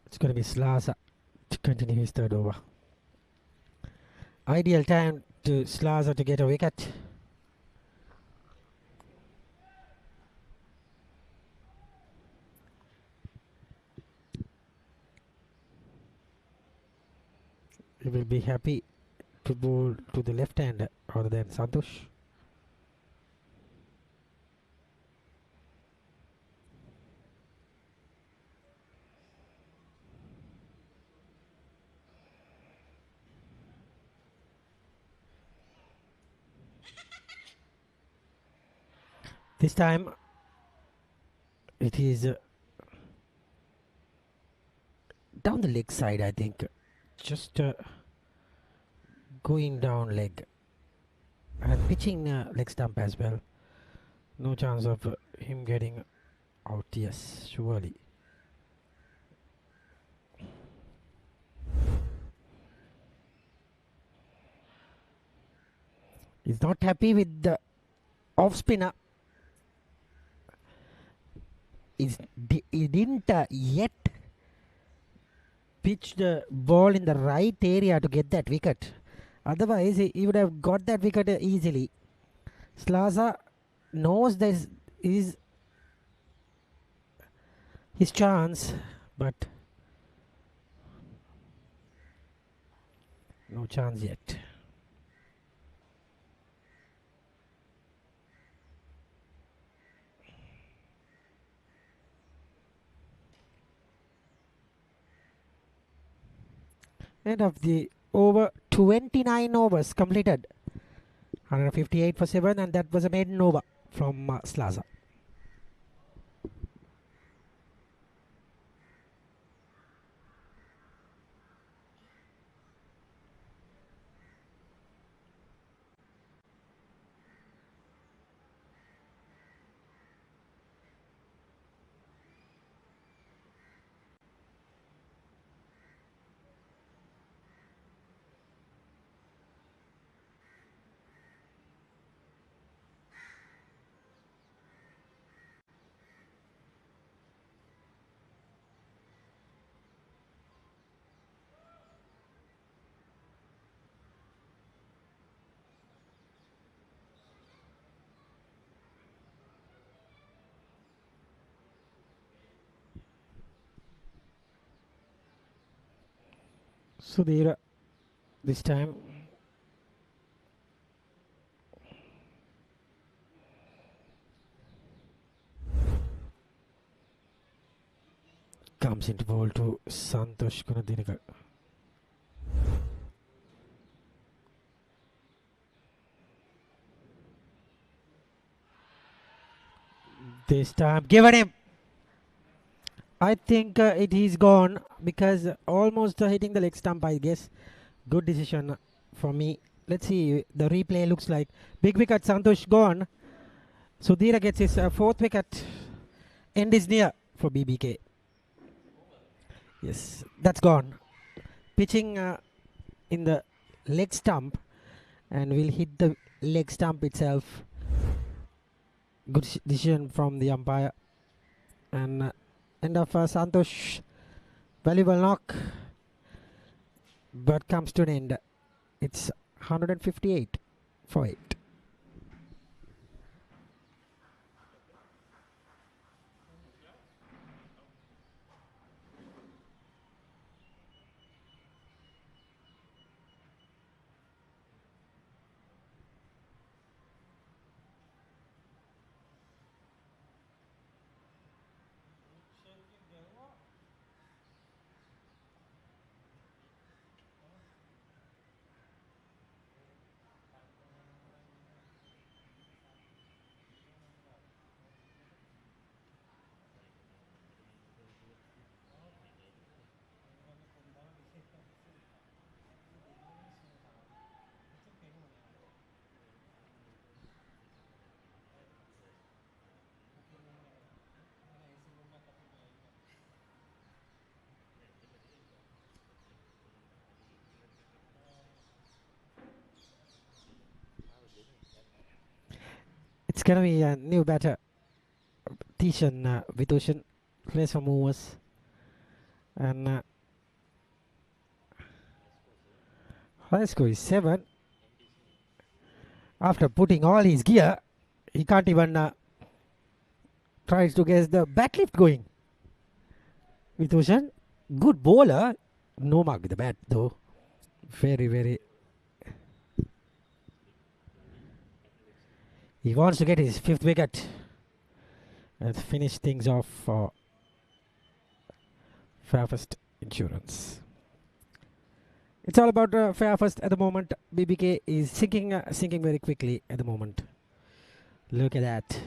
It's going to be Slaza to continue his third over. Ideal time to Slaza to get a wicket. He will be happy to bowl to the left hand rather than Santosh. This time it is down the leg side, I think. Just going down leg and pitching leg stump as well. No chance of him getting out, yes, surely. He's not happy with the off spinner. He didn't yet pitch the ball in the right area to get that wicket. Otherwise, he would have got that wicket easily. Slaza knows this is his chance, but no chance yet. End of the over, 29 overs completed. 158 for 7, and that was a maiden over from Slaza. Sudhir this time comes into ball to Santosh Gunadinaka. This time given him. I think it is gone because almost hitting the leg stump, I guess. Good decision for me. Let's see. The replay looks like big wicket. Santosh gone. Sudhira gets his fourth wicket. End is near for BBK. Yes, that's gone. Pitching in the leg stump and will hit the leg stump itself. Good decision from the umpire. And end of Santosh, valuable knock, but comes to an end. It's 158 for 8. gonna be a new batter. Tishan Vitushan plays for movers. And high score is 7. After putting all his gear, he can't even try to get the bat lift going. Vitushan, good bowler. No mark with the bat though. Very, very. He wants to get his 5th wicket and finish things off for Fairfirst Insurance. It's all about Fairfirst at the moment. BBK is sinking very quickly at the moment. Look at that.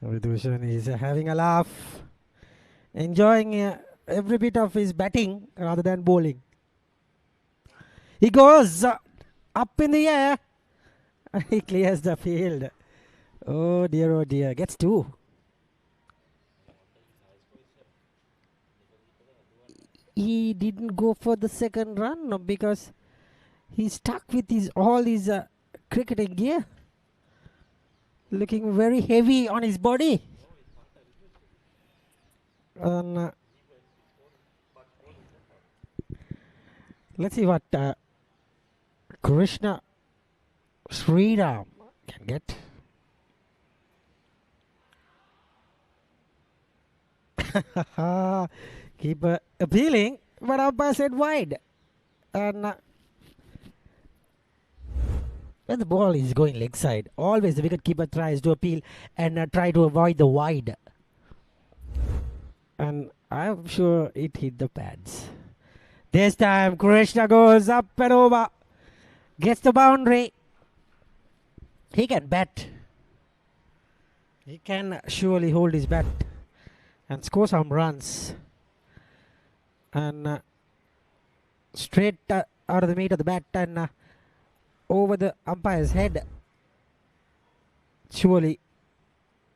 Vidushan is having a laugh, enjoying every bit of his batting rather than bowling. He goes up in the air. He clears the field. Oh dear, gets 2. He didn't go for the second run because he's stuck with all his cricketing gear. Looking very heavy on his body. And let's see what Krishna Sriram can get. Keep appealing, but umpire said wide. And when the ball is going leg side, always the wicketkeeper tries to appeal and try to avoid the wide. And I'm sure it hit the pads. This time Krishna goes up and over, gets the boundary. He can bat. He can surely hold his bat and score some runs. And straight out of the meat of the bat and over the umpire's head, surely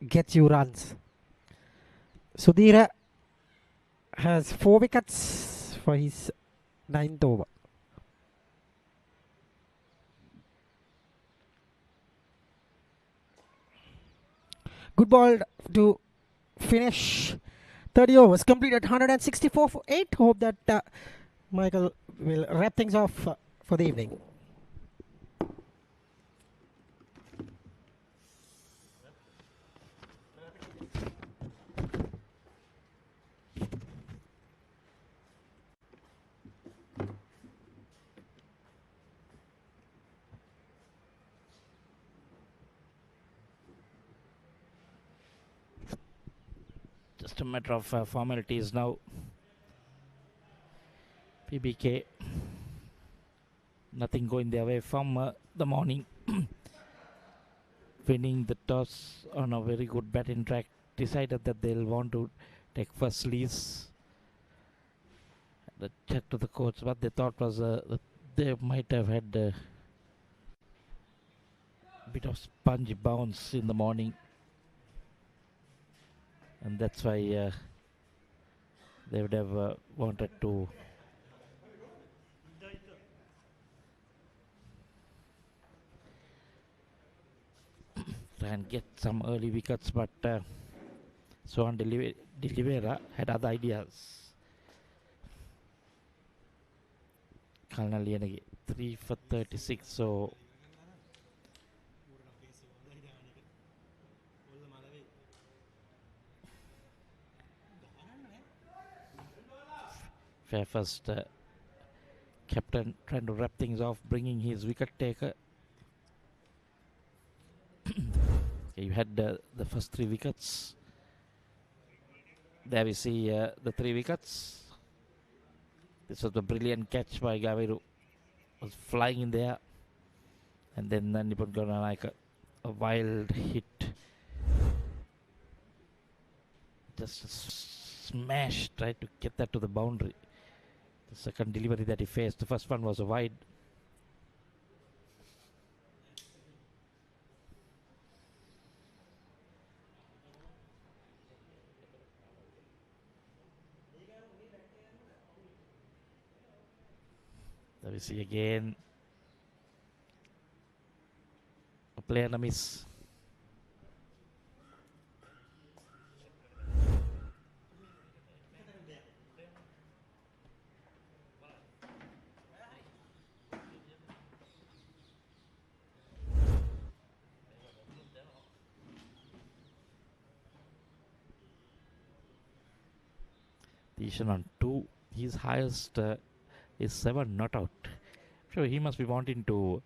gets you runs. Sudhira has 4 wickets for his 9th over. Good ball to finish 30 overs, completed 164 for 8. Hope that Michael will wrap things off for the evening. Just a matter of formalities now. BBK, nothing going their way from the morning. Winning the toss on a very good batting track, decided that they'll want to take first lease. The chat to the coach, what they thought was that they might have had a bit of spongy bounce in the morning. And that's why they would have wanted to try and get some early wickets, but Swan Delivera had other ideas. Kalnaliyanage 3 for 36, so Fairfirst captain trying to wrap things off, bringing his wicket taker. You had the first 3 wickets. There we see the 3 wickets. This was a brilliant catch by Gaviru. Was flying in there. And then Nipun Gana like a wild hit. Just a smash, tried to get that to the boundary. The second delivery that he faced, the first one was a wide. There we see again a player and a miss. Position on 2. His highest is 7 not out. So he must be wanting to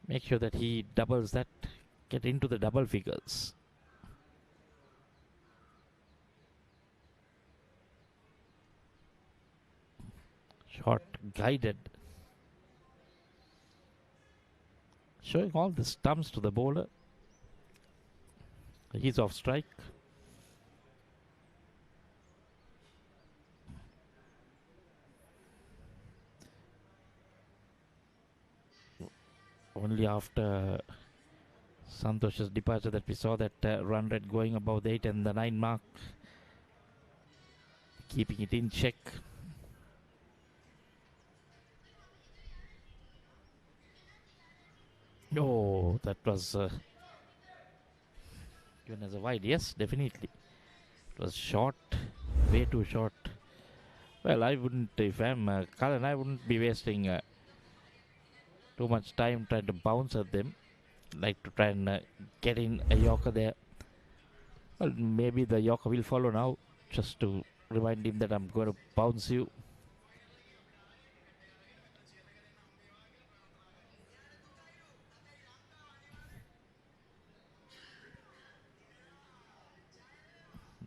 make sure that he doubles that, get into the double figures. Shot guided. Showing all the stumps to the bowler. He's off strike. Only after Santosh's departure that we saw that run rate going above the 8 and the 9 mark. Keeping it in check. Oh, that was given as a wide. Yes, definitely. It was short, way too short. Well, I wouldn't, if I'm Cullen, I wouldn't be wasting too much time trying to bounce at them. Like to try and get in a Yorker there. Well, maybe the Yorker will follow now, just to remind him that I'm going to bounce you.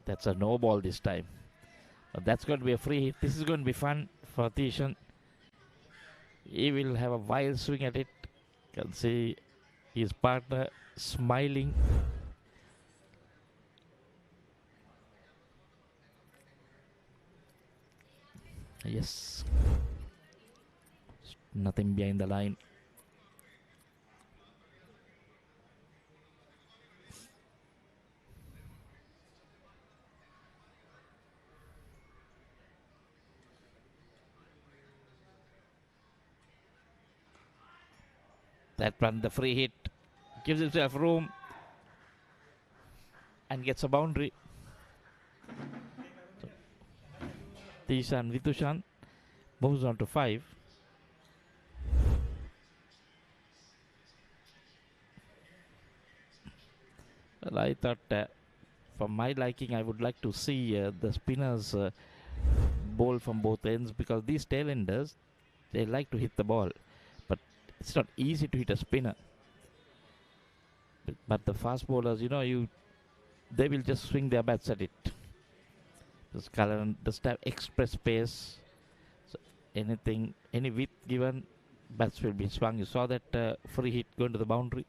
That's a no ball this time. But that's going to be a free hit. This is going to be fun for Tishan. He will have a wild swing at it. You can see his partner smiling. Yes. Nothing behind the line. That one, the free hit, gives himself room and gets a boundary. So, Tishan Vitushan moves on to 5. Well, I thought for my liking, I would like to see the spinners bowl from both ends, because these tailenders, they like to hit the ball. But it's not easy to hit a spinner. But the fast bowlers, you know, they will just swing their bats at it. This Cullen does have express pace. So any width given, bats will be swung. You saw that free hit going to the boundary.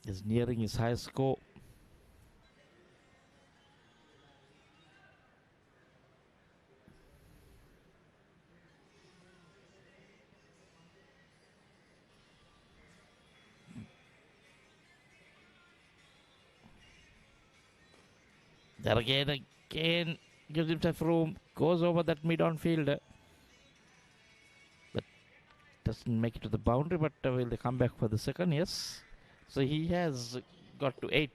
Is nearing his highest score. There again gives himself room, goes over that mid-on fielder. But doesn't make it to the boundary, but will they come back for the second? Yes. So he has got to 8.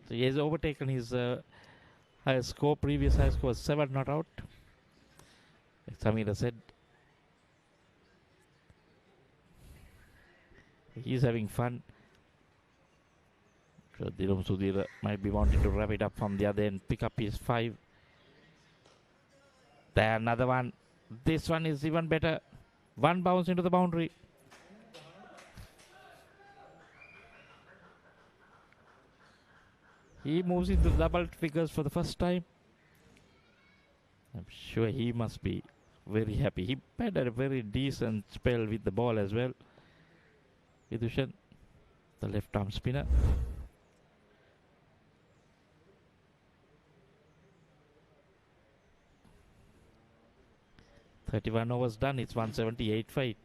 So he has overtaken his highest score. Previous high score was 7 not out. Like Samira said, he's having fun. So Dhiram Sudhir might be wanting to wrap it up from the other end, pick up his 5. There, another one. This one is even better. One bounce into the boundary. He moves into double figures for the first time. I'm sure he must be very happy. He had a very decent spell with the ball as well. Vidushan, the left arm spinner. "31 overs done, it's 178 for 8.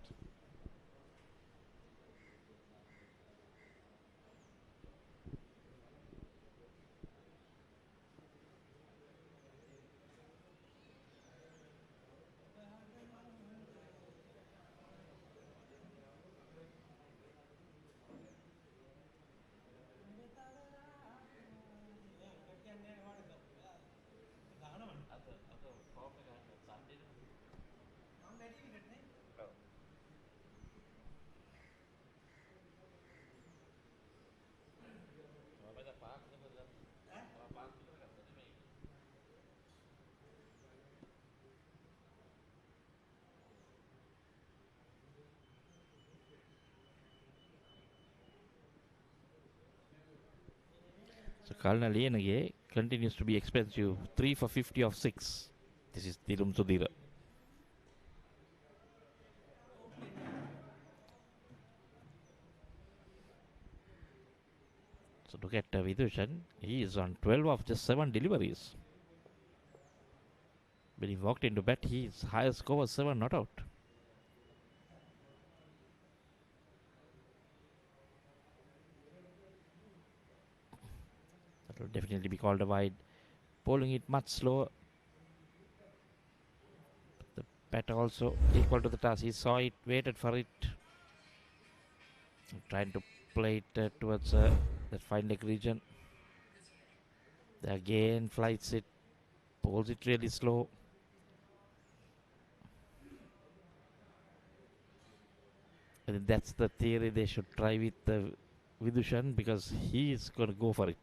Kalna Lienage continues to be expensive. 3 for 50 of 6. This is Thirum Sudhira. So look at Vidushan. He is on 12 of just 7 deliveries. When he walked into bat, his highest score was 7 not out. That will definitely be called a wide. Bowling it much slower. The batter also equal to the task. He saw it, waited for it. Trying to play it towards that fine leg region. Again flights it, pulls it really slow. I think that's the theory they should try with Vidushan, because he is going to go for it.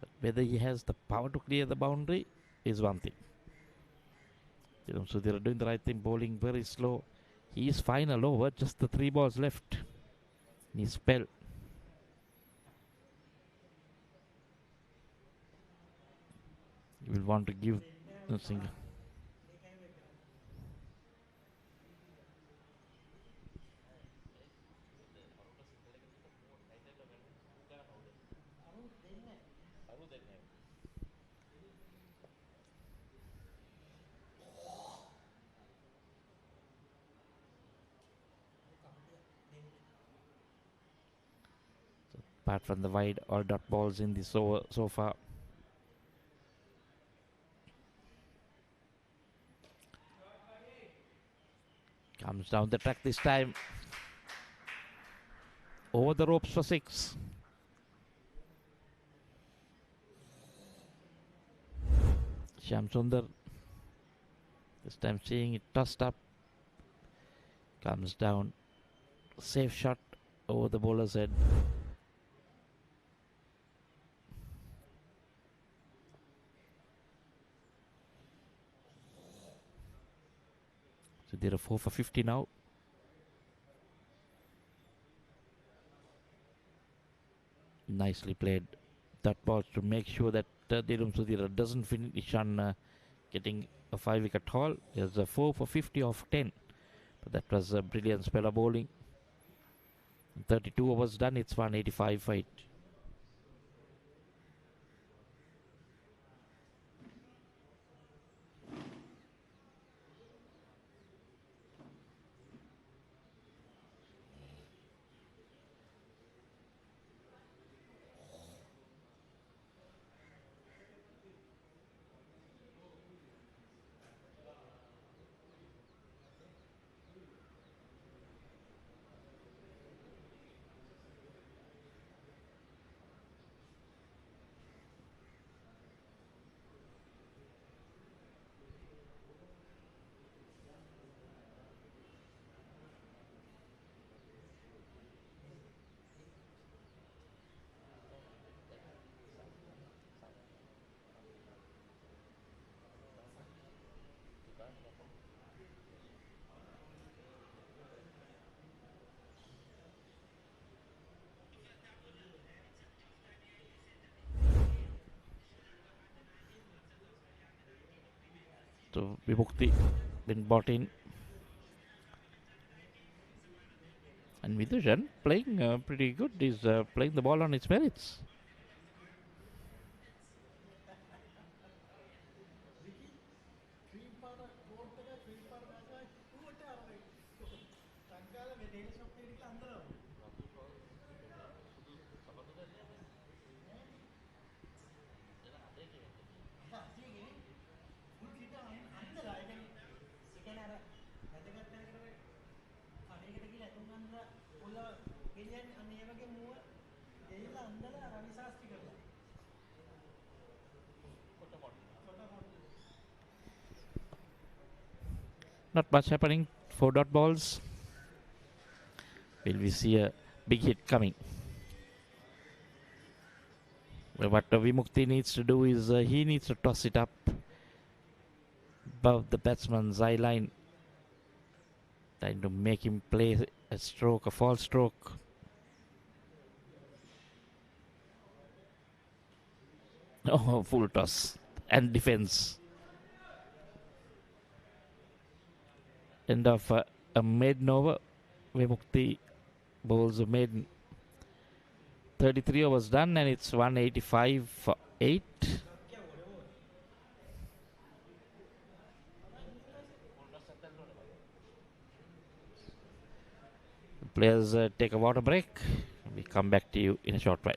But whether he has the power to clear the boundary is one thing. So they are doing the right thing, bowling very slow. He is final over, just the 3 balls left in his spell. You will want to give the single. Apart from the wide, all dot balls in this over so far. Comes down the track this time. Over the ropes for 6. Shyam Sundar this time seeing it tossed up. Comes down. Safe shot over the bowler's head. So they're 4 for 50 now. Nicely played that ball to make sure that Thirum Sudhira doesn't finish on getting a 5-wicket haul. There's a 4 for 50 of 10. But that was a brilliant spell of bowling. 32 overs done, it's 185 for 8. So Vibhukti been brought in. And Vidushan playing pretty good. He's playing the ball on its merits. Not much happening. 4 dot balls. Will we see a big hit coming? Well, what Vimukti needs to do is he needs to toss it up above the batsman's eye line, trying to make him play a stroke, a false stroke. Oh, full toss and defense. End of a maiden over. Vimukti bowls a maiden. 33 overs done and it's 185 for 8. Players take a water break. We come back to you in a short while.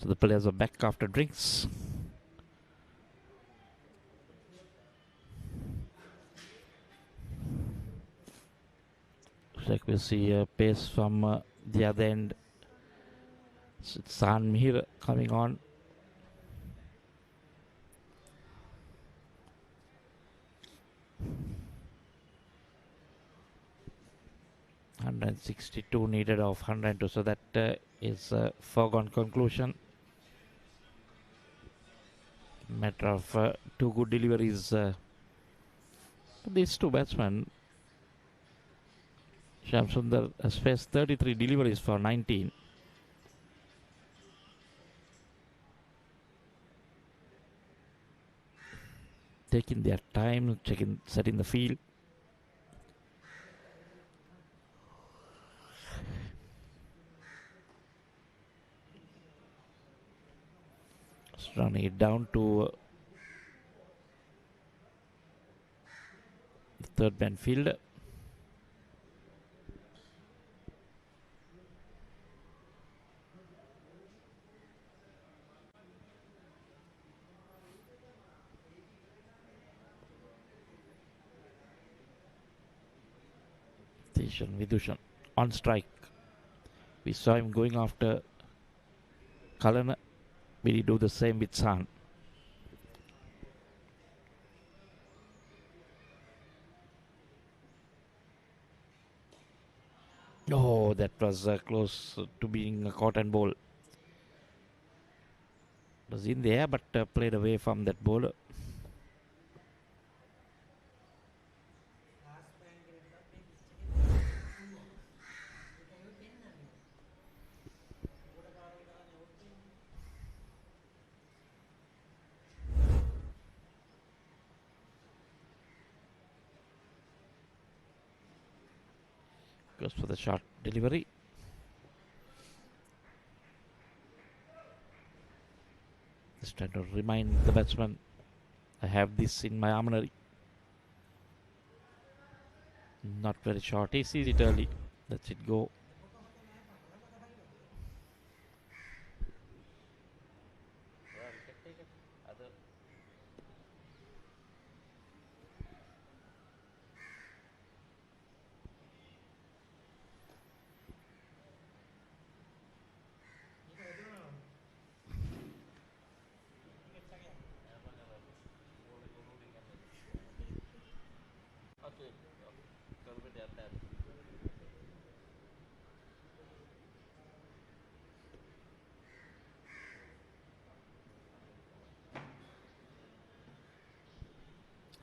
So the players are back after drinks. Looks like we'll see a pace from the other end. San Mihir coming on. $162 needed of 102, so that is a foregone conclusion. Matter of two good deliveries. These two batsmen, Shamsundar has faced 33 deliveries for 19. Taking their time, setting the field. Running it down to the third man fielder. Vidushan on strike. We saw him going after Kalana. Will he do the same with San? Oh, that was close to being a caught and ball. It was in the air, but played away from that bowler. Goes for the short delivery. Just trying to remind the batsman, I have this in my armory. Not very short. He sees it early. Lets it go.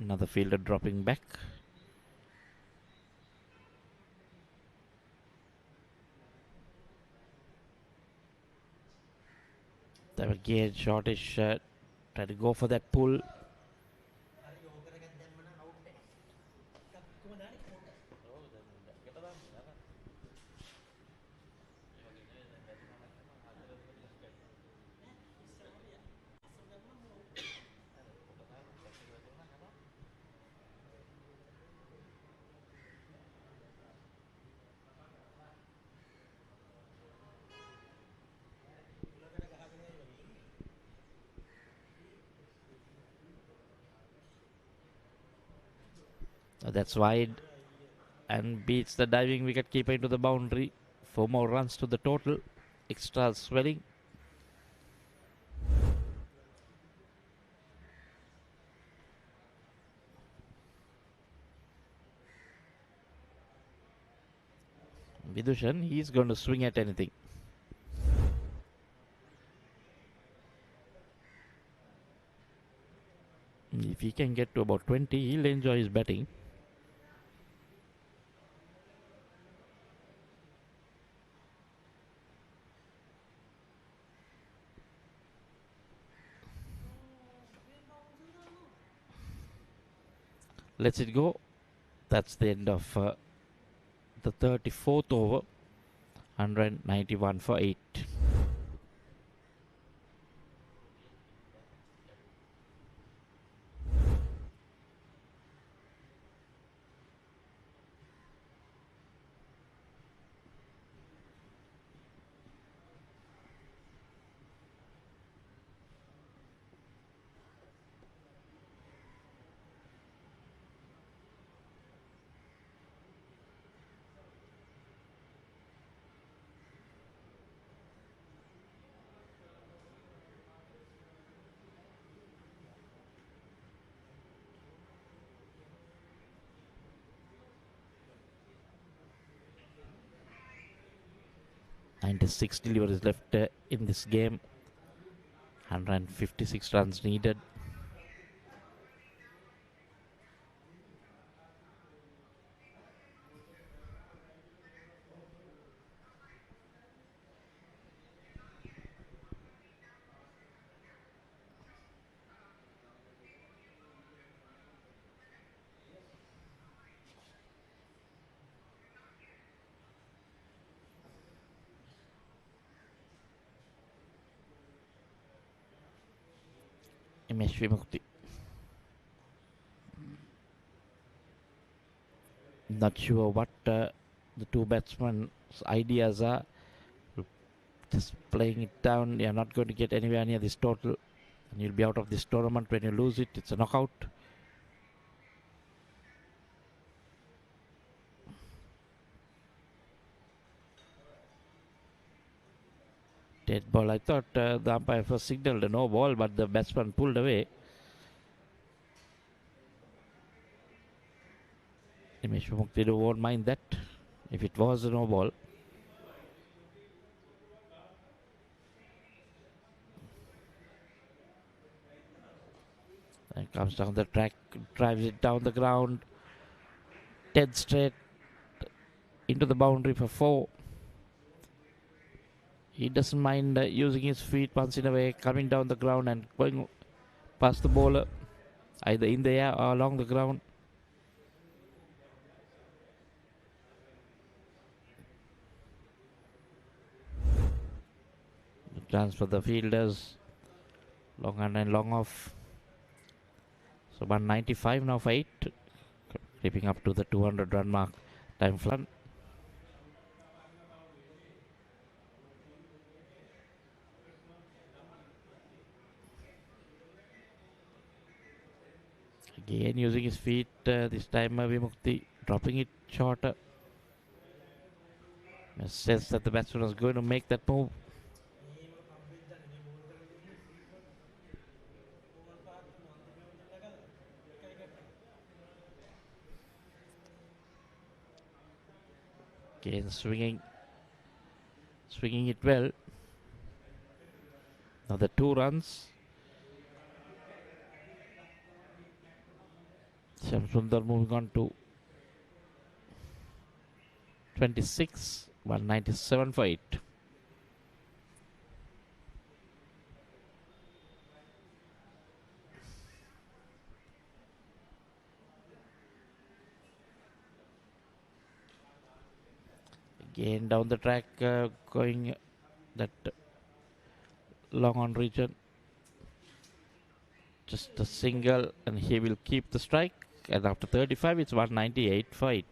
Another fielder dropping back. They were geared shortish. Try to go for that pull. That's wide and beats the diving wicketkeeper into the boundary. 4 more runs to the total. Extra swelling. Vidushan, he's going to swing at anything. If he can get to about 20, he'll enjoy his batting. Lets it go. That's the end of the 34th over. 191 for 8. Six deliveries left in this game. 156 runs needed. Mukti. Not sure what the two batsmen's ideas are. Just playing it down. You're not going to get anywhere near this total. And you'll be out of this tournament when you lose it. It's a knockout. Dead ball. I thought the umpire first signaled a no ball, but the batsman pulled away. Nimesh Muktidu won't mind that if it was a no ball. And comes down the track, drives it down the ground, dead straight into the boundary for 4. He doesn't mind using his feet once in a way, coming down the ground and going past the bowler, either in the air or along the ground. Chance for the fielders, long on and long off. So 195 now for 8, creeping up to the 200 run mark. Time flan. Again using his feet, this time Vimukti dropping it shorter. Says that the batsman was going to make that move. Again swinging it well. Now the 2 runs. Shamsundar moving on to 26, 197 for 8. Again down the track, going that long on region. Just a single, and he will keep the strike. And after 35, it's 198 for 8.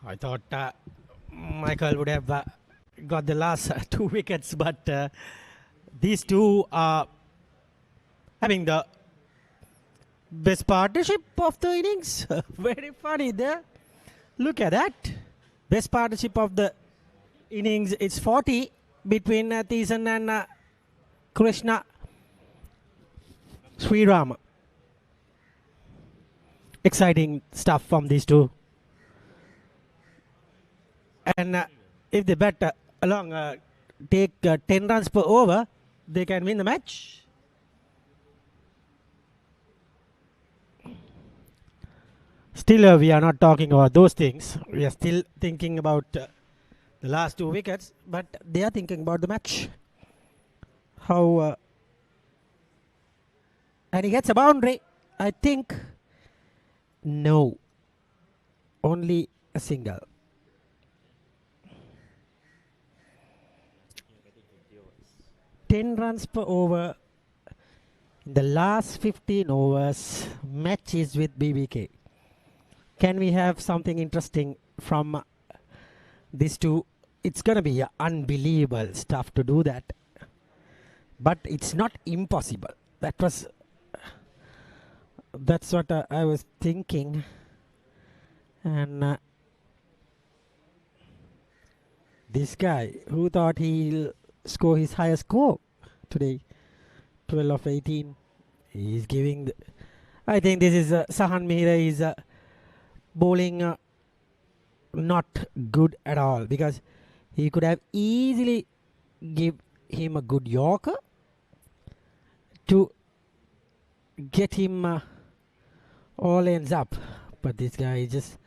I thought Michael would have got the last 2 wickets, but these two are having the best partnership of the innings. Very funny there. Look at that. Best partnership of the innings. It's 40 between Thiessen and Krishna Sriram. Exciting stuff from these two. And if they bat along, take 10 runs per over, they can win the match. Still, we are not talking about those things. We are still thinking about the last 2 wickets, but they are thinking about the match. How... and he gets a boundary. I think... no. Only a single. Runs per over in the last 15 overs. Match is with BBK. Can we have something interesting from these two? It's gonna be unbelievable stuff to do that, but it's not impossible. That's what I was thinking. And this guy who thought he'll score his highest score today, 12 of 18, he's giving I think this is Sahan Mehra is bowling not good at all, because he could have easily give him a good Yorker to get him all ends up, but this guy just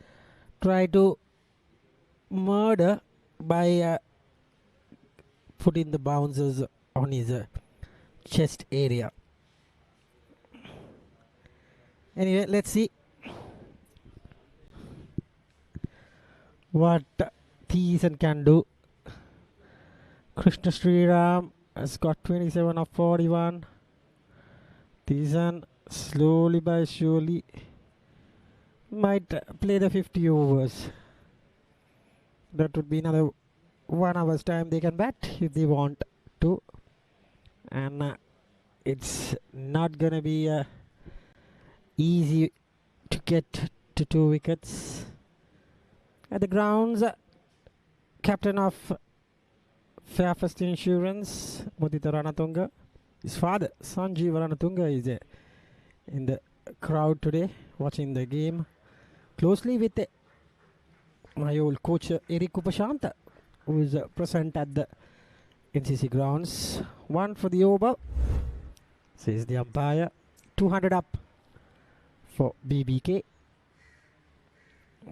tried to murder by putting the bouncers on his chest area. Anyway, let's see what Thiessen can do. Krishna Sriram has got 27 of 41. Thiessen slowly by surely might play the 50 overs. That would be another 1 hour's time they can bat if they want to, and it's not gonna be easy to get to 2 wickets. At the grounds, captain of Fairfirst Insurance, Mudita Ranatunga, his father Sanjeev Ranatunga is in the crowd today watching the game closely with my old coach Eric Upashanta, who is present at the NCC grounds. 1 for the over, says the umpire. 200 up for BBK.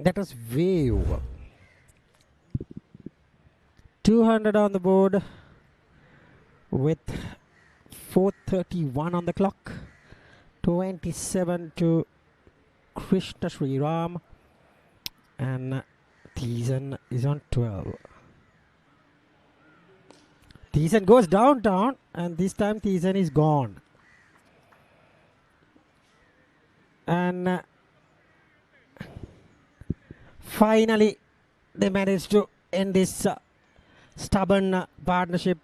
That was way over. 200 on the board with 4:31 on the clock. 27 to Krishna Sriram, and Thiessen is on 12. Thiessen goes downtown, and this time Thiessen is gone. And finally they managed to end this stubborn partnership.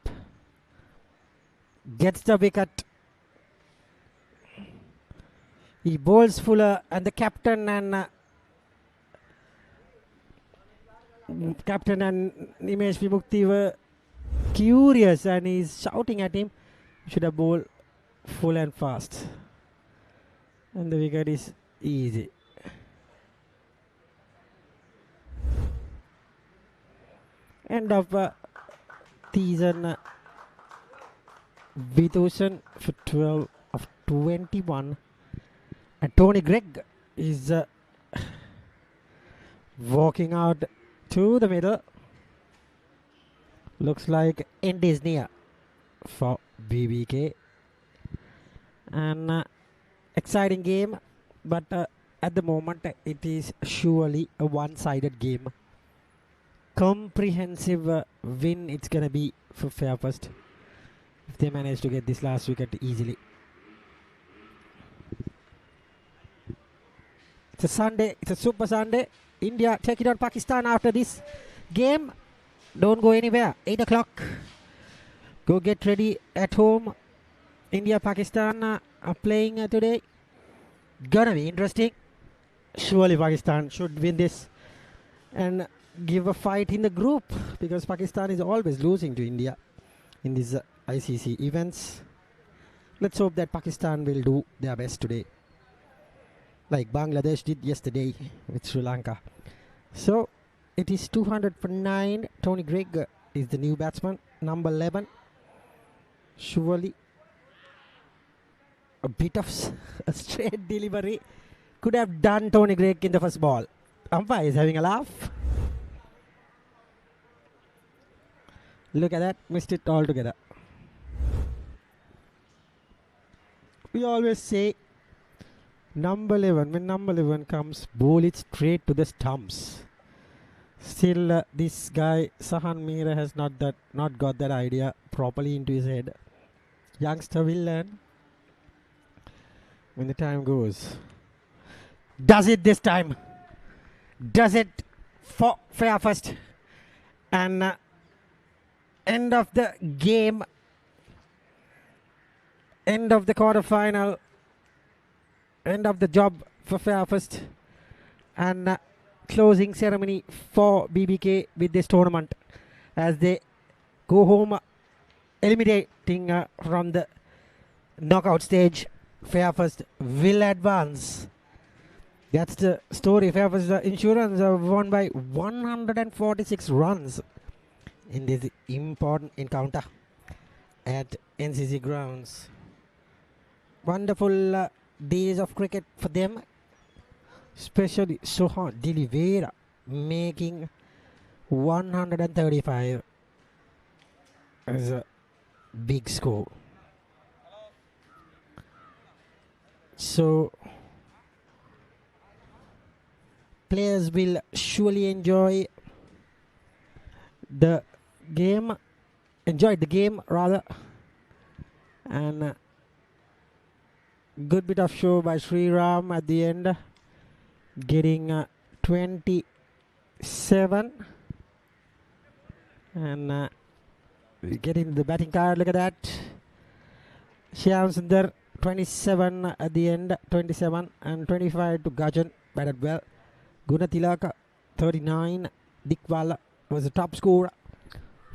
Gets the wicket. He bowls Fuller, and the captain and Nimesh Vimukti were curious, and he's shouting at him, should have bowled full and fast. And the wicket is easy. End of Thiessen Vithusan for 12 of 21. And Tony Gregg is walking out to the middle. Looks like end is near for BBK. And exciting game, but at the moment it is surely a one-sided game. Comprehensive win it's gonna be for Fairfirst if they manage to get this last wicket easily. It's a Sunday, it's a super Sunday. India take it on Pakistan after this game. Don't go anywhere. 8 o'clock. Go get ready at home. India Pakistan are playing today. Gonna be interesting. Surely Pakistan should win this and give a fight in the group, because Pakistan is always losing to India in these ICC events. Let's hope that Pakistan will do their best today, like Bangladesh did yesterday with Sri Lanka. So it is 200 for 9. Tony Gregg is the new batsman, number 11. Surely a bit of a straight delivery could have done Tony Gregg in the first ball. Umpire is having a laugh. Look at that, missed it altogether. We always say number 11, when number 11 comes, bowl it straight to the stumps. Still this guy Sahan Meera has not got that idea properly into his head. Youngster will learn when the time goes. Does it this time? Does it for Fairfirst? And end of the game, end of the quarter-final, end of the job for Fairfirst, and closing ceremony for BBK with this tournament as they go home eliminating from the knockout stage. Fairfirst will advance. That's the story. Fairfirst Insurance won by 146 runs in this important encounter at NCC grounds. Wonderful days of cricket for them, especially Sohan Dilivera making 135 as a big score. So players will surely enjoy the game, enjoyed the game rather, and good bit of show by Sri Ram at the end, getting 27 And we get into the batting card. Look at that. Shyam Sundar, 27 at the end, 27 and 25 to Gajan, batted well. Gunatilaka, 39. Dikwala was the top scorer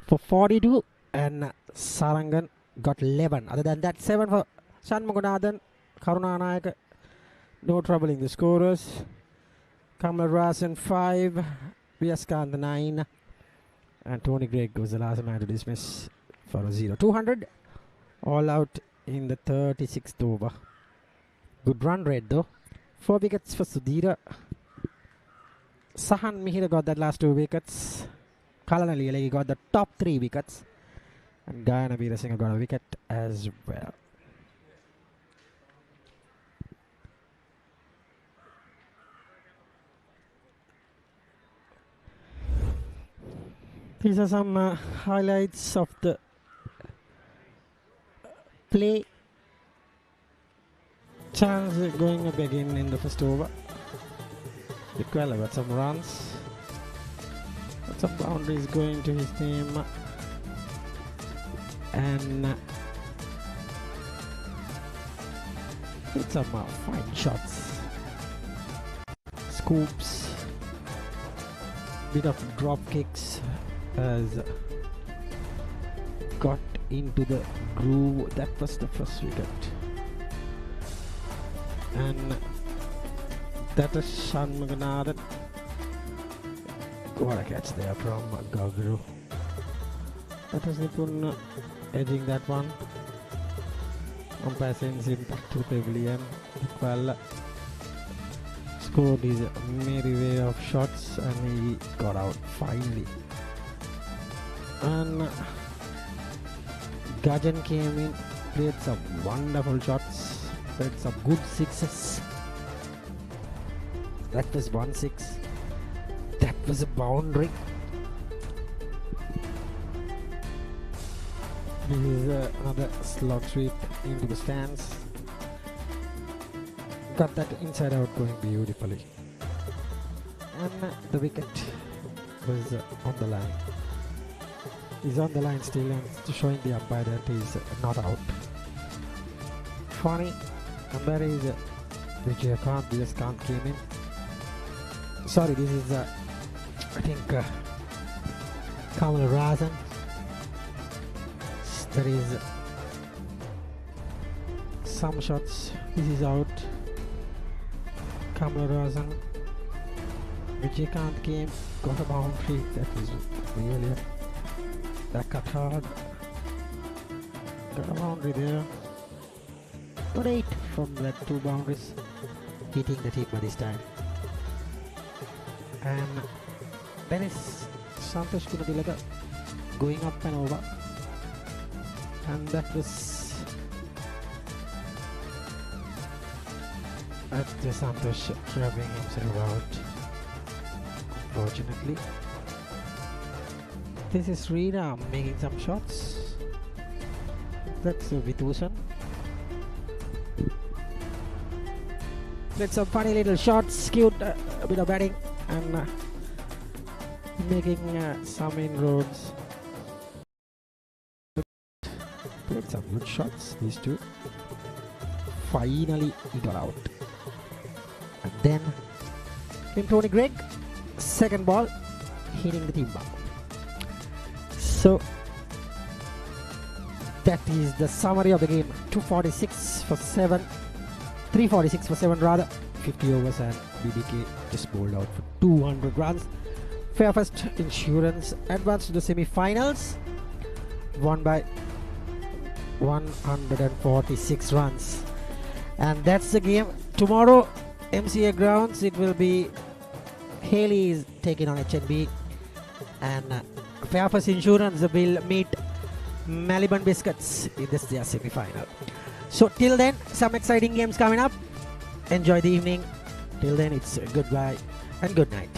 for 42, and Sarangan got 11. Other than that, 7 for Shanmugunathan, Karunanayaka, no trouble in the scorers. Kamal Rasan 5, Vyaskant 9, and Tony Gregg was the last man to dismiss for a 0. 200, all out in the 36th over. Good run rate though. 4 wickets for Sudhira. Sahan Mihira got that last 2 wickets. Kalanaliyalagi got the top 3 wickets. And Gayana Veerasinghe got a wicket as well. These are some highlights of the play. Chance going up again in the first over. Dikwala got some runs. Got some boundaries going to his team. And hit some fine shots. Scoops. Bit of drop kicks as got into the groove. That was the first wicket. And that is Shanmugunathan. What a catch there from Gaguru. That was Nipun edging that one. Umpire sends him back to the pavilion. Well, scored his merry way of shots and he got out finally. And Gajan came in, played some wonderful shots, played some good sixes. That was 1-6. That was a boundary. This is another slog sweep into the stands. Got that inside out going beautifully. And the wicket was on the line. He's on the line still and showing the umpire that he's not out. Funny, umpire is Vijayakant came in. Sorry, this is I think Kamal Rasan. There is some shots. This is out. Kamal Rasan. Vijayakant came, got a boundary. That was really that cut hard. Got a boundary there. Got 8 from that 2 boundaries. Hitting the tip by this time. And then is Santosh Gunatilaka going up and over. And that was at the Santosh rubbing himself out. Unfortunately. This is Rina making some shots. That's Vitusan. Played some funny little shots, cute a bit of batting and making some inroads. Played some good shots, these two. Finally he got out. And then came Tony Gregg, second ball, hitting the timber. So that is the summary of the game. 246 for 7, 346 for 7 rather. 50 overs and BBK just bowled out for 200 runs. Fairfirst Insurance advanced to the semi-finals, won by 146 runs. And that's the game. Tomorrow, MCA grounds, it will be Haley is taking on HNB, and Fairfirst Insurance will meet Maliban Biscuits in this their semi-final. So till then, some exciting games coming up. Enjoy the evening. Till then, it's goodbye and good night.